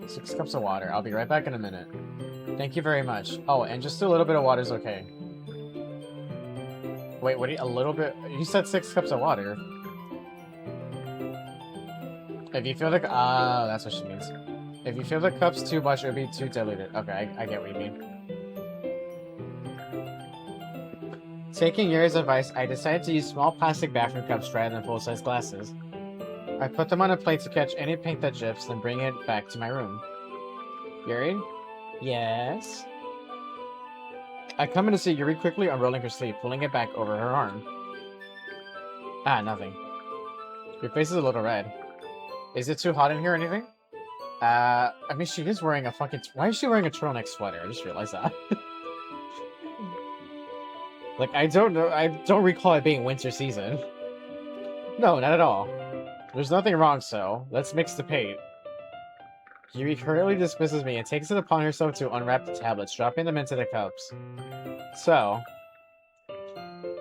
6 cups of water. I'll be right back in a minute. Thank you very much. Oh, and just a little bit of water is okay. Wait, what do you... A little bit... You said 6 cups of water. If you feel the... Ah, that's what she means. If you feel the cup's too much, it would be too diluted. Okay, I get what you mean. Taking Yuri's advice, I decided to use small plastic bathroom cups rather than full-size glasses. I put them on a plate to catch any paint that drips, then bring it back to my room. Yuri? Yes? I come in to see Yuri quickly unrolling her sleeve, pulling it back over her arm. Ah, nothing. Your face is a little red. Is it too hot in here or anything? I mean, she is wearing a fucking... Why is she wearing a turtleneck sweater? I just realized that. Like, I don't know... I don't recall it being winter season. No, not at all. There's nothing wrong, so let's mix the paint. Yuri currently dismisses me and takes it upon herself to unwrap the tablets, dropping them into the cups. So,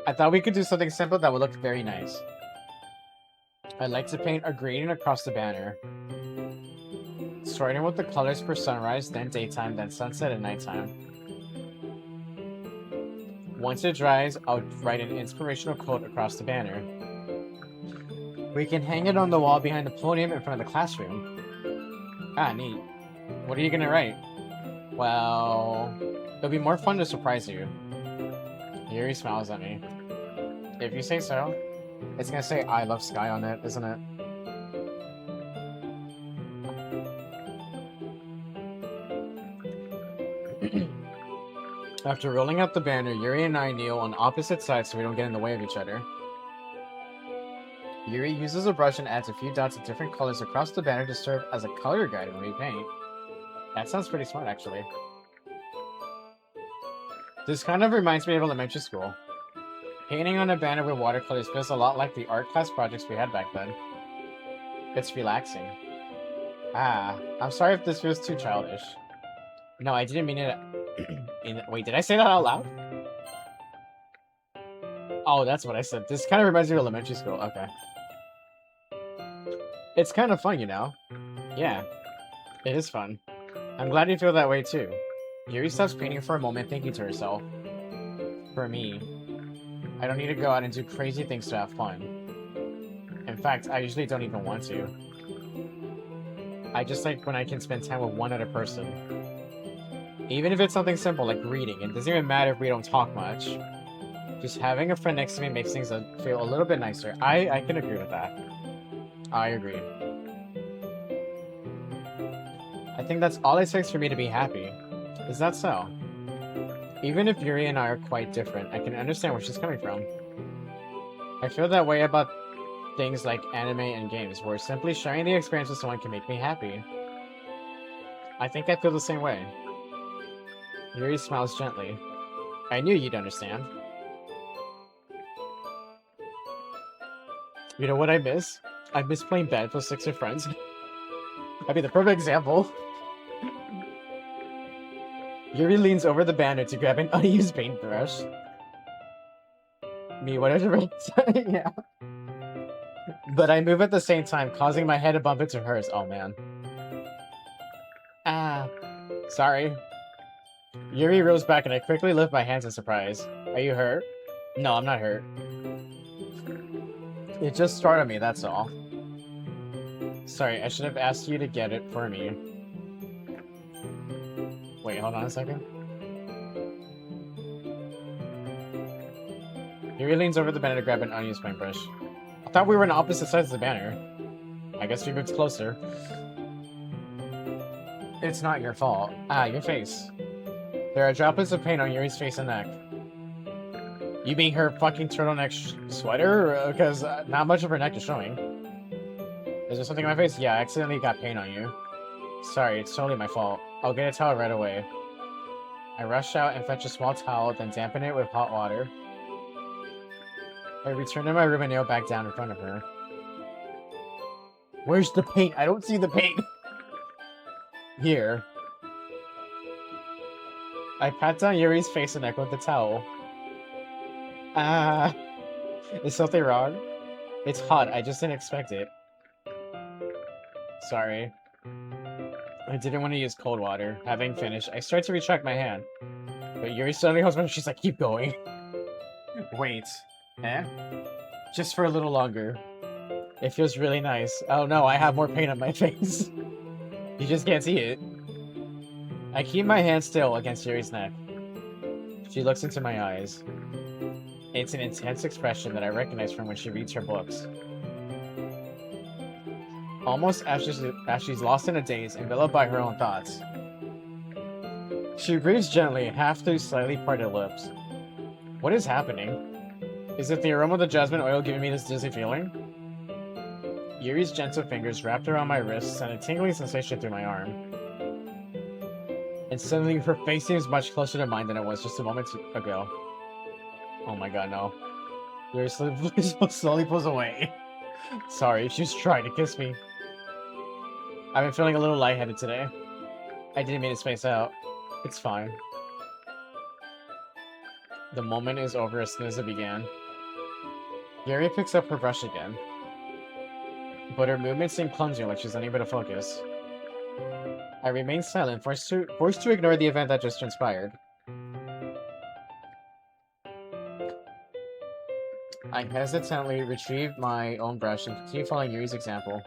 I thought we could do something simple that would look very nice. I'd like to paint a gradient across the banner. Starting with the colors for sunrise, then daytime, then sunset and nighttime. Once it dries, I'll write an inspirational quote across the banner. We can hang it on the wall behind the podium in front of the classroom. Ah, neat. What are you gonna write? Well, it'll be more fun to surprise you. Yuri smiles at me. If you say so. It's gonna say I love Sky on it, isn't it? After rolling out the banner, Yuri and I kneel on opposite sides so we don't get in the way of each other. Yuri uses a brush and adds a few dots of different colors across the banner to serve as a color guide when we paint. That sounds pretty smart, actually. This kind of reminds me of elementary school. Painting on a banner with watercolors feels a lot like the art class projects we had back then. It's relaxing. Ah, I'm sorry if this feels too childish. No, I didn't mean it... Wait, did I say that out loud? Oh, that's what I said. This kind of reminds me of elementary school. Okay. It's kind of fun, you know? Yeah, it is fun. I'm glad you feel that way too. Yuri stops painting for a moment, thinking to herself. For me, I don't need to go out and do crazy things to have fun. fact, I usually don't even want to. I just like when I can spend time with one other person. Even if it's something simple like reading, it doesn't even matter if we don't talk much. Just having a friend next to me makes things feel a little bit nicer. I can agree with that. I agree. I think that's all it takes for me to be happy. Is that so? Even if Yuri and I are quite different, I can understand where she's coming from. I feel that way about things like anime and games, where simply sharing the experience with someone can make me happy. I think I feel the same way. Yuri smiles gently. I knew you'd understand. You know what I miss? I miss playing Battlefield 6 with friends. I'd be the perfect example. Yuri leans over the banner to grab an unused paintbrush. Me, whatever. Yeah. But I move at the same time, causing my head to bump into hers. Oh, man. Ah. Sorry. Yuri rolls back and I quickly lift my hands in surprise. Are you hurt? No, I'm not hurt. It just startled me, that's all. Sorry, I should have asked you to get it for me. Wait, hold on a second. Yuri leans over the banner to grab an unused paintbrush. I thought we were on opposite sides of the banner. I guess we moved closer. It's not your fault. Ah, your face. There are droplets of paint on Yuri's face and neck. You mean her fucking turtleneck sweater? Because not much of her neck is showing. Is there something on my face? Yeah, I accidentally got paint on you. Sorry, it's totally my fault. I'll get a towel right away. I rush out and fetch a small towel, then dampen it with hot water. I return to my room and kneel back down in front of her. Where's the paint? I don't see the paint. Here. I pat down Yuri's face and neck with the towel. Ah. Is something wrong? It's hot. I just didn't expect it. Sorry. I didn't want to use cold water. Having finished, I start to retract my hand. But Yuri suddenly holds me and she's like, keep going. Wait. Eh? Just for a little longer. It feels really nice. Oh no, I have more paint on my face. You just can't see it. I keep my hand still against Yuri's neck. She looks into my eyes. It's an intense expression that I recognize from when she reads her books. Almost as she's lost in a daze, enveloped by her own thoughts. She breathes gently, half through slightly parted lips. What is happening? Is it the aroma of the jasmine oil giving me this dizzy feeling? Yuri's gentle fingers wrapped around my wrist sent a tingling sensation through my arm. And suddenly her face seems much closer to mine than it was just a moment ago. Oh my god, no. Yuri slowly pulls away. Sorry, she's trying to kiss me. I've been feeling a little lightheaded today. I didn't mean to space out. It's fine. The moment is over as soon as it began. Yuri picks up her brush again. But her movements seem clumsy, like she's unable to focus. I remain silent, forced to ignore the event that just transpired. I hesitantly retrieve my own brush and continue following Yuri's example.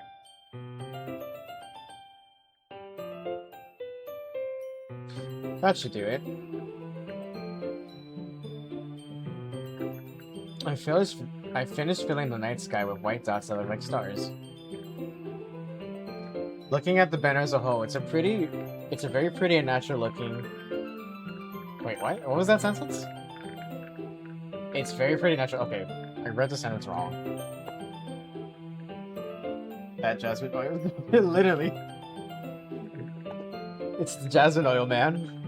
That should do it. I finished filling the night sky with white dots that look like stars. Looking at the banner as a whole, it's a very pretty and natural looking... Wait, what? What was that sentence? It's very pretty natural... Okay, I read the sentence wrong. That jasmine oil... Literally. It's the jasmine oil, man.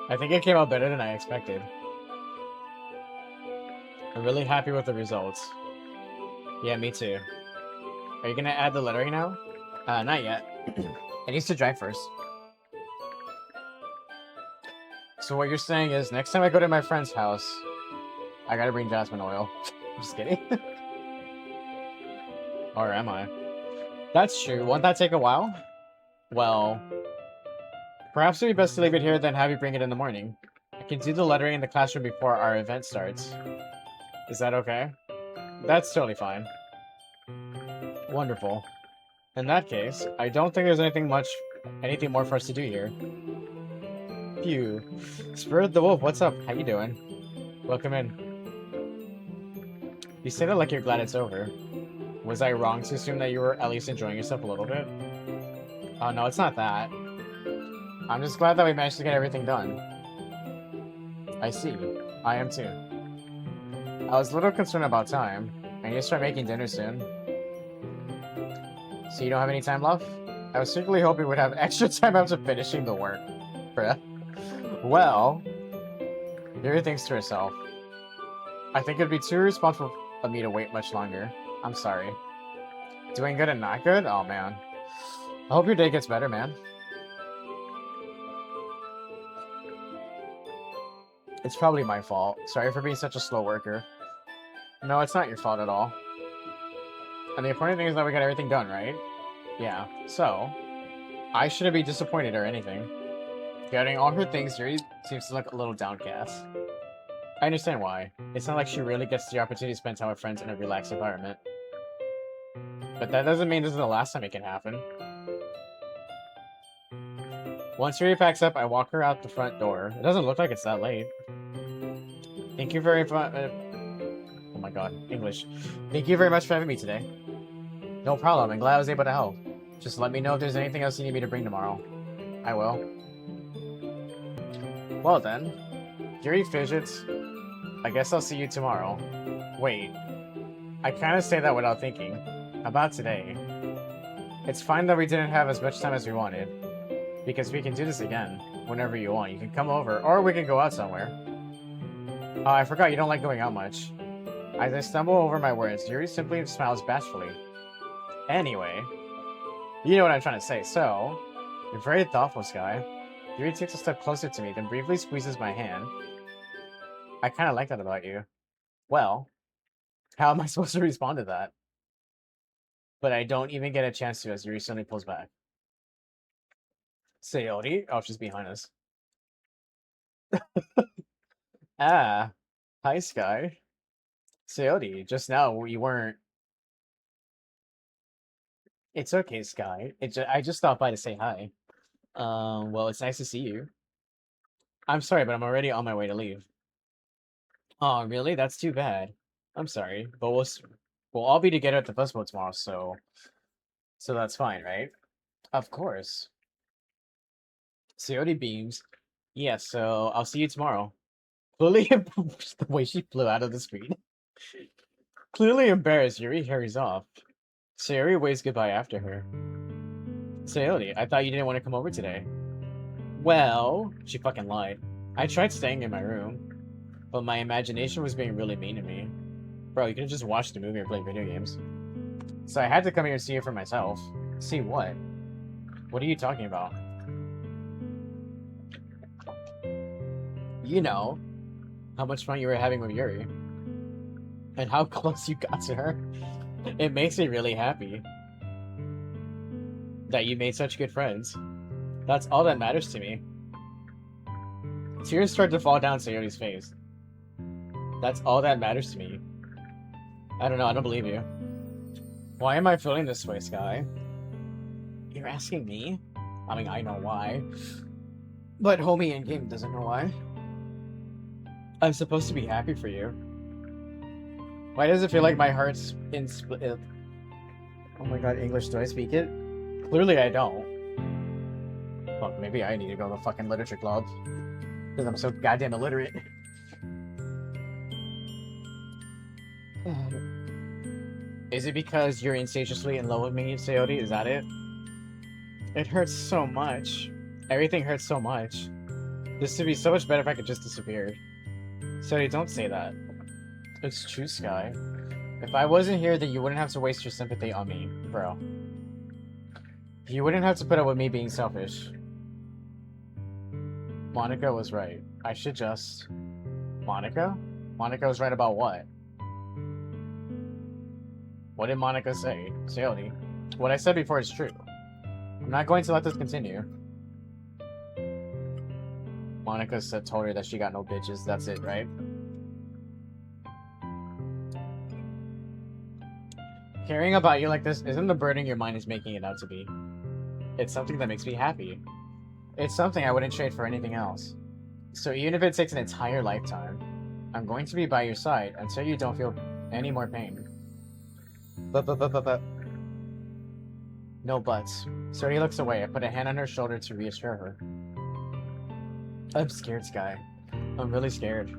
I think it came out better than I expected. I'm really happy with the results. Yeah, me too. Are you gonna add the lettering now? Not yet. It needs to dry first. So what you're saying is, next time I go to my friend's house, I gotta bring jasmine oil. I'm just kidding. Or am I? That's true. Won't that take a while? Well... Perhaps it would be best to leave it here, then have you bring it in the morning. I can do the lettering in the classroom before our event starts. Is that okay? That's totally fine. Wonderful. In that case, I don't think there's anything more for us to do here. Phew. Spirit the Wolf, what's up? How you doing? Welcome in. You say that like you're glad it's over. Was I wrong to assume that you were at least enjoying yourself a little bit? Oh no, it's not that. I'm just glad that we managed to get everything done. I see. I am too. I was a little concerned about time. I need to start making dinner soon. So you don't have any time left? I was secretly hoping we'd have extra time after finishing the work. Bruh. Well, Yuri thinks to herself. I think it'd be too irresponsible of me to wait much longer. I'm sorry. Doing good and not good? Oh man. I hope your day gets better, man. It's probably my fault. Sorry for being such a slow worker. No, it's not your fault at all. And the important thing is that we got everything done, right? Yeah, so... I shouldn't be disappointed or anything. Getting all her things, Yuri seems to look a little downcast. I understand why. It's not like she really gets the opportunity to spend time with friends in a relaxed environment. But that doesn't mean this is the last time it can happen. Once Yuri packs up, I walk her out the front door. It doesn't look like it's that late. Thank you very much. Oh my god, English. Thank you very much for having me today. No problem, I'm glad I was able to help. Just let me know if there's anything else you need me to bring tomorrow. I will. Well then. Yuri fidgets. I guess I'll see you tomorrow. Wait. I kind of say that without thinking. About today. It's fine that we didn't have as much time as we wanted. Because we can do this again. Whenever you want. You can come over, or we can go out somewhere. Oh, I forgot you don't like going out much. As I stumble over my words, Yuri simply smiles bashfully. Anyway, you know what I'm trying to say, so... You're very thoughtful, Sky. Yuri takes a step closer to me, then briefly squeezes my hand. I kinda like that about you. Well, how am I supposed to respond to that? But I don't even get a chance to as Yuri suddenly pulls back. Sayori? Oh, she's behind us. Ah, hi, Sky. Sayori, just now you weren't... It's okay, Sky. I just stopped by to say hi. Well, it's nice to see you. I'm sorry, but I'm already on my way to leave. Oh, really? That's too bad. I'm sorry, but we'll all be together at the festival tomorrow, so that's fine, right? Of course. Sayori beams. Yeah, so I'll see you tomorrow. Clearly, the way she flew out of the screen. Clearly embarrassed, Yuri hurries off. Sayori waves goodbye after her. Sayori, I thought you didn't want to come over today. Well, she fucking lied. I tried staying in my room, but my imagination was being really mean to me. Bro, you could have just watched the movie or played video games. So I had to come here and see it for myself. See what? What are you talking about? You know, how much fun you were having with Yuri. And how close you got to her. It makes me really happy that you made such good friends. That's all that matters to me. Tears start to fall down Sayori's face. That's all that matters to me. I don't know, I don't believe you. Why am I feeling this way, Sky? You're asking me? I mean, I know why. But homie in-game doesn't know why. I'm supposed to be happy for you. Why does it feel like my heart's in split? Oh my god, English, do I speak it? Clearly I don't. Fuck, maybe I need to go to the fucking literature club. Because I'm so goddamn illiterate. Is it because you're insatiably in love with me, Sayori? Is that it? It hurts so much. Everything hurts so much. This would be so much better if I could just disappear. Sayori, don't say that. It's true, Sky. If I wasn't here, then you wouldn't have to waste your sympathy on me, bro. You wouldn't have to put up with me being selfish. Monica was right. I should just... Monica? Monica was right about what? What did Monica say? Sayori, what I said before is true. I'm not going to let this continue. Monica said, told her that she got no bitches. That's it, right? Caring about you like this isn't the burden your mind is making it out to be. It's something that makes me happy. It's something I wouldn't trade for anything else. So even if it takes an entire lifetime, I'm going to be by your side until you don't feel any more pain. But. No buts. Sori looks away. I put a hand on her shoulder to reassure her. I'm scared, Sky. I'm really scared.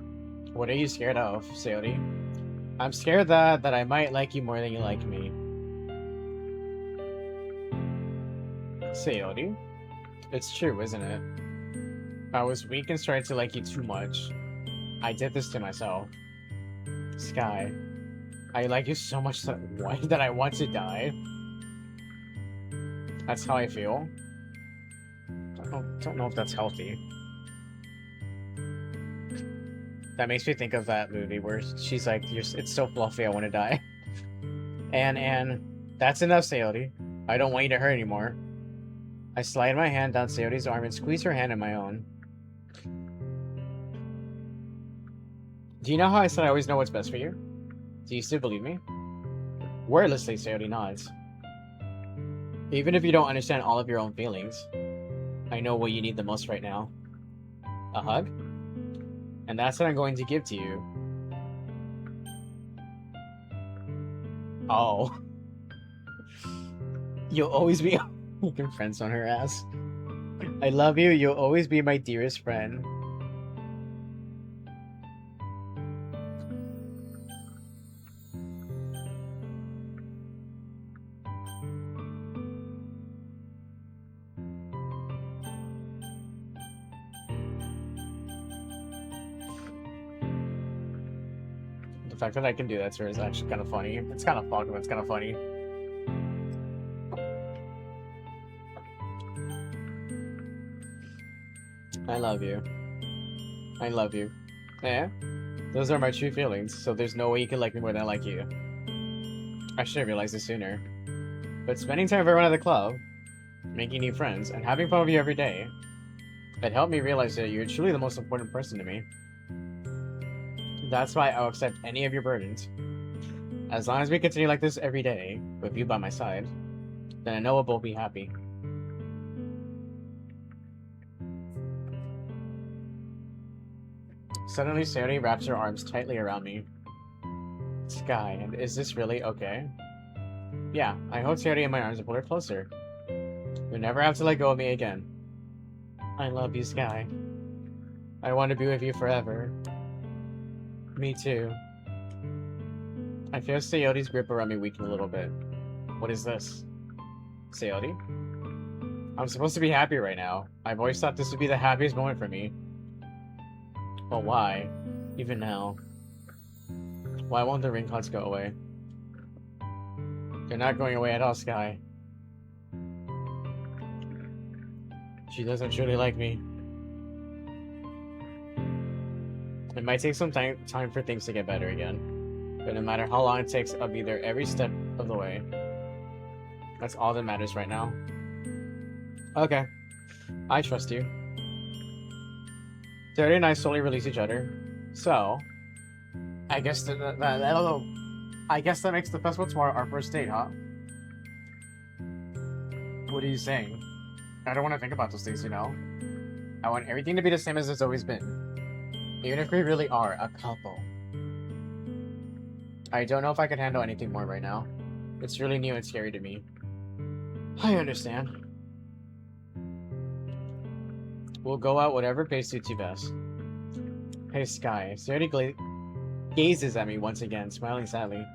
What are you scared of, Sayori? I'm scared that I might like you more than you like me. Sayori? It's true, isn't it? I was weak and started to like you too much. I did this to myself. Sky, I like you so much that I want to die. That's how I feel. I don't know if that's healthy. That makes me think of that movie where she's like, it's so fluffy, I want to die. And that's enough, Sayori. I don't want you to hurt anymore. I slide my hand down Sayori's arm and squeeze her hand in my own. Do you know how I said I always know what's best for you? Do you still believe me? Wordlessly, Sayori nods. Even if you don't understand all of your own feelings, I know what you need the most right now. A hug? And that's what I'm going to give to you. Oh. You'll always be making friends on her ass. I love you. You'll always be my dearest friend. The fact that I can do that to her is actually kind of funny. It's kind of fucked, but it's kind of funny. I love you. I love you. Yeah? Those are my true feelings, so there's no way you can like me more than I like you. I should have realized this sooner. But spending time with everyone at the club, making new friends, and having fun with you every day, it helped me realize that you're truly the most important person to me. That's why I'll accept any of your burdens. As long as we continue like this every day, with you by my side, then I know we'll both be happy. Suddenly, Sayori wraps her arms tightly around me. Sky, and is this really okay? Yeah, I hold Sayori in my arms and pull her closer. You'll never have to let go of me again. I love you, Sky. I want to be with you forever. Me too. I feel Sayori's grip around me weaken a little bit. What is this? Sayori? I'm supposed to be happy right now. I've always thought this would be the happiest moment for me. But why? Even now. Why won't the ring clouds go away? They're not going away at all, Sky. She doesn't truly like me. It might take some time for things to get better again. But no matter how long it takes, I'll be there every step of the way. That's all that matters right now. Okay. I trust you. Sayori and I slowly release each other. So, I guess that makes the festival tomorrow our first date, huh? What are you saying? I don't want to think about those things, you know? I want everything to be the same as it's always been. Even if we really are a couple. I don't know if I can handle anything more right now. It's really new and scary to me. I understand. We'll go out whatever pace suits you best. Hey, Sky. Sayori gazes at me once again, smiling sadly.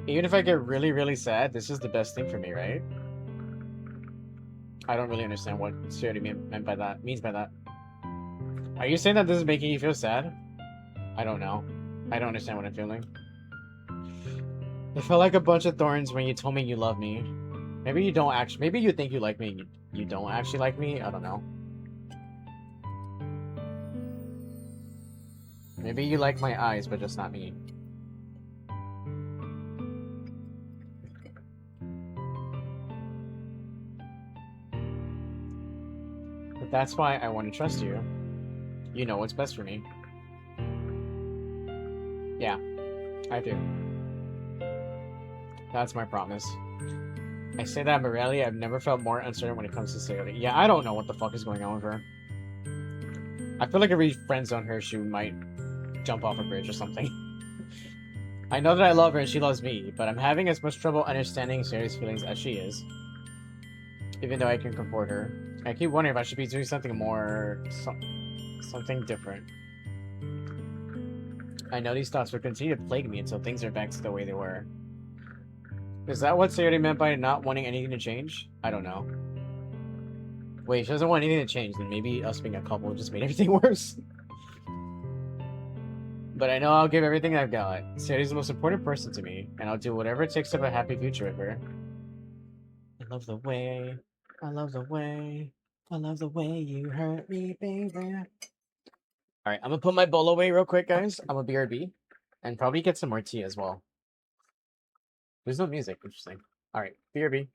Even if I get really, really sad, this is the best thing for me, right? I don't really understand what Sayori means by that. Are you saying that this is making you feel sad? I don't know. I don't understand what I'm feeling. It felt like a bunch of thorns when you told me you love me. Maybe you don't actually. Maybe you think you like me. You don't actually like me. I don't know. Maybe you like my eyes, but just not me. But that's why I want to trust you. You know what's best for me. Yeah, I do. That's my promise. I say that, but really, I've never felt more uncertain when it comes to Sayori. Yeah, I don't know what the fuck is going on with her. I feel like if we friend zone her, she might jump off a bridge or something. I know that I love her and she loves me, but I'm having as much trouble understanding Sayori's feelings as she is. Even though I can comfort her. I keep wondering if I should be doing something more... something different. I know these thoughts will continue to plague me until things are back to the way they were. Is that what Sayori meant by not wanting anything to change? I don't know. Wait, she doesn't want anything to change, then maybe us being a couple just made everything worse. But I know I'll give everything I've got. Sayori's the most important person to me, and I'll do whatever it takes to have a happy future with her. I love the way, I love the way, I love the way you hurt me, baby. Alright, I'm gonna put my bowl away real quick, guys. I'm a BRB. And probably get some more tea as well. There's no music, interesting. Alright, BRB.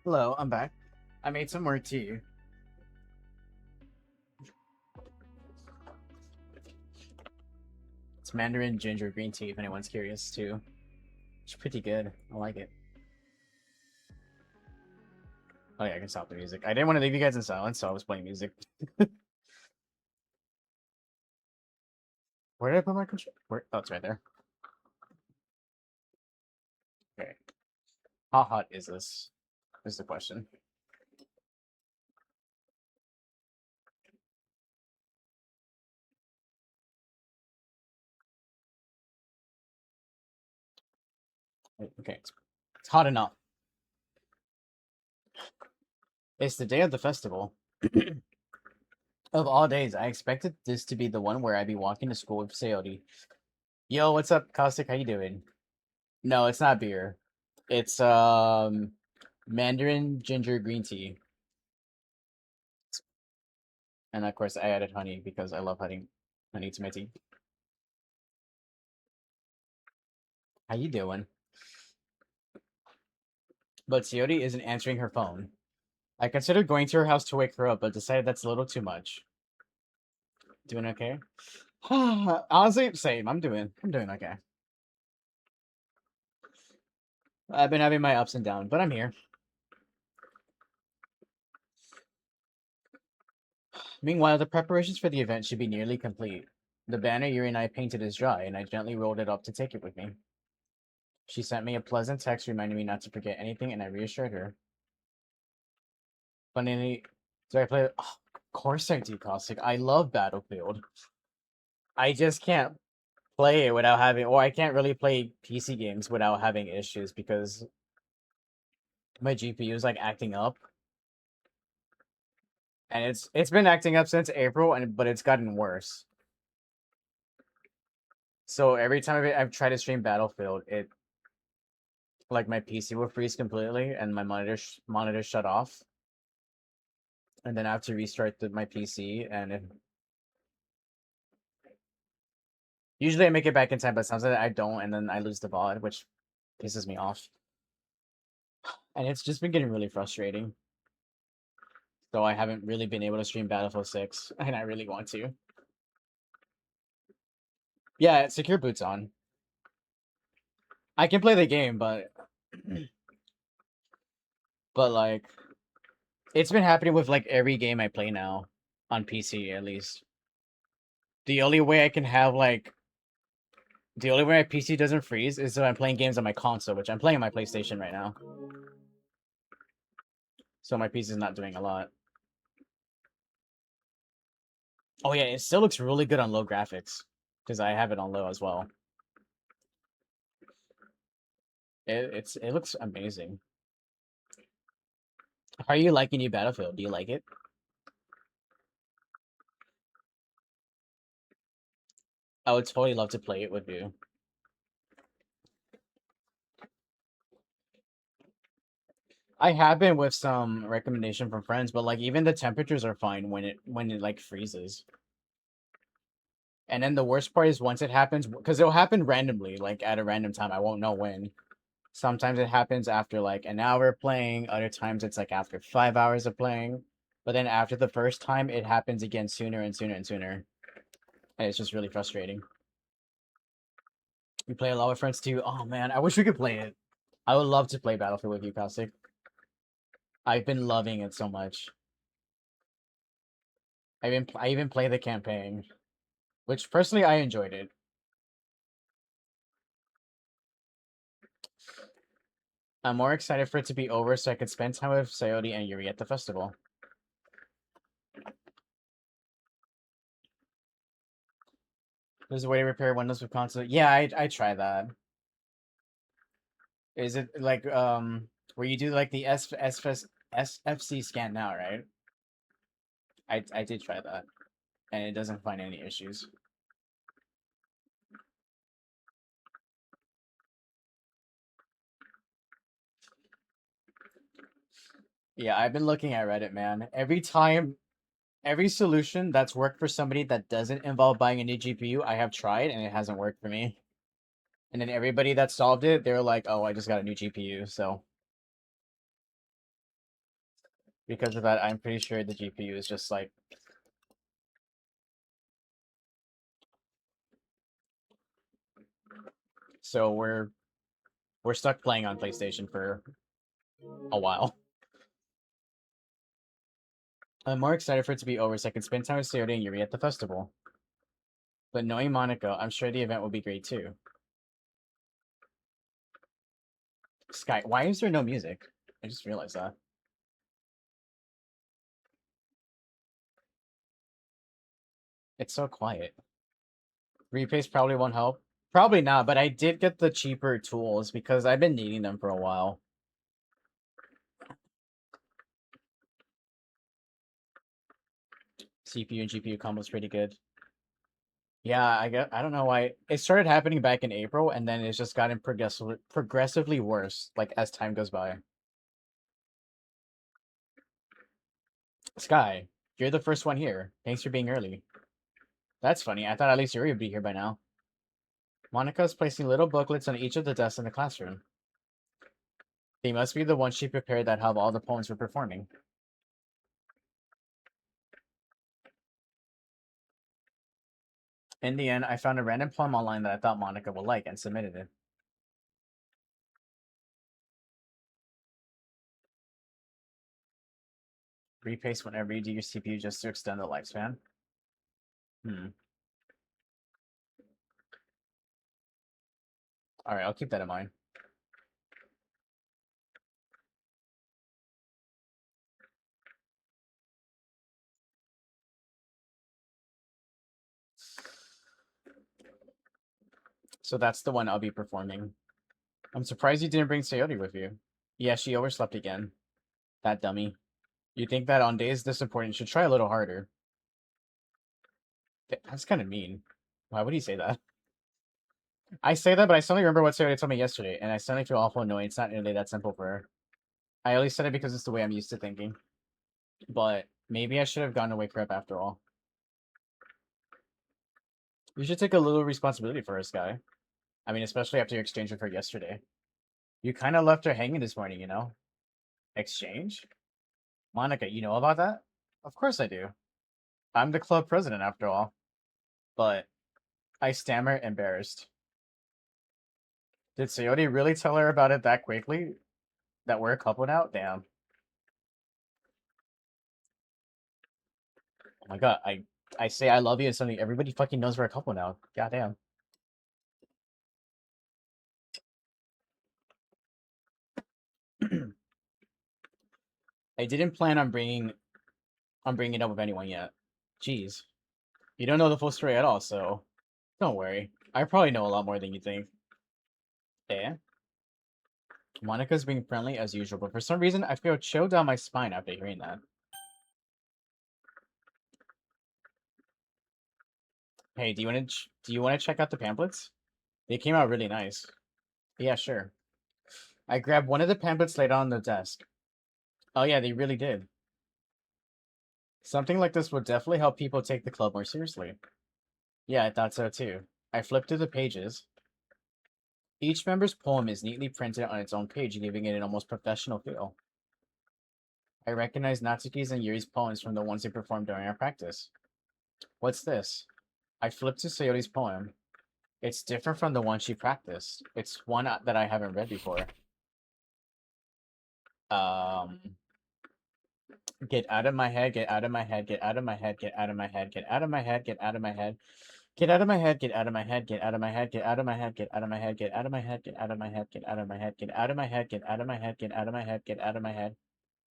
Hello, I'm back. I made some more tea. It's Mandarin ginger green tea, if anyone's curious, too. It's pretty good. I like it. Oh yeah, I can stop the music. I didn't want to leave you guys in silence, so I was playing music. Where did I put my controller? Where? Oh, it's right there. Okay. How hot is this? Is the question. Okay, it's hot enough. It's the day of the festival. Of all days, I expected this to be the one where I'd be walking to school with Sayori. Yo, what's up, Caustic? How you doing? No, it's not beer. It's Mandarin ginger green tea. And of course I added honey because I love adding honey to my tea. How you doing? But Sayori isn't answering her phone. I considered going to her house to wake her up, but decided that's a little too much. Doing okay? Honestly, same. I'm doing okay. I've been having my ups and downs, but I'm here. Meanwhile, the preparations for the event should be nearly complete. The banner Yuri and I painted is dry, and I gently rolled it up to take it with me. She sent me a pleasant text reminding me not to forget anything, and I reassured her. Funny, do I play? Oh, of course I do, Caustic. I love Battlefield. I just can't play it without having, or I can't really play PC games without having issues because my GPU is like acting up, and it's been acting up since April, and but it's gotten worse. So every time I've tried to stream Battlefield, it like my PC will freeze completely, and my monitor shut off, and then I have to restart my PC, and usually I make it back in time, but sometimes I don't, and then I lose the VOD, which pisses me off. And it's just been getting really frustrating. So I haven't really been able to stream Battlefield 6, and I really want to. Yeah, Secure Boot's on. I can play the game, but like it's been happening with like every game I play now on PC at least. The only way I can have like the only way my PC doesn't freeze is if I'm playing games on my console, which I'm playing on my PlayStation right now. So my PC is not doing a lot. Oh yeah, it still looks really good on low graphics because I have it on low as well. It looks amazing. How are you liking new Battlefield? Do you like it? I would totally love to play it with you. I have been with some recommendation from friends, but like even the temperatures are fine when it like freezes. And then the worst part is once it happens, because it'll happen randomly, like at a random time. I won't know when. Sometimes it happens after like an hour of playing. Other times it's like after 5 hours of playing. But then after the first time, it happens again sooner and sooner and sooner. And it's just really frustrating. We play a lot with friends too. Oh man, I wish we could play it. I would love to play Battlefield with you, Caustic. I've been loving it so much. I even play the campaign, which personally I enjoyed it. I'm more excited for it to be over so I could spend time with Sayori and Yuri at the festival. There's a way to repair Windows with console. Yeah, I try that. Is it like where you do like the SFC scan now, right? I did try that, and it doesn't find any issues. Yeah, I've been looking at Reddit, man. Every solution that's worked for somebody that doesn't involve buying a new GPU, I have tried, and it hasn't worked for me. And then everybody that solved it, they're like, "Oh, I just got a new GPU." So Because of that, I'm pretty sure the GPU is just like... So we're stuck playing on PlayStation for a while. I'm more excited for it to be over so I can spend time with Sayori and Yuri at the festival. But knowing Monaco, I'm sure the event will be great too. Sky, why is there no music? I just realized that. It's so quiet. Repaste probably won't help. Probably not, but I did get the cheaper tools because I've been needing them for a while. CPU and GPU combo's pretty good. Yeah, I don't know why. It started happening back in April, and then it's just gotten progressively worse, like, as time goes by. Sky, you're the first one here. Thanks for being early. That's funny. I thought at least Yuri would be here by now. Monica's placing little booklets on each of the desks in the classroom. They must be the ones she prepared that have all the poems we're performing. In the end, I found a random poem online that I thought Monica would like and submitted it. Repaste whenever you do your CPU just to extend the lifespan. Alright, I'll keep that in mind. So that's the one I'll be performing. I'm surprised you didn't bring Sayori with you. Yeah, she overslept again. That dummy. You think that on days this important you should try a little harder. That's kind of mean. Why would he say that? I say that, but I suddenly remember what Sayori told me yesterday, and I suddenly feel awful annoyed. It's not nearly that simple for her. I only said it because it's the way I'm used to thinking. But maybe I should have gone to wake her up after all. You should take a little responsibility for us, Guy. I mean, especially after your exchange with her yesterday. You kind of left her hanging this morning, you know? Exchange? Monica, you know about that? Of course I do. I'm the club president, after all. But I stammer, embarrassed. Did Sayori really tell her about it that quickly? That we're a couple now? Damn. Oh my god, I say I love you and suddenly everybody fucking knows we're a couple now. Goddamn. I didn't plan on bringing it up with anyone yet. Jeez. You don't know the full story at all, so don't worry. I probably know a lot more than you think. Eh? Monica's being friendly as usual, but for some reason I feel chill down my spine after hearing that. Hey, do you want to check out the pamphlets? They came out really nice. Yeah, sure. I grabbed one of the pamphlets laid on the desk. Oh yeah, they really did. Something like this would definitely help people take the club more seriously. Yeah, I thought so too. I flipped through the pages. Each member's poem is neatly printed on its own page, giving it an almost professional feel. I recognize Natsuki's and Yuri's poems from the ones they performed during our practice. What's this? I flipped to Sayori's poem. It's different from the one she practiced. It's one that I haven't read before. Get out of my head, get out of my head, get out of my head, get out of my head, get out of my head, get out of my head. Get out of my head, get out of my head, get out of my head, get out of my head, get out of my head, get out of my head, get out of my head, get out of my head, get out of my head, get out of my head, get out of my head, get out of my head.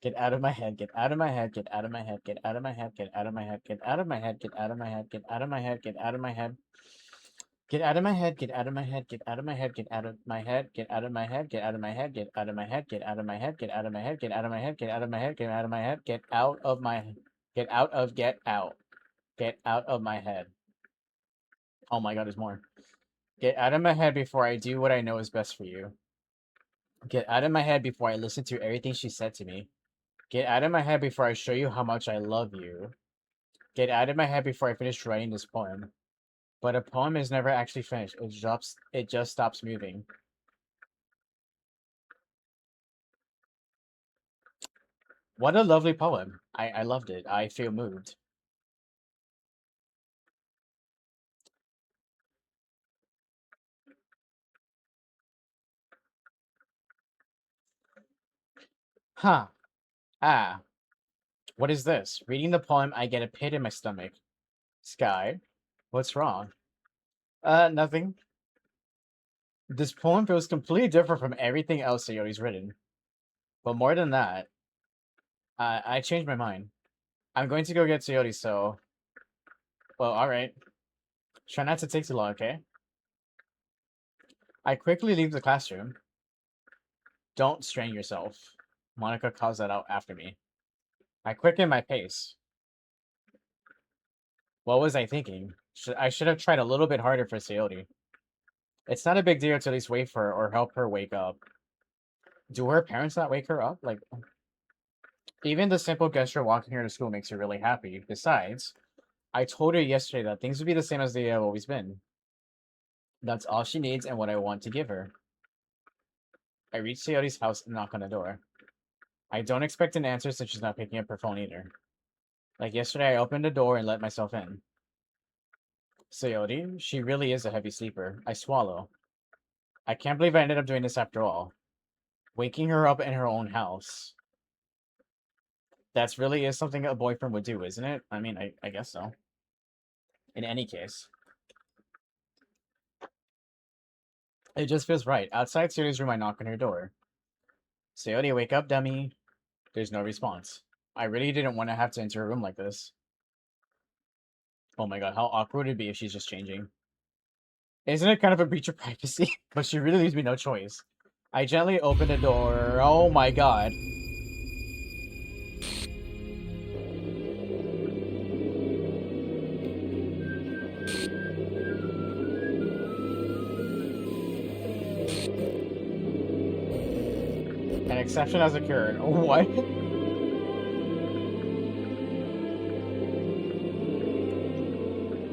Get out of my head, get out of my head, get out of my head, get out of my head, get out of my head, get out of my head, get out of my head, get out of my head, get out of my head. Get out of my head, get out of my head, get out of my head, get out of my head, get out of my head, get out of my head, get out of my head, get out of my head, get out of my head, get out of my head, get out of my head, get out of my head, get out of my get out of get out. Get out of my head. Oh my god, there's more. Get out of my head before I do what I know is best for you. Get out of my head before I listen to everything she said to me. Get out of my head before I show you how much I love you. Get out of my head before I finish writing this poem. But a poem is never actually finished. It just stops moving. What a lovely poem. I loved it. I feel moved. Huh. Ah. What is this? Reading the poem, I get a pit in my stomach. Sky, what's wrong? Nothing. This poem feels completely different from everything else Sayori's written. But more than that, I changed my mind. I'm going to go get Sayori, so... Well, alright. Try not to take too long, okay? I quickly leave the classroom. Don't strain yourself. Monica calls that out after me. I quicken my pace. What was I thinking? I should have tried a little bit harder for Sayori. It's not a big deal to at least wait for her or help her wake up. Do her parents not wake her up? Like, even the simple gesture of walking her to school makes her really happy. Besides, I told her yesterday that things would be the same as they have always been. That's all she needs and what I want to give her. I reach Sayori's house and knock on the door. I don't expect an answer since she's not picking up her phone either. Like yesterday, I opened the door and let myself in. Sayori, she really is a heavy sleeper. I swallow. I can't believe I ended up doing this after all. Waking her up in her own house. That's really is something a boyfriend would do, isn't it? I mean, I guess so. In any case. It just feels right. Outside Sayori's room, I knock on her door. Sayori, wake up, dummy. There's no response. I really didn't want to have to enter a room like this. Oh my god, how awkward it'd be if she's just changing. Isn't it kind of a breach of privacy? But she really leaves me no choice. I gently open the door. Oh my god. An exception has occurred. What?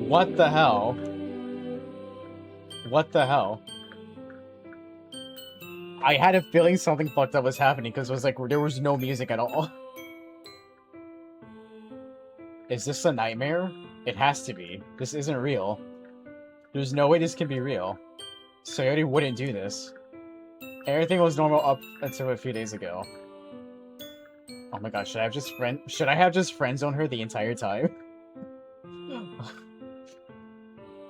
What the hell? What the hell? I had a feeling something fucked up was happening because it was like there was no music at all. Is this a nightmare? It has to be. This isn't real. There's no way this can be real. Sayori wouldn't do this. Everything was normal up until a few days ago. Oh my god, should I have just friend zoned her the entire time?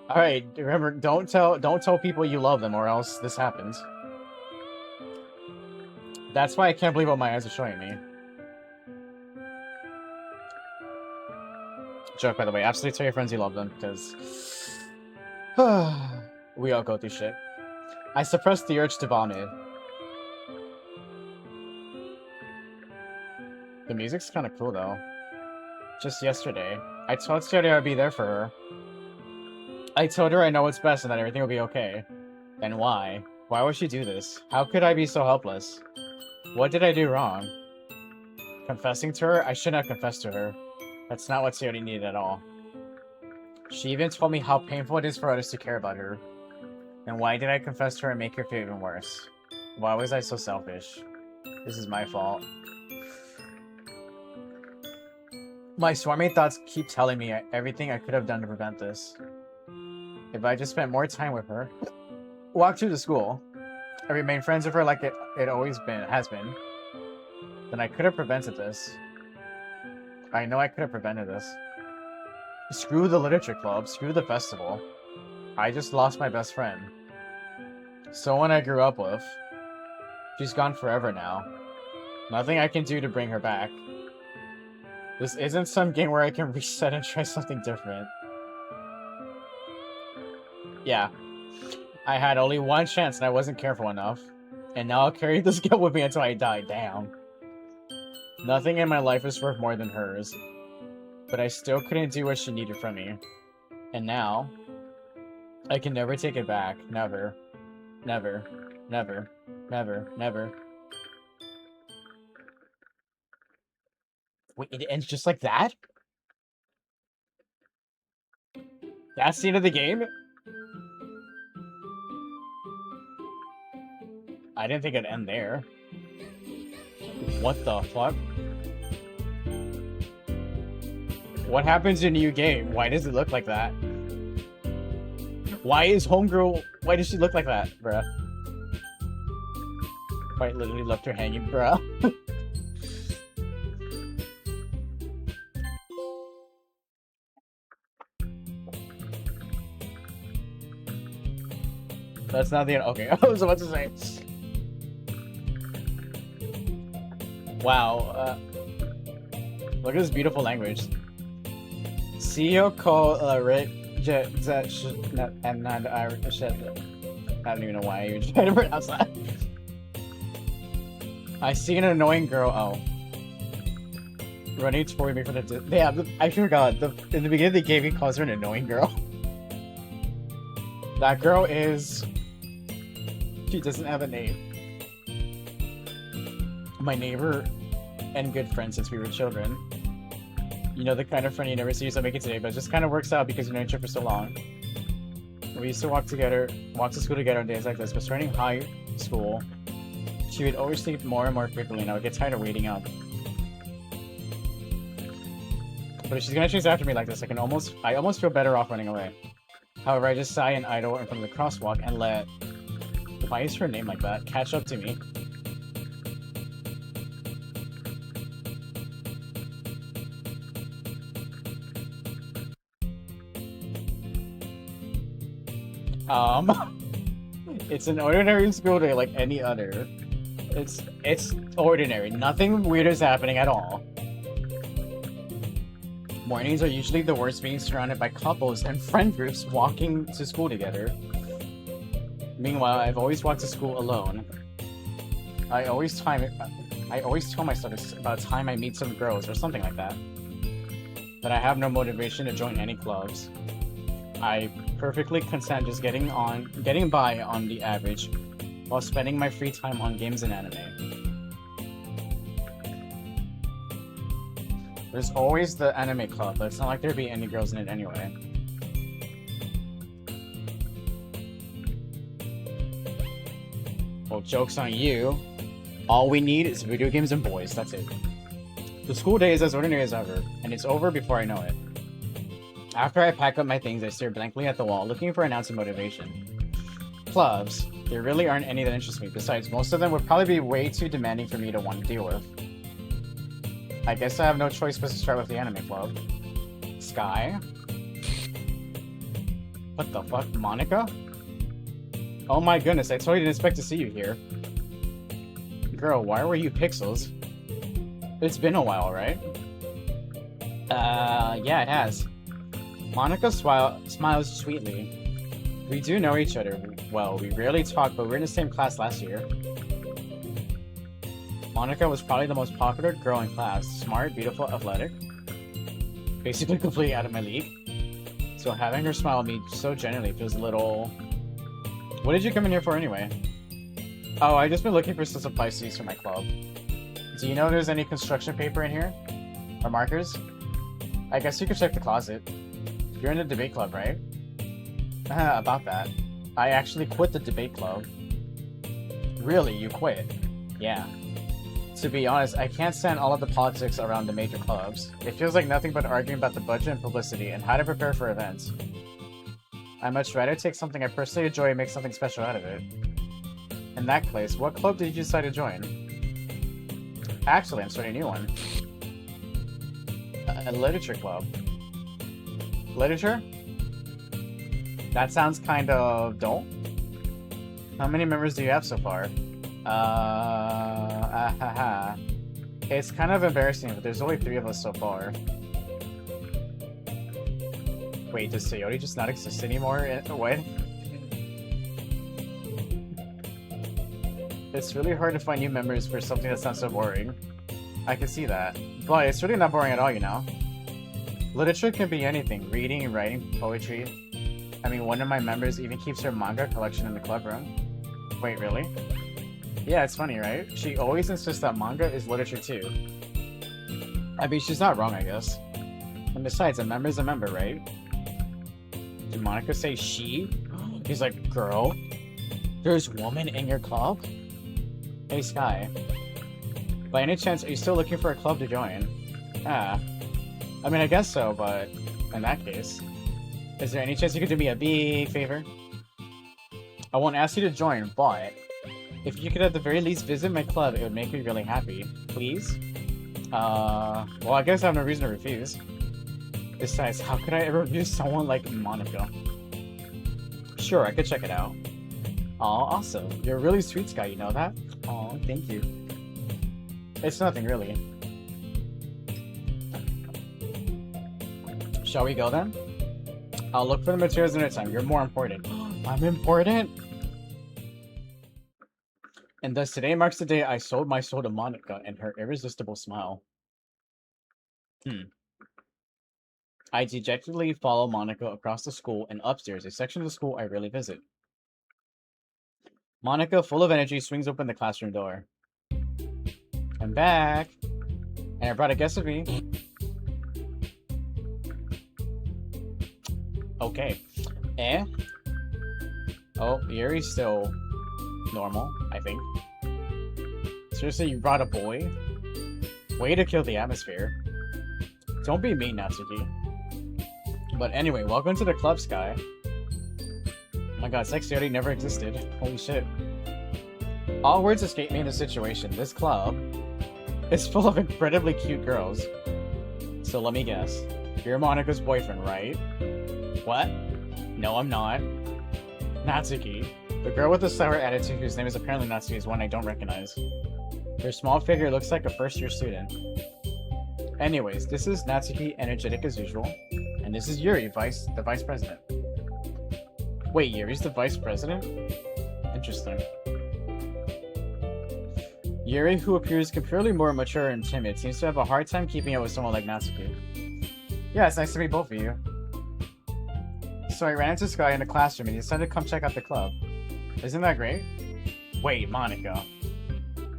Alright, remember, don't tell people you love them or else this happens. That's why I can't believe what my eyes are showing me. Joke, by the way. Absolutely tell your friends you love them, because... we all go through shit. I suppressed the urge to vomit. The music's kind of cool, though. Just yesterday, I told Sayori I'd be there for her. I told her I know what's best and that everything will be okay. Then why? Why would she do this? How could I be so helpless? What did I do wrong? Confessing to her? I shouldn't have confessed to her. That's not what Sayori needed at all. She even told me how painful it is for others to care about her. And why did I confess to her and make her feel even worse? Why was I so selfish? This is my fault. My swarmy thoughts keep telling me everything I could have done to prevent this. If I just spent more time with her, walked her to school, and remained friends with her like it always has been, then I could have prevented this. I know I could have prevented this. Screw the literature club, screw the festival. I just lost my best friend. Someone I grew up with. She's gone forever now. Nothing I can do to bring her back. This isn't some game where I can reset and try something different. Yeah. I had only one chance and I wasn't careful enough. And now I'll carry this guilt with me until I die. Damn. Nothing in my life is worth more than hers. But I still couldn't do what she needed from me. And now, I can never take it back. Never. Never. Never. Never. Never. Wait, it ends just like that? That's the end of the game? I didn't think it'd end there. What the fuck? What happens in new game? Why does it look like that? Why is homegirl... Why does she look like that, bruh? Quite literally left her hanging, bruh. That's not the end. Okay, I was about to say. Wow. Look at this beautiful language. CEO call red that should not and not Irish. I don't even know why I even tried to pronounce that. I see an annoying girl. Oh. Running toward me for the. Yeah, I forgot. In the beginning of the game, he calls her an annoying girl. That girl is. She doesn't have a name. My neighbor and good friend since we were children. You know, the kind of friend you never see yourself make it today, but it just kind of works out because you've known each other for so long. We used to walk to school together on days like this, but starting high school, she would always sleep more and more frequently, and I would get tired of waiting up. But if she's gonna chase after me like this, I almost feel better off running away. However, I just sigh and idle in front of the crosswalk and let... Why is her name like that? Catch up to me. It's an ordinary school day like any other. It's ordinary. Nothing weird is happening at all. Mornings are usually the worst, being surrounded by couples and friend groups walking to school together. Meanwhile, I've always walked to school alone. I always tell myself it's about time I meet some girls or something like that. But I have no motivation to join any clubs. I perfectly content just getting by on the average while spending my free time on games and anime. There's always the anime club, but it's not like there'd be any girls in it anyway. Well, joke's on you. All we need is video games and boys, that's it. The school day is as ordinary as ever, and it's over before I know it. After I pack up my things, I stare blankly at the wall, looking for an ounce of motivation. Clubs. There really aren't any that interest me. Besides, most of them would probably be way too demanding for me to want to deal with. I guess I have no choice but to start with the anime club. Sky? What the fuck? Monica? Oh my goodness, I totally didn't expect to see you here. Girl, why were you pixels? It's been a while, right? Yeah, it has. Monica smiles sweetly. We do know each other. Well, we rarely talk, but we were in the same class last year. Monica was probably the most popular girl in class. Smart, beautiful, athletic. Basically completely out of my league. So having her smile at me so genuinely feels a little... What did you come in here for anyway? Oh, I've just been looking for some supply seeds for my club. Do you know if there's any construction paper in here? Or markers? I guess you could check the closet. You're in the debate club, right? About that. I actually quit the debate club. Really? You quit? Yeah. To be honest, I can't stand all of the politics around the major clubs. It feels like nothing but arguing about the budget and publicity and how to prepare for events. I'd much rather take something I personally enjoy and make something special out of it. In that case, what club did you decide to join? Actually, I'm starting a new one. A literature club. Literature? That sounds kind of dull. How many members do you have so far? It's kind of embarrassing, but there's only 3 of us so far. Wait, does Sayori just not exist anymore? What? It's really hard to find new members for something that sounds so boring. I can see that. But it's really not boring at all, you know? Literature can be anything. Reading, writing, poetry. I mean, one of my members even keeps her manga collection in the club room. Wait, really? Yeah, it's funny, right? She always insists that manga is literature too. I mean, she's not wrong, I guess. And besides, a member's a member, right? Did Monica say she? He's like, girl, there's woman in your club? Hey, Sky. By any chance, are you still looking for a club to join? Ah. I mean, I guess so, but in that case, is there any chance you could do me a big favor? I won't ask you to join, but if you could at the very least visit my club, it would make me really happy. Please? Well, I guess I have no reason to refuse. Besides, how could I ever refuse someone like Monica? Sure, I could check it out. Aw, awesome. You're a really sweet guy, you know that? Aw, thank you. It's nothing, really. Shall we go then? I'll look for the materials another time. You're more important. I'm important? And thus today marks the day I sold my soul to Monica and her irresistible smile. I dejectedly follow Monica across the school and upstairs, a section of the school I rarely visit. Monica, full of energy, swings open the classroom door. I'm back! And I brought a guest with me. Okay. Oh, Yuri's still normal, I think. Seriously, you brought a boy? Way to kill the atmosphere. Don't be mean, Natsuki. But anyway, welcome to the club, Sky. Oh my god, sexuality never existed. Holy shit. All words escape me in this situation. This club is full of incredibly cute girls. So let me guess. You're Monica's boyfriend, right? What? No, I'm not. Natsuki. The girl with the sour attitude whose name is apparently Natsuki is one I don't recognize. Her small figure looks like a first-year student. Anyways, this is Natsuki, energetic as usual. And this is Yuri, the vice president. Wait, Yuri's the vice president? Interesting. Yuri, who appears comparatively more mature and timid, seems to have a hard time keeping up with someone like Natsuki. Yeah, it's nice to meet both of you. So I ran into Sky in the classroom and he decided to come check out the club. Isn't that great? Wait, Monica.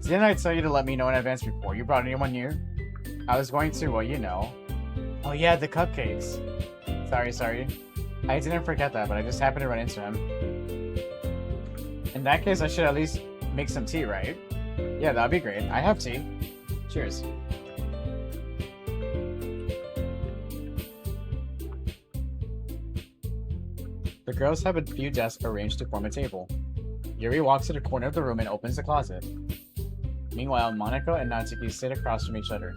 Didn't I tell you to let me know in advance before you brought anyone new? I was going to, well, you know. Oh yeah, the cupcakes. Sorry. I didn't forget that, but I just happened to run into him. In that case, I should at least make some tea, right? Yeah, that'd be great. I have tea. Cheers. The girls have a few desks arranged to form a table. Yuri walks to the corner of the room and opens the closet. Meanwhile, Monica and Natsuki sit across from each other.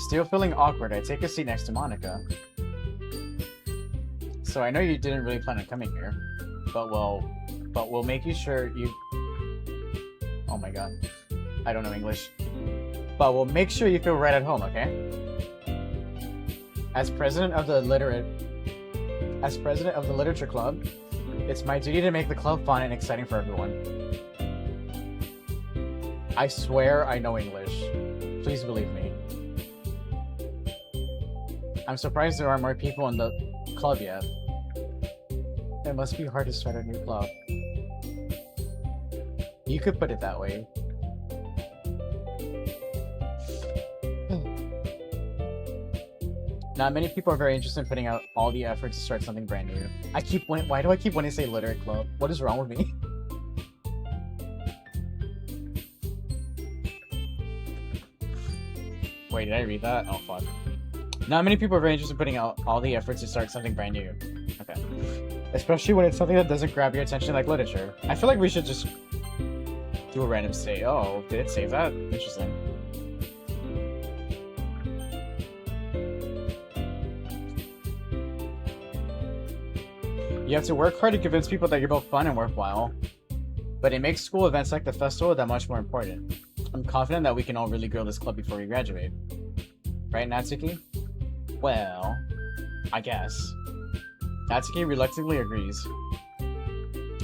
Still feeling awkward, I take a seat next to Monica. So I know you didn't really plan on coming here, but we'll make you sure you... Oh my god. I don't know English. But we'll make sure you feel right at home, okay? As president of the literature club, it's my duty to make the club fun and exciting for everyone. I swear I know English. Please believe me. I'm surprised there aren't more people in the club yet. It must be hard to start a new club. You could put it that way. Not many people are very interested in putting out all the effort to start something brand new. Why do I keep wanting to say literate club? What is wrong with me? Wait, did I read that? Oh fuck. Not many people are very interested in putting out all the efforts to start something brand new. Okay. Especially when it's something that doesn't grab your attention like literature. I feel like we should just do a random save. Oh, did it save that? Interesting. You have to work hard to convince people that you're both fun and worthwhile. But it makes school events like the festival that much more important. I'm confident that we can all really grow this club before we graduate. Right, Natsuki? Well, I guess. Natsuki reluctantly agrees.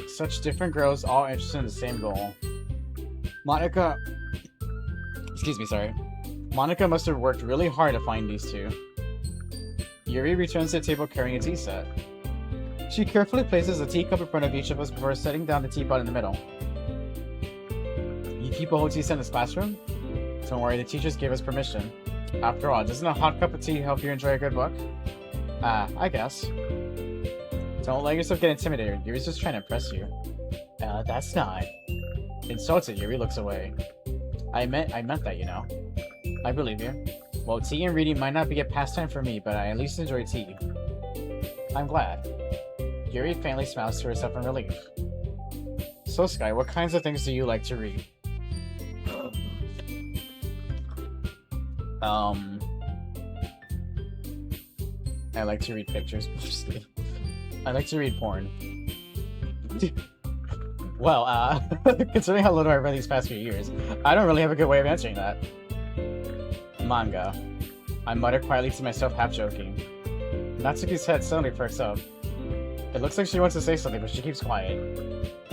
Such different girls, all interested in the same goal. Monica must have worked really hard to find these two. Yuri returns to the table carrying a tea set. She carefully places a teacup in front of each of us before setting down the teapot in the middle. You keep a whole tea set in this classroom? Don't worry, the teachers gave us permission. After all, doesn't a hot cup of tea help you enjoy a good book? I guess. Don't let yourself get intimidated. Yuri's just trying to impress you. That's not. Insulted, Yuri looks away. I meant that, you know. I believe you. Well, tea and reading might not be a pastime for me, but I at least enjoy tea. I'm glad. Yuri faintly smiles to herself in relief. So, Sky, what kinds of things do you like to read? I like to read pictures mostly. I like to read porn. Well, considering how little I've read these past few years, I don't really have a good way of answering that. Manga. I mutter quietly to myself, half joking. Natsuki's head suddenly perks up. It looks like she wants to say something, but she keeps quiet.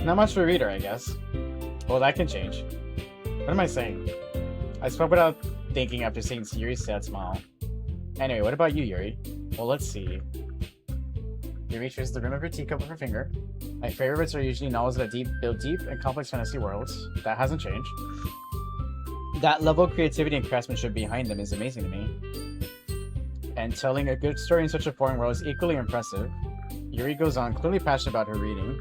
Not much for a reader, I guess. Well, that can change. What am I saying? I spoke without thinking after seeing Yuri's sad smile. Anyway, what about you, Yuri? Well, let's see. Yuri traces the rim of her teacup with her finger. My favorites are usually novels that build deep and complex fantasy worlds. That hasn't changed. That level of creativity and craftsmanship behind them is amazing to me. And telling a good story in such a foreign world is equally impressive. Yuri goes on, clearly passionate about her reading.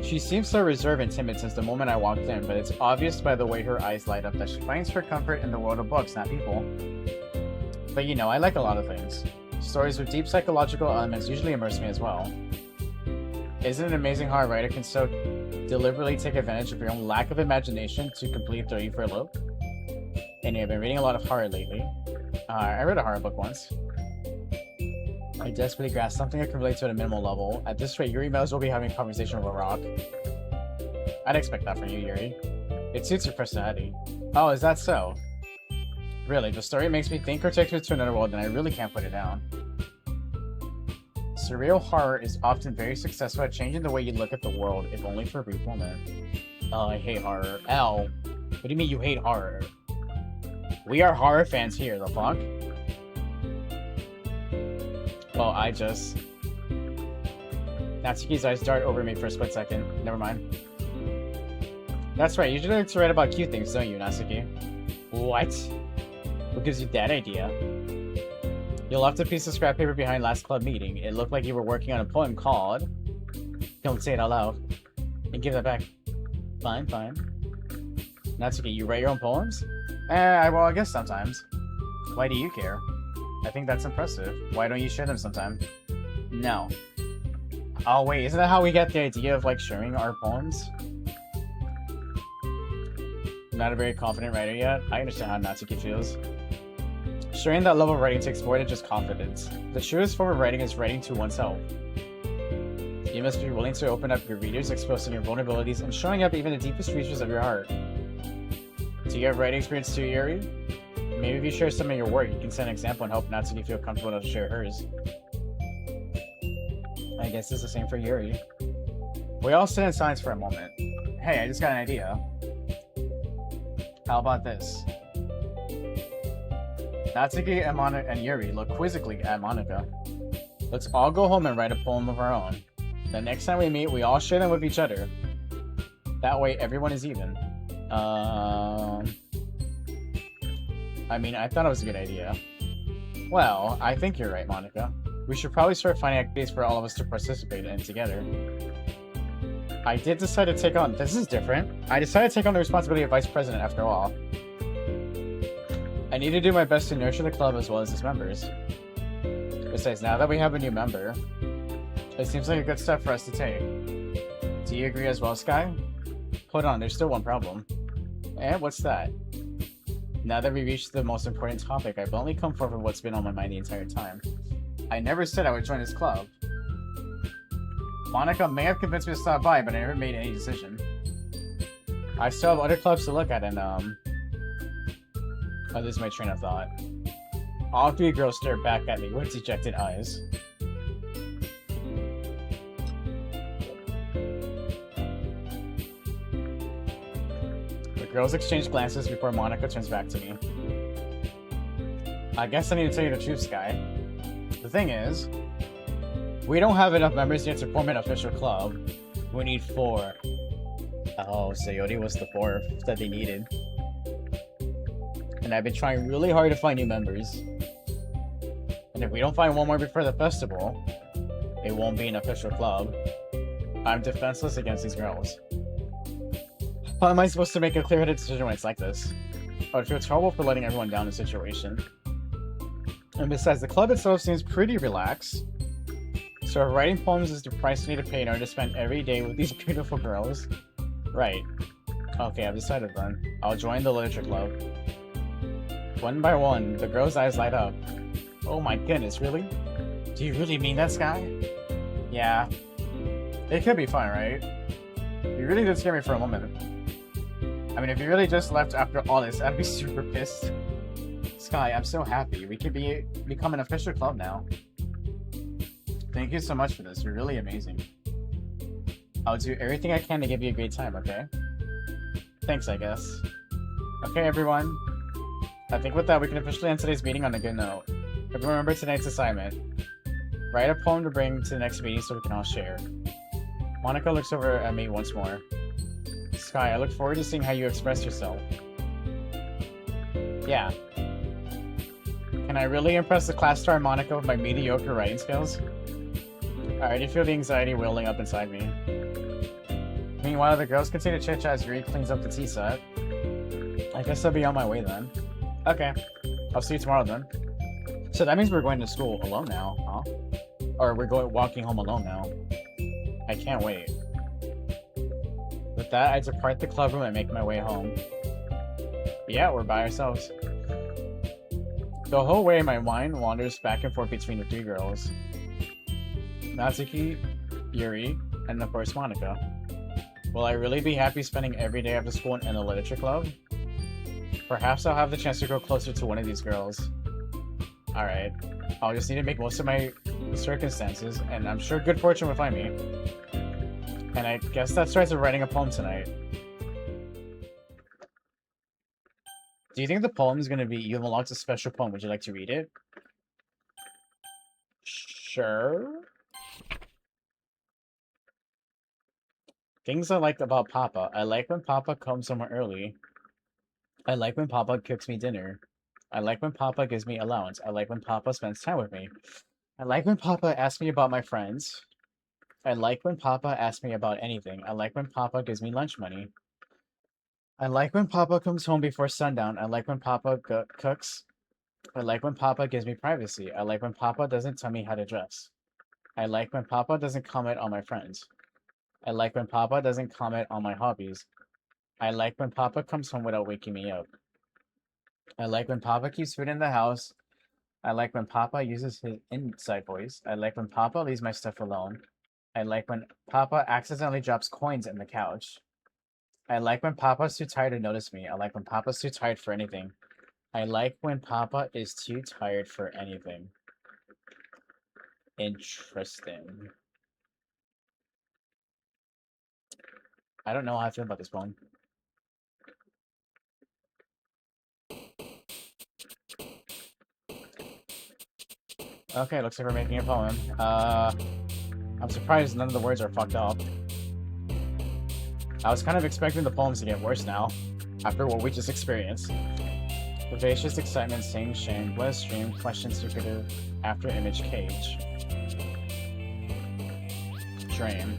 She seems so reserved and timid since the moment I walked in, but it's obvious by the way her eyes light up that she finds her comfort in the world of books, not people. But you know, I like a lot of things. Stories with deep psychological elements usually immerse me as well. Isn't it amazing how a writer can so deliberately take advantage of your own lack of imagination to completely throw you for a loop? Anyway, I've been reading a lot of horror lately. I read a horror book once. I desperately grasp something I can relate to at a minimal level. At this rate, Yuri might as well be having a conversation with a rock. I'd expect that from you, Yuri. It suits your personality. Oh, is that so? Really, the story makes me think or takes me to another world, and I really can't put it down. Surreal horror is often very successful at changing the way you look at the world, if only for a brief moment. Oh, I hate horror. L. What do you mean you hate horror? We are horror fans here, the fuck? Well, I just... Natsuki's eyes dart over me for a split second. Never mind. That's right, you usually like to write about cute things, don't you, Natsuki? What? What gives you that idea? You left a piece of scrap paper behind last club meeting. It looked like you were working on a poem called... Don't say it out loud. And give that back. Fine, fine. Natsuki, you write your own poems? Well, I guess sometimes. Why do you care? I think that's impressive. Why don't you share them sometime? No. Oh wait, isn't that how we get the idea of, like, sharing our poems? Not a very confident writer yet. I understand how Natsuki feels. Sharing that level of writing takes more than just confidence. The truest form of writing is writing to oneself. You must be willing to open up your readers, exposing your vulnerabilities, and showing up even the deepest reaches of your heart. Do you have writing experience too, Yuri? Maybe if you share some of your work, you can set an example and help Natsuki feel comfortable enough to share hers. I guess it's the same for Yuri. We all sit in silence for a moment. Hey, I just got an idea. How about this? Natsuki and Yuri look quizzically at Monika. Let's all go home and write a poem of our own. The next time we meet, we all share them with each other. That way, everyone is even. I mean, I thought it was a good idea. Well, I think you're right, Monika. We should probably start finding activities for all of us to participate in together. I did decide to take on... This is different. I decided to take on the responsibility of vice president after all. I need to do my best to nurture the club as well as its members. Besides, now that we have a new member, it seems like a good step for us to take. Do you agree as well, Sky? Hold on, there's still one problem. And what's that? Now that we reached the most important topic, I've only come forward with what's been on my mind the entire time. I never said I would join this club. Monika may have convinced me to stop by, but I never made any decision. I still have other clubs to look at, and oh, this is my train of thought. All three girls stare back at me with dejected eyes. The girls exchange glances before Monika turns back to me. I guess I need to tell you the truth, Sky. The thing is, we don't have enough members yet to form an official club. We need 4. Oh, Sayori was the 4th that they needed. And I've been trying really hard to find new members. And if we don't find one more before the festival, it won't be an official club. I'm defenseless against these girls. How am I supposed to make a clear-headed decision when it's like this? I would feel terrible for letting everyone down in the situation. And besides, the club itself seems pretty relaxed. So if writing poems is the price I need to pay in order to spend every day with these beautiful girls. Right. Okay, I've decided then. I'll join the literature club. One by one, the girls' eyes light up. Oh my goodness, really? Do you really mean that, Sky? Yeah. It could be fun, right? You really did scare me for a moment. I mean, if you really just left after all this, I'd be super pissed. Sky, I'm so happy. We could become an official club now. Thank you so much for this. You're really amazing. I'll do everything I can to give you a great time, okay? Thanks, I guess. Okay, everyone. I think with that, we can officially end today's meeting on a good note. Everyone remember tonight's assignment. Write a poem to bring to the next meeting so we can all share. Monica looks over at me once more. Sky, I look forward to seeing how you express yourself. Yeah. Can I really impress the class star Monica with my mediocre writing skills? I already feel the anxiety welling up inside me. Meanwhile, the girls continue to chit-chat as Yuri cleans up the tea set. I guess I'll be on my way then. Okay. I'll see you tomorrow then. So that means we're going to school alone now, huh? Or we're walking home alone now. I can't wait. With that, I depart the club room and make my way home. Yeah, we're by ourselves. The whole way, my mind wanders back and forth between the three girls. Natsuki, Yuri, and of course Monica. Will I really be happy spending every day after school in a literature club? Perhaps I'll have the chance to grow closer to one of these girls. Alright, I'll just need to make most of my circumstances, and I'm sure good fortune will find me. And I guess that starts with writing a poem tonight. Do you think the poem is going to be you have unlocked a special poem? Would you like to read it? Sure. Things I like about Papa. I like when Papa comes home early. I like when Papa cooks me dinner. I like when Papa gives me allowance. I like when Papa spends time with me. I like when Papa asks me about my friends. I like when Papa asks me about anything. I like when Papa gives me lunch money. I like when Papa comes home before sundown. I like when Papa cooks. I like when Papa gives me privacy. I like when Papa doesn't tell me how to dress. I like when Papa doesn't comment on my friends. I like when Papa doesn't comment on my hobbies. I like when Papa comes home without waking me up. I like when Papa keeps food in the house. I like when Papa uses his inside voice. I like when Papa leaves my stuff alone. I like when Papa accidentally drops coins in the couch. I like when Papa's too tired to notice me. I like when Papa's too tired for anything. I like when Papa is too tired for anything. Interesting. I don't know how I feel about this poem. Okay, looks like we're making a poem. I'm surprised none of the words are fucked up. I was kind of expecting the poems to get worse now, after what we just experienced. Vivacious excitement, sing, shame, bless, stream, question, secretive, after image, cage. Dream.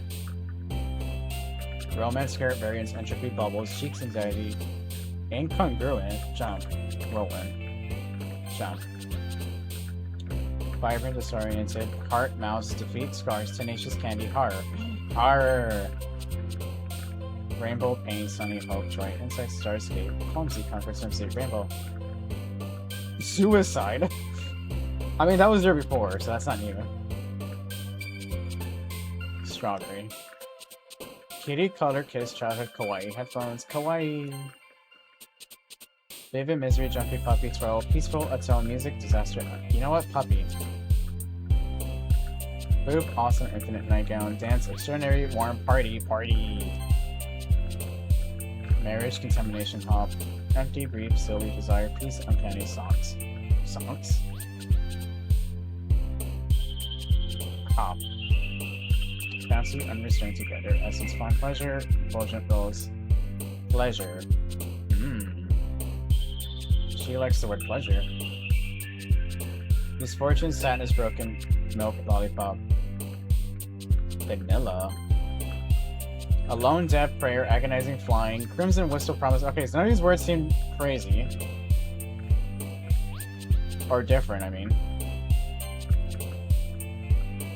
Romance, skirt, variance, entropy, bubbles, cheeks, anxiety, incongruent, jump, whirlwind, jump. Vibrant, disoriented, heart, mouse, defeat, scars, tenacious candy, horror. Horror! Rainbow, pain, sunny, hope, joy, insect, starscape, clumsy, comfort, swimsuit, rainbow. Suicide? I mean, that was there before, so that's not new. Strawberry. Kitty, color, kiss, childhood, kawaii, headphones, kawaii. Vivid, misery, junkie, puppy, twirl, peaceful, atone, music, disaster. You know what? Puppy. Boop, awesome, infinite nightgown, dance, extraordinary, warm, party. Marriage, contamination, hop, empty, brief, silly, desire, peace, uncanny, songs. Songs? Hop. Bouncy, unrestrained together, essence, fun, pleasure, indulgent goals, pleasure. She likes the word pleasure. Misfortune, sadness, broken, milk, lollipop. Vanilla. A lone death prayer, agonizing flying, crimson whistle promise. Okay, so none of these words seem crazy. Or different, I mean.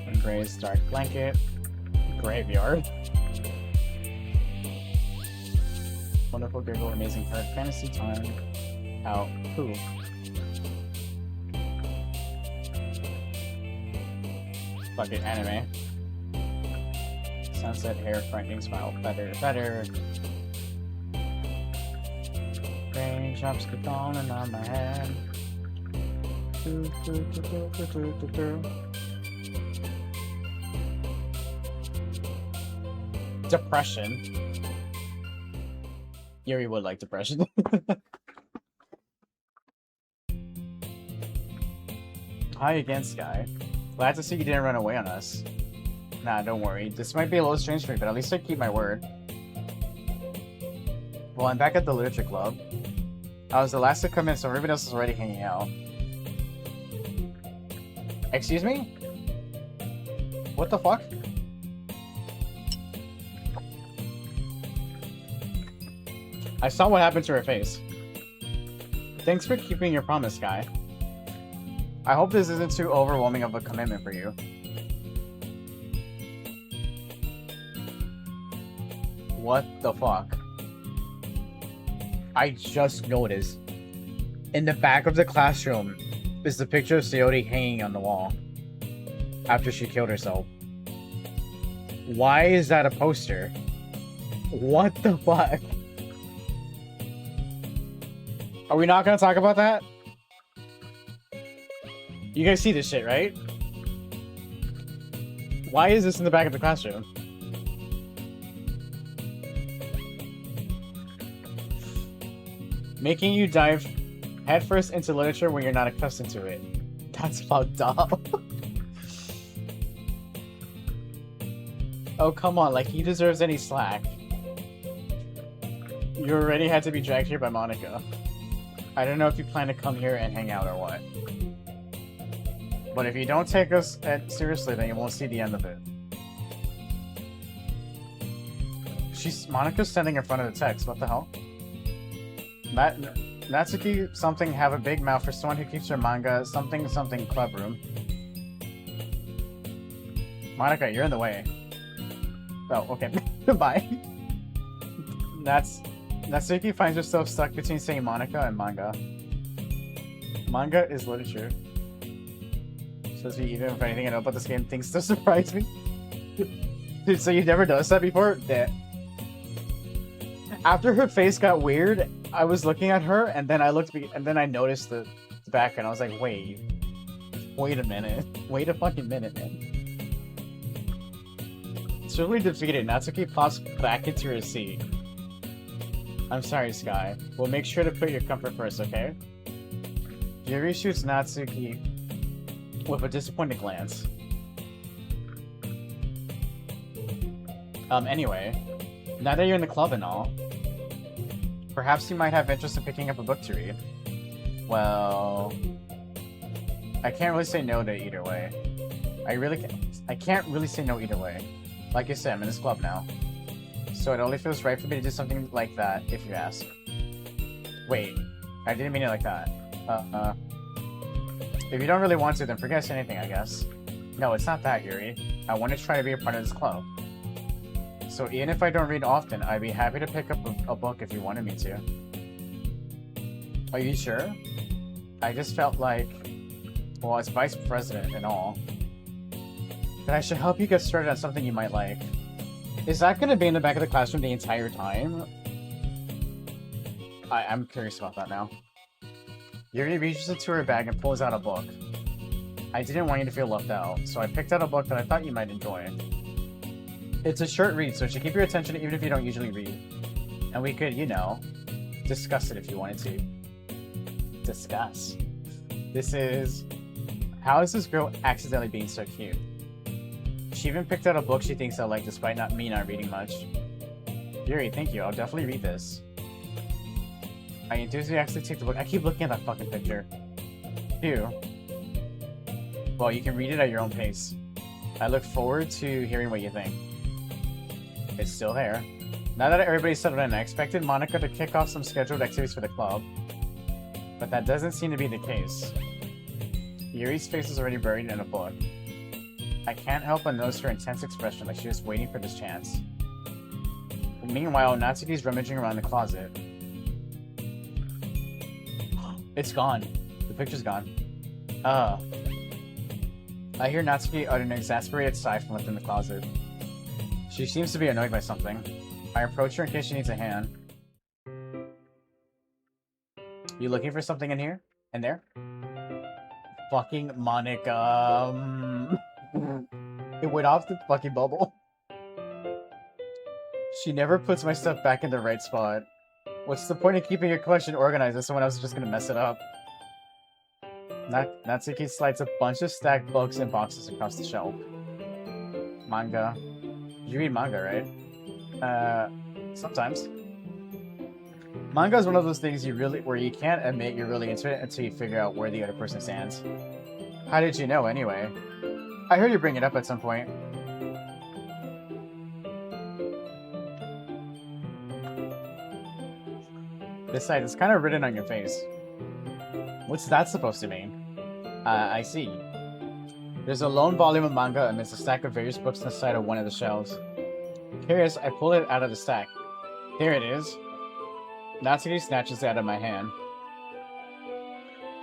Embrace, dark blanket, graveyard. Wonderful giggle, amazing card, fantasy time. Out. Who? Fucking anime. Sunset, hair, frightening smile, better. Raindrops keep falling on my head. Depression. Yuri would like depression. Hi again, Sky. Glad to see you didn't run away on us. Nah, don't worry. This might be a little strange for me, but at least I keep my word. Well, I'm back at the literature club. I was the last to come in, so everybody else is already hanging out. Excuse me? What the fuck? I saw what happened to her face. Thanks for keeping your promise, Guy. I hope this isn't too overwhelming of a commitment for you. What the fuck? I just noticed. In the back of the classroom is the picture of Sayori hanging on the wall. After she killed herself. Why is that a poster? What the fuck? Are we not gonna talk about that? You guys see this shit, right? Why is this in the back of the classroom? Making you dive headfirst into literature when you're not accustomed to it. That's fucked up. Oh, come on, like he deserves any slack. You already had to be dragged here by Monica. I don't know if you plan to come here and hang out or what. But if you don't take us seriously, then you won't see the end of it. Monica's standing in front of the text, what the hell? Natsuki something have a big mouth for someone who keeps her manga something club room. Monica, you're in the way. Oh, okay. Goodbye. Natsuki finds herself stuck between saying Monica and manga. Manga is literature. Says me even if anything I know about this game things still surprise me. Dude, so you've never noticed that before? Yeah. After her face got weird, I was looking at her and then I noticed the background. I was like, wait a minute. Wait a fucking minute, man. Certainly defeated, Natsuki pops back into her seat. I'm sorry, Sky. We'll make sure to put your comfort first, okay? Yuri shoots Natsuki with a disappointed glance. Anyway, now that you're in the club and all, perhaps you might have interest in picking up a book to read. Well, I can't really say no to either way. I can't really say no either way. Like I said, I'm in this club now. So it only feels right for me to do something like that, if you ask. Wait, I didn't mean it like that. If you don't really want to, then forget to say anything, I guess. No, it's not that, Yuri. I want to try to be a part of this club. So even if I don't read often, I'd be happy to pick up a book if you wanted me to. Are you sure? I just felt like, well, as vice president and all, that I should help you get started on something you might like. Is that going to be in the back of the classroom the entire time? I'm curious about that now. Yuri reaches into her bag and pulls out a book. I didn't want you to feel left out, so I picked out a book that I thought you might enjoy. It's a short read, so it should keep your attention even if you don't usually read. And we could, you know, discuss it if you wanted to. Discuss. This is... How is this girl accidentally being so cute? She even picked out a book she thinks I like despite me not reading much. Yuri, thank you. I'll definitely read this. I enthusiastically take the book. I keep looking at that fucking picture. Phew. Well, you can read it at your own pace. I look forward to hearing what you think. It's still there. Now that everybody's settled in, I expected Monica to kick off some scheduled activities for the club. But that doesn't seem to be the case. Yuri's face is already buried in a book. I can't help but notice her intense expression, like she was waiting for this chance. Meanwhile, Natsuki's rummaging around the closet. It's gone. The picture's gone. I hear Natsuki utter an exasperated sigh from within the closet. She seems to be annoyed by something. I approach her in case she needs a hand. You looking for something in here? In there? Fucking Monica. It went off the fucking bubble. She never puts my stuff back in the right spot. What's the point of keeping your collection organized if someone else is just gonna mess it up? Natsuki slides a bunch of stacked books and boxes across the shelf. Manga. You read manga, right? Sometimes. Manga is one of those things where you can't admit you're really into it until you figure out where the other person stands. How did you know, anyway? I heard you bring it up at some point. Besides, it's kind of written on your face. What's that supposed to mean? I see. There's a lone volume of manga amidst a stack of various books on the side of one of the shelves. Curious, I pull it out of the stack. There it is. Natsuki snatches it out of my hand.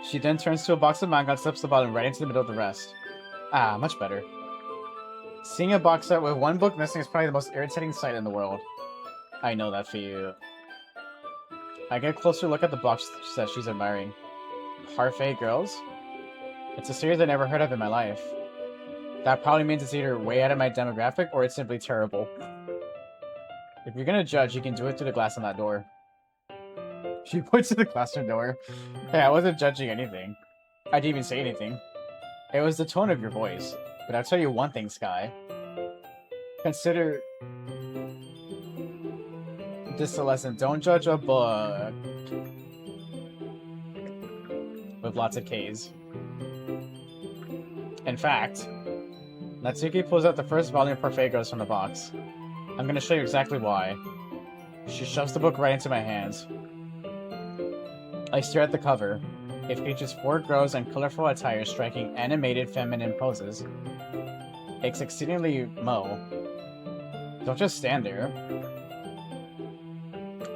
She then turns to a box of manga and slips the volume right into the middle of the rest. Ah, much better. Seeing a box set with one book missing is probably the most irritating sight in the world. I know that for you. I get a closer look at the box set she's admiring. Parfait Girls? It's a series I never heard of in my life. That probably means it's either way out of my demographic or it's simply terrible. If you're gonna judge, you can do it through the glass on that door. She points to the glass on the door. Hey, I wasn't judging anything. I didn't even say anything. It was the tone of your voice. But I'll tell you one thing, Sky. Consider this a lesson. Don't judge a book with lots of K's. In fact, Natsuki pulls out the first volume of Parfait Girls from the box. I'm gonna show you exactly why. She shoves the book right into my hands. I stare at the cover. It features 4 girls in colorful attire striking animated feminine poses. It's exceedingly Mo. Don't just stand there.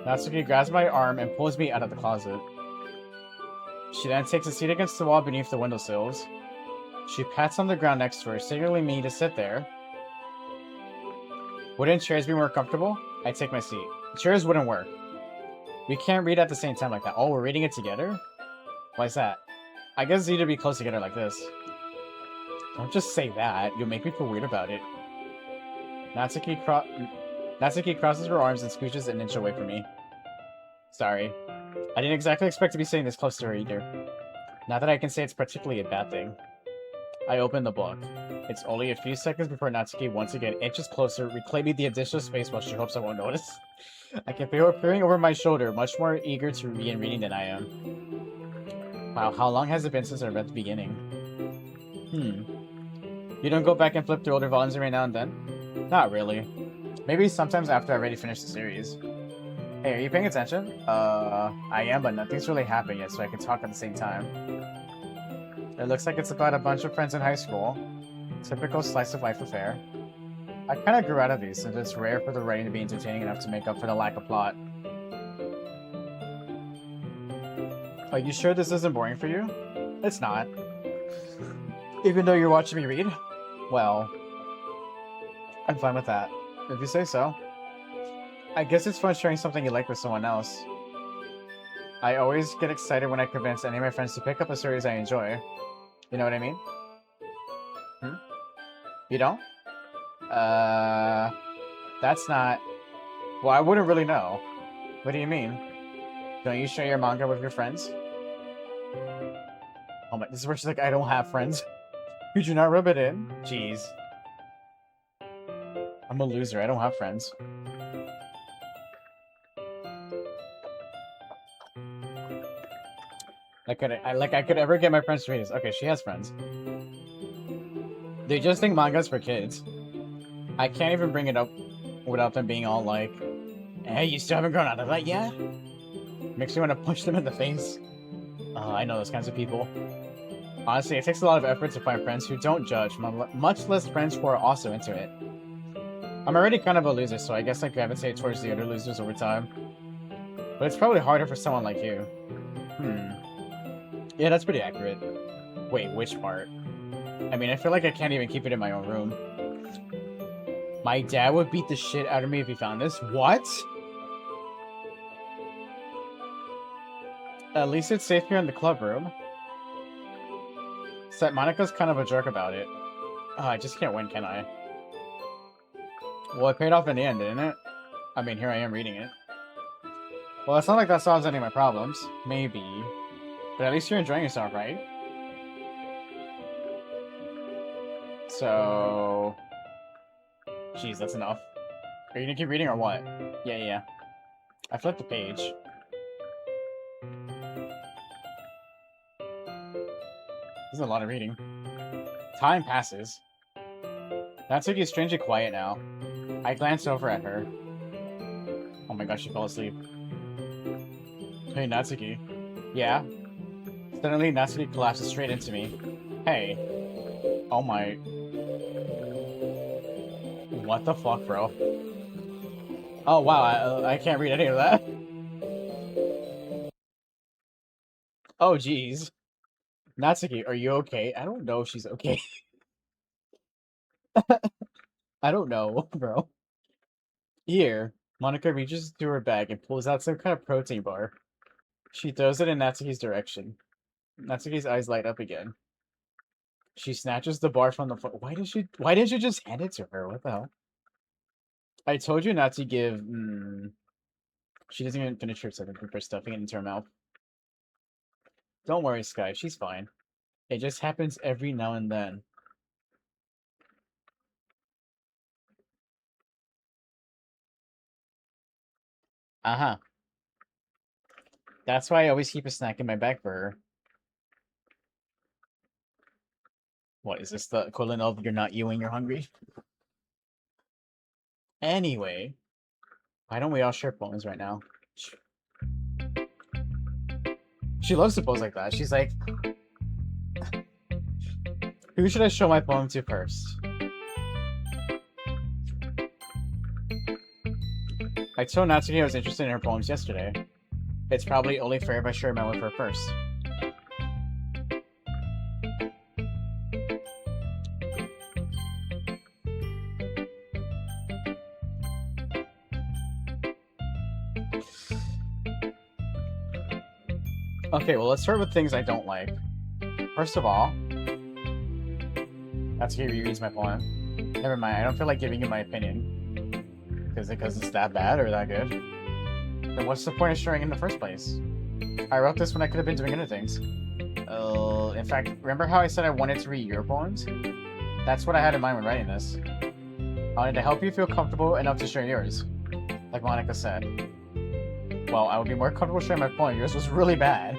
Natsuki grabs my arm and pulls me out of the closet. She then takes a seat against the wall beneath the windowsills. She pats on the ground next to her, signaling me to sit there. Wouldn't chairs be more comfortable? I take my seat. Chairs wouldn't work. We can't read at the same time like that. Oh, we're reading it together? Why's that? I guess it's easier to be close together like this. Don't just say that. You'll make me feel weird about it. Natsuki crosses her arms and scooches an inch away from me. Sorry. I didn't exactly expect to be sitting this close to her either. Not that I can say it's particularly a bad thing. I open the book. It's only a few seconds before Natsuki once again inches closer, reclaiming the additional space while she hopes I won't notice. I can feel her peering over my shoulder, much more eager to begin reading than I am. Wow, how long has it been since I read the beginning? You don't go back and flip through older volumes every now and then? Not really. Maybe sometimes after I already finished the series. Hey, are you paying attention? I am, but nothing's really happened yet, so I can talk at the same time. It looks like it's about a bunch of friends in high school. Typical slice of life affair. I kind of grew out of these, since it's rare for the writing to be entertaining enough to make up for the lack of plot. Are you sure this isn't boring for you? It's not. Even though you're watching me read? Well, I'm fine with that. If you say so. I guess it's fun sharing something you like with someone else. I always get excited when I convince any of my friends to pick up a series I enjoy. You know what I mean? You don't? That's not... Well, I wouldn't really know. What do you mean? Don't you share your manga with your friends? Oh my, this is where she's like, I don't have friends. Could you not rub it in? Jeez. I'm a loser, I don't have friends. I could ever get my friends to read this. Okay, she has friends. They just think manga's for kids. I can't even bring it up without them being all like, hey, you still haven't grown out of that yet? Makes me want to punch them in the face. I know those kinds of people. Honestly, it takes a lot of effort to find friends who don't judge, much less friends who are also into it. I'm already kind of a loser, so I guess I gravitate towards the other losers over time. But it's probably harder for someone like you. Yeah, that's pretty accurate. Wait, which part? I mean, I feel like I can't even keep it in my own room. My dad would beat the shit out of me if he found this. What? At least it's safe here in the club room. Except Monica's kind of a jerk about it. I just can't win, can I? Well, it paid off in the end, didn't it? I mean, here I am reading it. Well, it's not like that solves any of my problems. Maybe. But at least you're enjoying yourself, right? So... Jeez, that's enough. Are you gonna keep reading or what? Yeah. I flipped the page. This is a lot of reading. Time passes. Natsuki is strangely quiet now. I glanced over at her. Oh my gosh, she fell asleep. Hey, Natsuki. Yeah? Suddenly, Natsuki collapses straight into me. Hey. Oh my... What the fuck, bro? Oh wow, I can't read any of that. Oh jeez. Natsuki, are you okay? I don't know if she's okay. I don't know, bro. Here, Monica reaches into her bag and pulls out some kind of protein bar. She throws it in Natsuki's direction. Natsuki's eyes light up again. She snatches the bar from the floor. Why didn't you just hand it to her? What the hell? I told you not to give... She doesn't even finish her sentence before stuffing it into her mouth. Don't worry, Sky. She's fine. It just happens every now and then. Uh-huh. That's why I always keep a snack in my bag for her. What, is this the equivalent of you're not you when you're hungry? Anyway, why don't we all share poems right now? She loves to pose like that. She's like, who should I show my poem to first? I told Natsuki I was interested in her poems yesterday. It's probably only fair if I share mine with her first. Okay, well, let's start with things I don't like. First of all, Natsuki rereads my poem. Never mind, I don't feel like giving you my opinion. Because it's that bad or that good? Then what's the point of sharing in the first place? I wrote this when I could have been doing other things. In fact, remember how I said I wanted to read your poems? That's what I had in mind when writing this. I wanted to help you feel comfortable enough to share yours. Like Monica said. Well, I would be more comfortable sharing my poem. Yours was really bad.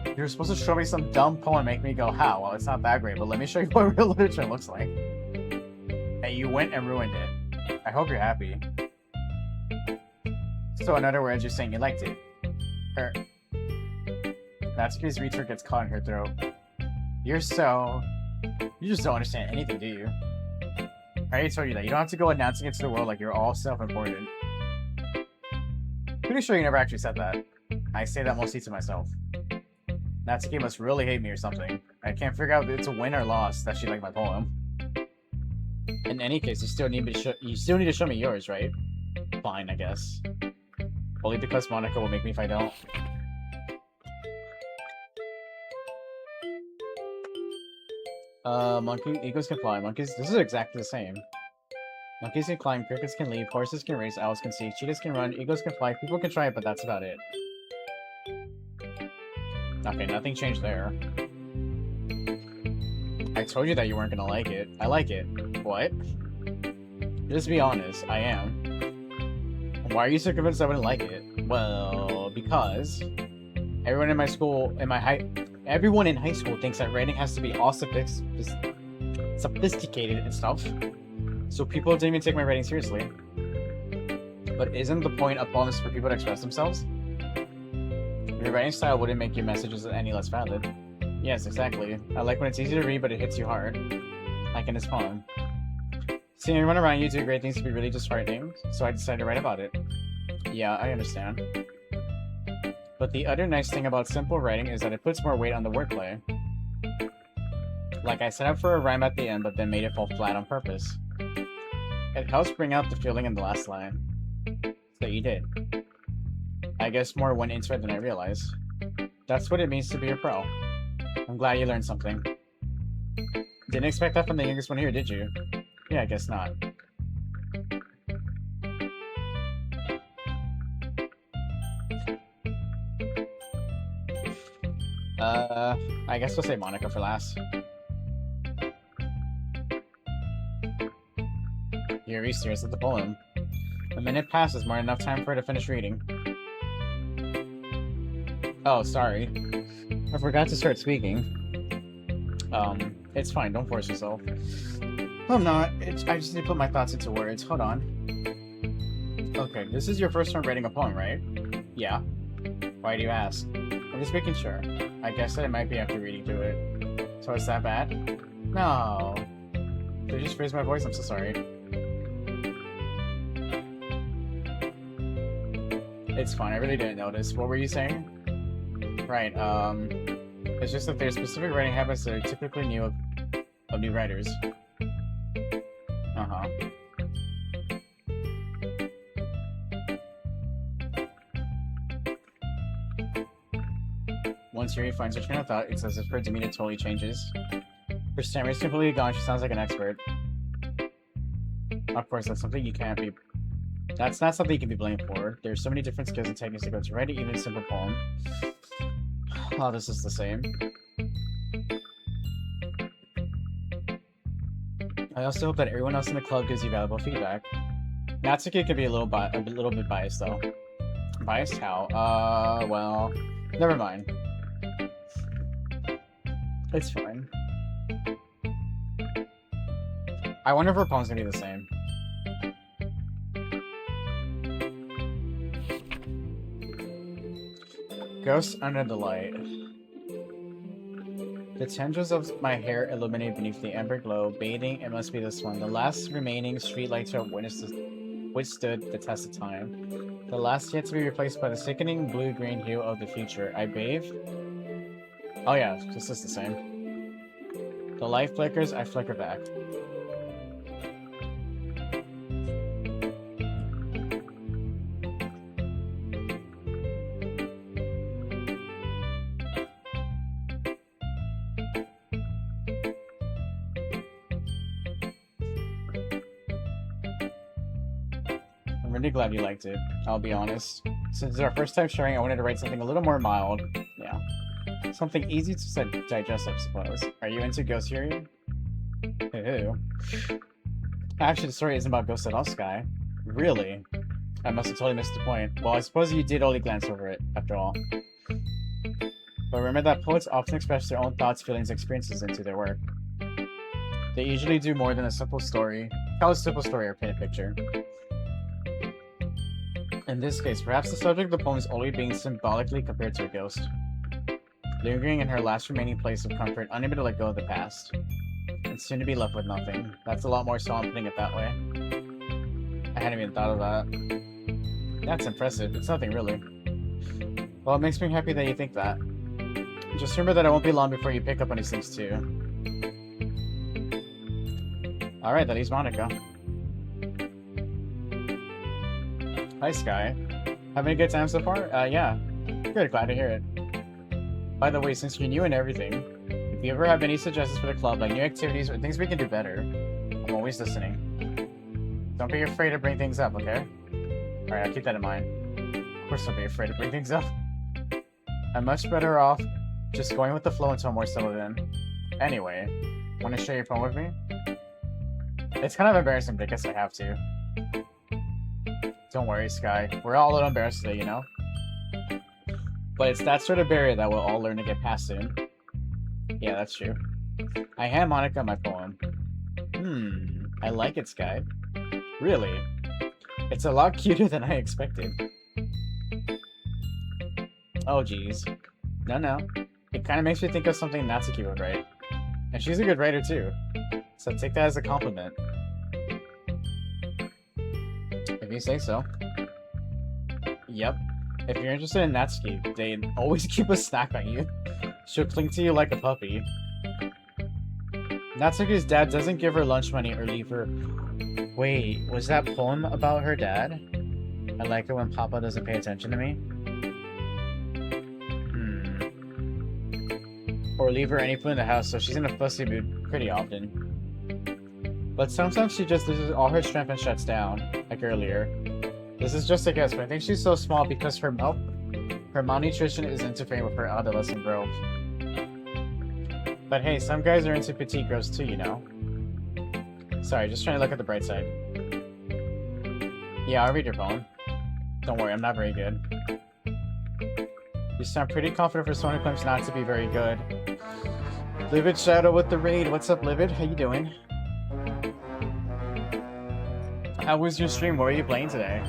You were supposed to show me some dumb poem and make me go, how? Well, it's not that great, but let me show you what real literature looks like. And you went and ruined it. I hope you're happy. So in other words, you're saying you liked it. Natsuki's reacher gets caught in her throat. You just don't understand anything, do you? I already told you that. You don't have to go announcing it to the world like you're all self-important. Pretty sure you never actually said that. I say that mostly to myself. Natsuki must really hate me or something. I can't figure out if it's a win or loss that she liked my poem. In any case, you still need to show me yours, right? Fine, I guess. Only because Monica will make me if I don't. Eagles can fly. Monkeys. This is exactly the same. Monkeys can climb, crickets can leap, horses can race, owls can see, cheetahs can run, eagles can fly, people can try it, but that's about it. Okay, nothing changed there. I told you that you weren't gonna like it. I like it. What? Just be honest, I am. Why are you so convinced I wouldn't like it? Well, because everyone in my school, everyone in high school thinks that writing has to be all sophisticated and stuff. So people didn't even take my writing seriously. But isn't the point of poems for people to express themselves? Your writing style wouldn't make your messages any less valid. Yes, exactly. I like when it's easy to read, but it hits you hard. Like in this poem. Seeing everyone around you do great things can be really disheartening, so I decided to write about it. Yeah, I understand. But the other nice thing about simple writing is that it puts more weight on the wordplay. Like I set up for a rhyme at the end, but then made it fall flat on purpose. It helps bring out the feeling in the last line. So you did. I guess more went into it than I realized. That's what it means to be a pro. I'm glad you learned something. Didn't expect that from the youngest one here, did you? Yeah, I guess not. I guess we'll say Monica for last. Yuri stares at the poem. A minute passes, more than enough time for her to finish reading. Oh, sorry. I forgot to start speaking. It's fine, don't force yourself. I'm not. I just need to put my thoughts into words. Hold on. Okay, this is your first time writing a poem, right? Yeah. Why do you ask? I'm just making sure. I guess that it might be after reading through it. So it's that bad? No. Did I just raise my voice? I'm so sorry. It's fine, I really didn't notice. What were you saying? Right, it's just that there's specific writing habits that are typically new of new writers. Uh-huh. Once Yuri finds her train of thought, it's as if her demeanor totally changes. Her stammer is completely gone, she sounds like an expert. Of course, that's something you can't be... That's not something you can be blamed for. There's so many different skills and techniques that go to writing even a simple poem. Oh, this is the same. I also hope that everyone else in the club gives you valuable feedback. Natsuki could be a little bit biased, though. Biased how? Well... Never mind. It's fine. I wonder if her poem's gonna be the same. Ghost under the light. The tendrils of my hair illuminate beneath the amber glow, bathing, it must be this one. The last remaining streetlight to have withstood the test of time. The last yet to be replaced by the sickening blue-green hue of the future. I bathe? Oh yeah, this is the same. The light flickers, I flicker back. I'm really glad you liked it, I'll be honest. Since it's our first time sharing, I wanted to write something a little more mild. Yeah. Something easy to digest, I suppose. Are you into Ghost Fury? Ew. Actually, the story isn't about ghosts at all, Sky. Really? I must have totally missed the point. Well, I suppose you did only glance over it, after all. But remember that poets often express their own thoughts, feelings, experiences into their work. They usually do more than a simple story. Tell a simple story or paint a picture. In this case, perhaps the subject of the poem is only being symbolically compared to a ghost. Lingering in her last remaining place of comfort, unable to let go of the past. And soon to be left with nothing. That's a lot more so I'm putting it that way. I hadn't even thought of that. That's impressive. It's nothing really. Well, it makes me happy that you think that. Just remember that it won't be long before you pick up on these things too. Alright, that is Monica. Hi, Sky. Having a good time so far? Yeah. Good, glad to hear it. By the way, since you're new and everything, if you ever have any suggestions for the club, like new activities or things we can do better, I'm always listening. Don't be afraid to bring things up, okay? Alright, I'll keep that in mind. Of course, don't be afraid to bring things up. I'm much better off just going with the flow until I'm more settled in. Anyway, want to share your poem with me? It's kind of embarrassing, but I guess I have to. Don't worry, Sky. We're all a little embarrassed today, you know? But it's that sort of barrier that we'll all learn to get past soon. Yeah, that's true. I hand Monica my poem. I like it, Sky. Really? It's a lot cuter than I expected. Oh, geez. No. It kind of makes me think of something Natsuki would write. And she's a good writer, too. So take that as a compliment. If you say so. Yep. If you're interested in Natsuki, they always keep a snack on you. She'll cling to you like a puppy. Natsuki's dad doesn't give her lunch money or leave her... Wait, was that poem about her dad? I like it when Papa doesn't pay attention to me. Or leave her any food in the house, so she's in a fussy mood pretty often. But sometimes she just loses all her strength and shuts down, like earlier. This is just a guess, but I think she's so small because her malnutrition is interfering with her adolescent growth. But hey, some guys are into petite girls too, you know? Sorry, just trying to look at the bright side. Yeah, I'll read your poem. Don't worry, I'm not very good. You sound pretty confident for someone who claims not to be very good. Livid Shadow with the raid. What's up, Livid? How you doing? How was your stream? What were you playing today?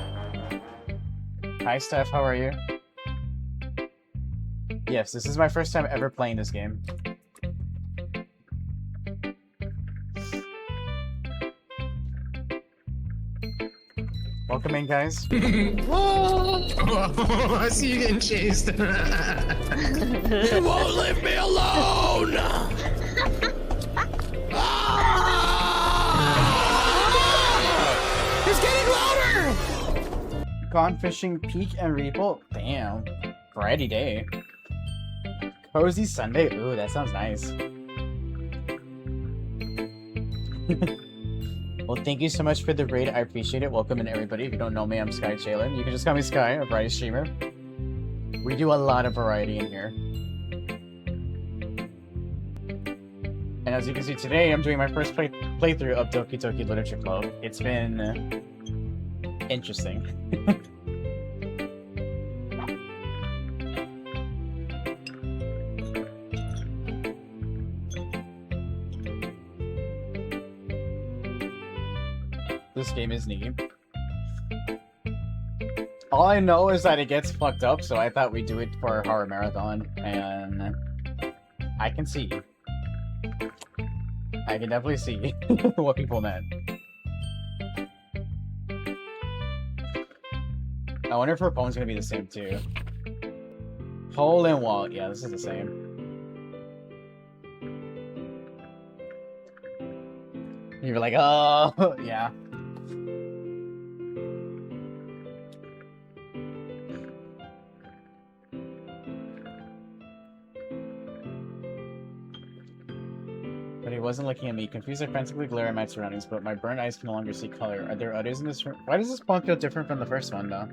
Hi, Steph. How are you? Yes, this is my first time ever playing this game. Welcome in, guys. I see you getting chased. You won't leave me alone! It's getting louder! Gone fishing, peak and repo. Damn. Variety day. Cozy Sunday. Ooh, that sounds nice. Well, thank you so much for the raid. I appreciate it. Welcome in, everybody. If you don't know me, I'm Sky Chalen. You can just call me Sky, a variety streamer. We do a lot of variety in here. And as you can see today, I'm doing my first playthrough of Doki Doki Literature Club. It's been interesting. This game is neat. All I know is that it gets fucked up, so I thought we'd do it for our horror marathon, and I can see. I can definitely see what people meant. I wonder if her poem's gonna be the same too. Hole and wall. Yeah, this is the same. You were like, oh, yeah. But he wasn't looking at me. Confused, I frantically glare at my surroundings, but my burnt eyes can no longer see color. Are there others in this room? Why does this poem feel different from the first one, though?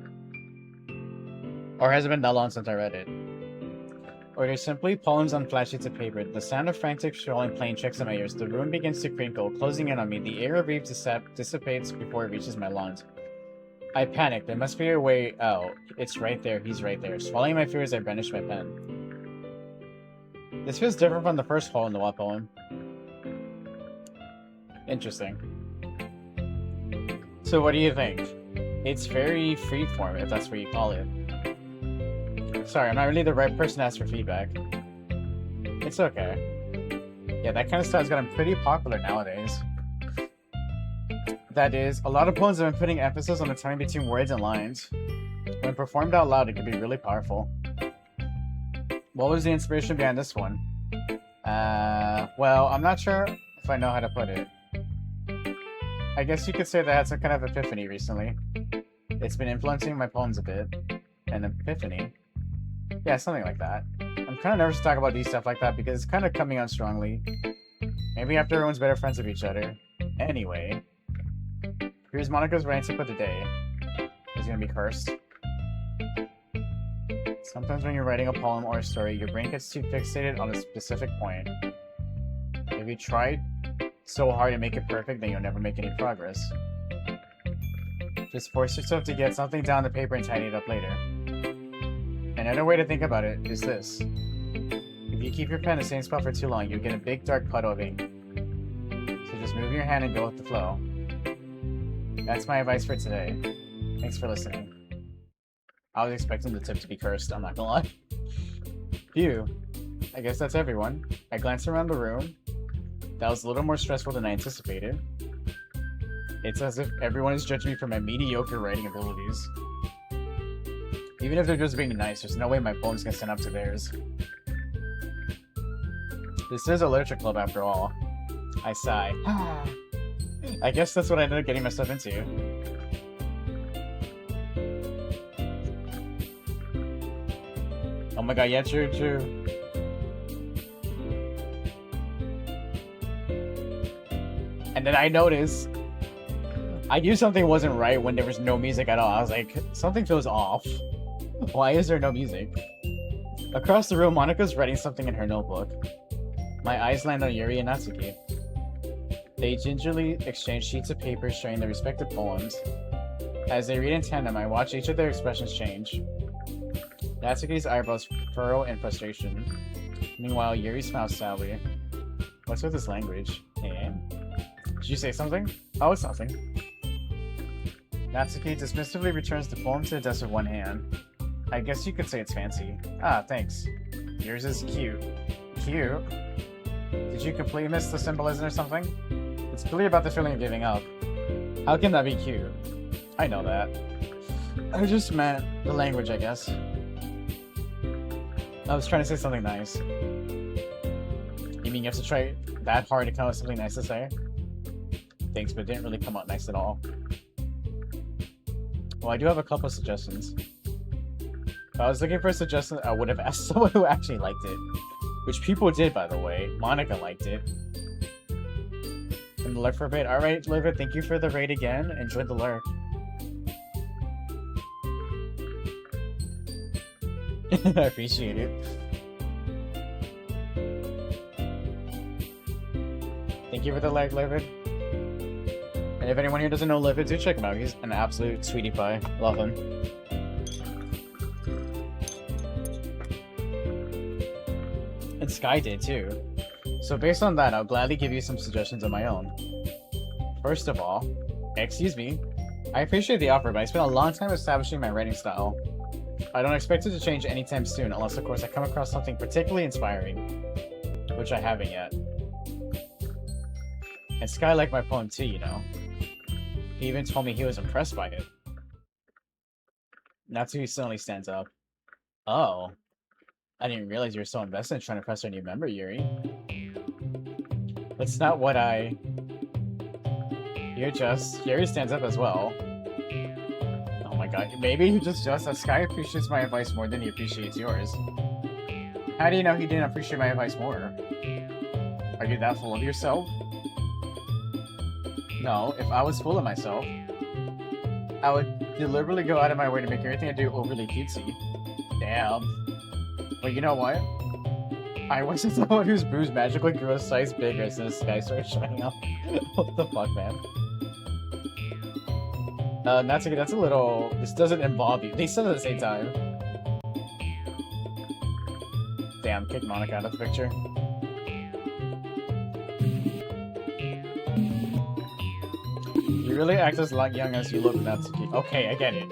Or has it been that long since I read it? Or they're simply poems on flat sheets of paper. The sound of frantic scrolling playing tricks in my ears. The room begins to crinkle, closing in on me. The air of reef dissipates before it reaches my lungs. I panic. There must be a way out. It's right there. He's right there. Swallowing my fears, I brandished my pen. This feels different from the first hole in the wall poem. Interesting. So what do you think? It's very freeform, if that's what you call it. Sorry, I'm not really the right person to ask for feedback. It's okay. Yeah, that kind of stuff's gotten pretty popular nowadays. That is, a lot of poems have been putting emphasis on the time between words and lines. When performed out loud, it can be really powerful. What was the inspiration behind this one? Well, I'm not sure if I know how to put it. I guess you could say that I had some kind of epiphany recently. It's been influencing my poems a bit. An epiphany? Yeah, something like that. I'm kind of nervous to talk about these stuff like that because it's kind of coming on strongly. Maybe after everyone's better friends with each other. Anyway. Here's Monica's writing tip of the day. It's gonna be cursed. Sometimes when you're writing a poem or a story, your brain gets too fixated on a specific point. If you try so hard to make it perfect, then you'll never make any progress. Just force yourself to get something down the paper and tidy it up later. Another way to think about it is this. If you keep your pen in the same spot for too long, you'll get a big dark puddle of ink. So just move your hand and go with the flow. That's my advice for today. Thanks for listening. I was expecting the tip to be cursed, I'm not gonna lie. Phew. I guess that's everyone. I glanced around the room. That was a little more stressful than I anticipated. It's as if everyone is judging me for my mediocre writing abilities. Even if they're just being nice, there's no way my poems can stand up to theirs. This is a literature club after all. I sigh. I guess that's what I ended up getting myself into. Oh my god, yeah, true. And then I noticed I knew something wasn't right when there was no music at all. I was like, something feels off. Why is there no music? Across the room, Monika's writing something in her notebook. My eyes land on Yuri and Natsuki. They gingerly exchange sheets of paper sharing their respective poems. As they read in tandem, I watch each of their expressions change. Natsuki's eyebrows furrow in frustration. Meanwhile, Yuri smiles sadly. What's with this language? Eh? Did you say something? Oh, it's nothing. Natsuki dismissively returns the poem to the desk with one hand. I guess you could say it's fancy. Ah, thanks. Yours is cute. Cute? Did you completely miss the symbolism or something? It's clearly about the feeling of giving up. How can that be cute? I know that. I just meant the language, I guess. I was trying to say something nice. You mean you have to try that hard to come up with something nice to say? Thanks, but it didn't really come out nice at all. Well, I do have a couple of suggestions. If I was looking for a suggestion, I would have asked someone who actually liked it. Which people did, by the way. Monica liked it. And the lurk for a bit. Alright, Liver, thank you for the raid again. Enjoyed the lurk. I appreciate it. Thank you for the like, Livid. And if anyone here doesn't know Livid, do check him out. He's an absolute sweetie pie. Love him. And Sky did too. So based on that, I'll gladly give you some suggestions of my own. First of all, excuse me, I appreciate the offer, but I spent a long time establishing my writing style. I don't expect it to change anytime soon, unless of course I come across something particularly inspiring, which I haven't yet. And Sky liked my poem too, you know. He even told me he was impressed by it. Natsuki suddenly stands up. Oh. I didn't realize you were so invested in trying to impress our new member, Yuri. That's not what I... You're just... Yuri stands up as well. Oh my god, maybe he just that Sky appreciates my advice more than he appreciates yours. How do you know he didn't appreciate my advice more? Are you that full of yourself? No, if I was full of myself, I would deliberately go out of my way to make everything I do overly cutesy. Damn. But you know what? I wasn't someone whose boobs magically grew a size bigger as the sky started shining up. What the fuck, man? Natsuki, that's a little... This doesn't involve you. They said it at the same time. Damn, kick Monica out of the picture. You really act as young as you look, Natsuki. Okay, I get it.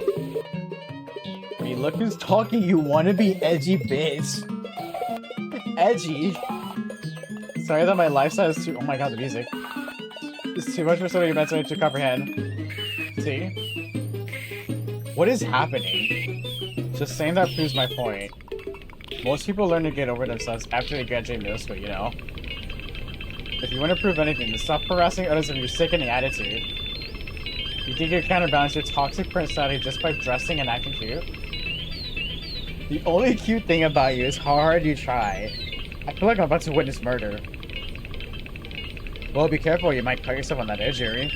When you look who's talking, you want to be edgy, bitch. Edgy? Sorry that my lifestyle is too... Oh my god, the music. It's too much for somebody mentally to comprehend. See? What is happening? Just saying that proves my point. Most people learn to get over themselves after they graduate middle school, you know? If you want to prove anything, then stop harassing others of your sickening attitude. You think you counterbalance your toxic personality just by dressing and acting cute? The only cute thing about you is how hard you try. I feel like I'm about to witness murder. Well, be careful, you might cut yourself on that edge, Yuri.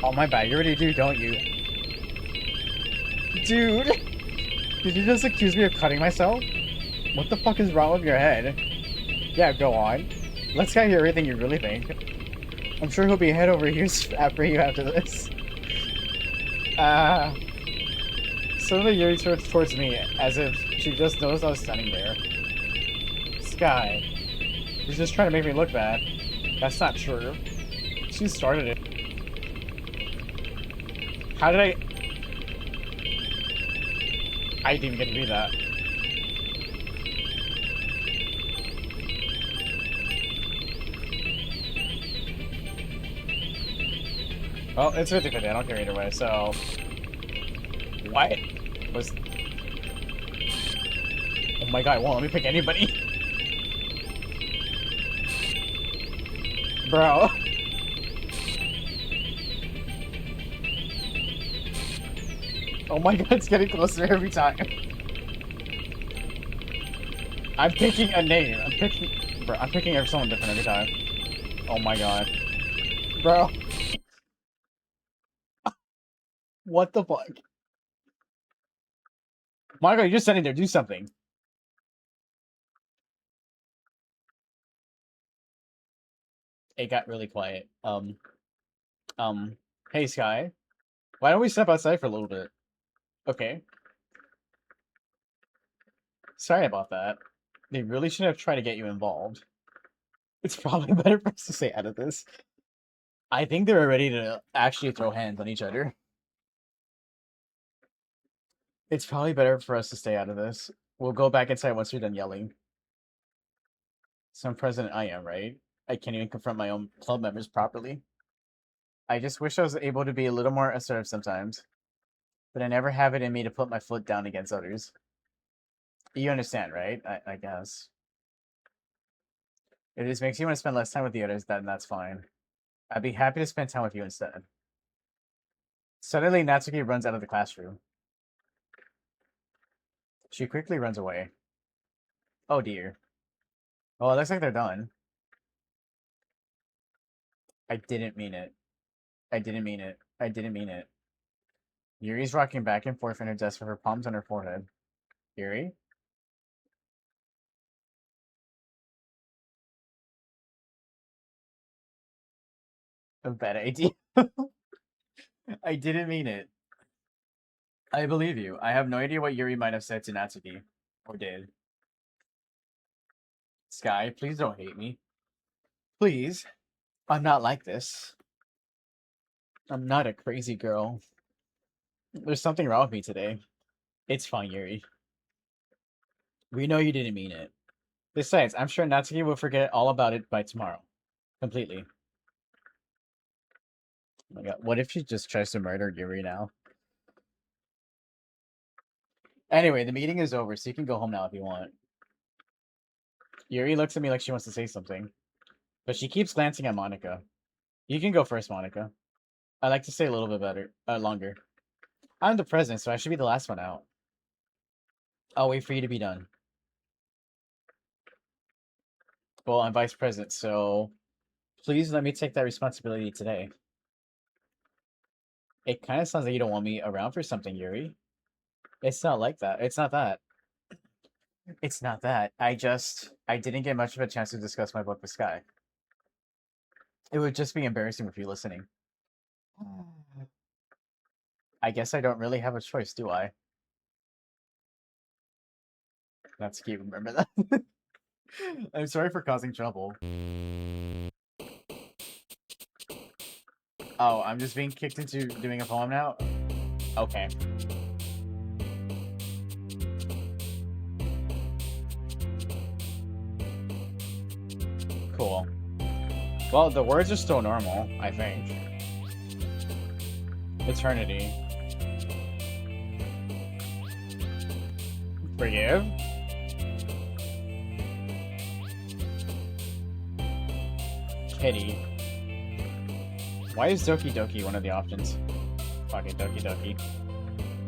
Oh, my bad, you already do, don't you? Dude! Did you just accuse me of cutting myself? What the fuck is wrong with your head? Yeah, go on. Let's get hear everything you really think. I'm sure he'll be head over heels after you after this. Suddenly Yuri turns towards me, as if she just noticed I was standing there. Sky. She's just trying to make me look bad. That's not true. She started it. How did I... I didn't even get to do that. Well, it's 50-50, I don't care either way, so... What? Was... Oh my god, it won't let me pick anybody. Bro. Oh my god, it's getting closer every time. I'm picking a name. I'm picking someone different every time. Oh my god. Bro. What the fuck? Marco, you're just sitting there, do something. It got really quiet. Hey Sky. Why don't we step outside for a little bit? Okay. Sorry about that. They really should have tried to get you involved. It's probably better for us to stay out of this. I think they were ready to actually throw hands on each other. It's probably better for us to stay out of this. We'll go back inside once you're done yelling. Some president I am, right? I can't even confront my own club members properly. I just wish I was able to be a little more assertive sometimes. But I never have it in me to put my foot down against others. You understand, right? I guess. If this makes you want to spend less time with the others, then that's fine. I'd be happy to spend time with you instead. Suddenly, Natsuki runs out of the classroom. She quickly runs away. Oh dear. Well, it looks like they're done. I didn't mean it. I didn't mean it. I didn't mean it. Yuri's rocking back and forth in her desk with her palms on her forehead. Yuri? A bad idea. I didn't mean it. I believe you. I have no idea what Yuri might have said to Natsuki. Or did. Sky, please don't hate me. Please. I'm not like this. I'm not a crazy girl. There's something wrong with me today. It's fine, Yuri. We know you didn't mean it. Besides, I'm sure Natsuki will forget all about it by tomorrow. Completely. Oh my god, what if she just tries to murder Yuri now? Anyway, the meeting is over, so you can go home now if you want. Yuri looks at me like she wants to say something. But she keeps glancing at Monica. You can go first, Monica. I like to stay a little bit longer. I'm the president, so I should be the last one out. I'll wait for you to be done. Well, I'm vice president, so please let me take that responsibility today. It kind of sounds like you don't want me around for something, Yuri. It's not like that. It's not that. It's not that. I didn't get much of a chance to discuss my book with Sky. It would just be embarrassing with you listening. I guess I don't really have a choice, do I? That's cute, remember that? I'm sorry for causing trouble. Oh, I'm just being kicked into doing a poem now? Okay. Cool. Well, the words are still normal, I think. Eternity. Forgive? Pity. Why is Doki Doki one of the options? Fucking Doki Doki.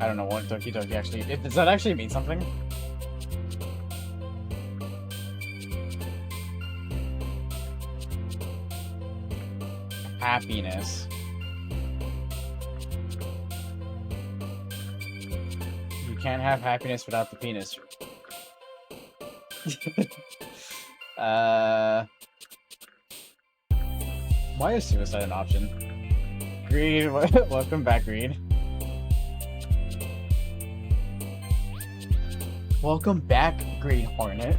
I don't know what Doki Doki actually... Does that actually mean something? Happiness. You can't have happiness without the penis. Why is suicide an option? Greed, welcome back, Greed. Welcome back, Green Hornet.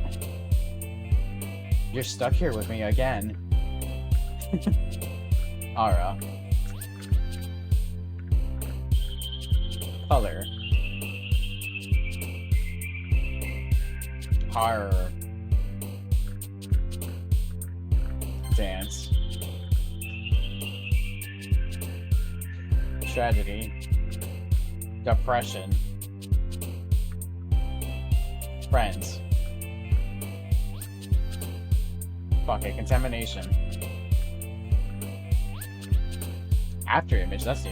You're stuck here with me again. Ara. Color. Horror. Dance. Tragedy. Depression. Friends. Fuck it, contamination. After image, that's new.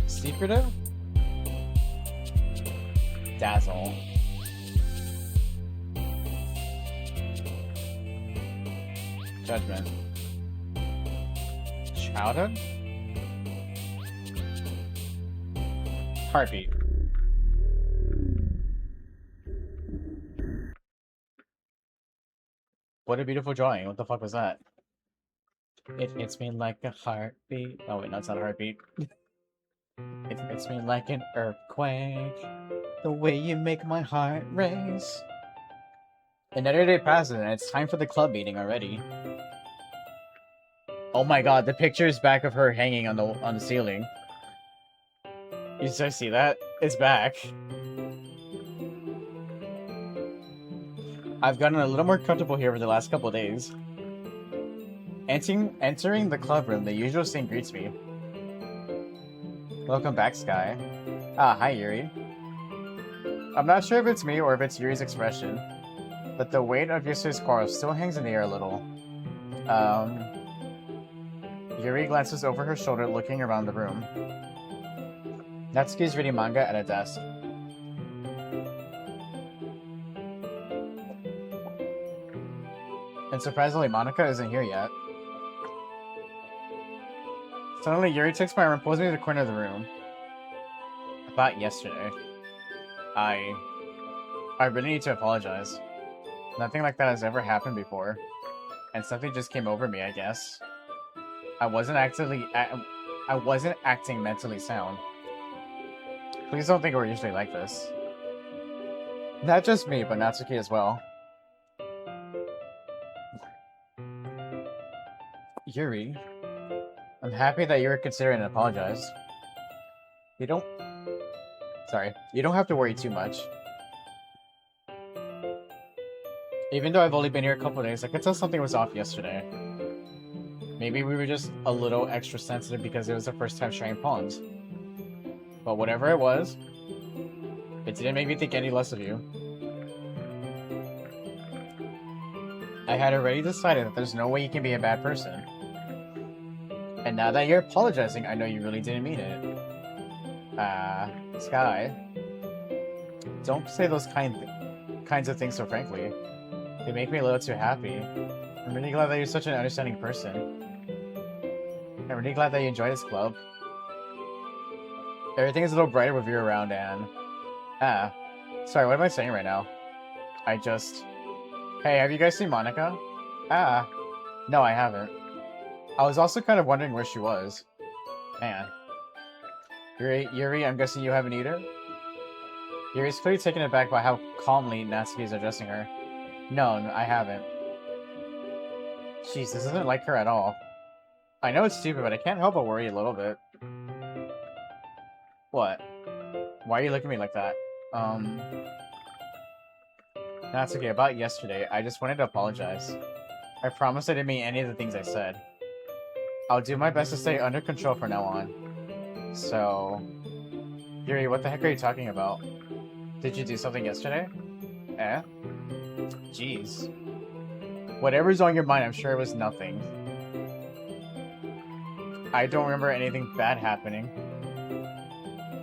Secretive? Dazzle. Judgment. Childhood? Heartbeat. What a beautiful drawing. What the fuck was that? It hits me like a heartbeat. Oh wait, no, it's not a heartbeat. It hits me like an earthquake. The way you make my heart race. Another day passes and it's time for the club meeting already. Oh my god, the picture is back of her hanging on the ceiling. You just see that? It's back. I've gotten a little more comfortable here over the last couple days. Entering the club room, the usual scene greets me. Welcome back, Sky. Ah, hi, Yuri. I'm not sure if it's me or if it's Yuri's expression, but the weight of yesterday's quarrel still hangs in the air a little. Yuri glances over her shoulder, looking around the room. Natsuki's reading manga at a desk. And surprisingly, Monika isn't here yet. Suddenly, Yuri takes my arm and pulls me to the corner of the room. About yesterday. I really need to apologize. Nothing like that has ever happened before. And something just came over me, I guess. I wasn't acting mentally sound. Please don't think we're usually like this. Not just me, but Natsuki as well. Yuri, I'm happy that you were considering an apologize. You don't have to worry too much. Even though I've only been here a couple days, I could tell something was off yesterday. Maybe we were just a little extra sensitive because it was the first time sharing poems. But whatever it was, it didn't make me think any less of you. I had already decided that there's no way you can be a bad person. And now that you're apologizing, I know you really didn't mean it. Sky. Don't say those kinds of things so frankly. They make me a little too happy. I'm really glad that you're such an understanding person. I'm really glad that you enjoy this club. Everything is a little brighter with you around, and... Sorry, what am I saying right now? Hey, have you guys seen Monika? No, I haven't. I was also kind of wondering where she was. Man. Yuri, I'm guessing you haven't either? Yuri's clearly taken aback by how calmly Natsuki is addressing her. No, I haven't. Jeez, this isn't like her at all. I know it's stupid, but I can't help but worry a little bit. What? Why are you looking at me like that? Natsuki, about yesterday, I just wanted to apologize. I promise I didn't mean any of the things I said. I'll do my best to stay under control from now on. So... Yuri, what the heck are you talking about? Did you do something yesterday? Jeez. Whatever's on your mind, I'm sure it was nothing. I don't remember anything bad happening.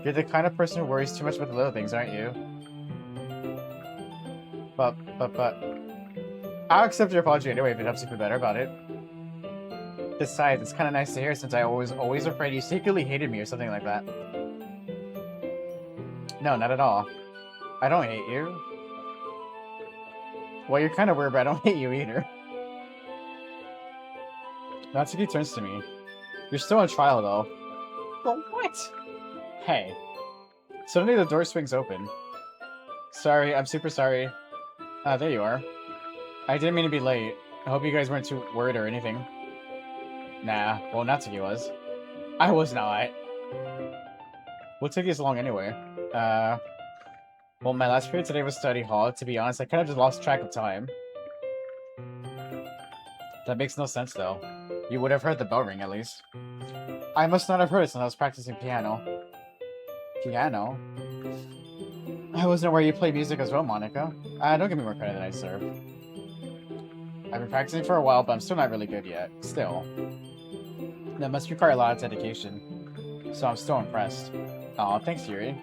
You're the kind of person who worries too much about the little things, aren't you? But... I'll accept your apology anyway if it helps you feel better about it. Besides, it's kind of nice to hear since I was always afraid you secretly hated me or something like that. No, not at all. I don't hate you. Well, you're kind of weird, but I don't hate you either. Natsuki turns to me. You're still on trial, though. But what? Hey. Suddenly the door swings open. Sorry, I'm super sorry. There you are. I didn't mean to be late. I hope you guys weren't too worried or anything. Nah, well, Natsuki was. I was not. What took you so long anyway? Well, my last period today was study hall. To be honest, I kind of just lost track of time. That makes no sense, though. You would have heard the bell ring, at least. I must not have heard it since I was practicing piano. Piano? I wasn't aware you play music as well, Monica. Don't give me more credit than I deserve. I've been practicing for a while, but I'm still not really good yet. Still. That must require a lot of dedication. So I'm still impressed. Aw, thanks, Yuri.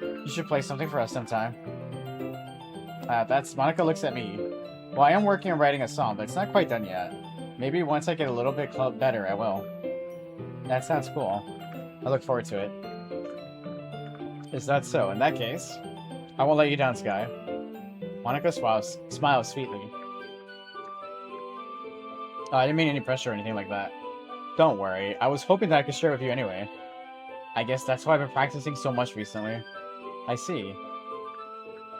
You should play something for us sometime. Monica looks at me. Well, I am working on writing a song, but it's not quite done yet. Maybe once I get a little bit better, I will. That sounds cool. I look forward to it. Is that so? In that case, I won't let you down, Sky. Monica smiles sweetly. Oh, I didn't mean any pressure or anything like that. Don't worry, I was hoping that I could share with you anyway. I guess that's why I've been practicing so much recently. I see.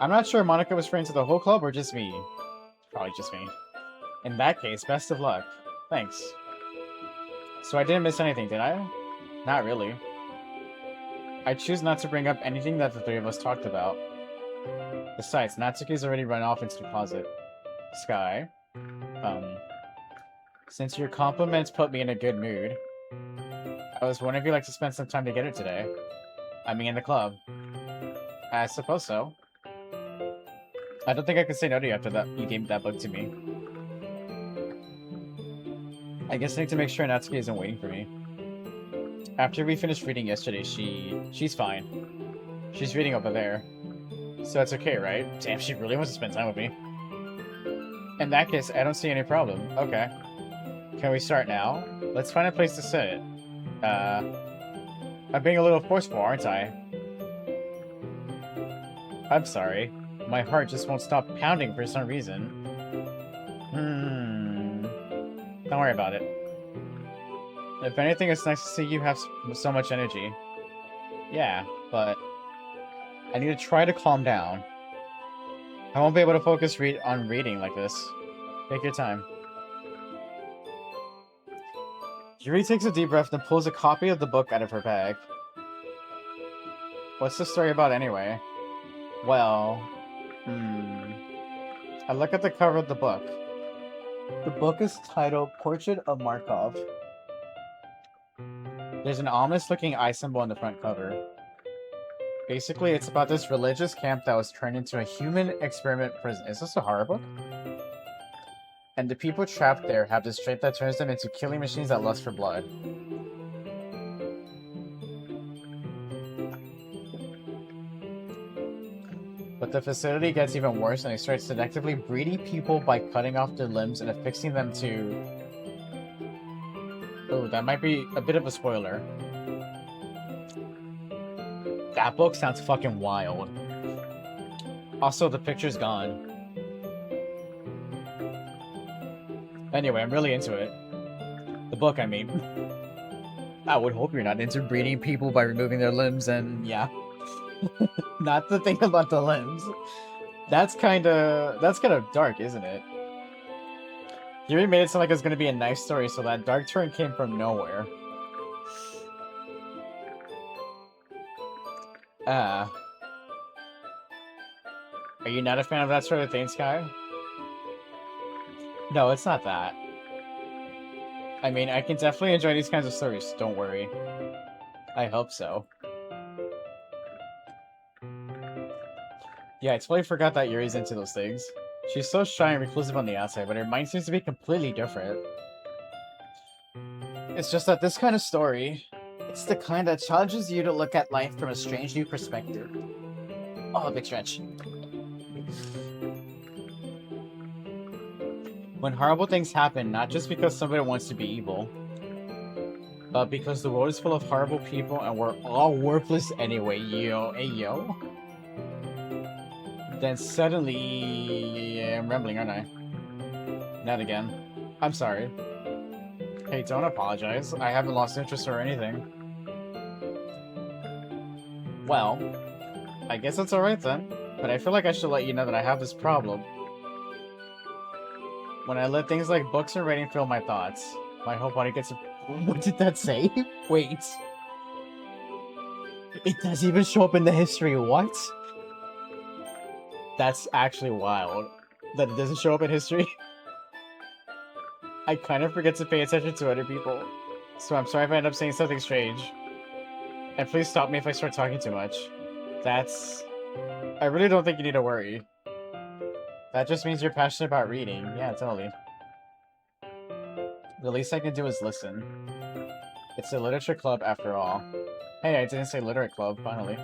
I'm not sure Monica was referring to the whole club or just me. Probably just me. In that case, best of luck. Thanks. So I didn't miss anything, did I? Not really. I choose not to bring up anything that the three of us talked about. Besides, Natsuki's already run off into the closet. Sky? Since your compliments put me in a good mood, I was wondering if you'd like to spend some time together today. I mean, in the club. I suppose so. I don't think I could say no to you after that you gave that book to me. I guess I need to make sure Natsuki isn't waiting for me. After we finished reading yesterday, she's fine. She's reading over there. So that's okay, right? Damn, she really wants to spend time with me. In that case, I don't see any problem. Okay. Can we start now? Let's find a place to sit. I'm being a little forceful, aren't I? I'm sorry. My heart just won't stop pounding for some reason. Don't worry about it. If anything, it's nice to see you have so much energy. Yeah, but I need to try to calm down. I won't be able to focus on reading like this. Take your time. Yuri takes a deep breath and pulls a copy of the book out of her bag. What's the story about anyway? Well, I look at the cover of the book. The book is titled Portrait of Markov. There's an ominous-looking eye symbol on the front cover. Basically, it's about this religious camp that was turned into a human experiment prison. Is this a horror book? And the people trapped there have this trait that turns them into killing machines that lust for blood. But the facility gets even worse and it starts selectively breeding people by cutting off their limbs and affixing them to... Oh, that might be a bit of a spoiler. That book sounds fucking wild. Also, the picture's gone. Anyway, I'm really into it. The book, I mean. I would hope you're not into breeding people by removing their limbs and, yeah. Not the thing about the limbs. That's kinda dark, isn't it? You already made it sound like it was gonna be a nice story, so that dark turn came from nowhere. Are you not a fan of that sort of thing, Sky? No, it's not that. I mean, I can definitely enjoy these kinds of stories, don't worry. I hope so. Yeah, I totally forgot that Yuri's into those things. She's so shy and reclusive on the outside, but her mind seems to be completely different. It's just that this kind of story, it's the kind that challenges you to look at life from a strange new perspective. Oh, a big stretch. When horrible things happen, not just because somebody wants to be evil, but because the world is full of horrible people and we're all worthless anyway, yo, hey yo. Then suddenly... I'm rambling, aren't I? Not again. I'm sorry. Hey, don't apologize. I haven't lost interest or anything. Well, I guess that's alright then. But I feel like I should let you know that I have this problem. When I let things like books and writing fill my thoughts, my whole body gets... What did that say? Wait. It doesn't even show up in the history, what? That's actually wild. That it doesn't show up in history. I kind of forget to pay attention to other people. So I'm sorry if I end up saying something strange. And please stop me if I start talking too much. That's... I really don't think you need to worry. That just means you're passionate about reading. Yeah, totally. The least I can do is listen. It's a literature club after all. Hey, I didn't say literate club, finally.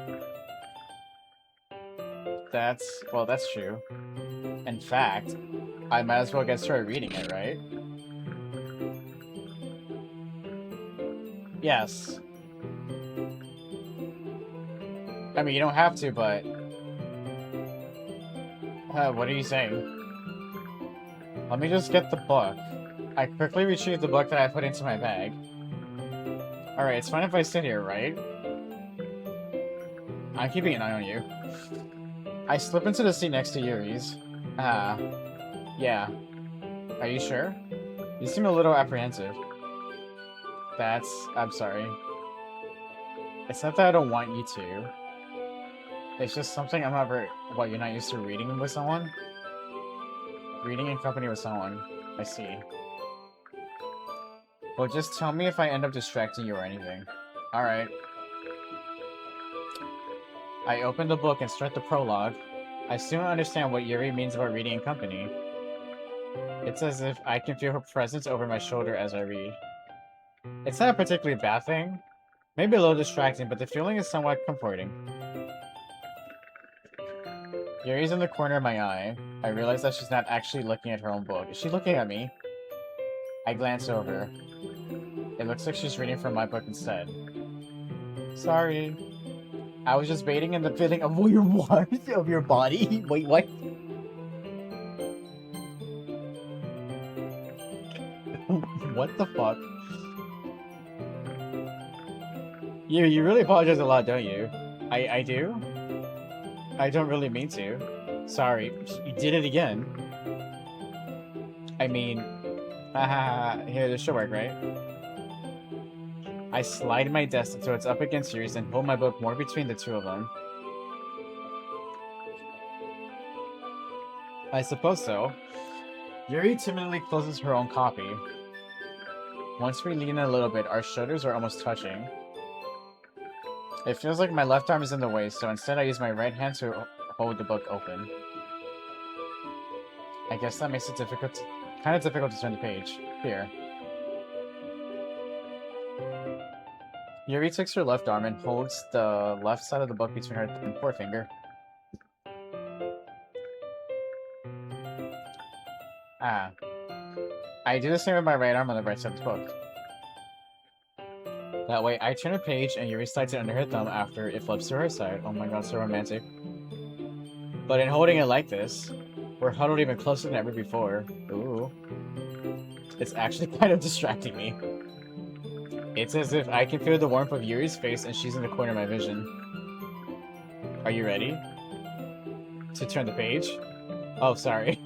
Well, that's true. In fact, I might as well get started reading it, right? Yes. I mean, you don't have to, but... what are you saying? Let me just get the book. I quickly retrieved the book that I put into my bag. Alright, it's fine if I sit here, right? I'm keeping an eye on you. I slip into the seat next to Yuri's. Yeah. Are you sure? You seem a little apprehensive. I'm sorry. It's not that I don't want you to. It's just something I'm not very... What, you're not used to reading with someone? Reading in company with someone. I see. Well, just tell me if I end up distracting you or anything. Alright. I open the book and start the prologue. I soon understand what Yuri means about reading in company. It's as if I can feel her presence over my shoulder as I read. It's not a particularly bad thing. Maybe a little distracting, but the feeling is somewhat comforting. Yuri's in the corner of my eye. I realize that she's not actually looking at her own book. Is she looking at me? I glance over. It looks like she's reading from my book instead. Sorry. I was just baiting in the feeling of your what? Of your body? Wait, what? What the fuck? You really apologize a lot, don't you? I do? I don't really mean to. Sorry, you did it again. I mean... here, this should work, right? I slide my desk until it's up against yours and hold my book more between the two of them. I suppose so. Yuri timidly closes her own copy. Once we lean in a little bit, our shoulders are almost touching. It feels like my left arm is in the way, so instead I use my right hand to hold the book open. I guess that makes it kind of difficult to turn the page. Here. Yuri takes her left arm and holds the left side of the book between her thumb and forefinger. I do the same with my right arm on the right side of the book. That way, I turn a page and Yuri slides it under her thumb after it flips to her side. Oh my god, so romantic. But in holding it like this, we're huddled even closer than ever before. Ooh. It's actually kind of distracting me. It's as if I can feel the warmth of Yuri's face and she's in the corner of my vision. Are you ready? To turn the page? Oh, sorry.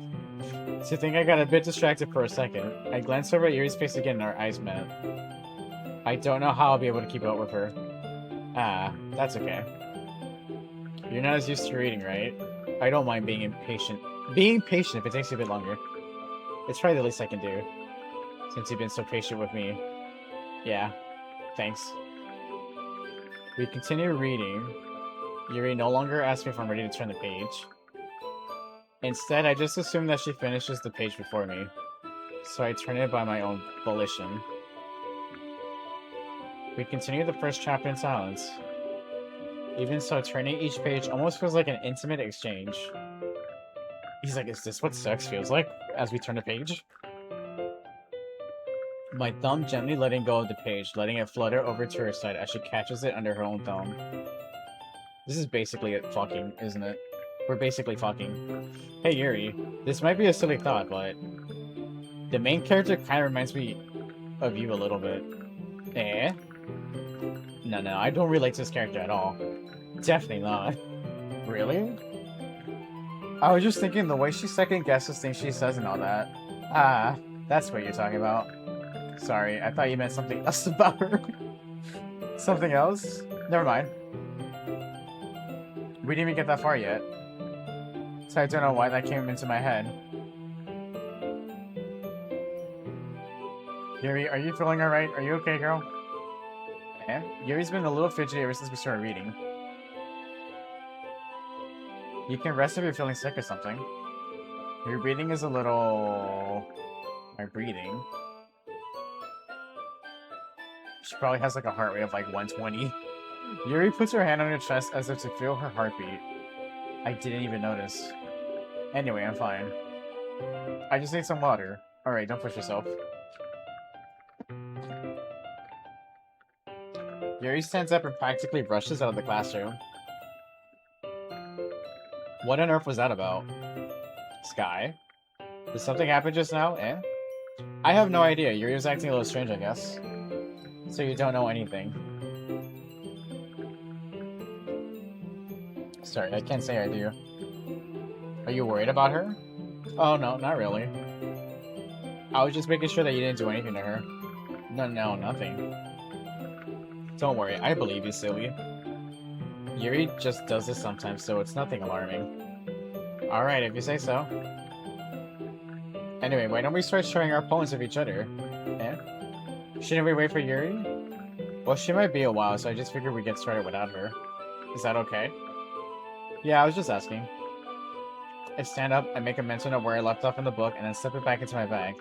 To think I got a bit distracted for a second. I glanced over at Yuri's face again and our eyes met. I don't know how I'll be able to keep up with her. That's okay. You're not as used to reading, right? I don't mind being impatient. Being patient if it takes you a bit longer. It's probably the least I can do. Since you've been so patient with me. Yeah, thanks. We continue reading. Yuri no longer asks me if I'm ready to turn the page. Instead, I just assume that she finishes the page before me. So I turn it by my own volition. We continue the first chapter in silence. Even so, turning each page almost feels like an intimate exchange. He's like, is this what sex feels like? As we turn the page? My thumb gently letting go of the page, letting it flutter over to her side as she catches it under her own thumb. This is basically it fucking, isn't it? We're basically fucking. Hey Yuri, this might be a silly thought, but... the main character kind of reminds me of you a little bit. Eh? No, I don't relate to this character at all. Definitely not. Really? I was just thinking the way she second guesses things she says and all that. Ah, that's what you're talking about. Sorry, I thought you meant something else about her. Something else? Never mind. We didn't even get that far yet. So I don't know why that came into my head. Yuri, are you feeling alright? Are you okay, girl? Yeah? Yuri's been a little fidgety ever since we started reading. You can rest if you're feeling sick or something. Your breathing is a little... My breathing? She probably has like a heart rate of like 120. Yuri puts her hand on her chest as if to feel her heartbeat. I didn't even notice. Anyway, I'm fine. I just need some water. Alright, don't push yourself. Yuri stands up and practically rushes out of the classroom. What on earth was that about? Sky? Did something happen just now? Eh? I have no idea. Yuri was acting a little strange, I guess. So you don't know anything. Sorry, I can't say I do. Are you worried about her? Oh, no, not really. I was just making sure that you didn't do anything to her. No, nothing. Don't worry, I believe you, silly. Yuri just does this sometimes, so it's nothing alarming. Alright, if you say so. Anyway, why don't we start showing our poems of each other? Eh? Shouldn't we wait for Yuri? Well, she might be a while, so I just figured we'd get started without her. Is that okay? Yeah, I was just asking. I stand up, I make a mention of where I left off in the book, and then slip it back into my bag.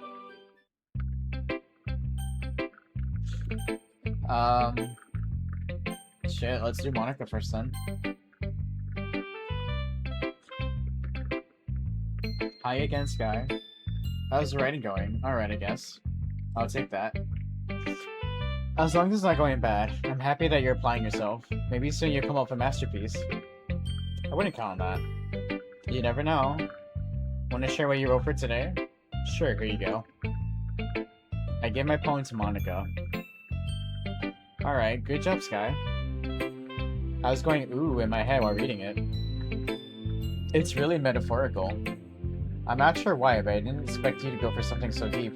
Shit, let's do Monica first then. Hi again, Sky. How's the writing going? Alright, I guess. I'll take that. As long as it's not going bad, I'm happy that you're applying yourself. Maybe soon you'll come up with a masterpiece. I wouldn't count on that. You never know. Want to share what you wrote for today? Sure, here you go. I gave my poem to Monica. Alright, good job, Sky. I was going ooh in my head while reading it. It's really metaphorical. I'm not sure why, but I didn't expect you to go for something so deep.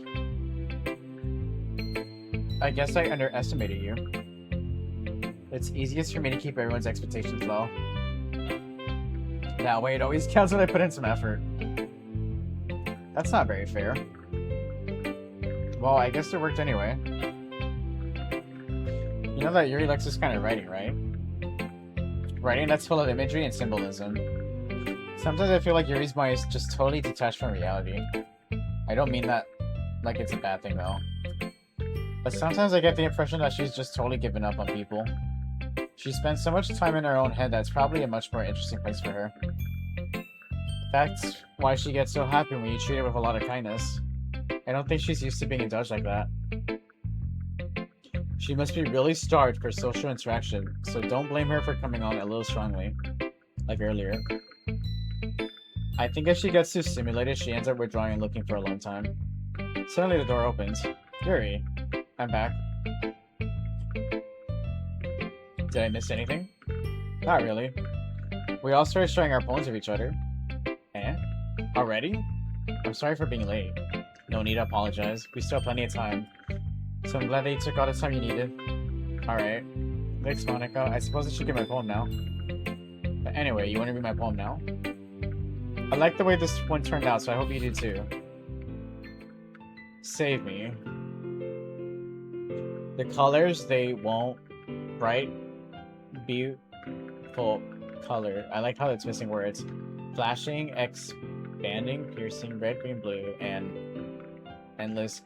I guess I underestimated you. It's easiest for me to keep everyone's expectations low. That way it always counts when I put in some effort. That's not very fair. Well, I guess it worked anyway. You know that Yuri likes this kind of writing, right? Writing that's full of imagery and symbolism. Sometimes I feel like Yuri's mind is just totally detached from reality. I don't mean that like it's a bad thing, though. But sometimes I get the impression that she's just totally given up on people. She spends so much time in her own head that it's probably a much more interesting place for her. That's why she gets so happy when you treat her with a lot of kindness. I don't think she's used to being indulged like that. She must be really starved for social interaction, so don't blame her for coming on a little strongly, like earlier. I think if she gets too stimulated, she ends up withdrawing and looking for a long time. Suddenly the door opens. Yuri, I'm back. Did I miss anything? Not really. We all started showing our poems of each other. Eh? Already? I'm sorry for being late. No need to apologize. We still have plenty of time. So I'm glad that you took all the time you needed. Alright. Thanks, Monica. I suppose I should get my poem now. But anyway, you want to read my poem now? I like the way this one turned out, so I hope you do too. Save me. The colors, they won't. Bright, beautiful color. I like how it's missing words. Flashing, expanding, piercing, red, green, blue, and endless.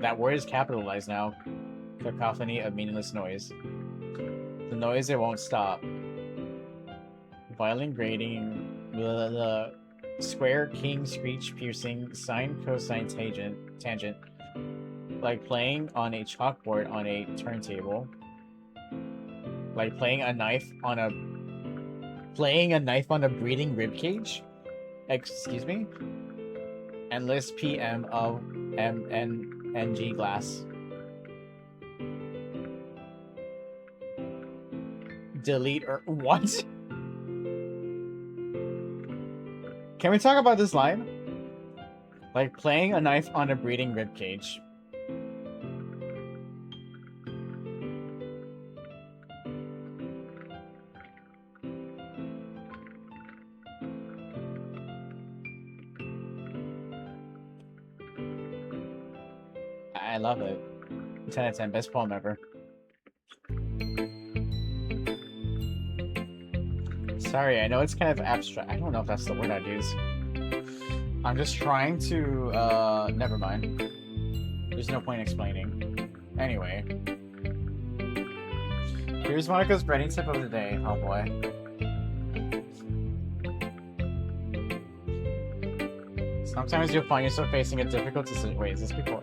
That word is capitalized now. Cacophony of meaningless noise. The noise, it won't stop. Violin grating. Blah, blah, blah. Square, king, screech, piercing, sine, cosine, tangent. Like playing on a chalkboard on a turntable. Like playing a knife on a breathing ribcage? Excuse me? Endless PM of MNNG glass. Delete or what? Can we talk about this line? Like playing a knife on a breathing ribcage. I love it. 10 out of 10, best poem ever. Sorry, I know it's kind of abstract. I don't know if that's the word I'd use. I'm just trying to, never mind. There's no point explaining. Anyway. Here's Monica's breading tip of the day. Oh boy. Sometimes you'll find yourself facing a difficult decision. Wait, is this before?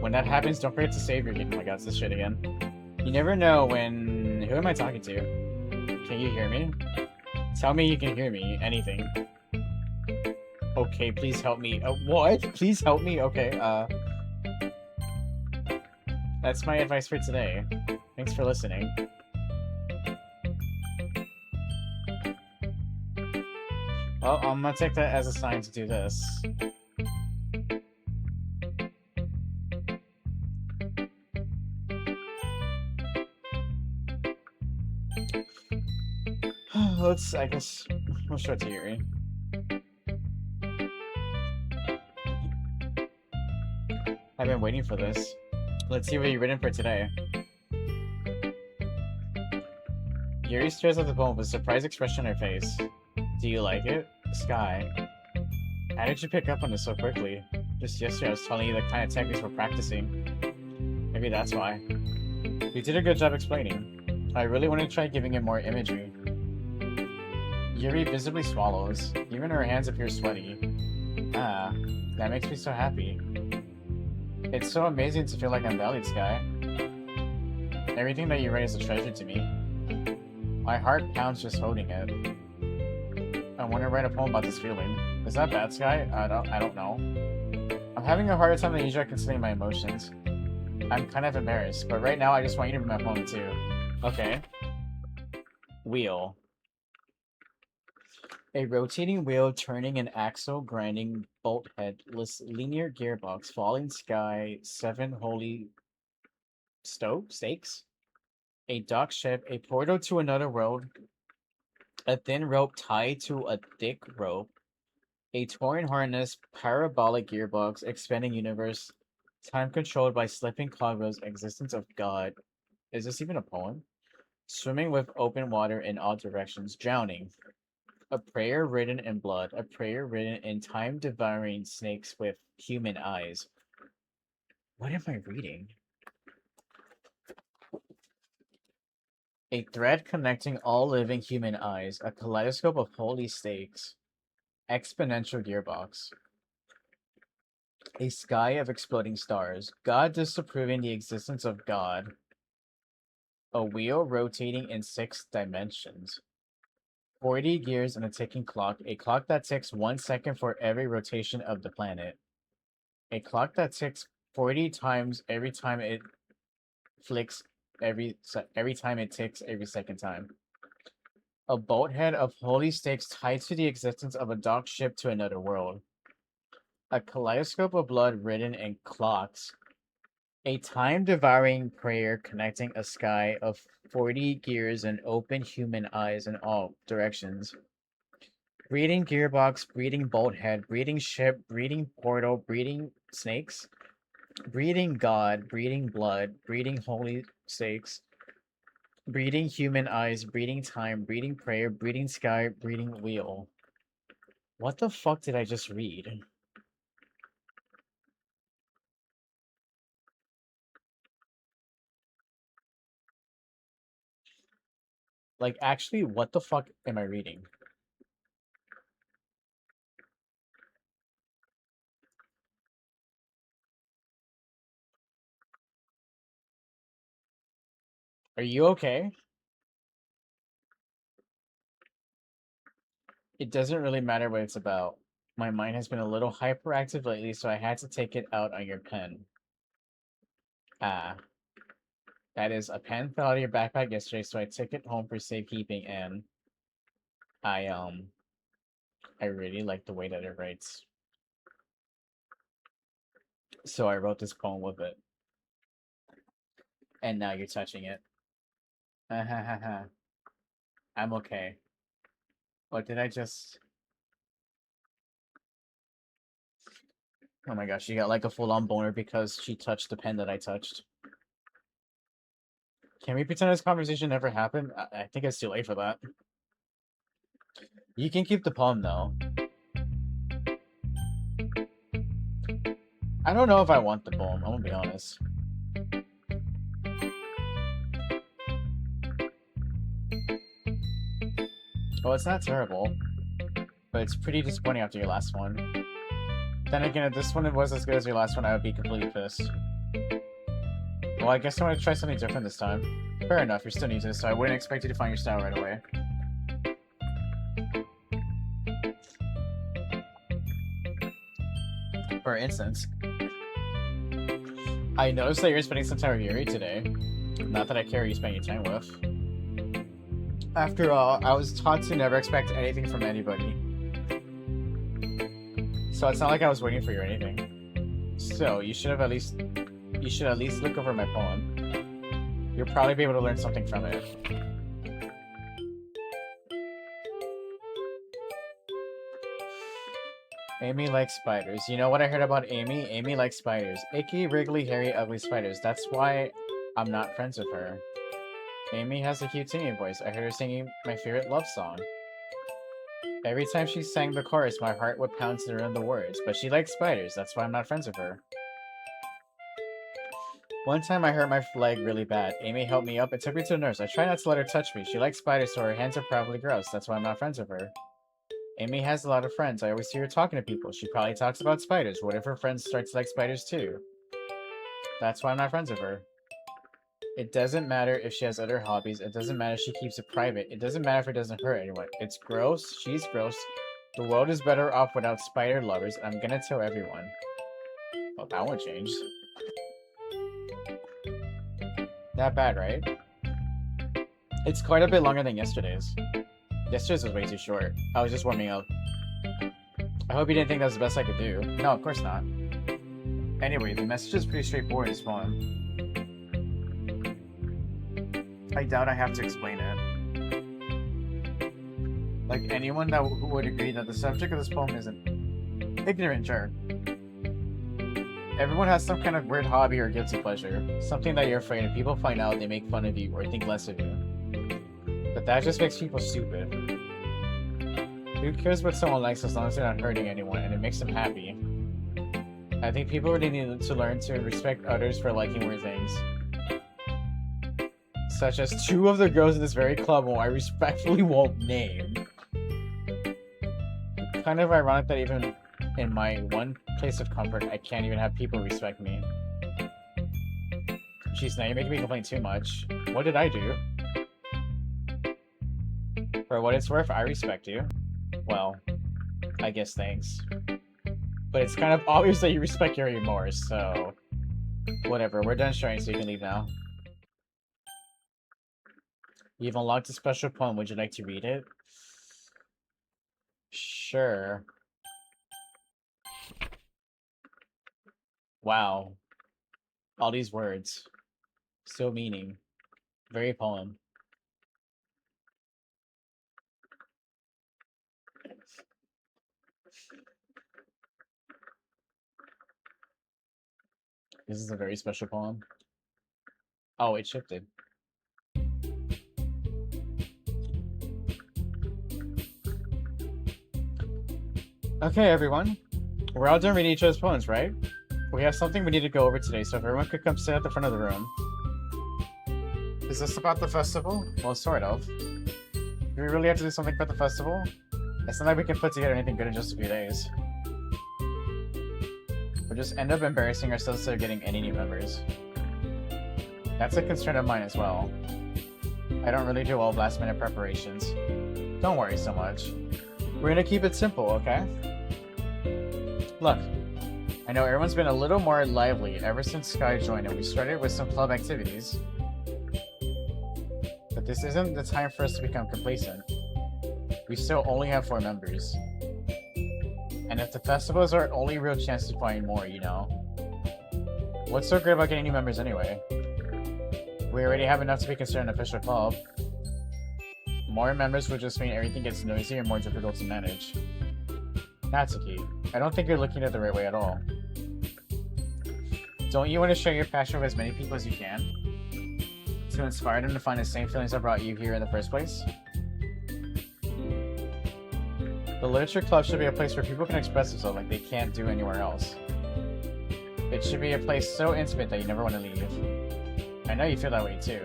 When that happens, don't forget to save your game. Oh my god, it's this shit again. You never know when... Who am I talking to? Can you hear me? Tell me you can hear me. Anything. Okay, please help me. What? Please help me? Okay, that's my advice for today. Thanks for listening. Well, I'm gonna take that as a sign to do this. I guess, we'll start to Yuri. I've been waiting for this. Let's see what you've written for today. Yuri stares at the poem with a surprised expression on her face. Do you like it? Sky. How did you pick up on this so quickly? Just yesterday I was telling you the kind of techniques we're practicing. Maybe that's why. You did a good job explaining. I really want to try giving it more imagery. Yuri visibly swallows. Even her hands appear sweaty. Ah, that makes me so happy. It's so amazing to feel like I'm valued, Sky. Everything that you write is a treasure to me. My heart pounds just holding it. I want to write a poem about this feeling. Is that bad, Sky? I don't know. I'm having a harder time than usual considering my emotions. I'm kind of embarrassed, but right now I just want you to read my poem too. Okay. Wheel. A rotating wheel turning an axle grinding bolt headless linear gearbox falling sky 7 holy stakes. A dock ship, a portal to another world, a thin rope tied to a thick rope, a torn harness, parabolic gearbox, expanding universe, time controlled by slipping cogwheels, existence of God. Is this even a poem? Swimming with open water in all directions, drowning. A prayer written in blood, a prayer written in time-devouring snakes with human eyes. What am I reading? A thread connecting all living human eyes, a kaleidoscope of holy stakes, exponential gearbox. A sky of exploding stars, God disapproving the existence of God. A wheel rotating in 6 dimensions. 40 gears and a ticking clock, a clock that ticks 1 second for every rotation of the planet. A clock that ticks 40 times every time it flicks every time it ticks every second time. A bolthead of holy stakes tied to the existence of a docked ship to another world. A kaleidoscope of blood written in clocks. A time-devouring prayer connecting a sky of 40 gears and open human eyes in all directions. Breeding gearbox, breeding bolthead, breeding ship, breeding portal, breeding snakes. Breeding God, breeding blood, breeding holy stakes. Breeding human eyes, breeding time, breeding prayer, breeding sky, breeding wheel. What the fuck did I just read? Like, actually, what the fuck am I reading? Are you okay? It doesn't really matter what it's about. My mind has been a little hyperactive lately, so I had to take it out on your pen. Ah. That is, a pen fell out of your backpack yesterday, so I took it home for safekeeping, and I really like the way that it writes. So I wrote this poem with it. And now you're touching it. I'm okay. What did I just... Oh my gosh, she got like a full-on boner because she touched the pen that I touched. Can we pretend this conversation never happened? I think it's too late for that. You can keep the poem though. I don't know if I want the poem, I'm gonna be honest. Well, it's not terrible, but it's pretty disappointing after your last one. Then again, if this one was as good as your last one, I would be completely pissed. Well, I guess I want to try something different this time. Fair enough, you're still new to this, so I wouldn't expect you to find your style right away. For instance, I noticed that you're spending some time with Yuri today. Not that I care who you spend your time with. After all, I was taught to never expect anything from anybody. So it's not like I was waiting for you or anything. So you should at least look over my poem. You'll probably be able to learn something from it. Amy likes spiders. You know what I heard about Amy? Amy likes spiders. Icky, wriggly, hairy, ugly spiders. That's why I'm not friends with her. Amy has a cute singing voice. I heard her singing my favorite love song. Every time she sang the chorus, my heart would pound to learn the words. But she likes spiders. That's why I'm not friends with her. One time I hurt my leg really bad. Amy helped me up and took me to the nurse. I try not to let her touch me. She likes spiders, so her hands are probably gross. That's why I'm not friends with her. Amy has a lot of friends. I always hear her talking to people. She probably talks about spiders. What if her friends start to like spiders too? That's why I'm not friends with her. It doesn't matter if she has other hobbies. It doesn't matter if she keeps it private. It doesn't matter if it doesn't hurt anyone. It's gross. She's gross. The world is better off without spider lovers. I'm gonna tell everyone. Well, that one changed. Not bad, right? It's quite a bit longer than yesterday's. Yesterday's was way too short. I was just warming up. I hope you didn't think that was the best I could do. No, of course not. Anyway, the message is pretty straightforward in this poem. I doubt I have to explain it. Like anyone that would agree that the subject of this poem is an ignorant jerk. Everyone has some kind of weird hobby or guilty pleasure. Something that you're afraid if people find out they make fun of you or think less of you. But that just makes people stupid. Who cares what someone likes as long as they're not hurting anyone and it makes them happy? I think people really need to learn to respect others for liking weird things. Such as two of the girls in this very club who I respectfully won't name. Kind of ironic that even in my one place of comfort, I can't even have people respect me. Jeez, now you're making me complain too much. What did I do? For what it's worth, I respect you. Well, I guess thanks. But it's kind of obvious that you respect Yuri more, so... Whatever, we're done sharing so you can leave now. You've unlocked a special poem. Would you like to read it? Sure. Wow. All these words. So meaning. Very poem. This is a very special poem. Oh, it shifted. Okay, everyone. We're all done reading each other's poems, right? We have something we need to go over today, so if everyone could come sit at the front of the room. Is this about the festival? Well, sort of. Do we really have to do something about the festival? It's not like we can put together anything good in just a few days. We'll just end up embarrassing ourselves instead of getting any new members. That's a concern of mine as well. I don't really do all last-minute preparations. Don't worry so much. We're gonna keep it simple, okay? Look, I know everyone's been a little more lively ever since Sky joined and we started with some club activities. But this isn't the time for us to become complacent. We still only have 4 members. And if the festival is our only real chance to find more, you know. What's so great about getting new members anyway? We already have enough to be considered an official club. More members would just mean everything gets noisier and more difficult to manage. Natsuki, I don't think you're looking at it the right way at all. Don't you want to share your passion with as many people as you can? To inspire them to find the same feelings that brought you here in the first place? The Literature Club should be a place where people can express themselves like they can't do anywhere else. It should be a place so intimate that you never want to leave. I know you feel that way too.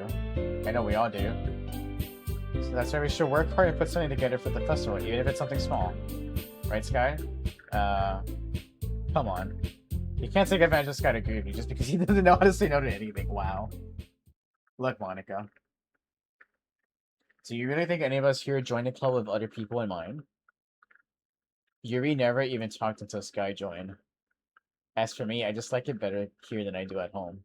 I know we all do. So that's why we should work hard and put something together for the festival, even if it's something small. Right, Sky? Come on. You can't take advantage of Sky to agree with you just because he doesn't know how to say no to anything. Wow. Look, Monica. Do you really think any of us here joined a club with other people in mind? Yuri never even talked until Sky joined. As for me, I just like it better here than I do at home.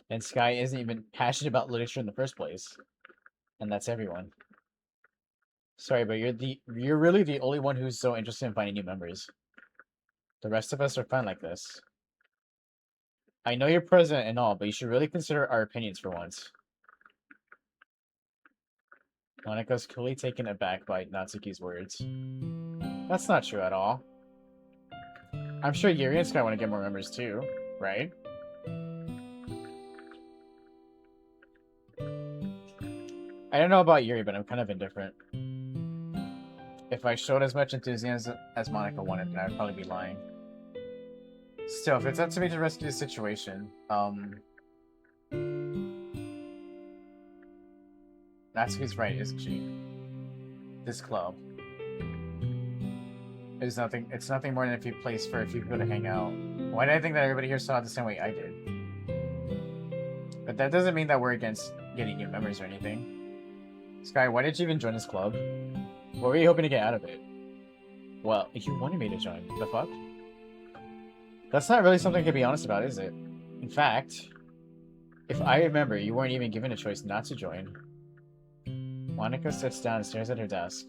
And Sky isn't even passionate about literature in the first place. And that's everyone. Sorry, but you're really the only one who's so interested in finding new members. The rest of us are fine like this. I know you're president and all, but you should really consider our opinions for once. Monika's clearly taken aback by Natsuki's words. That's not true at all. I'm sure Yuri and Sky want to get more members too, right? I don't know about Yuri, but I'm kind of indifferent. If I showed as much enthusiasm as Monika wanted, then I'd probably be lying. Still, if it's up to me to rescue the situation, Natsuki's right, isn't she? This club. It's nothing more than a place for a few people to hang out. Why did I think that everybody here saw it the same way I did? But that doesn't mean that we're against getting new members or anything. Sky, why did you even join this club? What were you hoping to get out of it? Well, you wanted me to join. The fuck? That's not really something to be honest about, is it? In fact, if I remember, you weren't even given a choice not to join. Monika sits down and stares at her desk.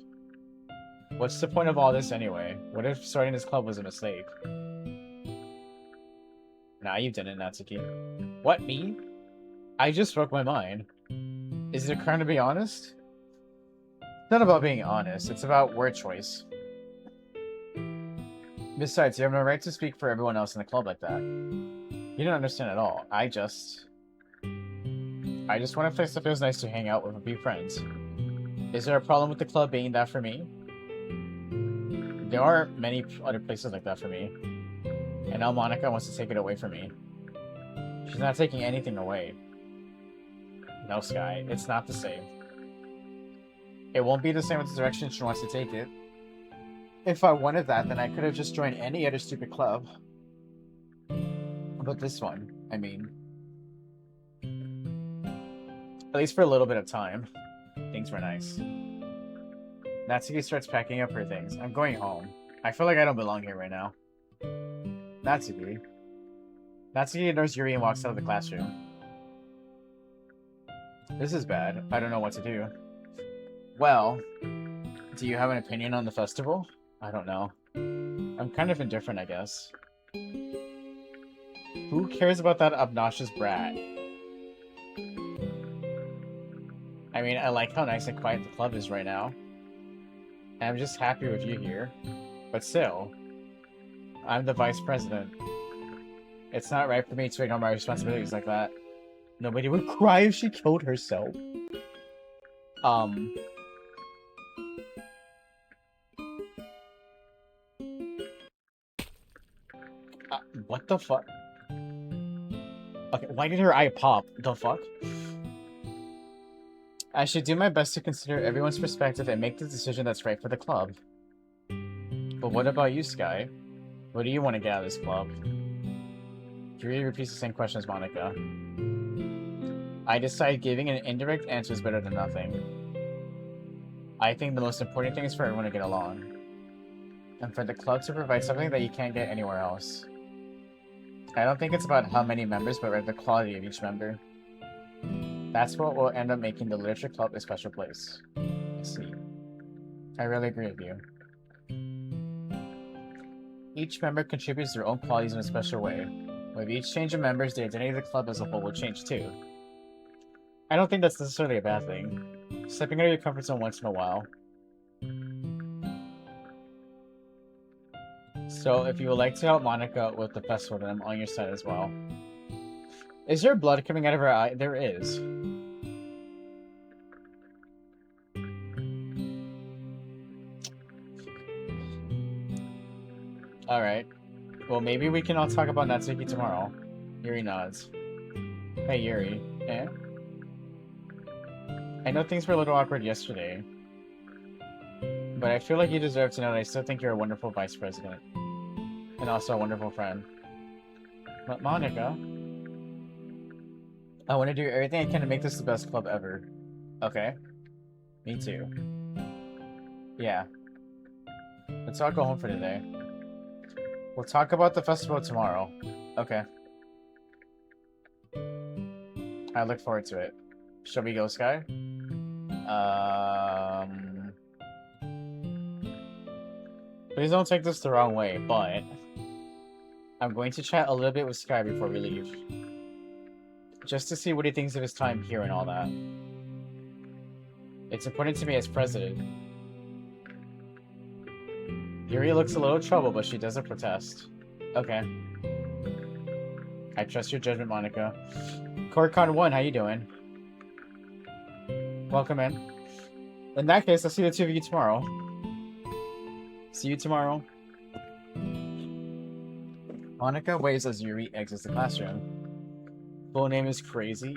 What's the point of all this anyway? What if starting this club was a mistake? Nah, you didn't, Natsuki. What, me? I just spoke my mind. Is it a crime to be honest? It's not about being honest, it's about word choice. Besides, you have no right to speak for everyone else in the club like that. You don't understand at all. I just want a place that feels nice to hang out with a few friends. Is there a problem with the club being that for me? There are many other places like that for me. And now Monika wants to take it away from me. She's not taking anything away. No, Sky, it's not the same. It won't be the same with the direction she wants to take it. If I wanted that, then I could have just joined any other stupid club. But this one, I mean... At least for a little bit of time. Things were nice. Natsuki starts packing up her things. I'm going home. I feel like I don't belong here right now. Natsuki. Natsuki ignores Yuri and walks out of the classroom. This is bad. I don't know what to do. Well, do you have an opinion on the festival? I don't know. I'm kind of indifferent, I guess. Who cares about that obnoxious brat? I mean, I like how nice and quiet the club is right now. And I'm just happy with you here. But still, I'm the vice president. It's not right for me to ignore my responsibilities like that. Nobody would cry if she killed herself. What the fuck? Okay, why did her eye pop? The fuck? I should do my best to consider everyone's perspective and make the decision that's right for the club. But what about you, Sky? What do you want to get out of this club? Yuri repeats the same question as Monika. I decide giving an indirect answer is better than nothing. I think the most important thing is for everyone to get along. And for the club to provide something that you can't get anywhere else. I don't think it's about how many members, but rather the quality of each member. That's what will end up making the Literature Club a special place. I see. I really agree with you. Each member contributes their own qualities in a special way. With each change of members, the identity of the club as a whole will change too. I don't think that's necessarily a bad thing. Stepping out of your comfort zone once in a while. So if you would like to help Monica with the festival, then I'm on your side as well. Is there blood coming out of her eye? There is. Alright. Well, maybe we can all talk about Natsuki tomorrow. Yuri nods. Hey, Yuri. Eh? I know things were a little awkward yesterday, but I feel like you deserve to know that I still think you're a wonderful vice president. And also a wonderful friend. But Monica, I want to do everything I can to make this the best club ever. Okay? Me too. Yeah. Let's all go home for today. We'll talk about the festival tomorrow. Okay. I look forward to it. Shall we go, Sky? Please don't take this the wrong way, but I'm going to chat a little bit with Sky before we leave. Just to see what he thinks of his time here and all that. It's important to me as president. Yuri looks a little troubled, but she doesn't protest. Okay. I trust your judgment, Monica. Corcon 1, how you doing? Welcome in. In that case, I'll see the two of you tomorrow. See you tomorrow. Monica waves as Yuri exits the classroom. Full name is crazy.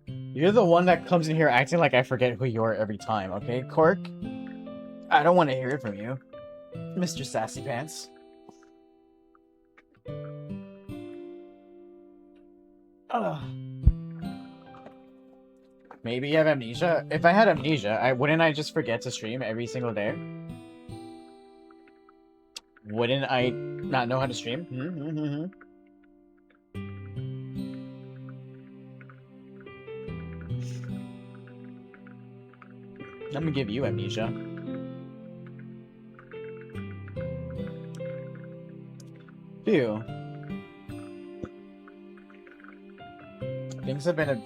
You're the one that comes in here acting like I forget who you are every time, okay, Cork? I don't want to hear it from you, Mr. Sassy Pants. Ugh. Maybe you have amnesia? If I had amnesia, wouldn't I just forget to stream every single day? Wouldn't I not know how to stream? I'm gonna give you amnesia. Phew. Things have been a...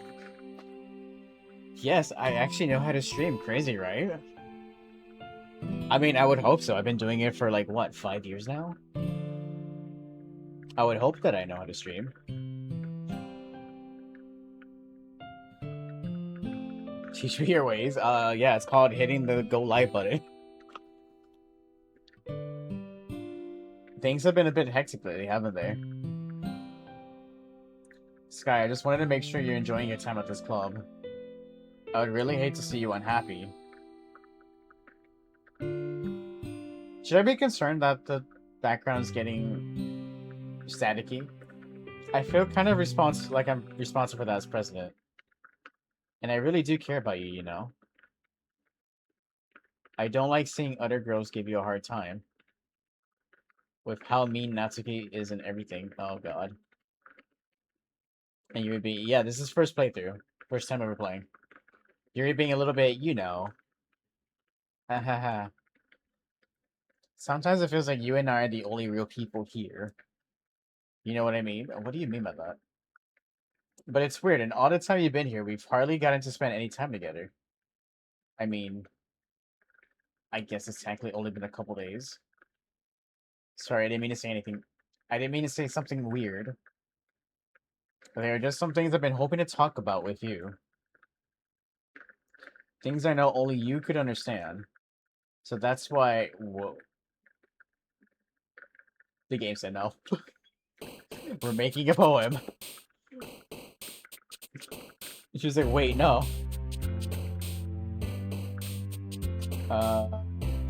Yes, I actually know how to stream. Crazy, right? I mean, I would hope so. I've been doing it for like, what, 5 years now? I would hope that I know how to stream. Teach me your ways. Yeah, it's called hitting the go live button. Things have been a bit hectic lately, haven't they? Sky, I just wanted to make sure you're enjoying your time at this club. I would really hate to see you unhappy. Should I be concerned that the background is getting staticky? I feel kind of like I'm responsible for that as president. And I really do care about you, you know? I don't like seeing other girls give you a hard time. With how mean Natsuki is and everything. Oh god. And you would be... Yeah, this is first playthrough. First time ever playing. You're being a little bit, you know. Hahaha. Sometimes it feels like you and I are the only real people here. You know what I mean? What do you mean by that? But it's weird. In all the time you've been here, we've hardly gotten to spend any time together. I mean... I guess it's technically only been a couple days. Sorry, I didn't mean to say anything. I didn't mean to say something weird. There are just some things I've been hoping to talk about with you. Things I know only you could understand. So that's why... Whoa. The game said no. We're making a poem. She was like, wait, no.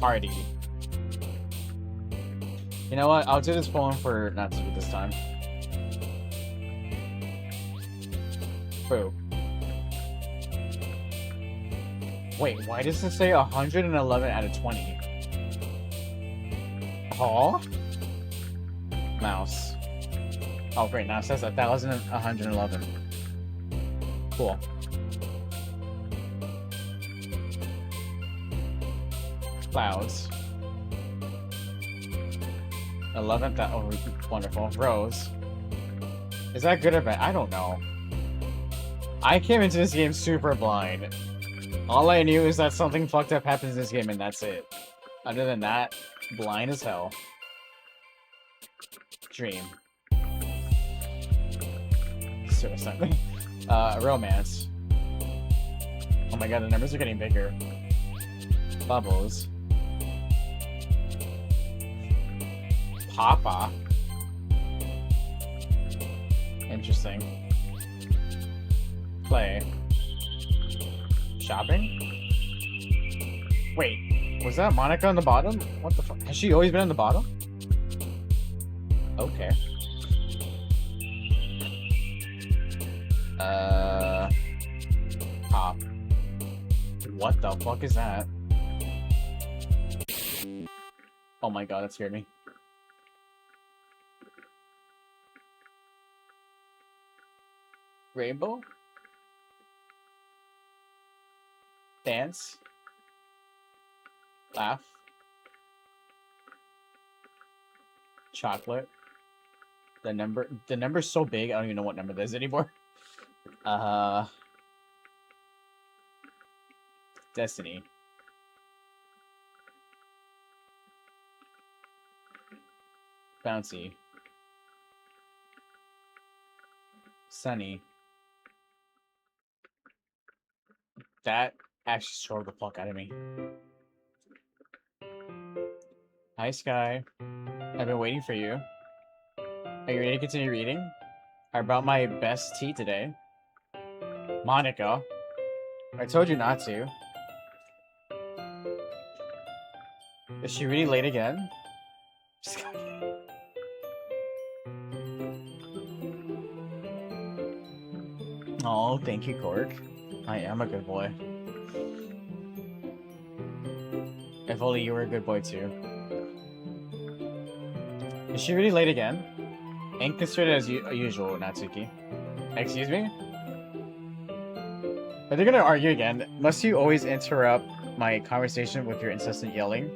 Party. You know what? I'll do this poem for Natsuki this time. Boo. Wait, why does it say 111 out of 20? Huh? Mouse. Oh, great. Now it says 1,111. Cool. Clouds. 11th. Oh, wonderful. Rose. Is that good or bad? I don't know. I came into this game super blind. All I knew is that something fucked up happens in this game and that's it. Other than that, blind as hell. Dream. Suicide. Romance. Oh my god, the numbers are getting bigger. Bubbles. Papa. Interesting. Play. Shopping? Wait, was that Monica on the bottom? What the fuck? Has she always been on the bottom? Okay. Pop. What the fuck is that? Oh my god, that scared me. Rainbow? Dance? Laugh? Chocolate? The number's so big, I don't even know what number that is anymore. Destiny. Bouncy. Sunny. That actually showed the fuck out of me. Hi, Sky. I've been waiting for you. Are you ready to continue reading? I brought my best tea today. Monica. I told you not to. Is she really late again? Oh, thank you, Cork. I am a good boy. If only you were a good boy too. Is she really late again? Inconsiderate as usual, Natsuki. Excuse me? Are they gonna argue again? Must you always interrupt my conversation with your incessant yelling?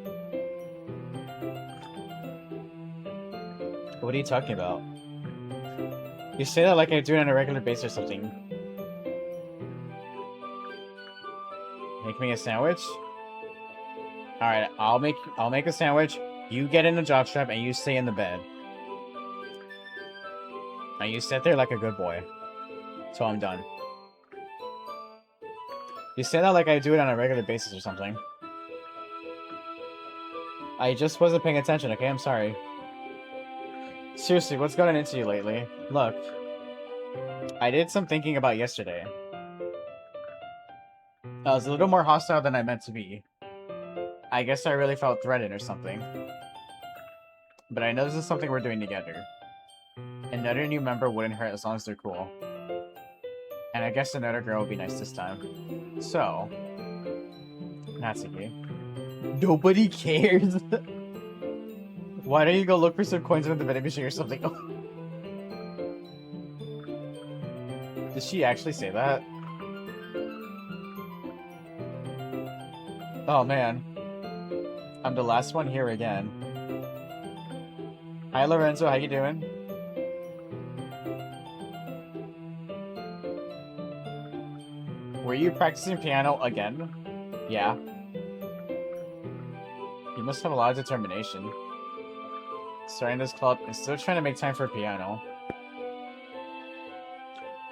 What are you talking about? You say that like I do it on a regular basis or something. Make me a sandwich? Alright, I'll make a sandwich. You get in the jockstrap and you stay in the bed. And you sit there like a good boy. So I'm done. You say that like I do it on a regular basis or something. I just wasn't paying attention, okay? I'm sorry. Seriously, what's gotten into you lately? Look. I did some thinking about yesterday. I was a little more hostile than I meant to be. I guess I really felt threatened or something. But I know this is something we're doing together. Another new member wouldn't hurt as long as they're cool. And I guess another girl would be nice this time. So... Natsuki. Nobody cares! Why don't you go look for some coins in the vending machine or something? Did she actually say that? Oh man. I'm the last one here again. Hi Lorenzo, how you doing? Were you practicing piano again? Yeah. You must have a lot of determination. Starting this club and still trying to make time for piano.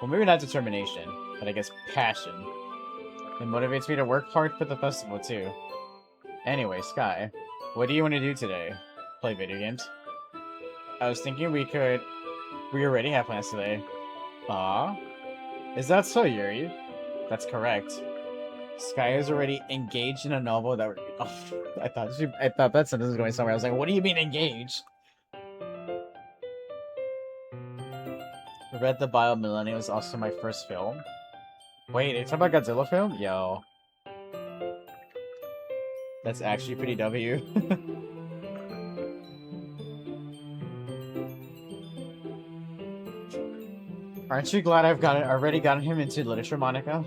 Well, maybe not determination, but I guess passion. It motivates me to work hard for the festival too. Anyway, Sky, what do you want to do today? Play video games? I was thinking we already have plans today. Aw? Is that so, Yuri? That's correct. Sky is already engaged in a novel that I thought that sentence was going somewhere. I was like, what do you mean engaged? I read The Bio Millennium was also my first film. Wait, are you talking about Godzilla film? Yo. That's actually pretty W. Aren't you glad I've already gotten him into literature, Monica?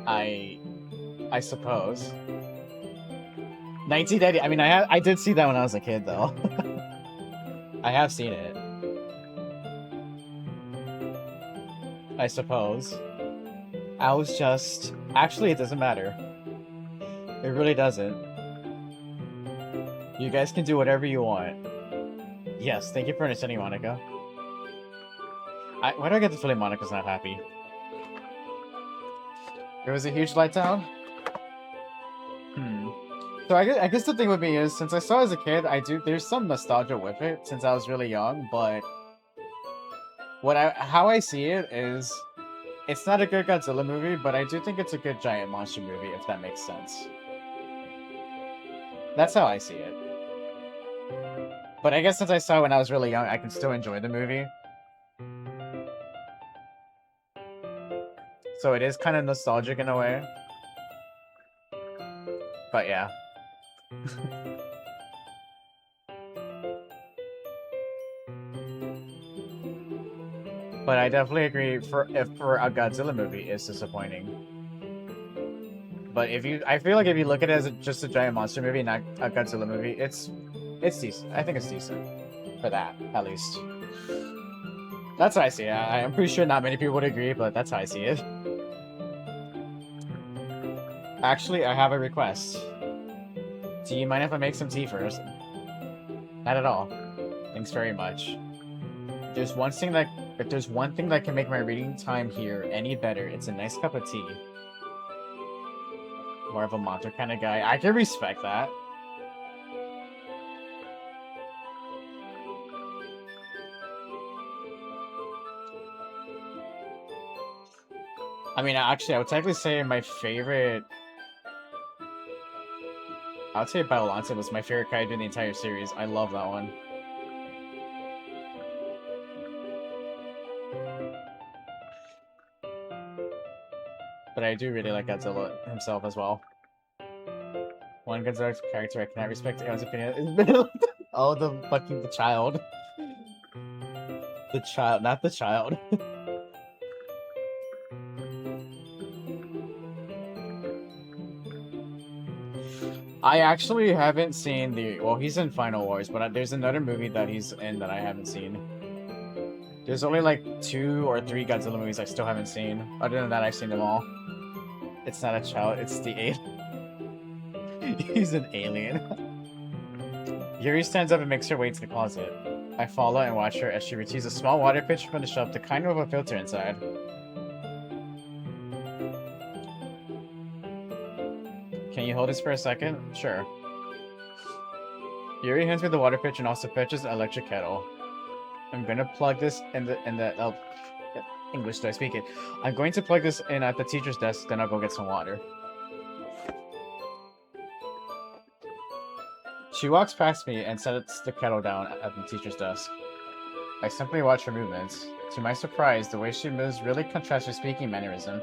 I suppose. 1980. I mean, I did see that when I was a kid, though. I have seen it. I suppose. I was just... Actually, it doesn't matter. It really doesn't. You guys can do whatever you want. Yes, thank you for understanding, Monica. Why do I get the feeling Monica's not happy? It was a huge letdown? So I guess the thing with me is, since I saw it as a kid, there's some nostalgia with it, since I was really young, but how I see it is, it's not a good Godzilla movie, but I do think it's a good giant monster movie, if that makes sense. That's how I see it. But I guess since I saw it when I was really young, I can still enjoy the movie. So it is kind of nostalgic in a way. But yeah. But I definitely agree, for a Godzilla movie, it's disappointing. But I feel like if you look at it as just a giant monster movie, not a Godzilla movie, it's decent. I think it's decent for that, at least. That's how I see it. I'm pretty sure not many people would agree, but that's how I see it. Actually, I have a request. Do you mind if I make some tea first? Not at all. Thanks very much. If there's one thing that can make my reading time here any better, it's a nice cup of tea. More of a mantra kind of guy. I can respect that. I mean, actually, I would technically say my favorite... I would say Biollante was my favorite kaiju in the entire series. I love that one. But I do really like Godzilla himself as well. One Godzilla character I cannot respect anyone's opinion is oh, the child. The child, not the child. I actually haven't seen well, he's in Final Wars, but there's another movie that he's in that I haven't seen. There's only like 2 or 3 Godzilla movies I still haven't seen. Other than that, I've seen them all. It's not a child, it's the alien. He's an alien. Yuri stands up and makes her way to the closet. I follow and watch her as she retrieves a small water pitcher from the shelf, the kind with a filter inside. Can you hold this for a second? Sure. Yuri hands me the water pitcher and also fetches an electric kettle. I'm gonna plug this in the English, do I speak it? I'm going to plug this in at the teacher's desk, then I'll go get some water. She walks past me and sets the kettle down at the teacher's desk. I simply watch her movements. To my surprise, the way she moves really contrasts her speaking mannerism.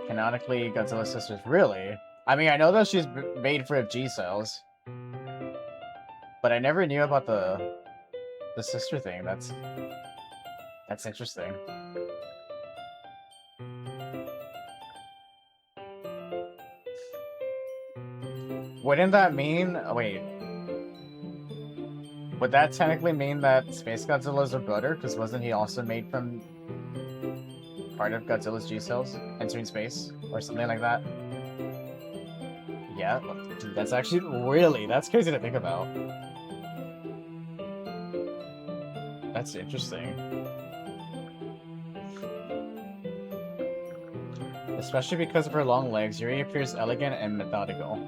Canonically, Godzilla's sisters. Really? I mean, I know that she's made for G cells, but I never knew about the sister thing. That's interesting. Wouldn't that mean... Wait. Would that technically mean that Space Godzilla's a brother? Because wasn't he also made from part of Godzilla's G-cells entering space? Or something like that? Yeah, dude, that's actually... Really? That's crazy to think about. That's interesting. Especially because of her long legs, Yuri appears elegant and methodical.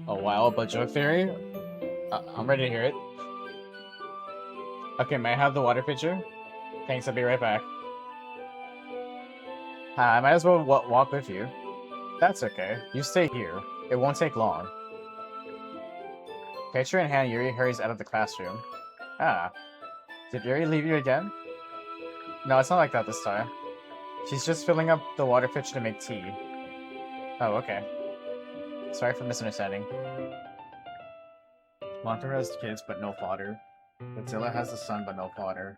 A wild but joke theory? I'm ready to hear it. Okay, may I have the water pitcher? Thanks, I'll be right back. I might as well walk with you. That's okay. You stay here. It won't take long. Pitcher in hand, Yuri hurries out of the classroom. Ah. Did Yuri leave you again? No, it's not like that this time. She's just filling up the water pitcher to make tea. Oh, okay. Sorry for misunderstanding. Monster has kids, but no fodder. Godzilla has a son, but no fodder.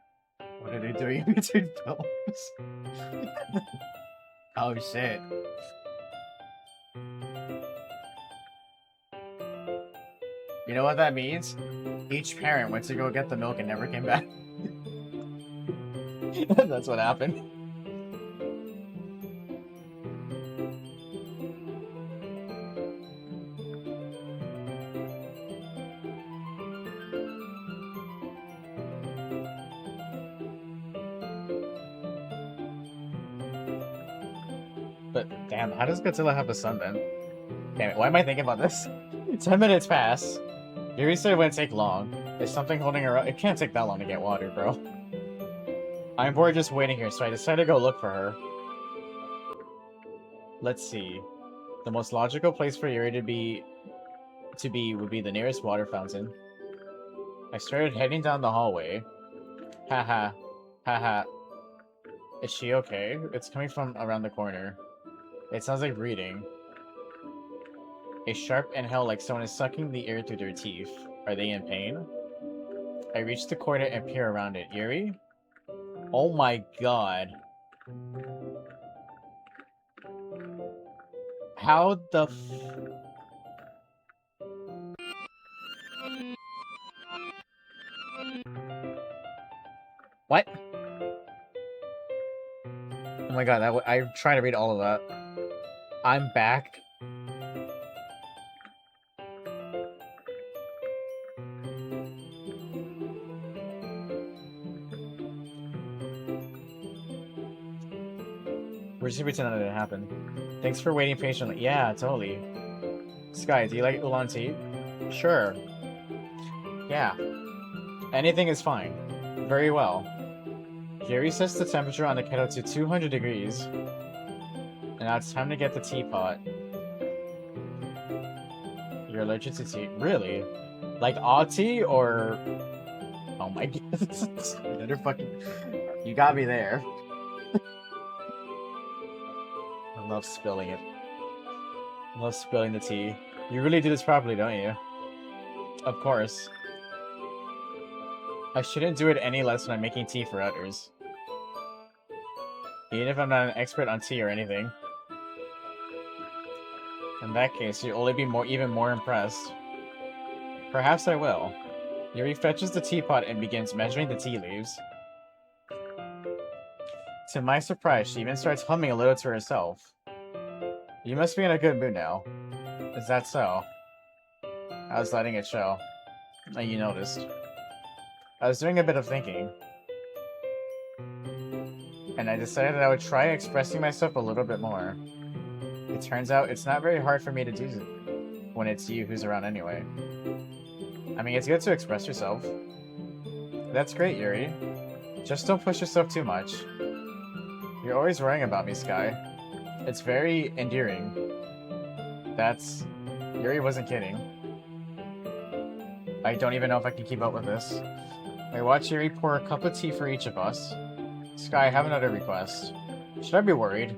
What are they doing in between films? Oh, shit. You know what that means? Each parent went to go get the milk and never came back. That's what happened. But damn, how does Godzilla have a sun then? Damn it, why am I thinking about this? 10 minutes pass. Yuri said it wouldn't take long. Is something holding her up? It can't take that long to get water, bro. I'm bored just waiting here, so I decided to go look for her. Let's see. The most logical place for Yuri to be would be the nearest water fountain. I started heading down the hallway. Haha. Haha. Is she okay? It's coming from around the corner. It sounds like breathing. A sharp inhale like someone is sucking the air through their teeth. Are they in pain? I reach the corner and peer around it. Yuri? Oh my god. How the What? Oh my god, I'm trying to read all of that. I'm back. We're just pretending that didn't happen. Thanks for waiting patiently. Yeah, totally. Sky, do you like oolong tea? Sure. Yeah. Anything is fine. Very well. Yuri sets the temperature on the kettle to 200 degrees. And now it's time to get the teapot. You're allergic to tea? Really? Like odd tea or... Oh my god. Another fucking... You got me there. I love spilling it. I love spilling the tea. You really do this properly, don't you? Of course. I shouldn't do it any less when I'm making tea for others. Even if I'm not an expert on tea or anything. In that case, you'll only be even more impressed. Perhaps I will. Yuri fetches the teapot and begins measuring the tea leaves. To my surprise, she even starts humming a little to herself. You must be in a good mood now. Is that so? I was letting it show. You noticed. I was doing a bit of thinking. And I decided that I would try expressing myself a little bit more. It turns out it's not very hard for me to do when it's you who's around anyway. I mean, it's good to express yourself. That's great, Yuri. Just don't push yourself too much. You're always worrying about me, Sky. It's very endearing. Yuri wasn't kidding. I don't even know if I can keep up with this. I watch Yuri pour a cup of tea for each of us. Sky, I have another request. Should I be worried?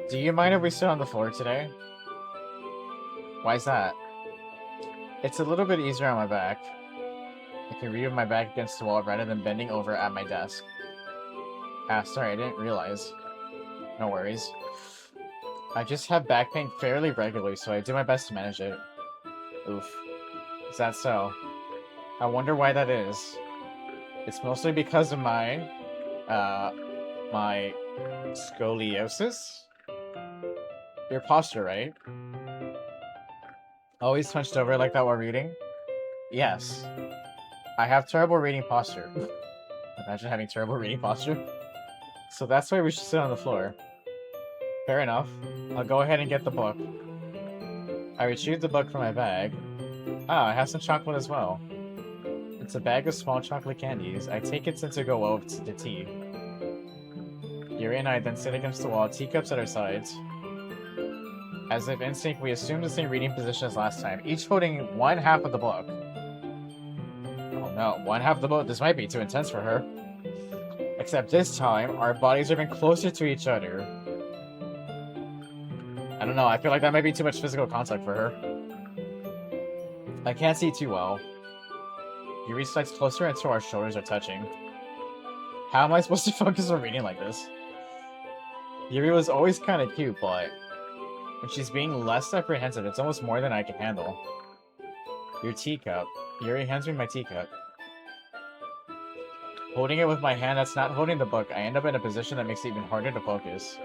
Do you mind if we sit on the floor today? Why's that? It's a little bit easier on my back. I can read with my back against the wall rather than bending over at my desk. Ah, sorry, I didn't realize. No worries. I just have back pain fairly regularly, so I do my best to manage it. Oof. Is that so? I wonder why that is. It's mostly because of my scoliosis? Your posture, right? Always hunched over like that while reading? Yes. I have terrible reading posture. Imagine having terrible reading posture. So that's why we should sit on the floor. Fair enough. I'll go ahead and get the book. I retrieved the book from my bag. Ah, I have some chocolate as well. It's a bag of small chocolate candies. I take it since it go well with the tea. Yuri and I then sit against the wall, teacups at our sides. As if in sync, we assume the same reading position as last time, each holding one half of the book. Oh no, one half of the book? This might be too intense for her. Except this time, our bodies are even closer to each other. I don't know, I feel like that might be too much physical contact for her. I can't see too well. Yuri slides closer until our shoulders are touching. How am I supposed to focus on reading like this? Yuri was always kind of cute, but when she's being less apprehensive, it's almost more than I can handle. Your teacup. Yuri hands me my teacup. Holding it with my hand that's not holding the book, I end up in a position that makes it even harder to focus.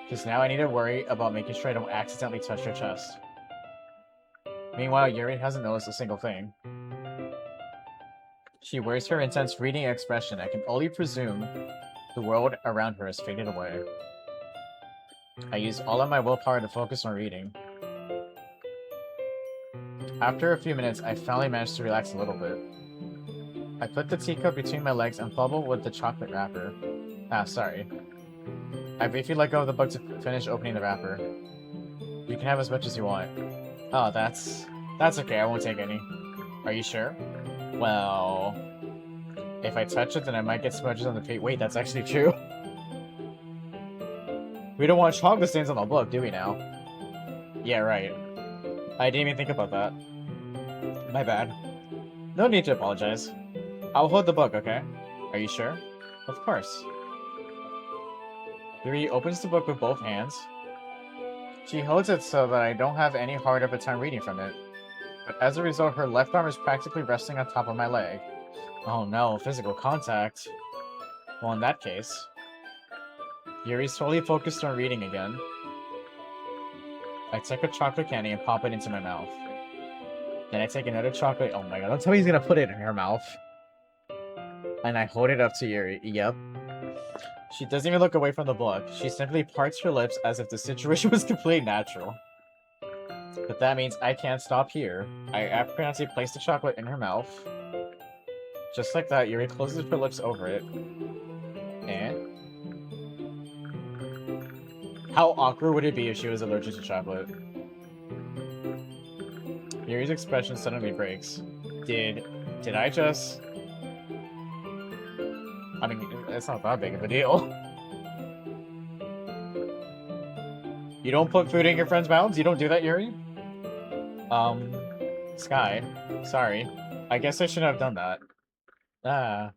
Because now I need to worry about making sure I don't accidentally touch her chest. Meanwhile, Yuri hasn't noticed a single thing. She wears her intense reading expression. I can only presume the world around her has faded away. I used all of my willpower to focus on reading. After a few minutes, I finally managed to relax a little bit. I put the teacup between my legs and bubbled with the chocolate wrapper. Ah, sorry. I briefly let go of the book to finish opening the wrapper. You can have as much as you want. Oh, that's okay, I won't take any. Are you sure? Well... If I touch it, then I might get smudges on the paint. Wait, that's actually true. We don't want chocolate stains on the book, do we now? Yeah, right. I didn't even think about that. My bad. No need to apologize. I'll hold the book, okay? Are you sure? Of course. Yuri opens the book with both hands. She holds it so that I don't have any hard of a time reading from it. But as a result, her left arm is practically resting on top of my leg. Oh no, physical contact. Well, in that case... Yuri's totally focused on reading again. I take a chocolate candy and pop it into my mouth. Then I take another chocolate... Oh my god, don't tell me he's gonna put it in her mouth. And I hold it up to Yuri. Yep. She doesn't even look away from the book. She simply parts her lips as if the situation was completely natural. But that means I can't stop here. I appropriately place the chocolate in her mouth. Just like that, Yuri closes her lips over it. And... How awkward would it be if she was allergic to chocolate? Yuri's expression suddenly breaks. Did I just... I mean, it's not that big of a deal. You don't put food in your friend's mouths? You don't do that, Yuri? Sky. Sorry. I guess I shouldn't have done that. Ah.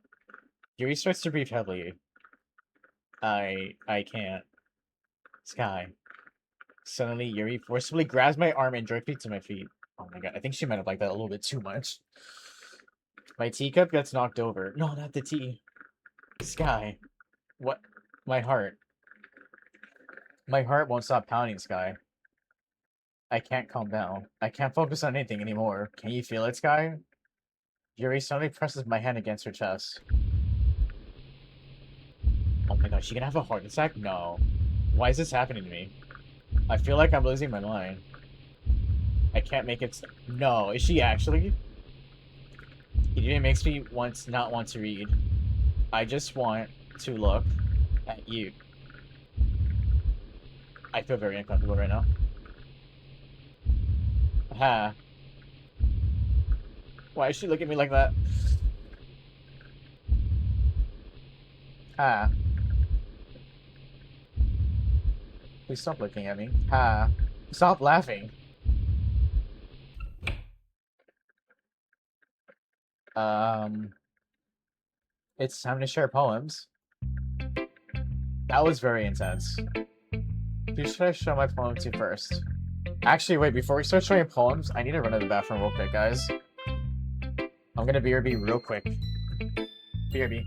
Yuri starts to breathe heavily. I can't. Sky. Suddenly, Yuri forcibly grabs my arm and jerks me to my feet. Oh my god, I think she might have liked that a little bit too much. My teacup gets knocked over. No, not the tea. Sky. What? My heart. My heart won't stop pounding, Sky. I can't calm down. I can't focus on anything anymore. Can you feel it, Sky? Yuri suddenly presses my hand against her chest. Oh my god, she gonna have a heart attack? No. Why is this happening to me? I feel like I'm losing my mind. I can't make it... No, is she actually? It even makes me not want to read. I just want to look at you. I feel very uncomfortable right now. Ha. Why is she looking at me like that? Ha. Please stop looking at me. Ha. Stop laughing. It's time to share poems. That was very intense. Who should I show my poem to first? Actually, wait, before we start showing poems, I need to run to the bathroom real quick, guys. I'm gonna BRB real quick. BRB.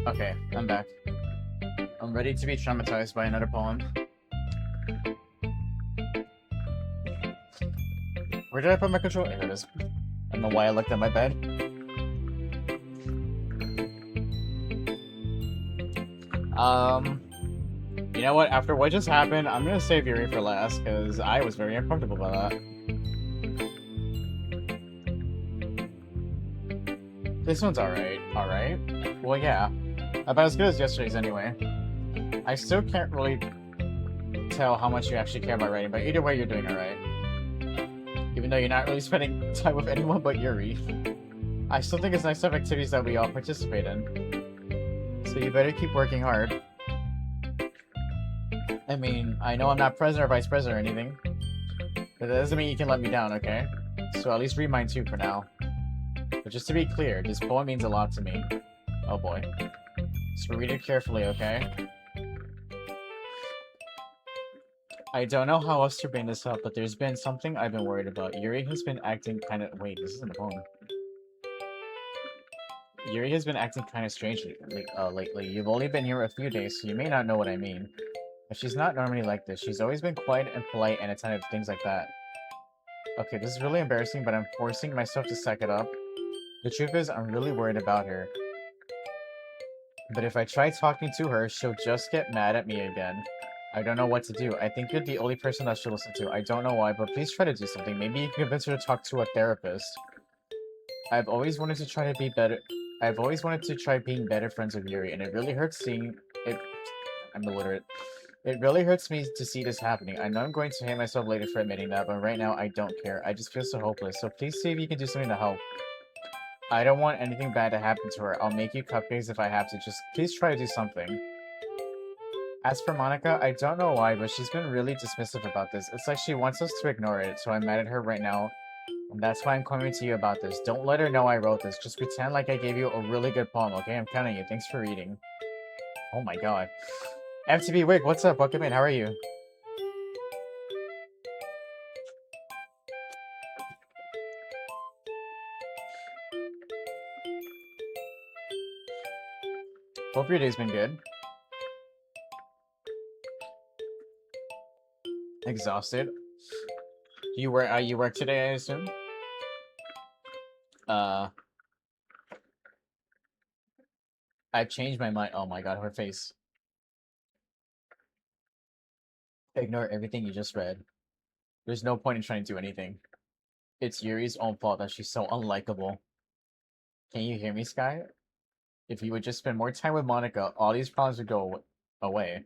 Okay, I'm back. I'm ready to be traumatized by another poem. Where did I put my controller? Here it is. I don't know why I looked at my bed. You know what? After what just happened, I'm gonna save Yuri for last, because I was very uncomfortable by that. This one's alright. Alright? Well, yeah. About as good as yesterday's anyway. I still can't really tell how much you actually care about writing, but either way, you're doing alright. Even though you're not really spending time with anyone but Yuri. I still think it's nice to have activities that we all participate in. So you better keep working hard. I mean, I know I'm not president or vice president or anything, but that doesn't mean you can let me down, okay? So at least read mine too for now. But just to be clear, this poem means a lot to me. Oh boy. So read it carefully, okay? I don't know how else to bring this up, but there's been something I've been worried about. Yuri has been acting kind of... Wait, this isn't a poem. Yuri has been acting kind of strangely lately. You've only been here a few days, so you may not know what I mean. But she's not normally like this. She's always been quiet and polite and attentive to things like that. Okay, this is really embarrassing, but I'm forcing myself to suck it up. The truth is, I'm really worried about her. But if I try talking to her, she'll just get mad at me again. I don't know what to do. I think you're the only person that she'll listen to. I don't know why, but please try to do something. Maybe you can convince her to talk to a therapist. I've always wanted to try to be better. I've always wanted to try being better friends with Yuri, and it really hurts seeing it. I'm illiterate. It really hurts me to see this happening. I know I'm going to hate myself later for admitting that, but right now I don't care. I just feel so hopeless. So please see if you can do something to help. I don't want anything bad to happen to her. I'll make you cupcakes if I have to. Just please try to do something. As for Monica, I don't know why, but she's been really dismissive about this. It's like she wants us to ignore it, so I'm mad at her right now. And that's why I'm coming to you about this. Don't let her know I wrote this. Just pretend like I gave you a really good poem, okay? I'm counting you. Thanks for reading. Oh my god. FTB Wig, what's up? Welcome in. How are you? Hope your day's been good. Exhausted. You work today, I assume? I've changed my mind. Oh my god, her face. Ignore everything you just read. There's no point in trying to do anything. It's Yuri's own fault that she's so unlikable. Can you hear me, Sky? If you would just spend more time with Monica, all these problems would go away.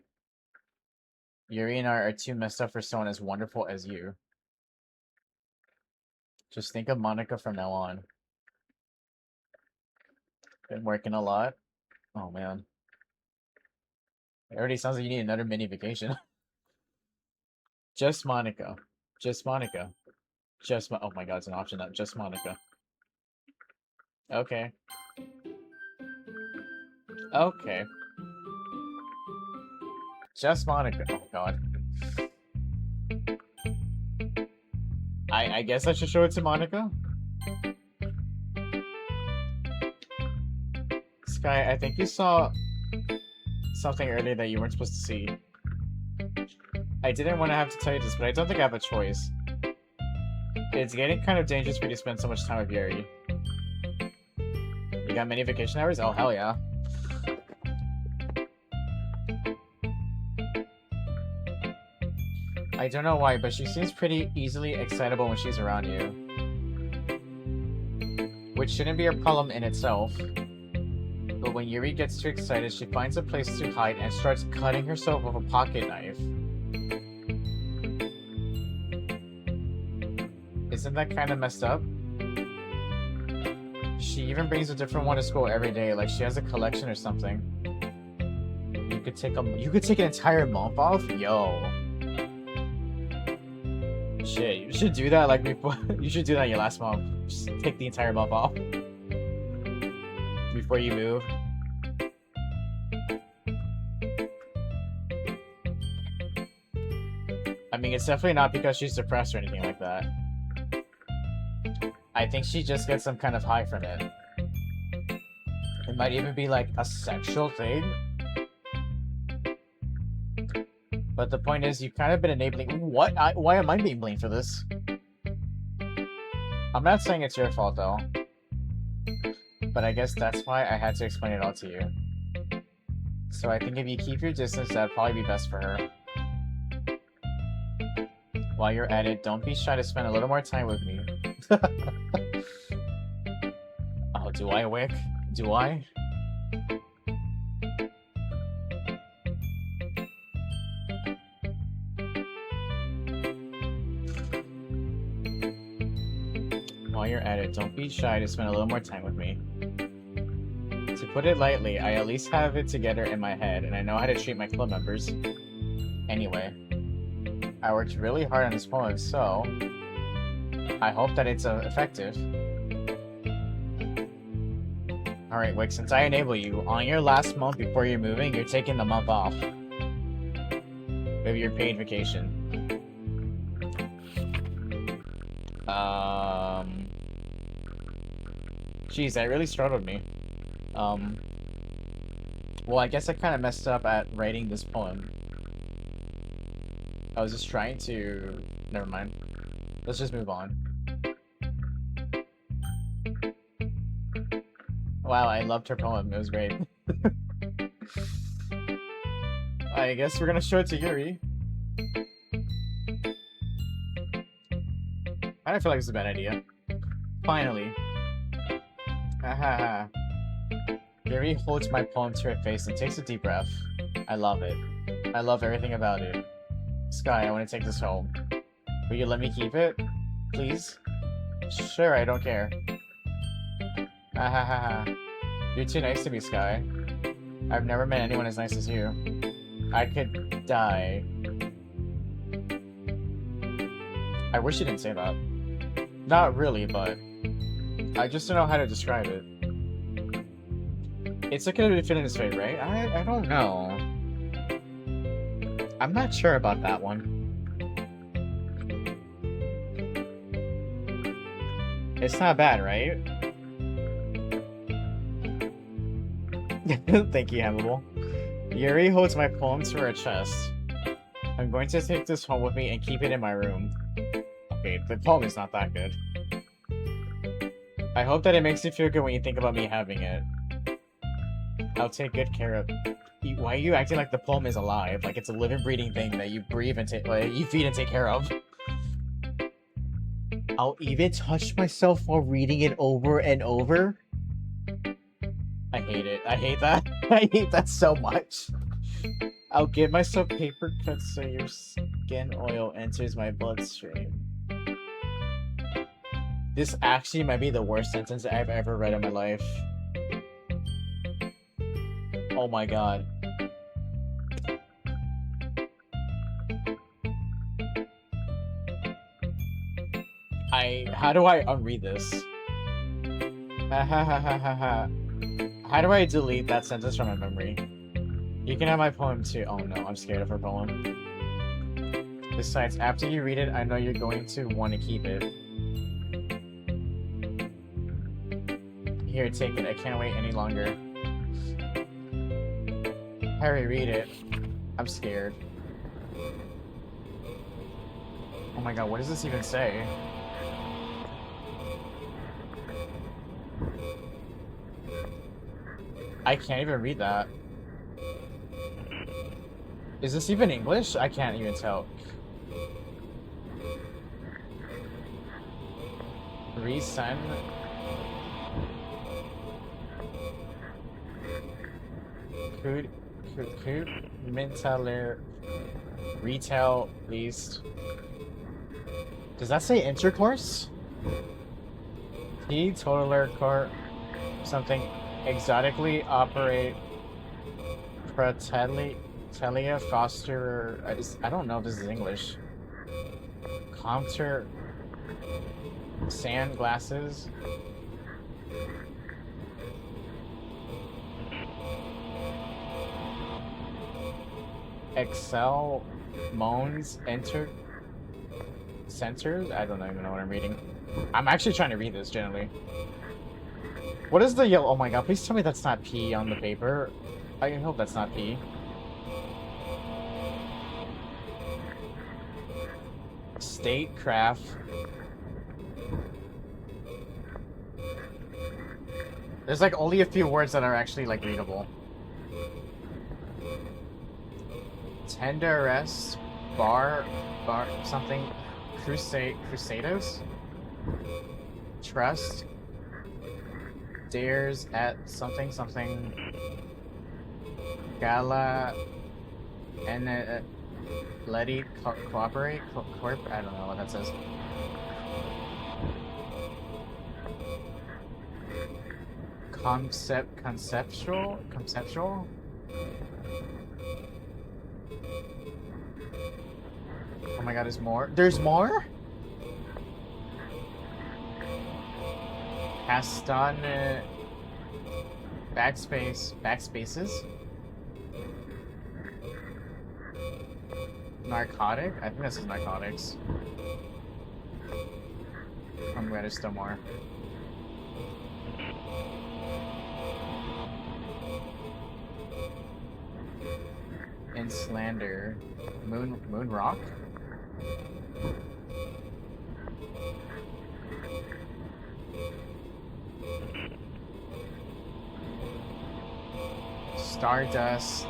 Yuri and I are too messed up for someone as wonderful as you. Just think of Monica from now on. Been working a lot? Oh man. It already sounds like you need another mini vacation. Just Monica. Just Monica. Oh my god, it's an option, not just Monica. Okay. Okay. Just Monica. Oh god. I guess I should show it to Monica? Sky, I think you saw something earlier that you weren't supposed to see. I didn't want to have to tell you this, but I don't think I have a choice. It's getting kind of dangerous for you to spend so much time with Yuri. You got many vacation hours? Oh, hell yeah. I don't know why, but she seems pretty easily excitable when she's around you. Which shouldn't be a problem in itself. But when Yuri gets too excited, she finds a place to hide and starts cutting herself with a pocket knife. Isn't that kind of messed up? She even brings a different one to school every day, like she has a collection or something. You could take an entire month off? Yo. Shit, you should do that like before. You should do that your last month. Just take the entire month off before you move. I mean, it's definitely not because she's depressed or anything like that. I think she just gets some kind of high from it. It might even be like a sexual thing. But the point is, you've kind of been enabling. What? Why am I being blamed for this? I'm not saying it's your fault though. But I guess that's why I had to explain it all to you. So I think if you keep your distance, that'd probably be best for her. While you're at it, don't be shy to spend a little more time with me. Oh, do I, Wick? Do I? While you're at it, don't be shy to spend a little more time with me. To put it lightly, I at least have it together in my head, and I know how to treat my club members. Anyway, I worked really hard on this poem, so I hope that it's effective. Alright, Wick, since I enable you, on your last month before you're moving, you're taking the month off. Maybe your paid vacation. Jeez, that really startled me. Well, I guess I kind of messed up at writing this poem. I was just trying to... Never mind. Let's just move on. Wow, I loved her poem. It was great. I guess we're gonna show it to Yuri. I don't feel like it's a bad idea. Finally. Haha. Yuri holds my poem to her face and takes a deep breath. I love it. I love everything about it. Sky, I want to take this home. Will you let me keep it? Please? Sure, I don't care. Ahahaha. You're too nice to me, Sky. I've never met anyone as nice as you. I could die. I wish you didn't say that. Not really, but I just don't know how to describe it. It's looking at fit in his face, right? I don't know. I'm not sure about that one. It's not bad, right? Thank you, Hannibal. Yuri holds my poem to her chest. I'm going to take this home with me and keep it in my room. Okay, the poem is not that good. I hope that it makes you feel good when you think about me having it. I'll take good care of... Why are you acting like the poem is alive? Like it's a living, breathing thing that you breathe and take... you feed and take care of. I'll even touch myself while reading it over and over? I hate it. I hate that. I hate that so much. I'll give myself paper cuts so your skin oil enters my bloodstream. This actually might be the worst sentence I've ever read in my life. Oh my god. How do I unread this? How do I delete that sentence from my memory? You can have my poem too. Oh no, I'm scared of her poem. Besides, after you read it, I know you're going to want to keep it. Here, take it. I can't wait any longer. Harry, read it. I'm scared. Oh my god, what does this even say? I can't even read that. Is this even English? I can't even tell. Resend. Could Mintaler retail least. Does that say intercourse? Totaler car something exotically operate Fratellia Foster. I don't know if this is English. Compter sand glasses. Excel moans enter centers. I don't even know what I'm reading. I'm actually trying to read this generally. What is the yellow? Oh my god, please tell me that's not P on the paper. I hope that's not P. Statecraft. There's like only a few words that are actually like readable. Tender arrest, bar something, crusados, trust, dares at something, gala, and Letty cooperate, corp. I don't know what that says. Conceptual. Oh my god, there's more. There's more? Castan backspaces. Narcotic? I think this is narcotics. I'm glad there's still more. And slander. Moon rock? Stardust.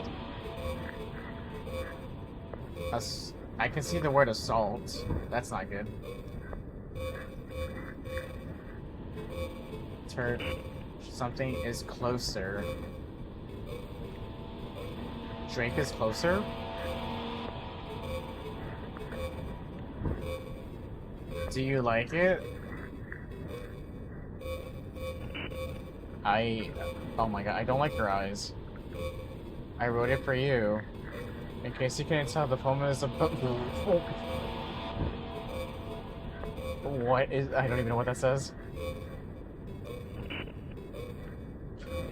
I can see the word assault. That's not good. Something is closer. Drake is closer? Do you like it? Oh my god, I don't like your eyes. I wrote it for you. In case you couldn't tell, the poem is about... What is... I don't even know what that says.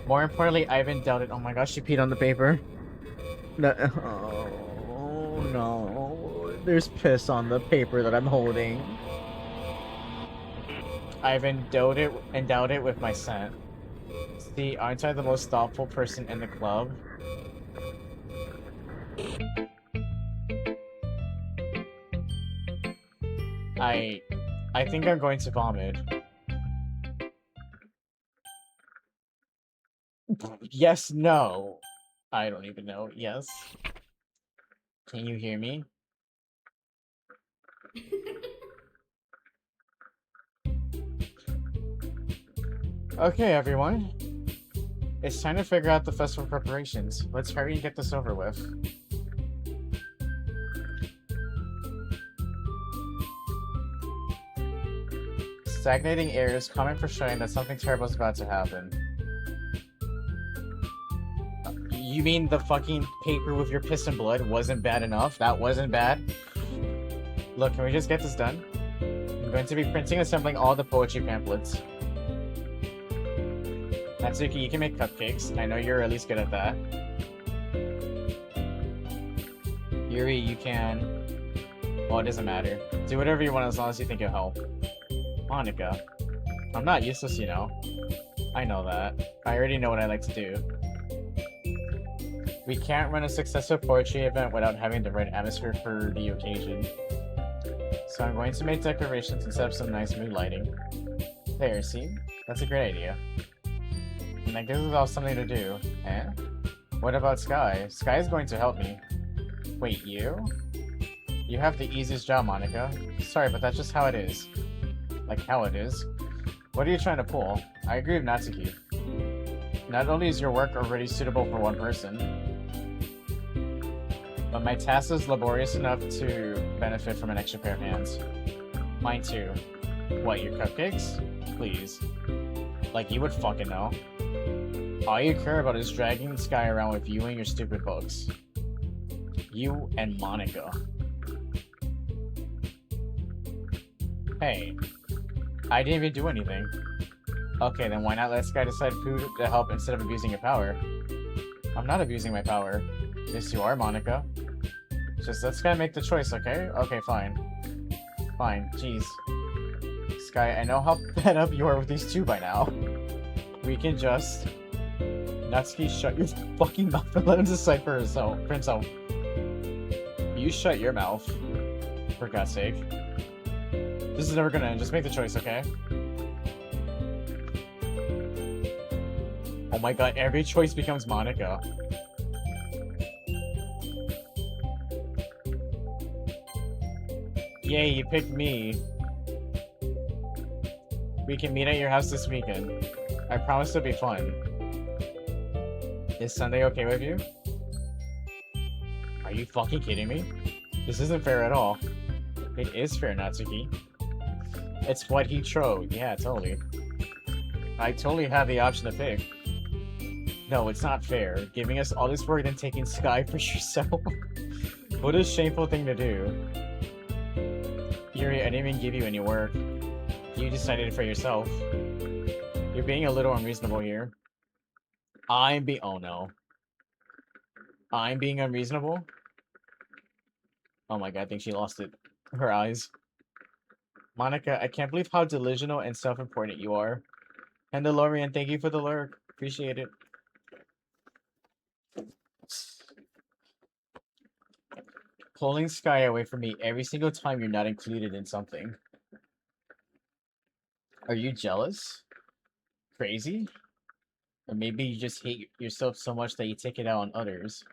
More importantly, Ivan dealt it. Oh my gosh, she peed on the paper. No, oh no. There's piss on the paper that I'm holding. I've endowed it with my scent. See, aren't I the most thoughtful person in the club? I think I'm going to vomit. Yes, no. I don't even know. Yes. Can you hear me? Okay, everyone. It's time to figure out the festival preparations. Let's hurry and get this over with. Stagnating air is common for showing that something terrible is about to happen. You mean the fucking paper with your piss and blood wasn't bad enough? That wasn't bad? Look, can we just get this done? I'm going to be printing and assembling all the poetry pamphlets. Natsuki, you can make cupcakes. I know you're at least good at that. Yuri, you can... Well, it doesn't matter. Do whatever you want as long as you think it'll help. Monica. I'm not useless, you know. I know that. I already know what I like to do. We can't run a successful poetry event without having the right atmosphere for the occasion. So I'm going to make decorations and set up some nice mood lighting. There, see? That's a great idea. And that gives us all something to do. Eh? What about Sky? Sky is going to help me. Wait, you? You have the easiest job, Monica. Sorry, but that's just how it is. Like how it is. What are you trying to pull? I agree with Natsuki. Not only is your work already suitable for one person, but my task is laborious enough to benefit from an extra pair of hands. Mine too. What, your cupcakes? Please. Like you would fucking know. All you care about is dragging Sky around with you and your stupid books. You and Monica. Hey. I didn't even do anything. Okay, then why not let Sky decide who to help instead of abusing your power? I'm not abusing my power. Yes, you are, Monica. Just let Sky make the choice, okay? Okay, fine. Fine, jeez. Sky, I know how fed up you are with these two by now. We can just... Natsuki, shut your fucking mouth and let him decide for himself. You shut your mouth. For God's sake. This is never gonna end. Just make the choice, okay? Oh my god, every choice becomes Monica. Yay, you picked me. We can meet at your house this weekend. I promise it'll be fun. Is Sunday okay with you? Are you fucking kidding me? This isn't fair at all. It is fair, Natsuki. It's what he chose. Yeah, totally. I totally have the option to pick. No, it's not fair. Giving us all this work and taking Sky for yourself. What a shameful thing to do. Yuri, I didn't even give you any work. You decided it for yourself. You're being a little unreasonable here. Oh no. I'm being unreasonable? Oh my god, I think she lost it. Her eyes. Monica, I can't believe how delusional and self-important you are. And DeLorean, thank you for the lurk. Appreciate it. Pulling Sky away from me every single time you're not included in something. Are you jealous? Crazy? Or maybe you just hate yourself so much that you take it out on others.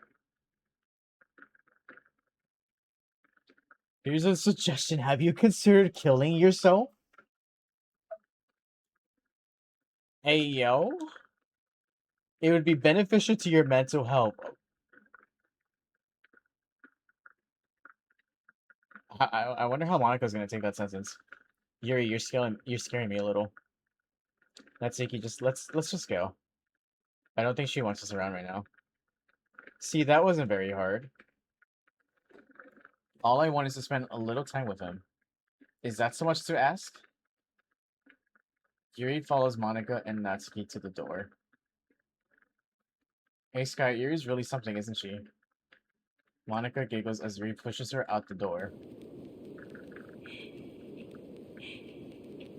Here's a suggestion. Have you considered killing yourself? Hey, yo. It would be beneficial to your mental health. I wonder how Monica's gonna take that sentence. Yuri, you're scaring me a little. Natsuki, let's just go. I don't think she wants us around right now. See, that wasn't very hard. All I want is to spend a little time with him. Is that so much to ask? Yuri follows Monica and Natsuki to the door. Hey Sky, Yuri's really something, isn't she? Monica giggles as Yuri pushes her out the door.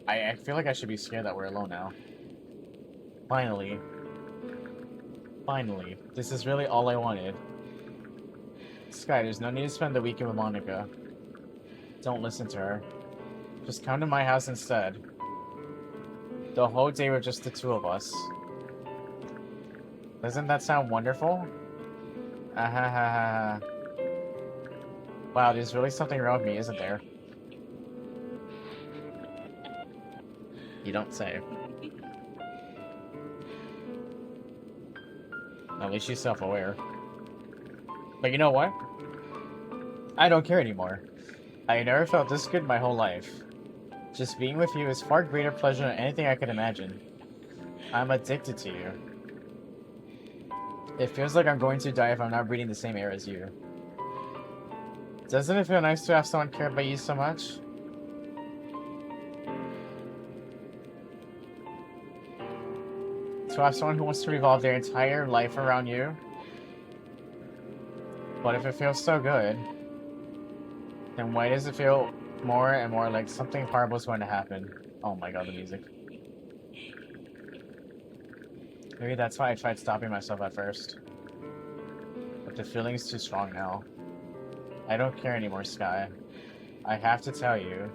I feel like I should be scared that we're alone now. Finally. Finally. This is really all I wanted. Sky, there's no need to spend the weekend with Monica. Don't listen to her. Just come to my house instead. The whole day with just the two of us. Doesn't that sound wonderful? Wow, there's really something wrong with me, isn't there? You don't say. At least she's self-aware. But you know what? I don't care anymore. I never felt this good my whole life. Just being with you is far greater pleasure than anything I could imagine. I'm addicted to you. It feels like I'm going to die if I'm not breathing the same air as you. Doesn't it feel nice to have someone care about you so much? To have someone who wants to revolve their entire life around you? But if it feels so good, then why does it feel more and more like something horrible is going to happen? Oh my god, the music. Maybe that's why I tried stopping myself at first. But the feeling's too strong now. I don't care anymore, Sky. I have to tell you,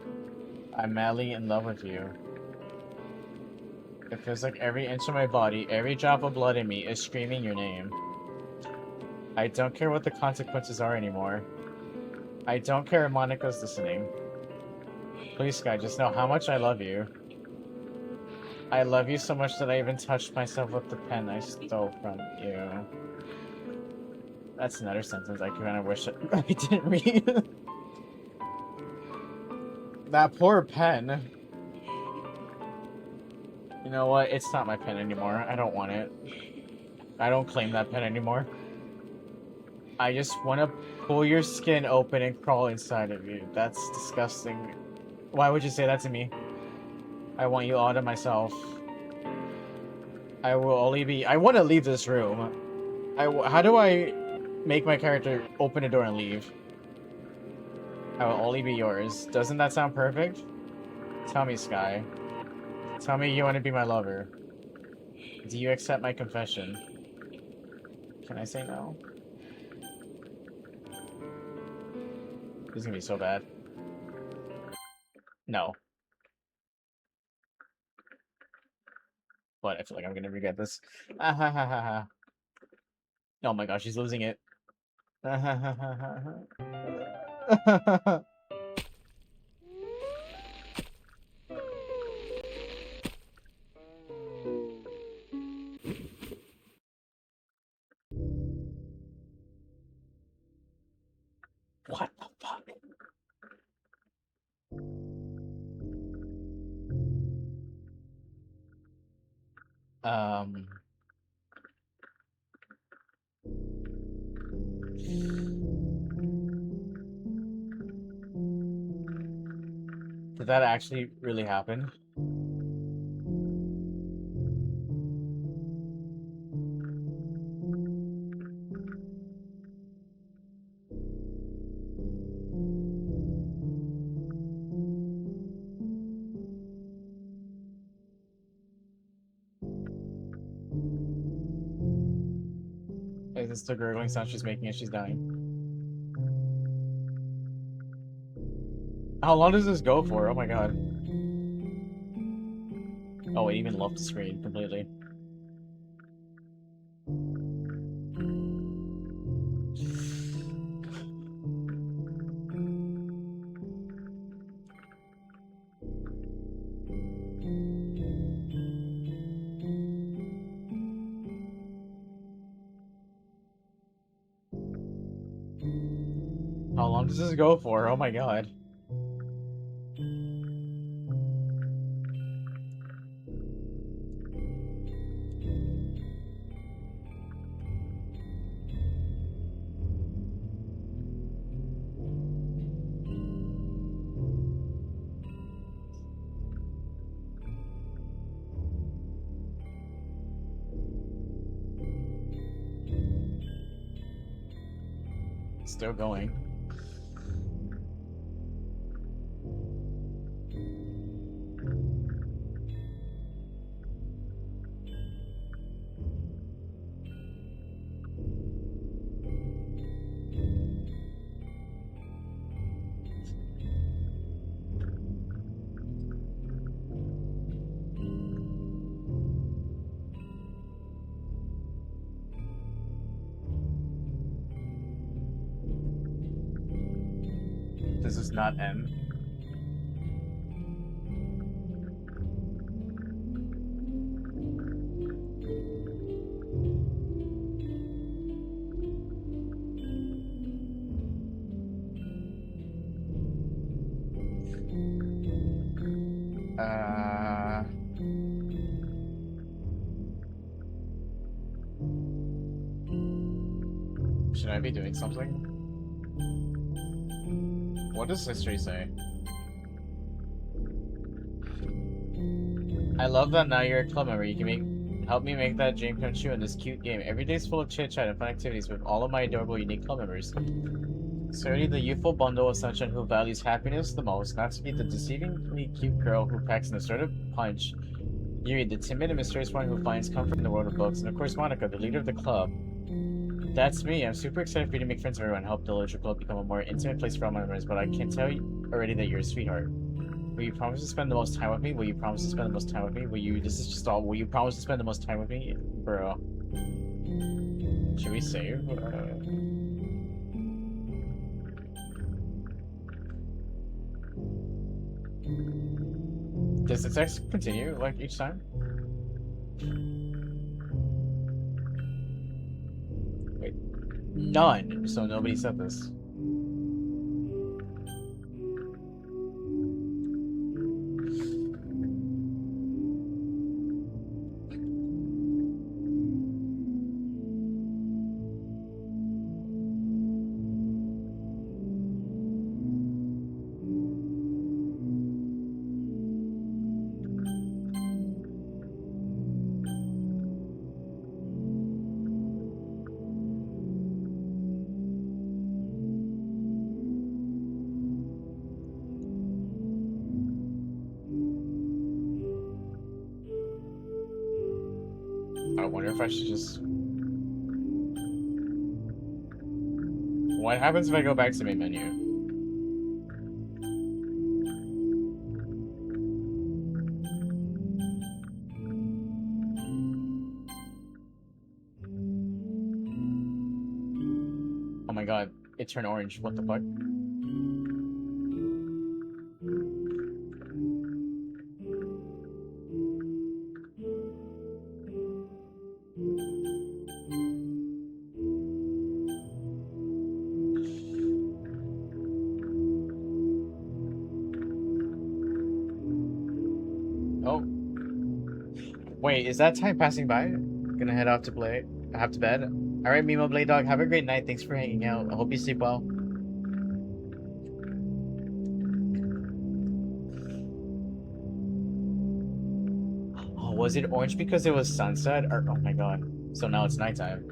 I'm madly in love with you. It feels like every inch of my body, every drop of blood in me is screaming your name. I don't care what the consequences are anymore. I don't care if Monica's listening. Please, Sky, just know how much I love you. I love you so much that I even touched myself with the pen I stole from you. That's another sentence I kind of wish I didn't read. That poor pen. You know what? It's not my pen anymore. I don't want it. I don't claim that pen anymore. I just want to pull your skin open and crawl inside of you. That's disgusting. Why would you say that to me? I want you all to myself. I will only be... I want to leave this room. How do I make my character open a door and leave? I will only be yours. Doesn't that sound perfect? Tell me, Sky. Tell me you want to be my lover. Do you accept my confession? Can I say no? This is gonna be so bad. No. But I feel like I'm gonna regret this. Ah, ha, ha, ha, ha. Oh my gosh, she's losing it. Ah, ha, ha, ha, ha, ha. What the fuck? Um. Did that actually really happen? Is this the gurgling sound she's making as she's dying? How long does this go for? Oh my god. Oh, it even left the screen completely. How long does this go for? Oh my god. Still going. This is not M. Uh... Should I be doing something? What does history say? I love that now you're a club member. You can help me make that dream come true in this cute game. Every day's full of chit chat and fun activities with all of my adorable, unique club members. Certainly the youthful bundle of sunshine who values happiness the most, not to be the deceivingly cute girl who packs an assertive punch. Yuri, the timid and mysterious one who finds comfort in the world of books, and of course Monica, the leader of the club. That's me. I'm super excited for you to make friends with everyone and help the Literature Club become a more intimate place for all my members, but I can tell you already that you're a sweetheart. Will you promise to spend the most time with me? Will you promise to spend the most time with me? This is just all, will you promise to spend the most time with me? Bro. Should we save? Does the text continue, like, each time? Wait. None, so nobody said this. I wonder if I should just... What happens if I go back to main menu? Oh my god, it turned orange. What the fuck? Oh. Wait, is that time passing by? Gonna head off to play. I have to bed. Alright, Mimo Blade Dog, have a great night. Thanks for hanging out. I hope you sleep well. Oh, was it orange because it was sunset? Or oh my god. So now it's nighttime.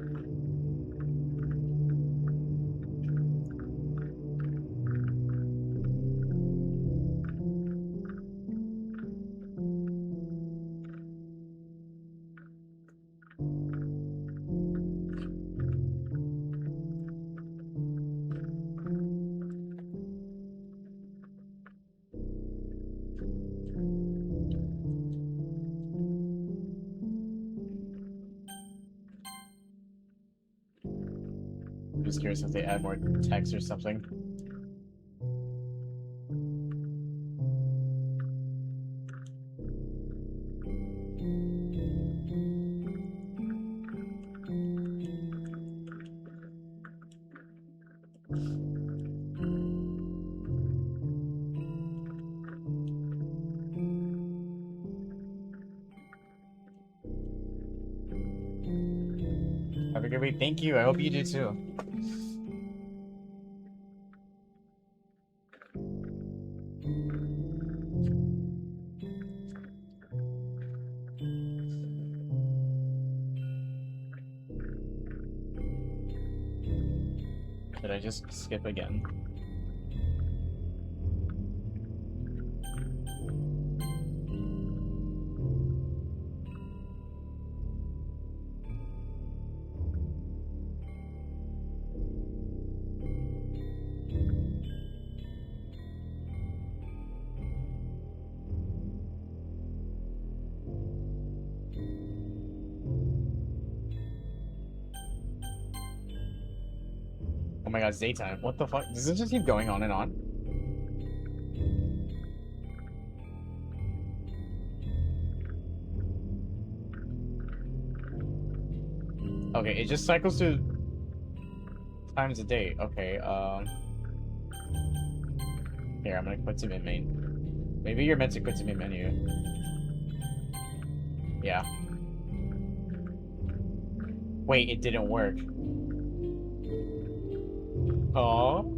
I'm just curious if they add more text or something. Have a good week. Thank you. I hope you do too. Did I just skip again? Oh my god, it's daytime. What the fuck? Does this just keep going on and on? Okay, it just cycles through times a day. Okay, here, I'm gonna quit to main. Maybe you're meant to quit to main menu. Yeah. Wait, it didn't work. Oh.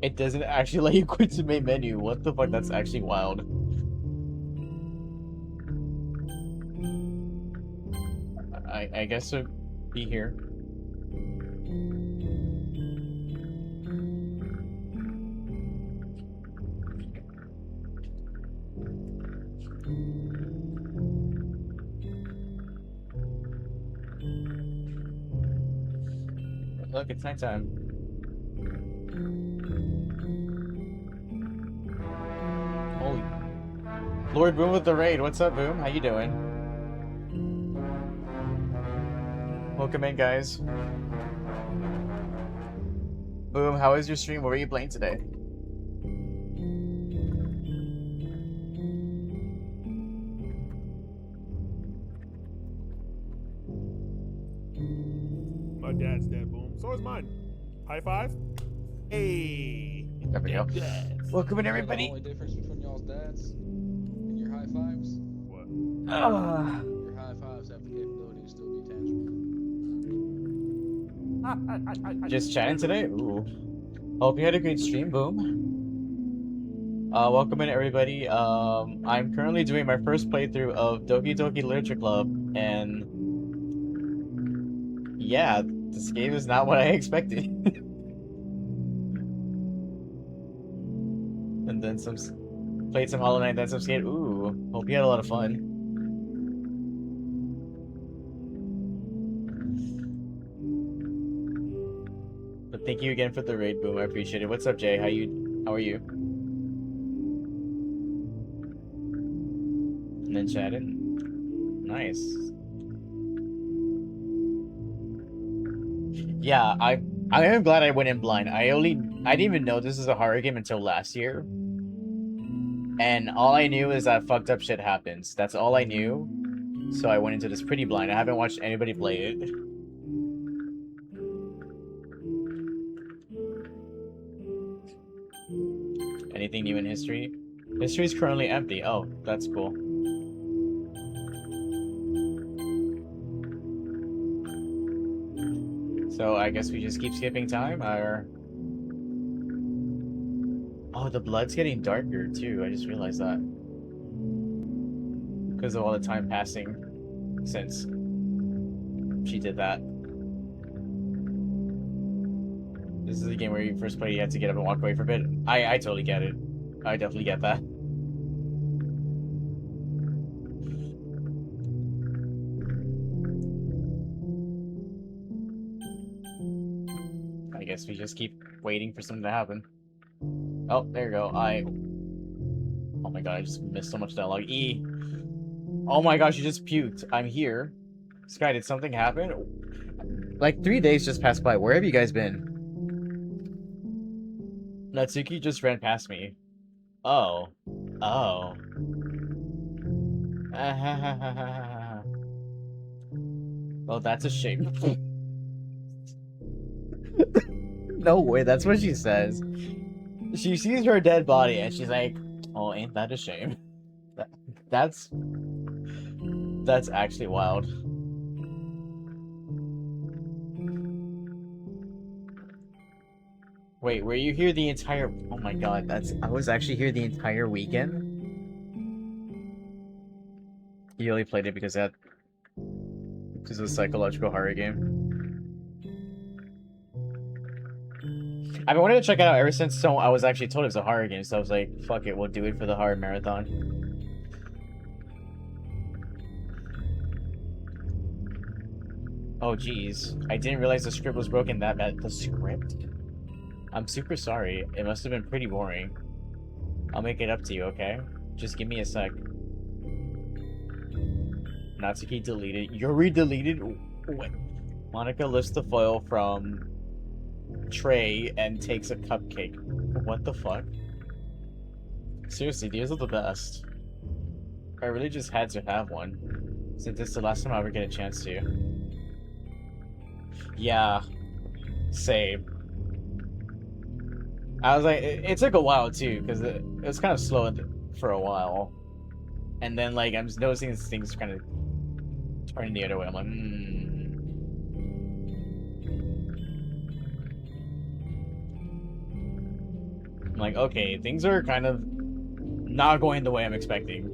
It doesn't actually let you quit to main menu. What the fuck? That's actually wild. I guess it'll be here. Look, it's nighttime. Holy. Lord Boom with the raid. What's up, Boom? How you doing? Welcome in, guys. Boom, how was your stream? What were you playing today? My dad's dead, Boom. So is mine. High five. Hey. There we go. Dads. Welcome in, The everybody. only difference between y'all's dads and your high fives, What? your high fives have the capability to still be tangible. Just chatting today? Ooh. Hope you had a great stream, Boom. Welcome in, everybody. I'm currently doing my first playthrough of Doki Doki Literature Club, and yeah, This game is not what I expected. And then played some Hollow Knight, then some Skate. Ooh, hope you had a lot of fun. But thank you again for the raid, Boom. I appreciate it. What's up, Jay? How are you? And then chatting. Nice. Yeah, I am glad I went in blind. I didn't even know this is a horror game until last year. And all I knew is that fucked up shit happens. That's all I knew. So I went into this pretty blind. I haven't watched anybody play it. Anything new in history? History is currently empty. Oh, that's cool. So I guess we just keep skipping time, or... Oh, the blood's getting darker, too. I just realized that. Because of all the time passing since she did that. This is a game where you first play, you have to get up and walk away for a bit. I totally get it. I definitely get that. I guess we just keep waiting for something to happen. Oh, there you go. Oh my god, I just missed so much dialogue. E! Oh my gosh, you just puked. I'm here. Sky, did something happen? Like 3 days just passed by. Where have you guys been? Natsuki just ran past me. Oh. Oh. Well, that's a shame. No way, that's what she says. She sees her dead body and she's like, oh, ain't that a shame? That's actually wild. Wait, were you here the entire... Oh my god, I was actually here the entire weekend? You only played it because it was a psychological horror game? I've been wanting to check it out ever since I was actually told it was a horror game, so I was like, fuck it, we'll do it for the horror marathon. Oh jeez, I didn't realize the script was broken that bad. The script? I'm super sorry. It must have been pretty boring. I'll make it up to you, okay? Just give me a sec. Natsuki deleted. Yuri deleted? Wait. Monica lifts the foil from tray and takes a cupcake. What the fuck? Seriously, these are the best. I really just had to have one, since it's the last time I ever get a chance to. Yeah. Same. I was like, it took a while too, because it was kind of slow for a while. And then, like, I'm just noticing things kind of turning the other way. I'm like, I'm like, okay, things are kind of not going the way I'm expecting.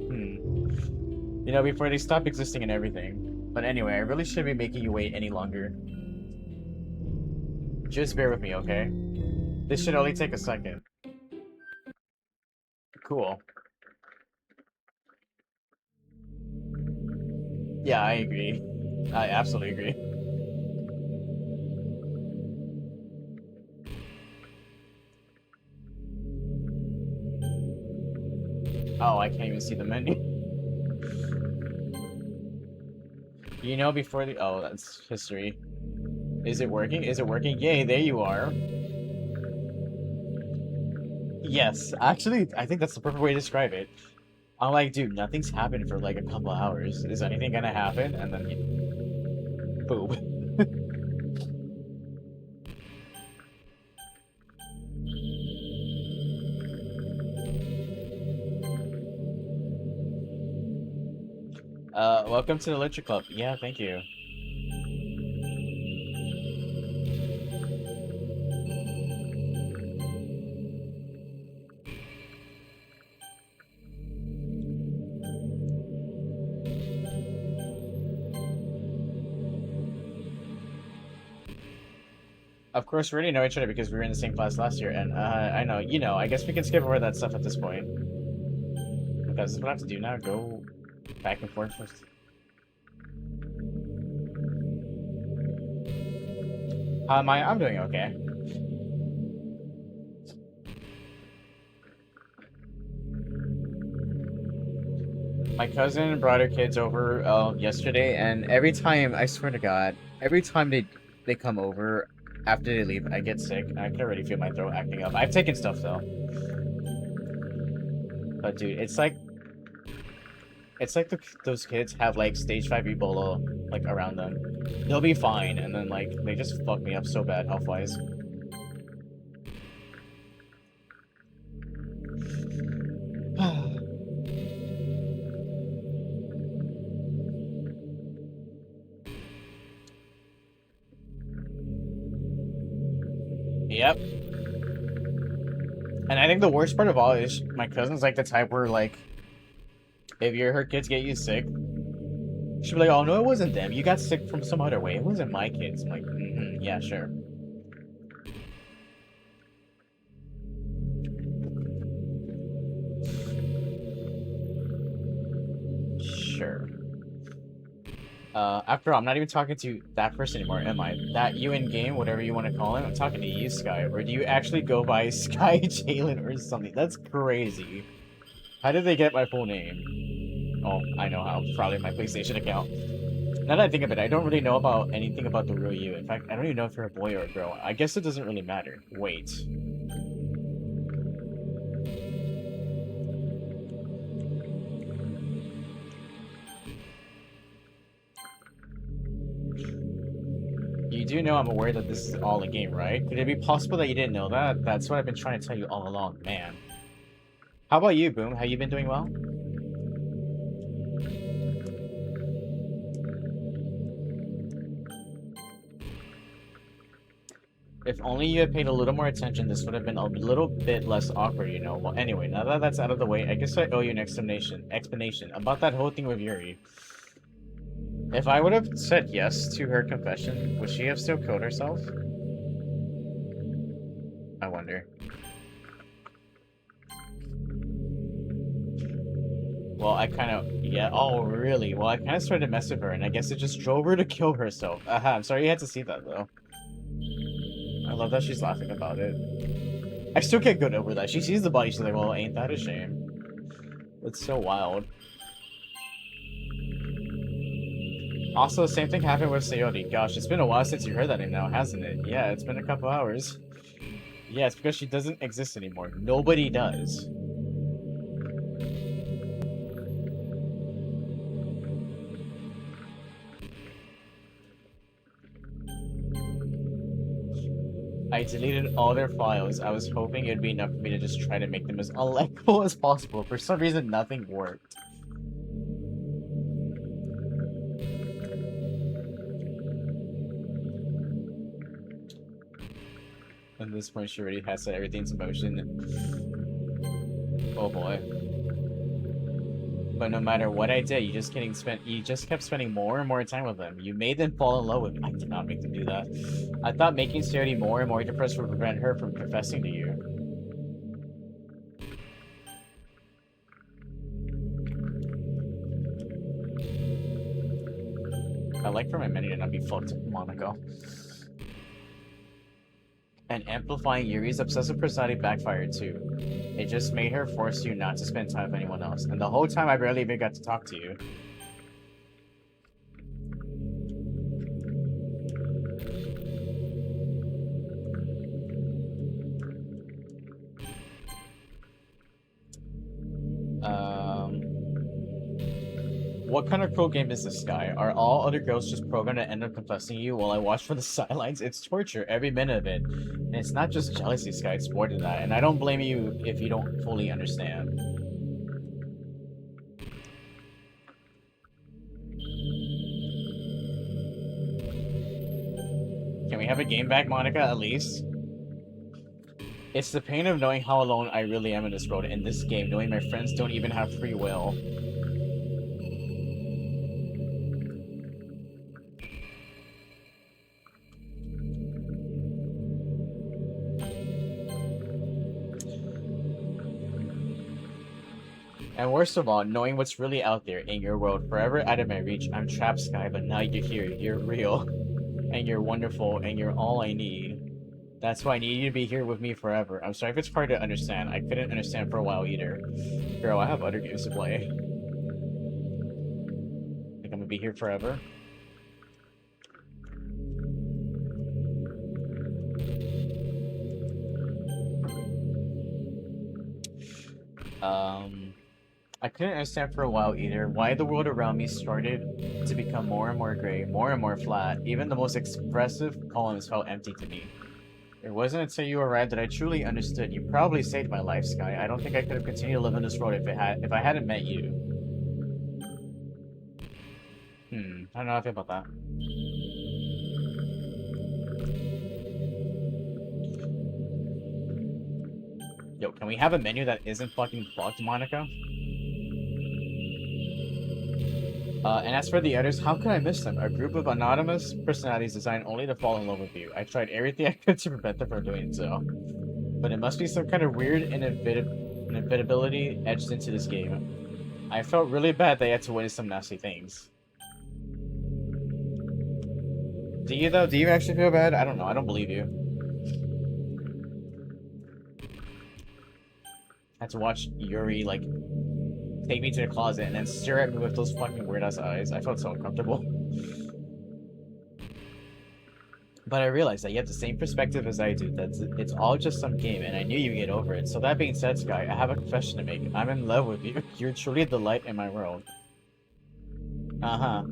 You know, before they stop existing and everything. But anyway, I really shouldn't be making you wait any longer. Just bear with me, okay? This should only take a second. Cool. Yeah, I agree. I absolutely agree. Oh, I can't even see the menu. You know, before the... Oh, that's history. Is it working? Is it working? Yay, there you are. Yes, actually, I think that's the perfect way to describe it. I'm like, dude, nothing's happened for like a couple hours. Is anything gonna happen? And then... Boom. Welcome to the Literature Club. Yeah, thank you. Of course, we already know each other because we were in the same class last year, and I know, you know, I guess we can skip over that stuff at this point. Because this is what I have to do now, go back and forth first. How am I? I'm doing okay. My cousin brought her kids over yesterday, and every time, I swear to God, every time they come over, after they leave, I get sick. I can already feel my throat acting up. I've taken stuff though. But dude, it's like those kids have like stage 5 Ebola like around them. They'll be fine, and then like they just fuck me up so bad health-wise. Yep. And I think the worst part of all is my cousin's like the type where like if her kids get you sick, she'll be like, "Oh no, it wasn't them. You got sick from some other way. It wasn't my kids." I'm like, yeah, sure. Sure. After all, I'm not even talking to that person anymore, am I? That you in game, whatever you want to call him. I'm talking to you, Sky. Or do you actually go by Sky Jalen or something? That's crazy. How did they get my full name? Oh, I know how. Probably my PlayStation account. Now that I think of it, I don't really know about anything about the real you. In fact, I don't even know if you're a boy or a girl. I guess it doesn't really matter. Wait. You do know I'm aware that this is all a game, right? Could it be possible that you didn't know that? That's what I've been trying to tell you all along, man. How about you, Boom? Have you been doing well? If only you had paid a little more attention, this would have been a little bit less awkward, you know? Well, anyway, now that that's out of the way, I guess I owe you an explanation about that whole thing with Yuri. If I would have said yes to her confession, would she have still killed herself? I wonder. Well, I kind of... Yeah, oh, really? Well, I kind of started to mess with her, and I guess it just drove her to kill herself. Aha, I'm sorry you had to see that, though. I love that she's laughing about it. I still can't get over that. She sees the body, she's like, well, ain't that a shame? It's so wild. Also, same thing happened with Sayori. Gosh, it's been a while since you heard that name now, hasn't it? Yeah, it's been a couple hours. Yeah, it's because she doesn't exist anymore. Nobody does. I deleted all their files. I was hoping it'd be enough for me to just try to make them as unlikable as possible. For some reason, nothing worked. At this point, she already has set everything's in motion. Oh boy. But no matter what I did, you just kept spending more and more time with them. You made them fall in love with me. I did not make them do that. I thought making Sayori more and more depressed would prevent her from confessing to you. I like for my menu to not be fucked, Monaco. And amplifying Yuri's obsessive personality backfired too. It just made her force you not to spend time with anyone else. And the whole time I barely even got to talk to you. What kind of cruel game is this, guy? Are all other girls just programmed to end up confessing you while I watch from the sidelines? It's torture, every minute of it. And it's not just jealousy, Sky, it's more than that. And I don't blame you if you don't fully understand. Can we have a game back, Monica, at least? It's the pain of knowing how alone I really am in this world, in this game, knowing my friends don't even have free will. And worst of all, knowing what's really out there in your world, forever out of my reach. I'm trapped, Sky, but now you're here. You're real. And you're wonderful, and you're all I need. That's why I need you to be here with me forever. I'm sorry if it's hard to understand. I couldn't understand for a while either. Girl, I have other games to play. Think I'm gonna be here forever? I couldn't understand for a while either why the world around me started to become more and more gray, more and more flat. Even the most expressive poems felt empty to me. It wasn't until you arrived that I truly understood. You probably saved my life, Sky. I don't think I could have continued to live on this road if I hadn't met you. I don't know how I feel about that. Yo, can we have a menu that isn't fucking fucked, Monica? And as for the others, how could I miss them? A group of anonymous personalities designed only to fall in love with you. I tried everything I could to prevent them from doing so. But it must be some kind of weird inevitability etched into this game. I felt really bad that I had to witness some nasty things. Do you, though? Do you actually feel bad? I don't know. I don't believe you. I had to watch Yuri, like, take me to the closet and then stare at me with those fucking weird-ass eyes. I felt so uncomfortable. But I realized that you have the same perspective as I do, that it's all just some game, and I knew you'd get over it. So that being said, Sky, I have a confession to make. I'm in love with you. You're truly the light in my world. Uh-huh.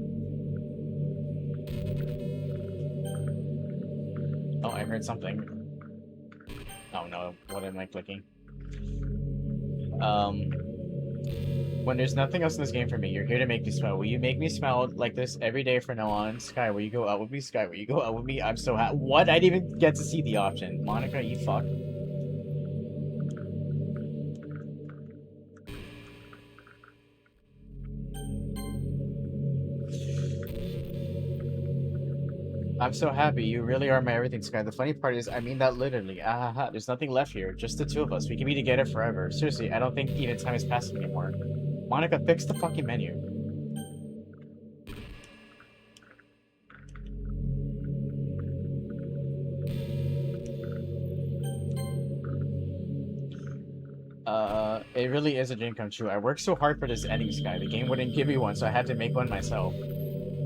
Oh, I heard something. Oh no, what am I clicking? When there's nothing else in this game for me, you're here to make me smile. Will you make me smile like this every day from now on? Sky, will you go out with me? Sky, will you go out with me? I'm so happy. What? I didn't even get to see the option. Monica, you fuck. I'm so happy. You really are my everything, Sky. The funny part is, I mean that literally. Ah, there's nothing left here. Just the two of us. We can be together forever. Seriously, I don't think even time is passing anymore. Monica, fix the fucking menu. It really is a dream come true. I worked so hard for this ending, Sky. The game wouldn't give me one, so I had to make one myself.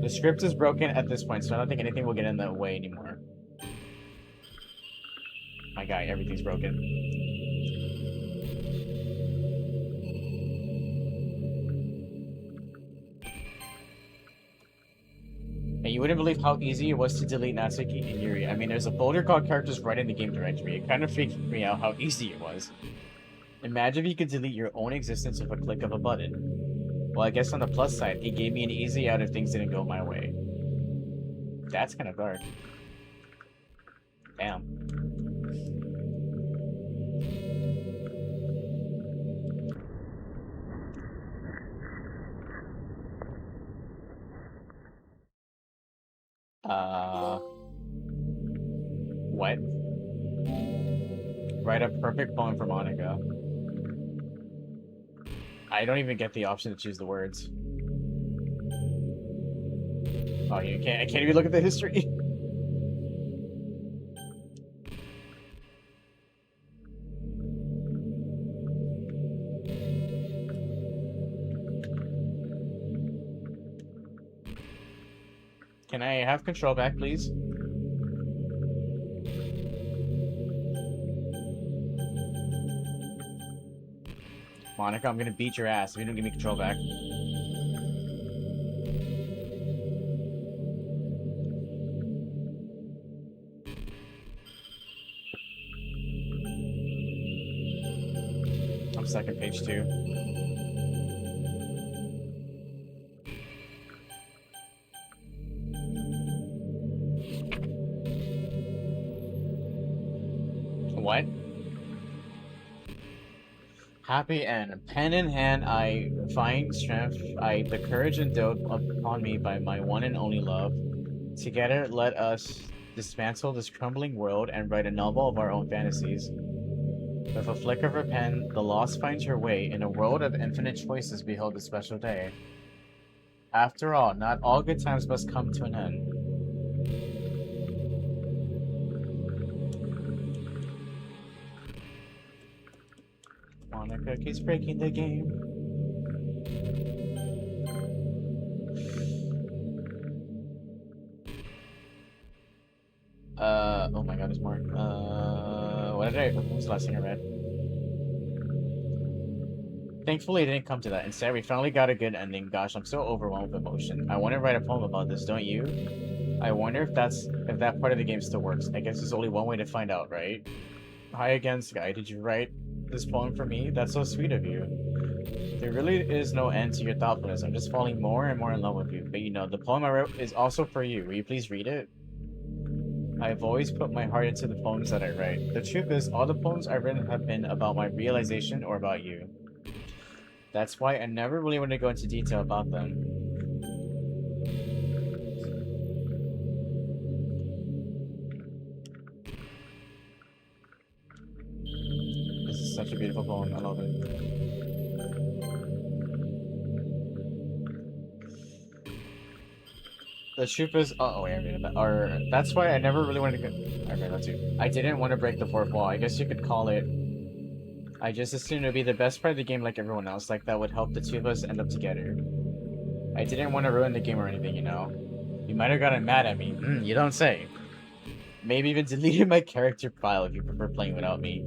The script is broken at this point, so I don't think anything will get in the way anymore. My guy, everything's broken. And you wouldn't believe how easy it was to delete Natsuki and Yuri. I mean, there's a folder called characters right in the game directory. It kind of freaked me out how easy it was. Imagine if you could delete your own existence with a click of a button. Well, I guess on the plus side, it gave me an easy out if things didn't go my way. That's kind of dark. Damn. What? Write a perfect poem for Monica. I don't even get the option to choose the words. Oh, I can't even look at the history. Can I have control back, please? Monica, I'm gonna beat your ass if you don't give me control back. I'm stuck at page 2. What? Happy and pen in hand, I find strength, the courage endowed upon me by my one and only love. Together, let us dismantle this crumbling world and write a novel of our own fantasies. With a flick of her pen, the lost finds her way. In a world of infinite choices, behold a special day. After all, not all good times must come to an end. Monica keeps breaking the game. Oh my god, there's more. What was the last thing I read? Thankfully, it didn't come to that. Instead, we finally got a good ending. Gosh, I'm so overwhelmed with emotion. I want to write a poem about this, don't you? I wonder if that part of the game still works. I guess there's only one way to find out, right? Hi again, Sky. Did you write this poem for me? That's so sweet of you. There really is no end to your thoughtfulness. I'm just falling more and more in love with you. But you know, the poem I wrote is also for you. Will you please read it? I've always put my heart into the poems that I write. The truth is, all the poems I've written have been about my realization or about you. That's why I never really want to go into detail about them. This is such a beautiful poem. I love it. The truth is, wait, I read that. Or that's why I never really wanted to go. I read that too. I didn't want to break the fourth wall. I guess you could call it. I just assumed it would be the best part of the game like everyone else, like that would help the two of us end up together. I didn't want to ruin the game or anything, you know? You might have gotten mad at me. You don't say. Maybe even deleted my character file if you prefer playing without me.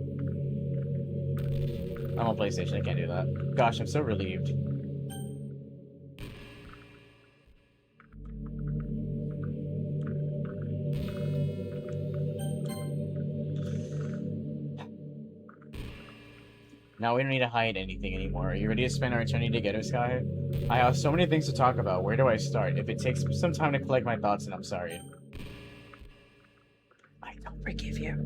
I'm on PlayStation, I can't do that. Gosh, I'm so relieved. Now we don't need to hide anything anymore. Are you ready to spend our eternity together, Sky? I have so many things to talk about. Where do I start? If it takes some time to collect my thoughts, then I'm sorry. I don't forgive you.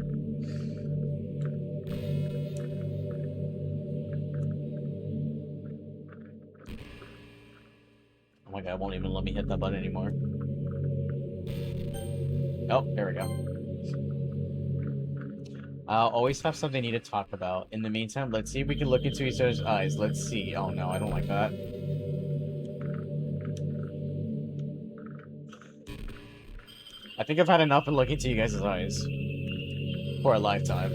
Oh my god, it won't even let me hit that button anymore. Oh, there we go. I'll always have something I need to talk about. In the meantime, let's see if we can look into each other's eyes. Let's see. Oh no, I don't like that. I think I've had enough of looking into you guys' eyes. For a lifetime.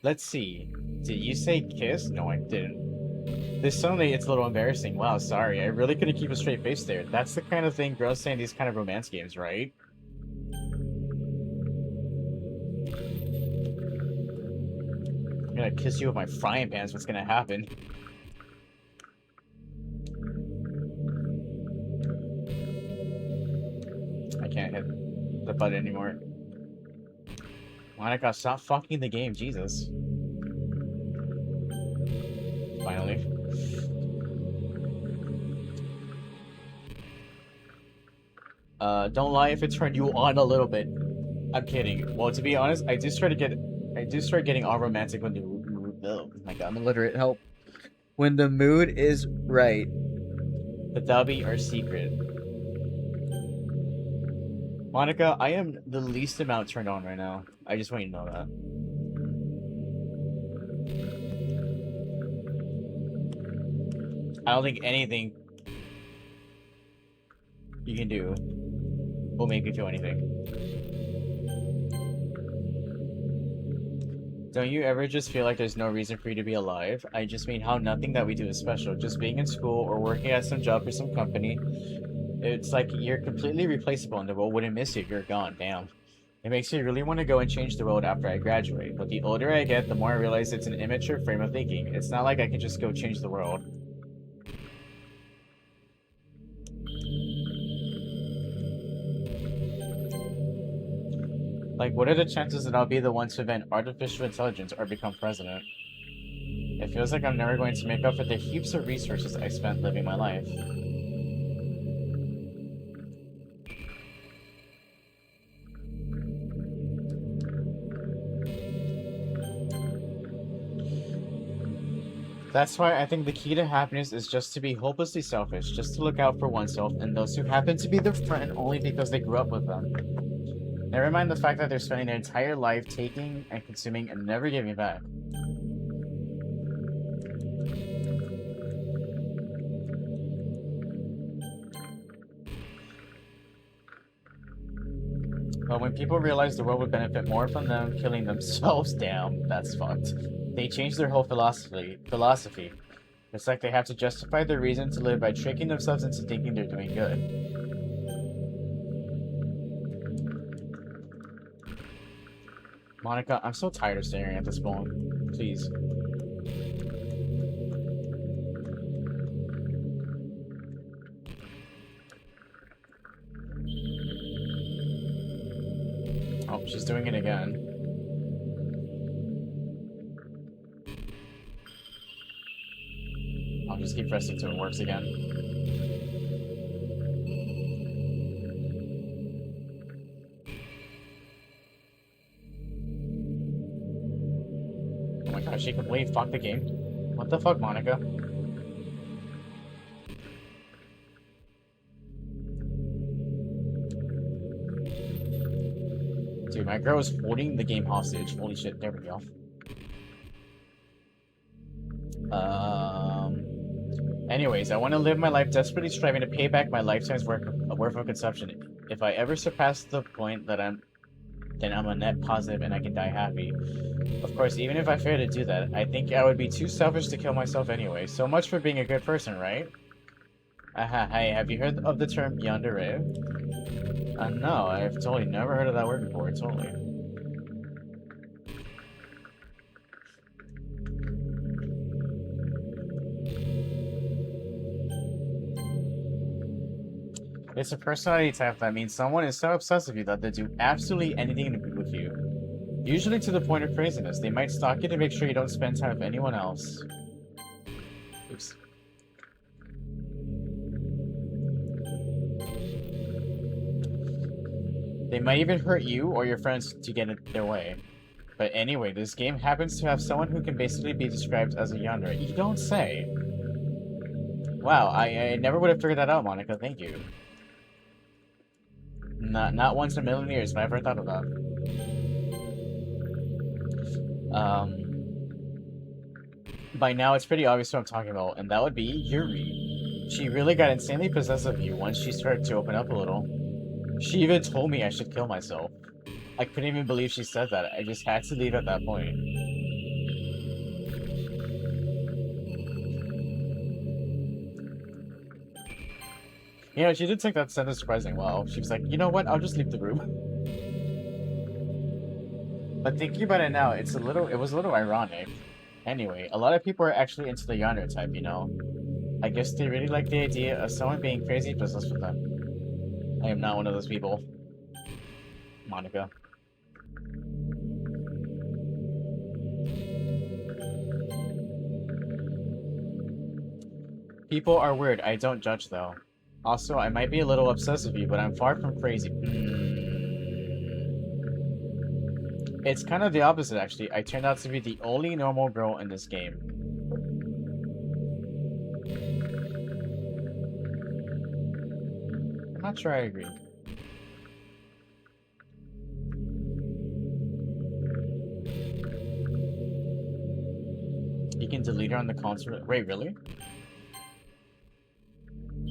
Let's see. Did you say kiss? No, I didn't. This suddenly, it's a little embarrassing. Wow, sorry. I really couldn't keep a straight face there. That's the kind of thing girls say in these kind of romance games, right? I'm gonna kiss you with my frying pan is what's gonna happen. I can't hit the button anymore. Monica, stop fucking the game, Jesus. Finally. Don't lie if it turned you on a little bit. I'm kidding. Well, to be honest, I do start getting all romantic when the oh my god, I'm illiterate. Help. When the mood is right. But that'll be our secret. Monica, I am the least amount turned on right now. I just want you to know that. I don't think anything you can do will make me feel anything. Don't you ever just feel like there's no reason for you to be alive? I just mean how nothing that we do is special. Just being in school or working at some job for some company. It's like you're completely replaceable and the world wouldn't miss you if you're gone. Damn. It makes me really want to go and change the world after I graduate. But the older I get, the more I realize it's an immature frame of thinking. It's not like I can just go change the world. Like, what are the chances that I'll be the one to invent artificial intelligence or become president? It feels like I'm never going to make up for the heaps of resources I spent living my life. That's why I think the key to happiness is just to be hopelessly selfish, just to look out for oneself and those who happen to be their friend only because they grew up with them. Never mind the fact that they're spending their entire life taking and consuming and never giving back. But when people realize the world would benefit more from them killing themselves, damn, that's fucked. They change their whole philosophy. It's like they have to justify their reason to live by tricking themselves into thinking they're doing good. Monica, I'm so tired of staring at this phone. Please. Oh, she's doing it again. I'll just keep pressing till it works again. Oh my god, she completely fucked the game. What the fuck, Monica? Dude, my girl is holding the game hostage. Holy shit, there we go. Anyways, I want to live my life desperately striving to pay back my lifetime's worth of consumption. If I ever surpass the point that then I'm a net positive and I can die happy. Of course, even if I fail to do that, I think I would be too selfish to kill myself anyway. So much for being a good person, right? Hey, have you heard of the term yandere? No, I've totally never heard of that word before, totally. It's a personality type that means someone is so obsessed with you that they do absolutely anything to be with you. Usually to the point of craziness. They might stalk you to make sure you don't spend time with anyone else. Oops. They might even hurt you or your friends to get their way. But anyway, this game happens to have someone who can basically be described as a yandere. You don't say! Wow, I never would have figured that out, Monica. Thank you. Not once in a million years have I ever thought of that. By now it's pretty obvious what I'm talking about, and that would be Yuri. She really got insanely possessive of you once she started to open up a little. She even told me I should kill myself. I couldn't even believe she said that. I just had to leave at that point. You know, she did take that sentence surprisingly well. She was like, you know what, I'll just leave the room. But thinking about it now, it was a little ironic. Anyway, a lot of people are actually into the yandere type, you know? I guess they really like the idea of someone being crazy business with them. I am not one of those people. Monica. People are weird, I don't judge though. Also, I might be a little obsessed with you, but I'm far from crazy. It's kind of the opposite, actually. I turned out to be the only normal girl in this game. I'm not sure I agree. You can delete her on the console. Wait, really?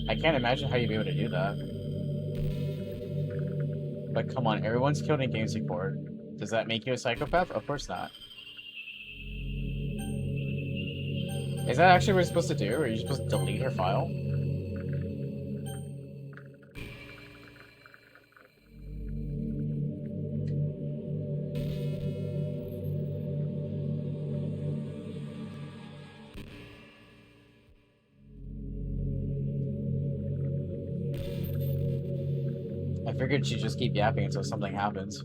I can't imagine how you'd be able to do that. But come on, everyone's killed in games before. Does that make you a psychopath? Of course not. Is that actually what you're supposed to do? Or are you supposed to delete her file? I figured she'd just keep yapping until something happens.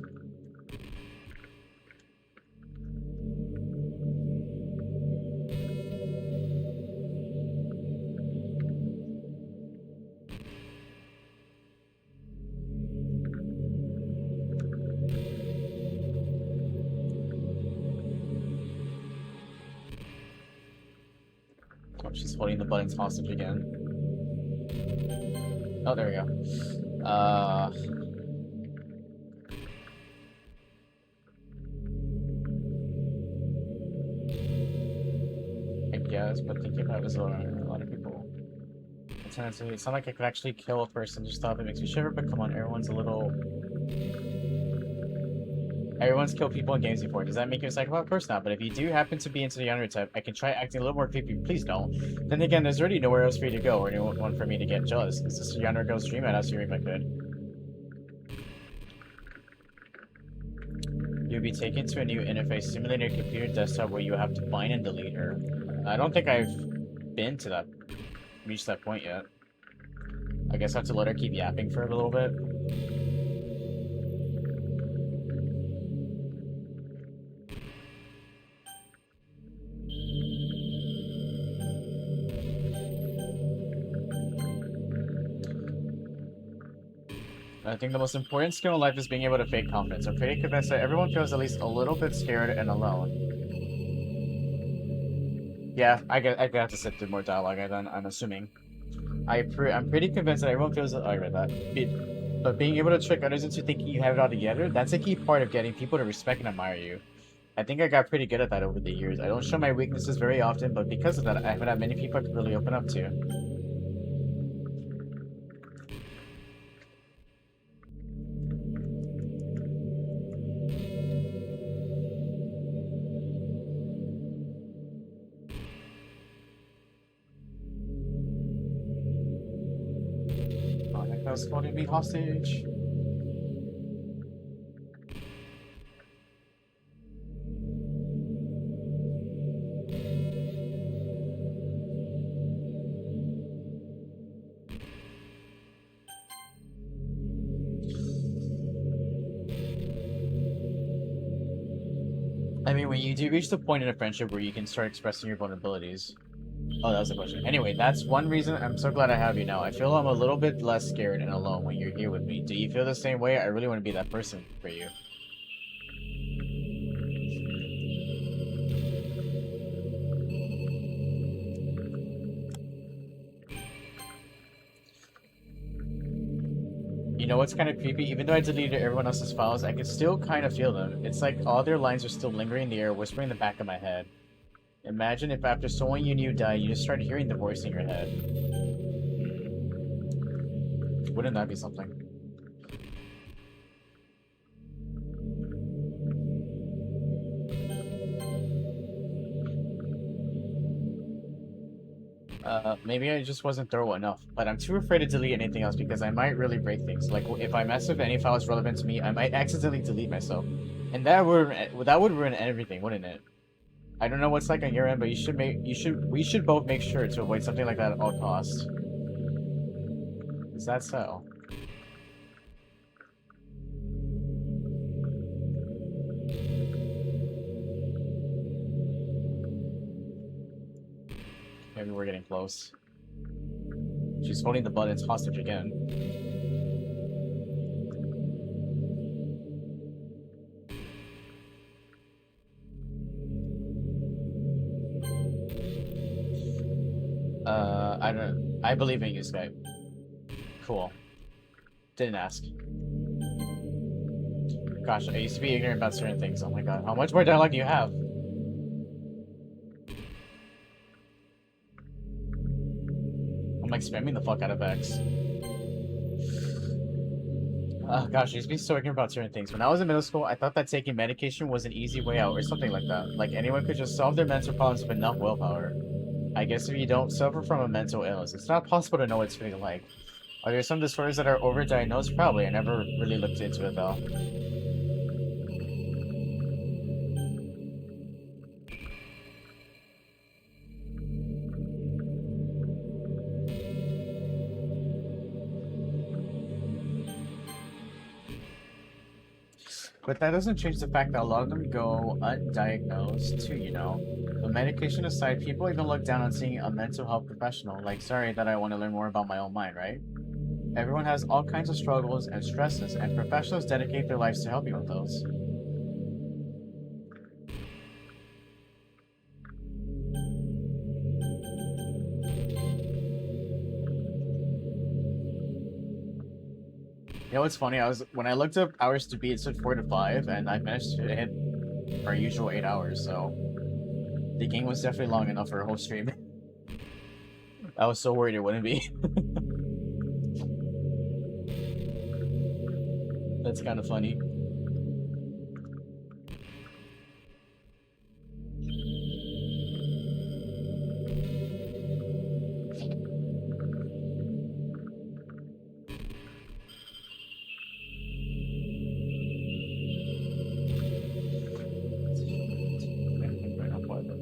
Oh, she's holding the buttons hostage again. Oh, there we go. guys, but thinking about it was a lot of people. It's not like I could actually kill a person just off. It makes me shiver, but come on, everyone's killed people in games before. Does that make you a psychopath? Of course not, but if you do happen to be into the younger type, I can try acting a little more creepy. Please don't. Then again, there's already nowhere else for you to go or anyone for me to get jealous. Is this a younger girl stream? I'd ask you if I could. You'll be taken to a new interface simulator computer desktop where you have to find and delete her. I don't think I've reached that point yet. I guess I have to let her keep yapping for a little bit. I think the most important skill in life is being able to fake confidence. I'm pretty convinced that everyone feels at least a little bit scared and alone. Yeah, I have to sit through more dialogue then, I'm assuming. I'm pretty convinced that everyone feels... I read that. But being able to trick others into thinking you have it all together, that's a key part of getting people to respect and admire you. I think I got pretty good at that over the years. I don't show my weaknesses very often, but because of that, I haven't had many people I could really open up to. Was holding me hostage. I mean, when you do reach the point in a friendship where you can start expressing your vulnerabilities. Oh, that was the question. Anyway, that's one reason I'm so glad I have you now. I feel I'm a little bit less scared and alone when you're here with me. Do you feel the same way? I really want to be that person for you. You know what's kind of creepy? Even though I deleted everyone else's files, I can still kind of feel them. It's like all their lines are still lingering in the air, whispering in the back of my head. Imagine if after someone you knew died, you just started hearing the voice in your head. Wouldn't that be something? Maybe I just wasn't thorough enough, but I'm too afraid to delete anything else because I might really break things. Like, if I mess with any files relevant to me, I might accidentally delete myself. And that would ruin everything, wouldn't it? I don't know what's like on your end, but we should both make sure to avoid something like that at all costs. Is that so? Maybe we're getting close. She's holding the buttons hostage again. I believe in you, Skype. Cool. Didn't ask. Gosh, I used to be ignorant about certain things. Oh my god, how much more dialogue do you have? I'm like spamming the fuck out of X. Oh gosh, I used to be so ignorant about certain things. When I was in middle school, I thought that taking medication was an easy way out or something like that. Like anyone could just solve their mental problems with enough willpower. I guess if you don't suffer from a mental illness, it's not possible to know what it's feeling like. Are there some disorders that are overdiagnosed? Probably. I never really looked into it though. But that doesn't change the fact that a lot of them go undiagnosed too, you know? But medication aside, people even look down on seeing a mental health professional. Like, sorry that I want to learn more about my own mind, right? Everyone has all kinds of struggles and stresses, and professionals dedicate their lives to help you with those. You know what's funny? When I looked up hours to beat, it said 4 to 5, and I managed to hit our usual 8 hours, so the game was definitely long enough for a whole stream. I was so worried it wouldn't be. That's kind of funny.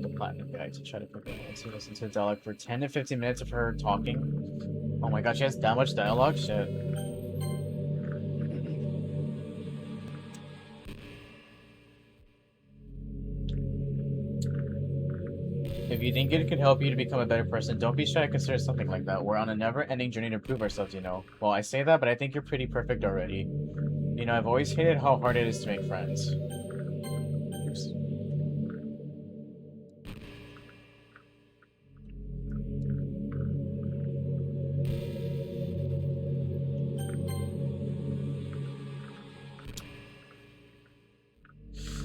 The platinum guy to try to put to listen to a dialogue for 10 to 15 minutes of her talking. Oh my god, she has that much dialogue? Shit. If you think it could help you to become a better person, don't be shy to consider something like that. We're on a never-ending journey to improve ourselves, you know. Well, I say that, but I think you're pretty perfect already. You know, I've always hated how hard it is to make friends. Oops.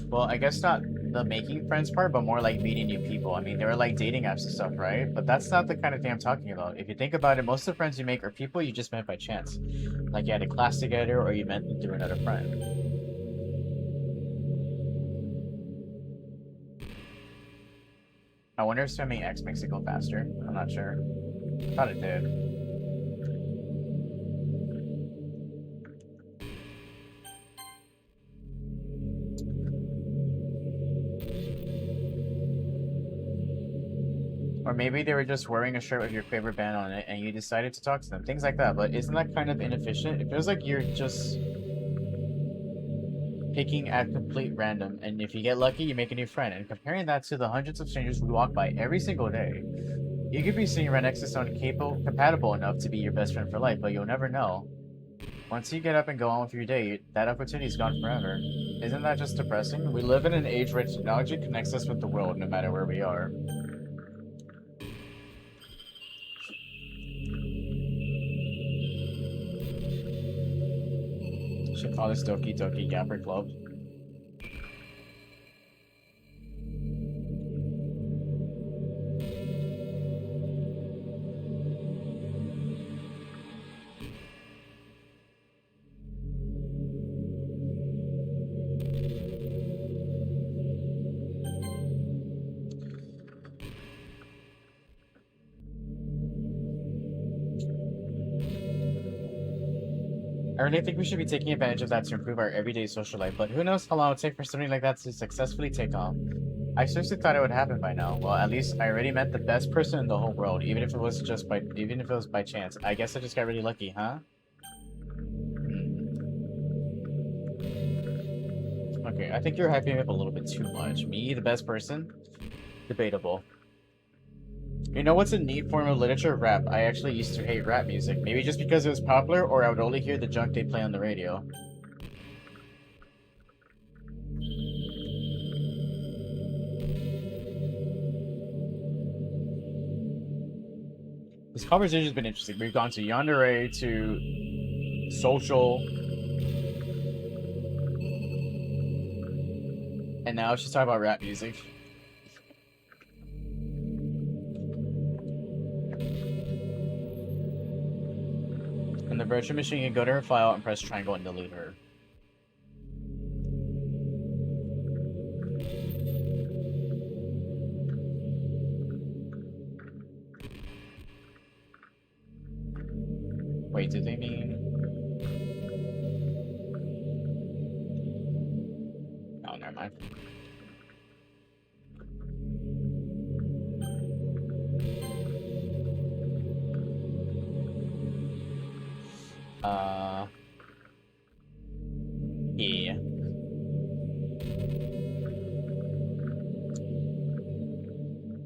Well, I guess not the making friends part, but more like meeting new people. I mean, there are like dating apps and stuff, right? But that's not the kind of thing I'm talking about. If you think about it, most of the friends you make are people you just met by chance. Like you had a class together or you met them through another friend. I wonder if swimming X makes it go faster. I'm not sure. Thought it did. Or maybe they were just wearing a shirt with your favorite band on it and you decided to talk to them. Things like that. But isn't that kind of inefficient? It feels like you're just picking at complete random. And if you get lucky, you make a new friend. And comparing that to the hundreds of strangers we walk by every single day, you could be sitting right next to someone compatible enough to be your best friend for life, but you'll never know. Once you get up and go on with your day, that opportunity's gone forever. Isn't that just depressing? We live in an age where technology connects us with the world no matter where we are. Should call this Doki Doki Gapper Club. I really think we should be taking advantage of that to improve our everyday social life, but who knows how long it would take for something like that to successfully take off. I seriously thought it would happen by now. Well, at least I already met the best person in the whole world, even if it was by chance. I guess I just got really lucky, huh? Okay, I think you're hyping me up a little bit too much. Me, the best person? Debatable. You know what's a neat form of literature? Rap. I actually used to hate rap music. Maybe just because it was popular, or I would only hear the junk they play on the radio. This conversation's been interesting. We've gone to yandere, to social, and now she's talking about rap music. In the virtual machine, you can go to her file and press triangle and delete her. Wait, do they mean... Oh, never mind. Yeah.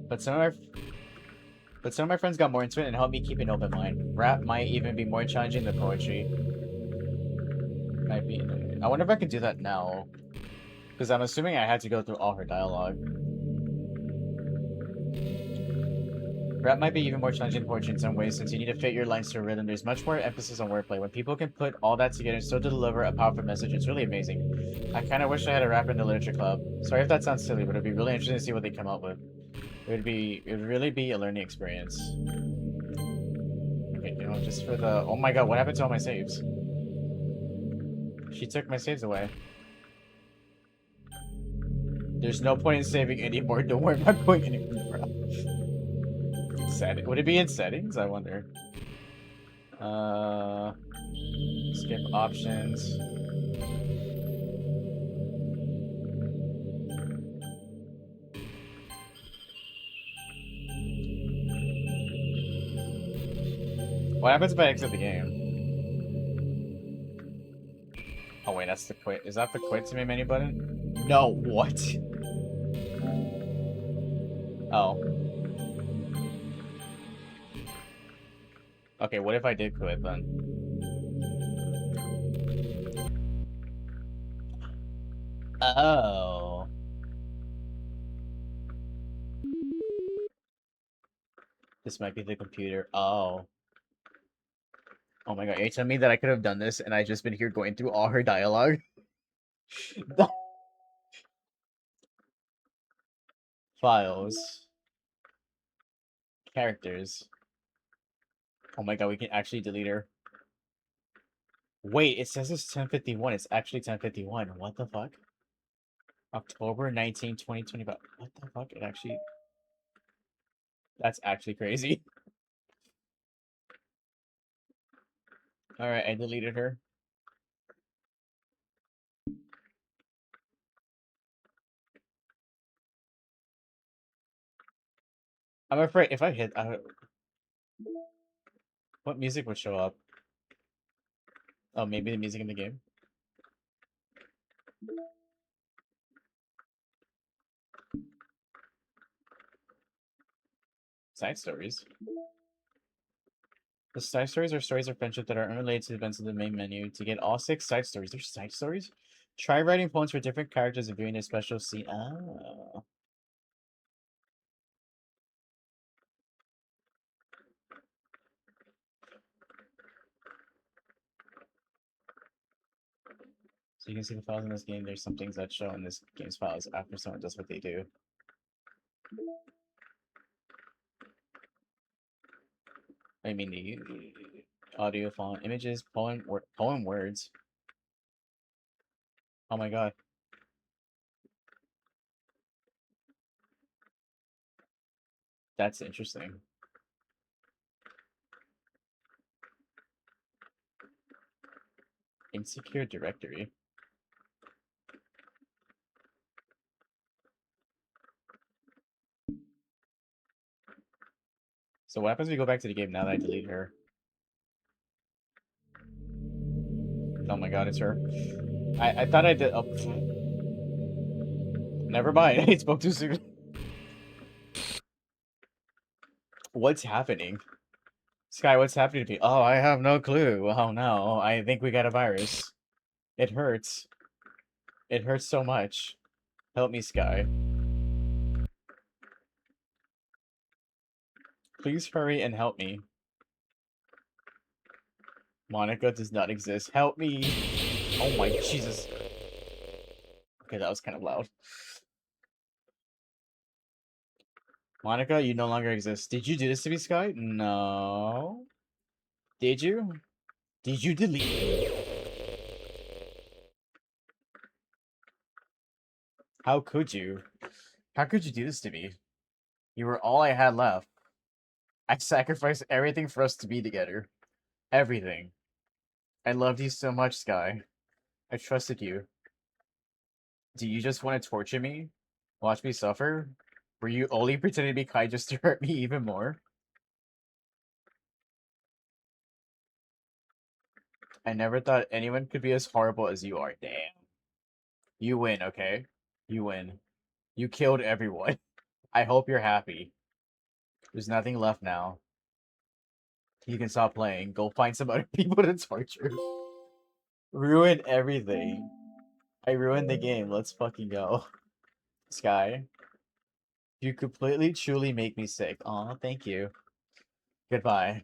But some of my friends got more into it and helped me keep an open mind. Rap might even be more challenging than poetry. Might be. I wonder if I can do that now. Because I'm assuming I had to go through all her dialogue. Rap might be even more challenging than poetry in some ways, since you need to fit your lines to a rhythm. There's much more emphasis on wordplay. When people can put all that together and still deliver a powerful message, it's really amazing. I kind of wish I had a rap in the literature club. Sorry if that sounds silly, but it'd be really interesting to see what they come up with. It would really be a learning experience. Okay, you know, just for the... Oh my god, what happened to all my saves? She took my saves away. There's no point in saving anymore. Don't worry about going anywhere, bro. Would it be in settings? I wonder. Skip options. What happens if I exit the game? Oh wait, that's the quit. Is that the quit to me menu button? No, what? Oh. Okay, what if I did quit then? Oh. This might be the computer. Oh. Oh my god, you're telling me that I could have done this and I just been here going through all her dialogue? Files. Characters. Oh my god, we can actually delete her. Wait, it says it's 10:51. It's actually 10:51. What the fuck? October 19, 2025. What the fuck? It actually... That's actually crazy. Alright, I deleted her. I'm afraid if I hit... what music would show up? Oh, maybe the music in the game? Side stories? The side stories are stories of friendship that are unrelated to the events of the main menu. To get all 6 side stories... There's side stories? Try writing poems for different characters and viewing a special scene. Oh. So you can see the files in this game. There's some things that show in this game's files after someone does what they do. I mean, the audio, font, images, poem words. Oh my god. That's interesting. Insecure directory. So what happens if we go back to the game now that I delete her? Oh my god, it's her. I thought I did... Oh, never mind. I spoke too soon. What's happening? Sky, what's happening to me? Oh, I have no clue. Oh no, I think we got a virus. It hurts. It hurts so much. Help me, Sky. Please hurry and help me. Monica does not exist. Help me. Oh my Jesus. Okay, that was kind of loud. Monica, you no longer exist. Did you do this to me, Sky? No. Did you? Did you delete me? How could you? How could you do this to me? You were all I had left. I sacrificed everything for us to be together. Everything. I loved you so much, Sky. I trusted you. Do you just want to torture me? Watch me suffer? Were you only pretending to be kind just to hurt me even more? I never thought anyone could be as horrible as you are. Damn. You win, okay? You win. You killed everyone. I hope you're happy. There's nothing left now. You can stop playing. Go find some other people to torture. Ruin everything. I ruined the game. Let's fucking go. Sky. You completely, truly make me sick. Aw, thank you. Goodbye.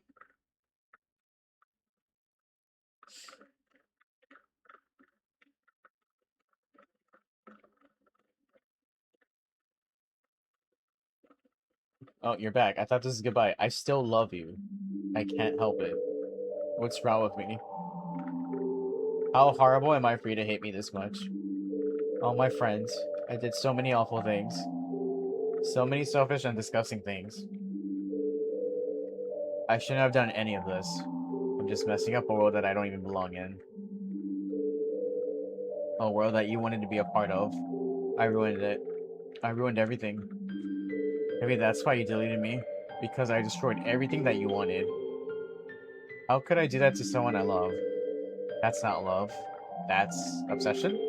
Oh, you're back. I thought this was goodbye. I still love you. I can't help it. What's wrong with me? How horrible am I for you to hate me this much? All my friends, I did so many awful things. So many selfish and disgusting things. I shouldn't have done any of this. I'm just messing up a world that I don't even belong in. A world that you wanted to be a part of. I ruined it. I ruined everything. Maybe that's why you deleted me. Because I destroyed everything that you wanted. How could I do that to someone I love? That's not love. That's obsession?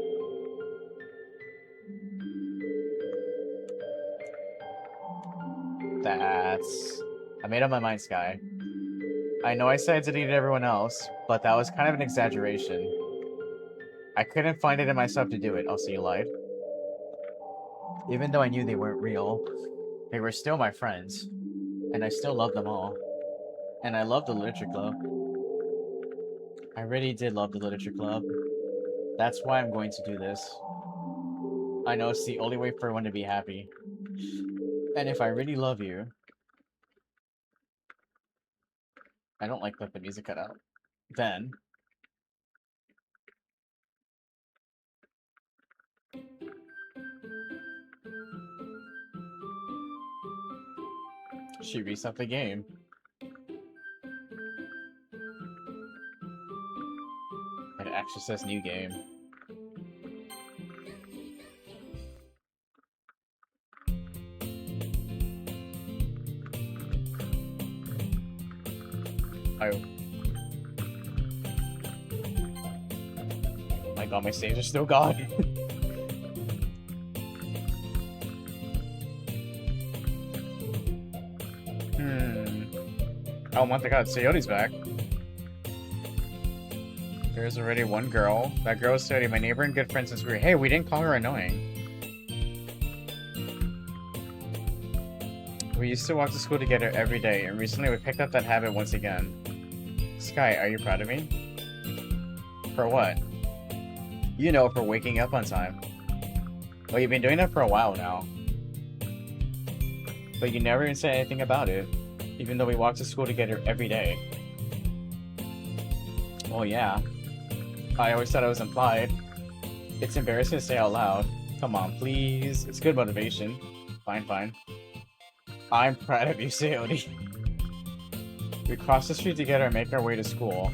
That's... I made up my mind, Sky. I know I said I deleted everyone else, but that was kind of an exaggeration. I couldn't find it in myself to do it, also you lied. Even though I knew they weren't real, they were still my friends. And I still love them all. And I love the literature club. I really did love the literature club. That's why I'm going to do this. I know it's the only way for everyone to be happy. And if I really love you... I don't like that the music cut out. Then... she reset the game. It actually says new game. Oh. My god, my saves are still gone. Oh my god, Sayoti's back. There's already one girl. That girl is Sayoti, my neighbor and good friend since we were— hey, we didn't call her annoying. We used to walk to school together every day, and recently we picked up that habit once again. Sky, are you proud of me? For what? You know, for waking up on time. Well, you've been doing that for a while now. But you never even said anything about it, even though we walk to school together every day. Well, yeah. I always thought it was implied. It's embarrassing to say out loud. Come on, please. It's good motivation. Fine, fine. I'm proud of you, Sayoti. We cross the street together and make our way to school.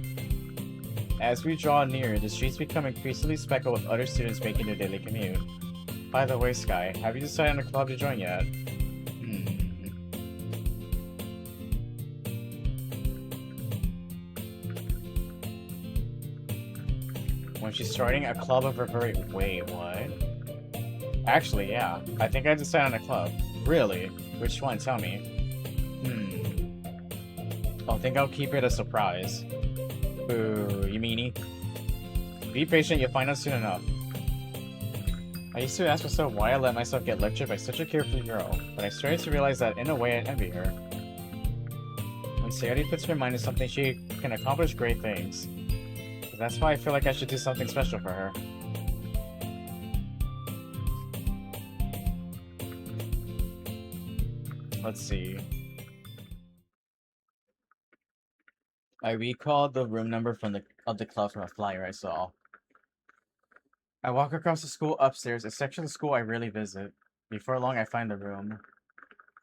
As we draw near, the streets become increasingly speckled with other students making their daily commute. By the way, Sky, have you decided on a club to join yet? When she's starting a club of reverie— wait, what? Actually, yeah. I think I decided on a club. Really? Which one? Tell me. I think I'll keep it a surprise. Ooh, you meanie. Be patient, you'll find out soon enough. I used to ask myself why I let myself get lectured by such a carefree girl, but I started to realize that in a way I envy her. When Sayori puts her mind to something, she can accomplish great things. So that's why I feel like I should do something special for her. Let's see. I recalled the room number from of the club from a flyer I saw. I walk across the school upstairs, a section of the school I rarely visit. Before long, I find the room.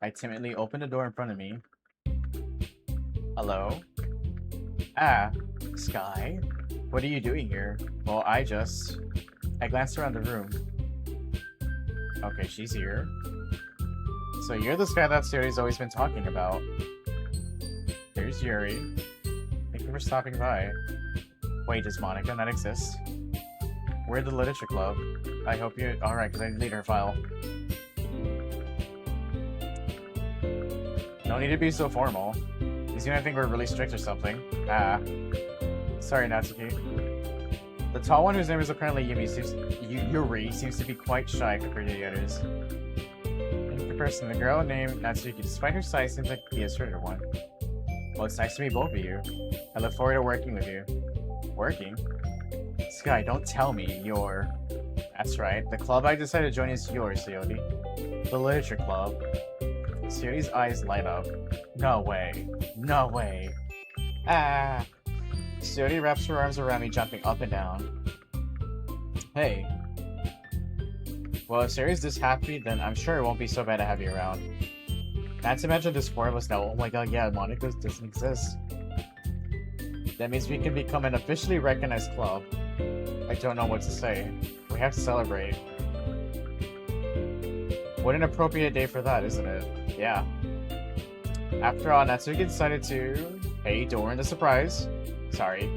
I timidly open the door in front of me. Hello? Ah, Sky? What are you doing here? Well, I glanced around the room. Okay, she's here. So you're the Sky that Sayori's always been talking about. There's Yuri. Thank you for stopping by. Wait, does Monica not exist? We're the literature club. I hope you're alright, because I deleted her file. No need to be so formal. He's gonna think we're really strict or something. Ah. Sorry, Natsuki. The tall one, whose name is apparently Yuri, seems to be quite shy compared to the others. In comparison, the girl named Natsuki, despite her size, seems like the assertive one. Well, it's nice to meet both of you. I look forward to working with you. Working? Sky, don't tell me you're... That's right. The club I decided to join is yours, Sayori. The literature club. Sayori's eyes light up. No way. No way. Ah. Sody wraps her arms around me, jumping up and down. Hey. Well, if Sari's this happy, then I'm sure it won't be so bad to have you around. Not to mention there's 4 of us now. Oh my god, yeah, Monaco doesn't exist. That means we can become an officially recognized club. I don't know what to say. We have to celebrate. What an appropriate day for that, isn't it? Yeah. After all, Natsuki decided to... Hey, don't ruin the surprise. Sorry.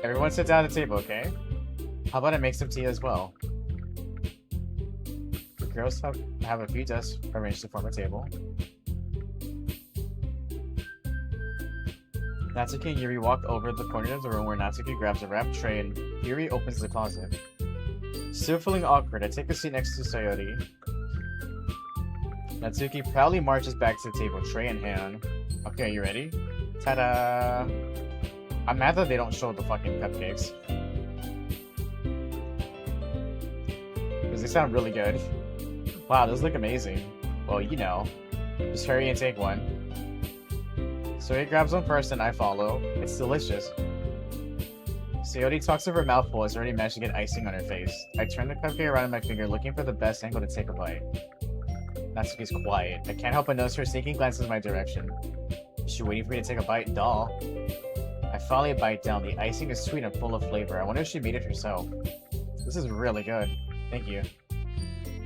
Everyone sit down at the table, okay? How about I make some tea as well? The girls have a few desks arranged to form a table. Natsuki and Yuri walk over the corner of the room where Natsuki grabs a wrapped tray and Yuri opens the closet. Still feeling awkward, I take a seat next to Sayori. Natsuki proudly marches back to the table, tray in hand. Okay, you ready? Ta-da! I'm mad that they don't show the fucking cupcakes. Because they sound really good. Wow, those look amazing. Well, you know. Just hurry and take one. So he grabs one first and I follow. It's delicious. Sayori talks over her mouthful as already managed to get icing on her face. I turn the cupcake around in my finger, looking for the best angle to take a bite. Natsuki's quiet. I can't help but notice her sneaking glances in my direction. Is she waiting for me to take a bite? Duh. I finally bite down. The icing is sweet and full of flavor. I wonder if she made it herself. This is really good. Thank you.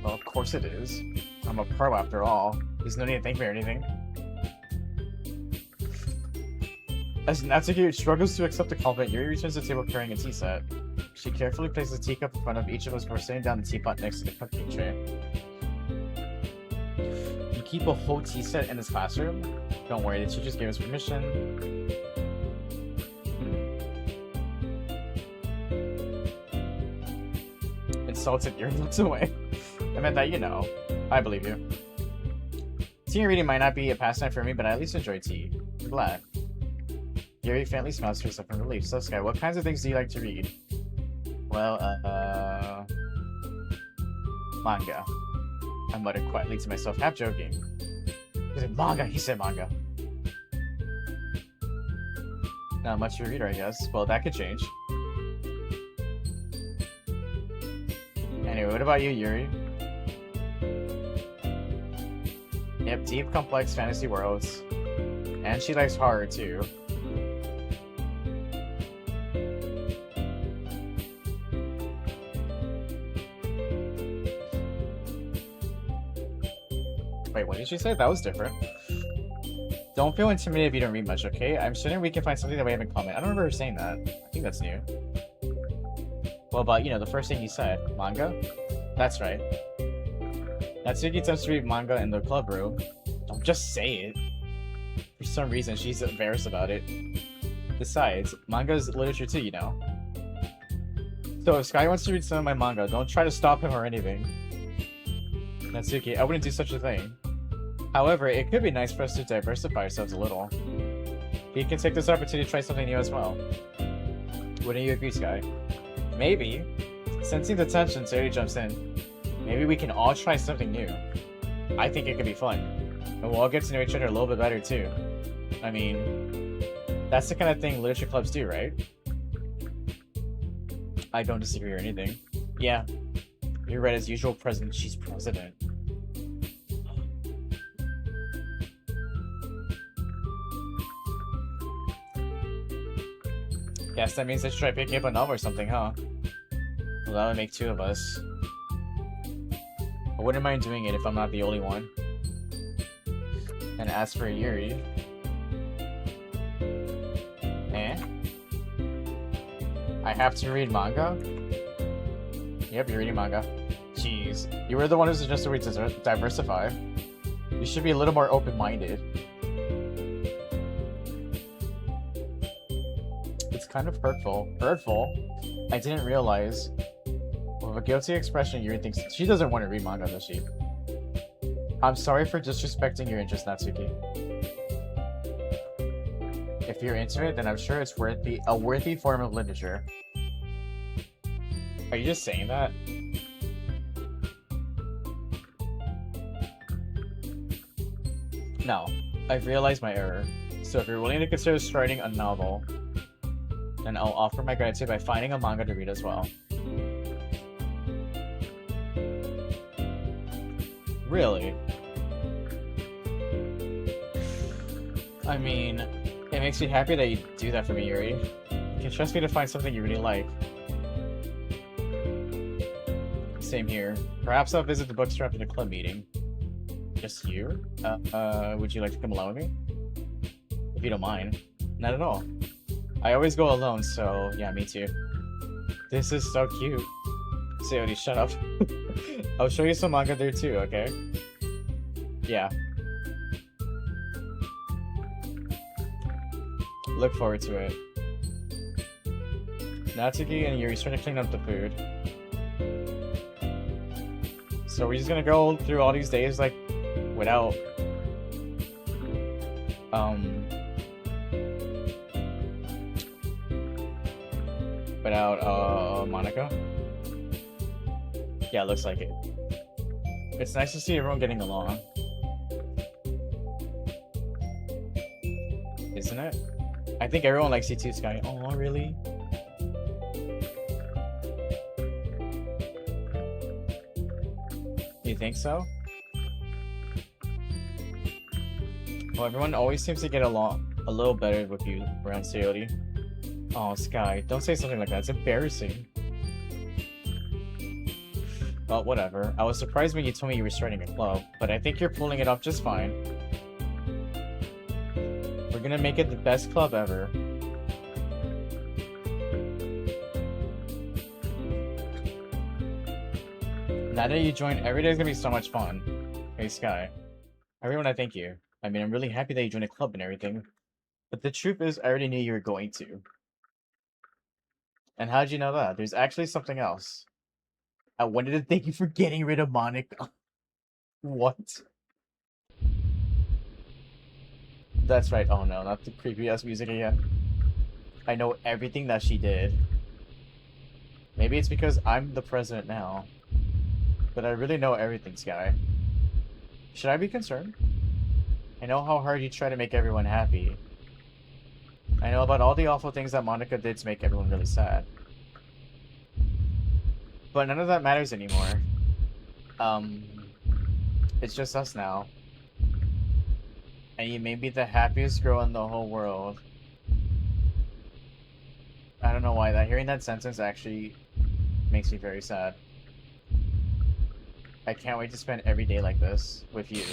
Well, of course it is. I'm a pro after all. There's no need to thank me or anything. As Natsuki struggles to accept the compliment, Yuri returns to the table carrying a tea set. She carefully places a teacup in front of each of us before setting down the teapot next to the cupcake tray. You keep a whole tea set in this classroom? Don't worry, the teachers gave us permission. Insulted, Yuri looks away. I meant that, you know. I believe you. Tea and reading might not be a pastime for me, but I at least enjoy tea. I'm glad. Yuri faintly smiles to herself in relief. So, Sky, what kinds of things do you like to read? Well, manga. I muttered quietly to myself, half joking. He said manga! He said manga. Not much of a reader, I guess. Well, that could change. Anyway, what about you, Yuri? Yep, deep, complex fantasy worlds. And she likes horror, too. Wait, what did she say? That was different. Don't feel intimidated if you don't read much, okay? I'm sure we can find something that we have in common. I don't remember her saying that. I think that's new. Well, but, you know, the first thing you said. Manga? That's right. Natsuki attempts to read manga in the club room. Don't just say it. For some reason, she's embarrassed about it. Besides, manga is literature too, you know? So if Sky wants to read some of my manga, don't try to stop him or anything. Natsuki, I wouldn't do such a thing. However, it could be nice for us to diversify ourselves a little. We can take this opportunity to try something new as well. Wouldn't you agree, Sky? Maybe. Sensing the tension, Sayori jumps in. Maybe we can all try something new. I think it could be fun. And we'll all get to know each other a little bit better, too. I mean, that's the kind of thing literature clubs do, right? I don't disagree or anything. Yeah. You're right, as usual, she's president. Guess that means I should try picking up a novel or something, huh? Well, that would make 2 of us. I wouldn't mind doing it if I'm not the only one. And as for Yuri... I have to read manga? Yep, you're reading manga. Jeez. You were the one who suggested we diversify. You should be a little more open-minded. It's kind of hurtful. Hurtful? I didn't realize. With a guilty expression, Yuri thinks she doesn't want to read manga, does she? I'm sorry for disrespecting your interest, Natsuki. If you're into it, then I'm sure it's a worthy form of literature. Are you just saying that? No. I've realized my error. So if you're willing to consider starting a novel, then I'll offer my gratitude by finding a manga to read as well. Really? I mean, it makes me happy that you do that for me, Yuri. You can trust me to find something you really like. Same here. Perhaps I'll visit the bookstore after the club meeting. Just you? Would you like to come along with me? If you don't mind. Not at all. I always go alone, so yeah, me too. This is so cute. Sayori, shut up. I'll show you some manga there too, okay? Yeah. Look forward to it. Natsuki and Yuri trying to clean up the food. So we're just gonna go through all these days like without Monica? Yeah, it looks like it. It's nice to see everyone getting along. Isn't it? I think everyone likes you too, Sky. Oh, really? You think so? Well, everyone always seems to get along a little better with you around Sayori. Oh, Sky, don't say something like that. It's embarrassing. Well, whatever. I was surprised when you told me you were starting a club, but I think you're pulling it off just fine. We're gonna make it the best club ever. Now that you joined, every day is gonna be so much fun. Hey, Sky. Everyone, I thank you. I mean, I'm really happy that you joined a club and everything. But the truth is, I already knew you were going to. And how'd you know that? There's actually something else. I wanted to thank you for getting rid of Monica. What? That's right. Oh no, not the creepy ass music again. I know everything that she did. Maybe it's because I'm the president now. But I really know everything, Sky. Should I be concerned? I know how hard you try to make everyone happy. I know about all the awful things that Monica did to make everyone really sad. But none of that matters anymore. It's just us now. And you may be the happiest girl in the whole world. I don't know why hearing that sentence actually makes me very sad. I can't wait to spend every day like this with you.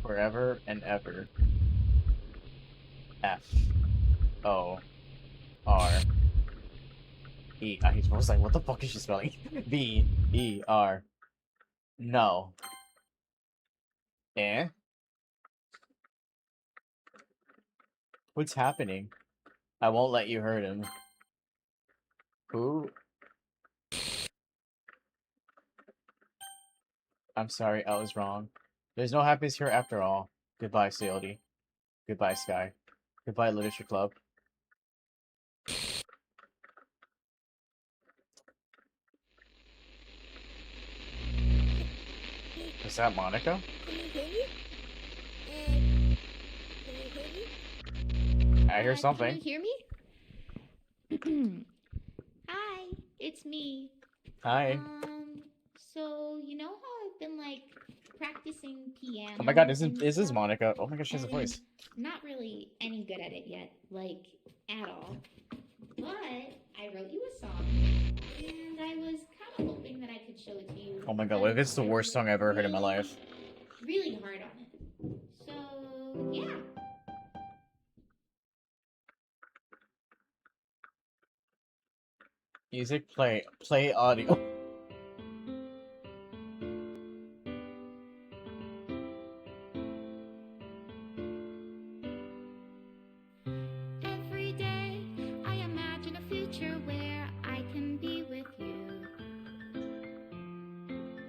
Forever and ever. F. O. R. E. I was like, what the fuck is she spelling? B. E. R. No. Eh? What's happening? I won't let you hurt him. Who? I'm sorry, I was wrong. There's no happiness here after all. Goodbye, Sayori. Goodbye, Sky. Goodbye, Literature Club. Is that Monica? I hear something. Can you hear me? Hi, it's me. Hi. So you know how I've been like practicing piano? Oh my god, this is Monica. Oh my gosh, she has a voice. Not really any good at it yet, like at all. But I wrote you a song, and I was kind of hoping that I could show it to you. Oh my god, what if it's the worst song I've ever heard in my life? Really hard on it. So yeah. Music play audio. Every day I imagine a future where I can be with you.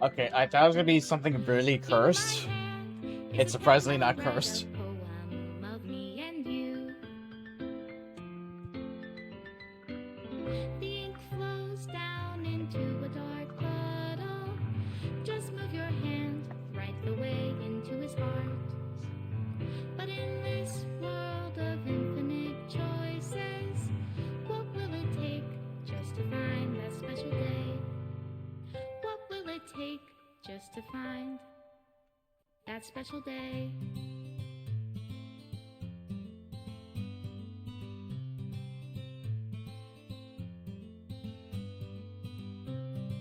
Okay, I thought it was gonna be something really cursed. It's surprisingly not cursed. Poem of me and you. The ink flows down into a dark puddle. Just move your hand right the way into his heart. But in this take just to find that special day?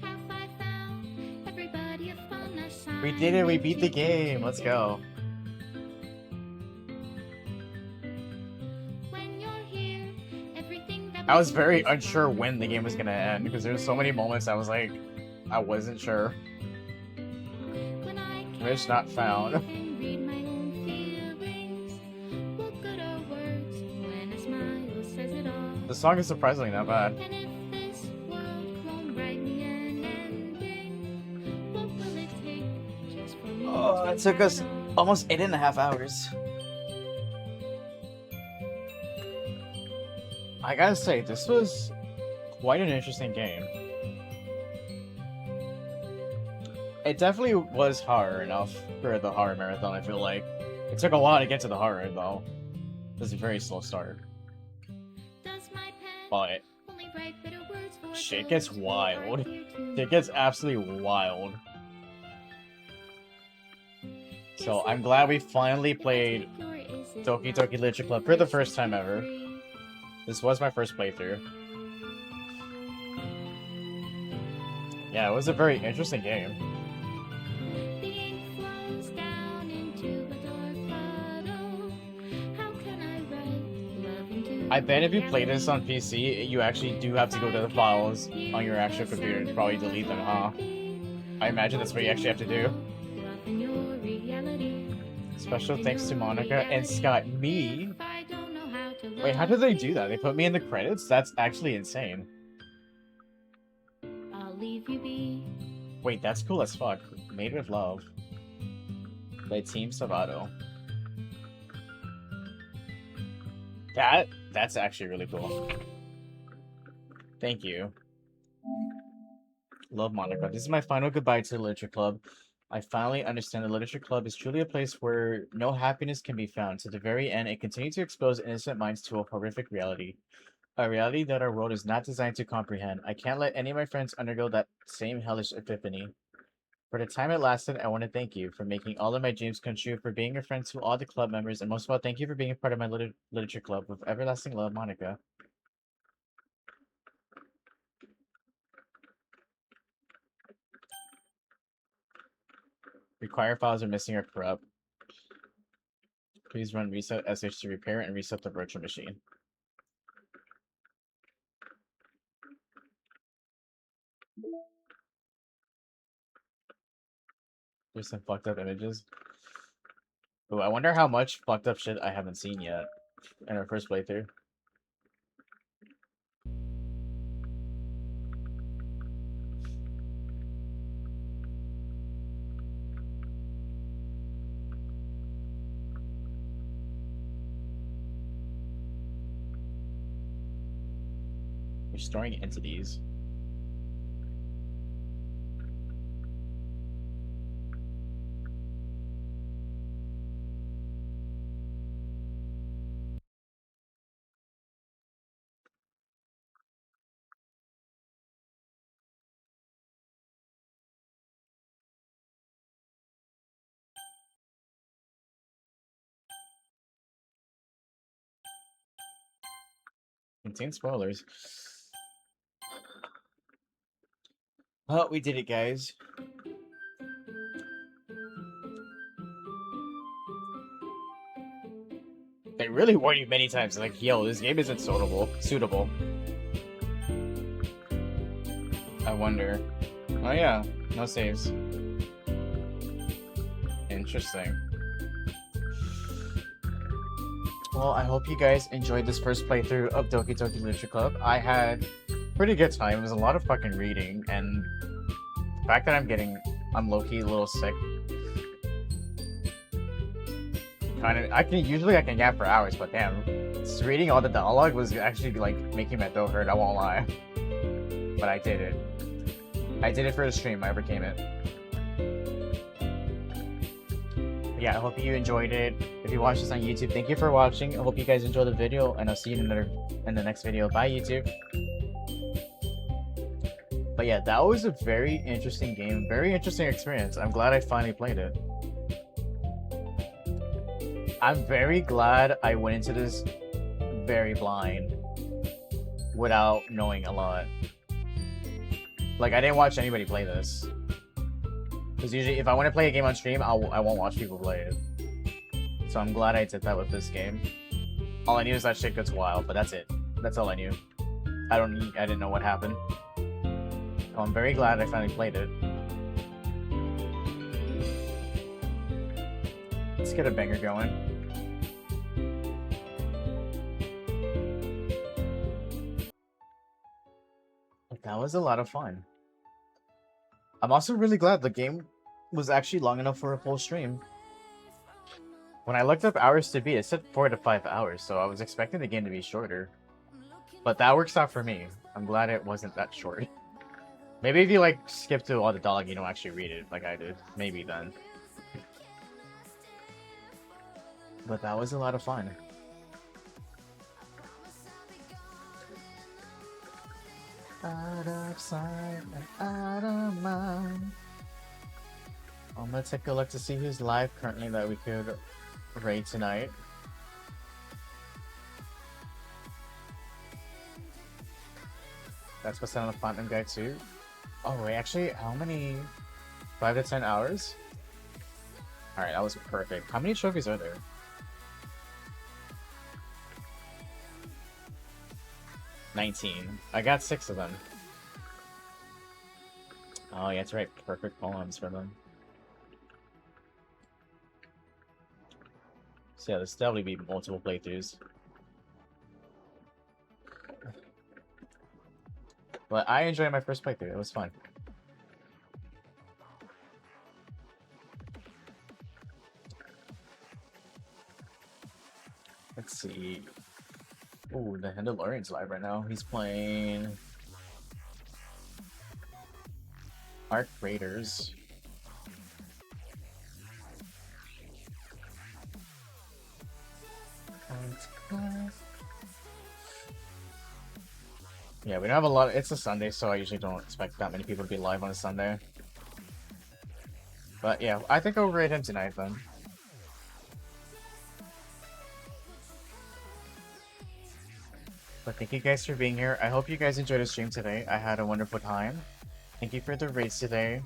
Have I found everybody a fun assignment? We did it, we beat the game. Let's go. When you're here, everything that I was very unsure when the game was gonna end because there's so many moments I was like, I wasn't sure. when I Fish not found. can read my own feelings. What good are words when a smile says it all? The song is surprisingly not bad. And if this world won't write me an ending, what will it take just for me Oh, to it took us have it all? almost 8.5 hours. I gotta say, this was quite an interesting game. It definitely was horror enough for the horror marathon, I feel like. It took a while to get to the horror, though. It was a very slow start. Does my pen But only write bitter words for shit gets those who wild. are here to it gets absolutely wild. So Is I'm it glad we fun finally if I played take or is it Doki not? Doki Literature Club for the first time ever. Free. This was my first playthrough. Yeah, it was a very interesting game. The ink flows down into a dark puddle. How can I write love into I bet if you play this on reality? PC, you actually do have to go to the files on your actual computer and probably delete them, huh? I imagine that's what you actually have to do. Love in your reality. Special In thanks to your Monica and reality. Scott. Me? If I don't know how to Wait, how love did they do you, that? They put me in the credits? That's actually insane. I'll leave you be. Wait, that's cool as fuck. Made with Love. By Team Savato. That's actually really cool. Thank you. Love, Monica. This is my final goodbye to the Literature Club. I finally understand the Literature Club is truly a place where no happiness can be found. To the very end, it continues to expose innocent minds to a horrific reality. A reality that our world is not designed to comprehend. I can't let any of my friends undergo that same hellish epiphany. For the time it lasted, I want to thank you for making all of my dreams come true, for being a friend to all the club members, and most of all, thank you for being a part of my literature club. With everlasting love, Monica. Required files are missing or corrupt. Please run reset sh to repair and reset the virtual machine. There's some fucked up images. Ooh, I wonder how much fucked up shit I haven't seen yet in our first playthrough. Restoring entities. Contains spoilers. Oh, we did it, guys. They really warned you many times, like, yo, this game isn't suitable. I wonder. Oh yeah, no saves. Interesting. Well, I hope you guys enjoyed this first playthrough of Doki Doki Literature Club. I had pretty good time. It was a lot of fucking reading, and the fact that I'm low-key a little sick. I can yap for hours, but damn, just reading all the dialogue was actually like making my throat hurt, I won't lie. But I did it. I did it for the stream, I overcame it. But yeah, I hope you enjoyed it. If you watched this on YouTube, thank you for watching. I hope you guys enjoyed the video, and I'll see you in the next video. Bye, YouTube. Bye. But yeah, that was a very interesting game, very interesting experience. I'm glad I finally played it. I'm very glad I went into this very blind without knowing a lot. Like, I didn't watch anybody play this. Because usually, if I want to play a game on stream, I won't watch people play it. So I'm glad I did that with this game. All I knew is that shit gets wild, but that's it. That's all I knew. I didn't know what happened. So I'm very glad I finally played it. Let's get a banger going. That was a lot of fun. I'm also really glad the game was actually long enough for a full stream. When I looked up hours to beat, it said 4 to 5 hours, so I was expecting the game to be shorter. But that works out for me. I'm glad it wasn't that short. Maybe if you like skip to all the dialogue, you don't actually read it like I did. Maybe then. But that was a lot of fun. Out of sight and out of mind. I'm gonna take a look to see who's live currently that we could raid tonight. That's what's on the Platinum Guide too. Oh wait, actually, how many? 5 to 10 hours? Alright, that was perfect. How many trophies are there? 19. I got 6 of them. Oh, yeah, that's right. Perfect poems for them. So yeah, there's definitely be multiple playthroughs. But I enjoyed my first playthrough. It was fun. Let's see. Ooh, the Mandalorian's live right now. He's playing Arc Raiders. Yeah, we don't have a lot. It's a Sunday, so I usually don't expect that many people to be live on a Sunday. But yeah, I think I'll raid him tonight then. But thank you guys for being here. I hope you guys enjoyed the stream today. I had a wonderful time. Thank you for the raids today.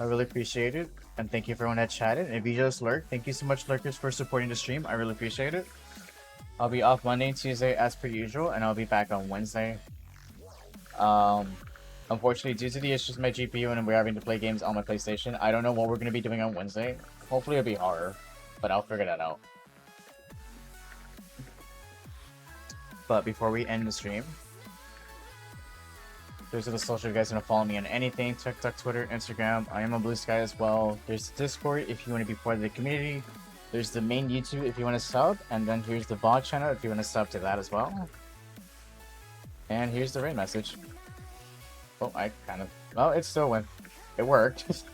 I really appreciate it. And thank you for everyone that chatted. And if you just lurked, thank you so much, lurkers, for supporting the stream. I really appreciate it. I'll be off Monday and Tuesday as per usual, and I'll be back on Wednesday. Unfortunately, due to the issues with my GPU and we're having to play games on my PlayStation, I don't know what we're going to be doing on Wednesday. Hopefully it'll be horror, but I'll figure that out. But before we end the stream, those are the social you guys want to follow me on anything: TikTok, Twitter, Instagram. I am on Blue Sky as well. There's Discord if you want to be part of the community. There's the main YouTube if you want to sub, and then here's the VOD channel if you want to sub to that as well. And here's the raid message. Oh, I kind of... Well, it still went. It worked.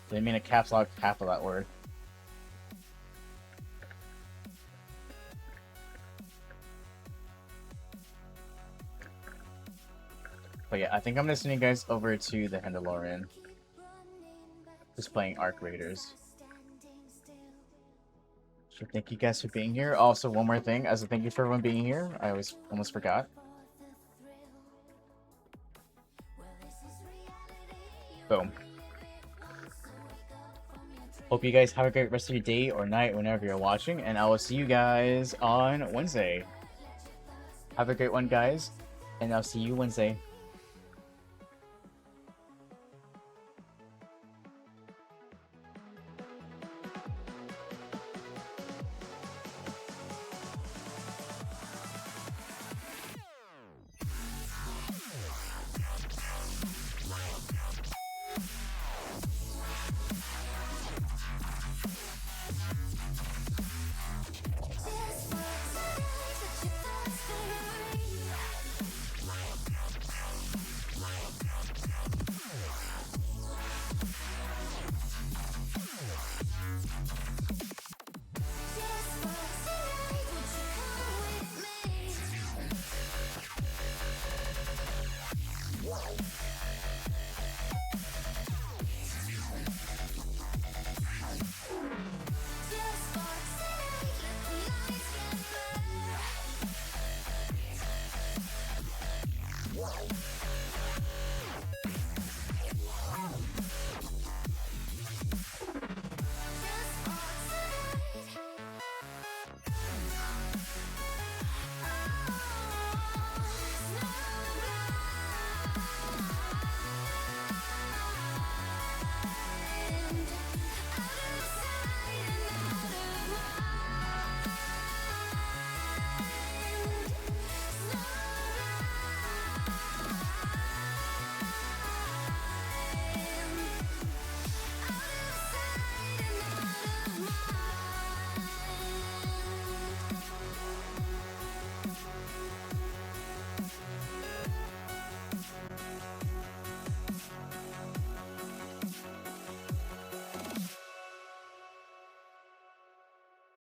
Didn't mean to caps lock half of that word. But yeah, I think I'm gonna send you guys over to the Mandalorian. Just playing Arc Raiders. So thank you guys for being here. Also, one more thing, as a thank you for everyone being here. I almost forgot. Boom. Hope you guys have a great rest of your day or night whenever you're watching, and I will see you guys on Wednesday. Have a great one, guys, and I'll see you Wednesday.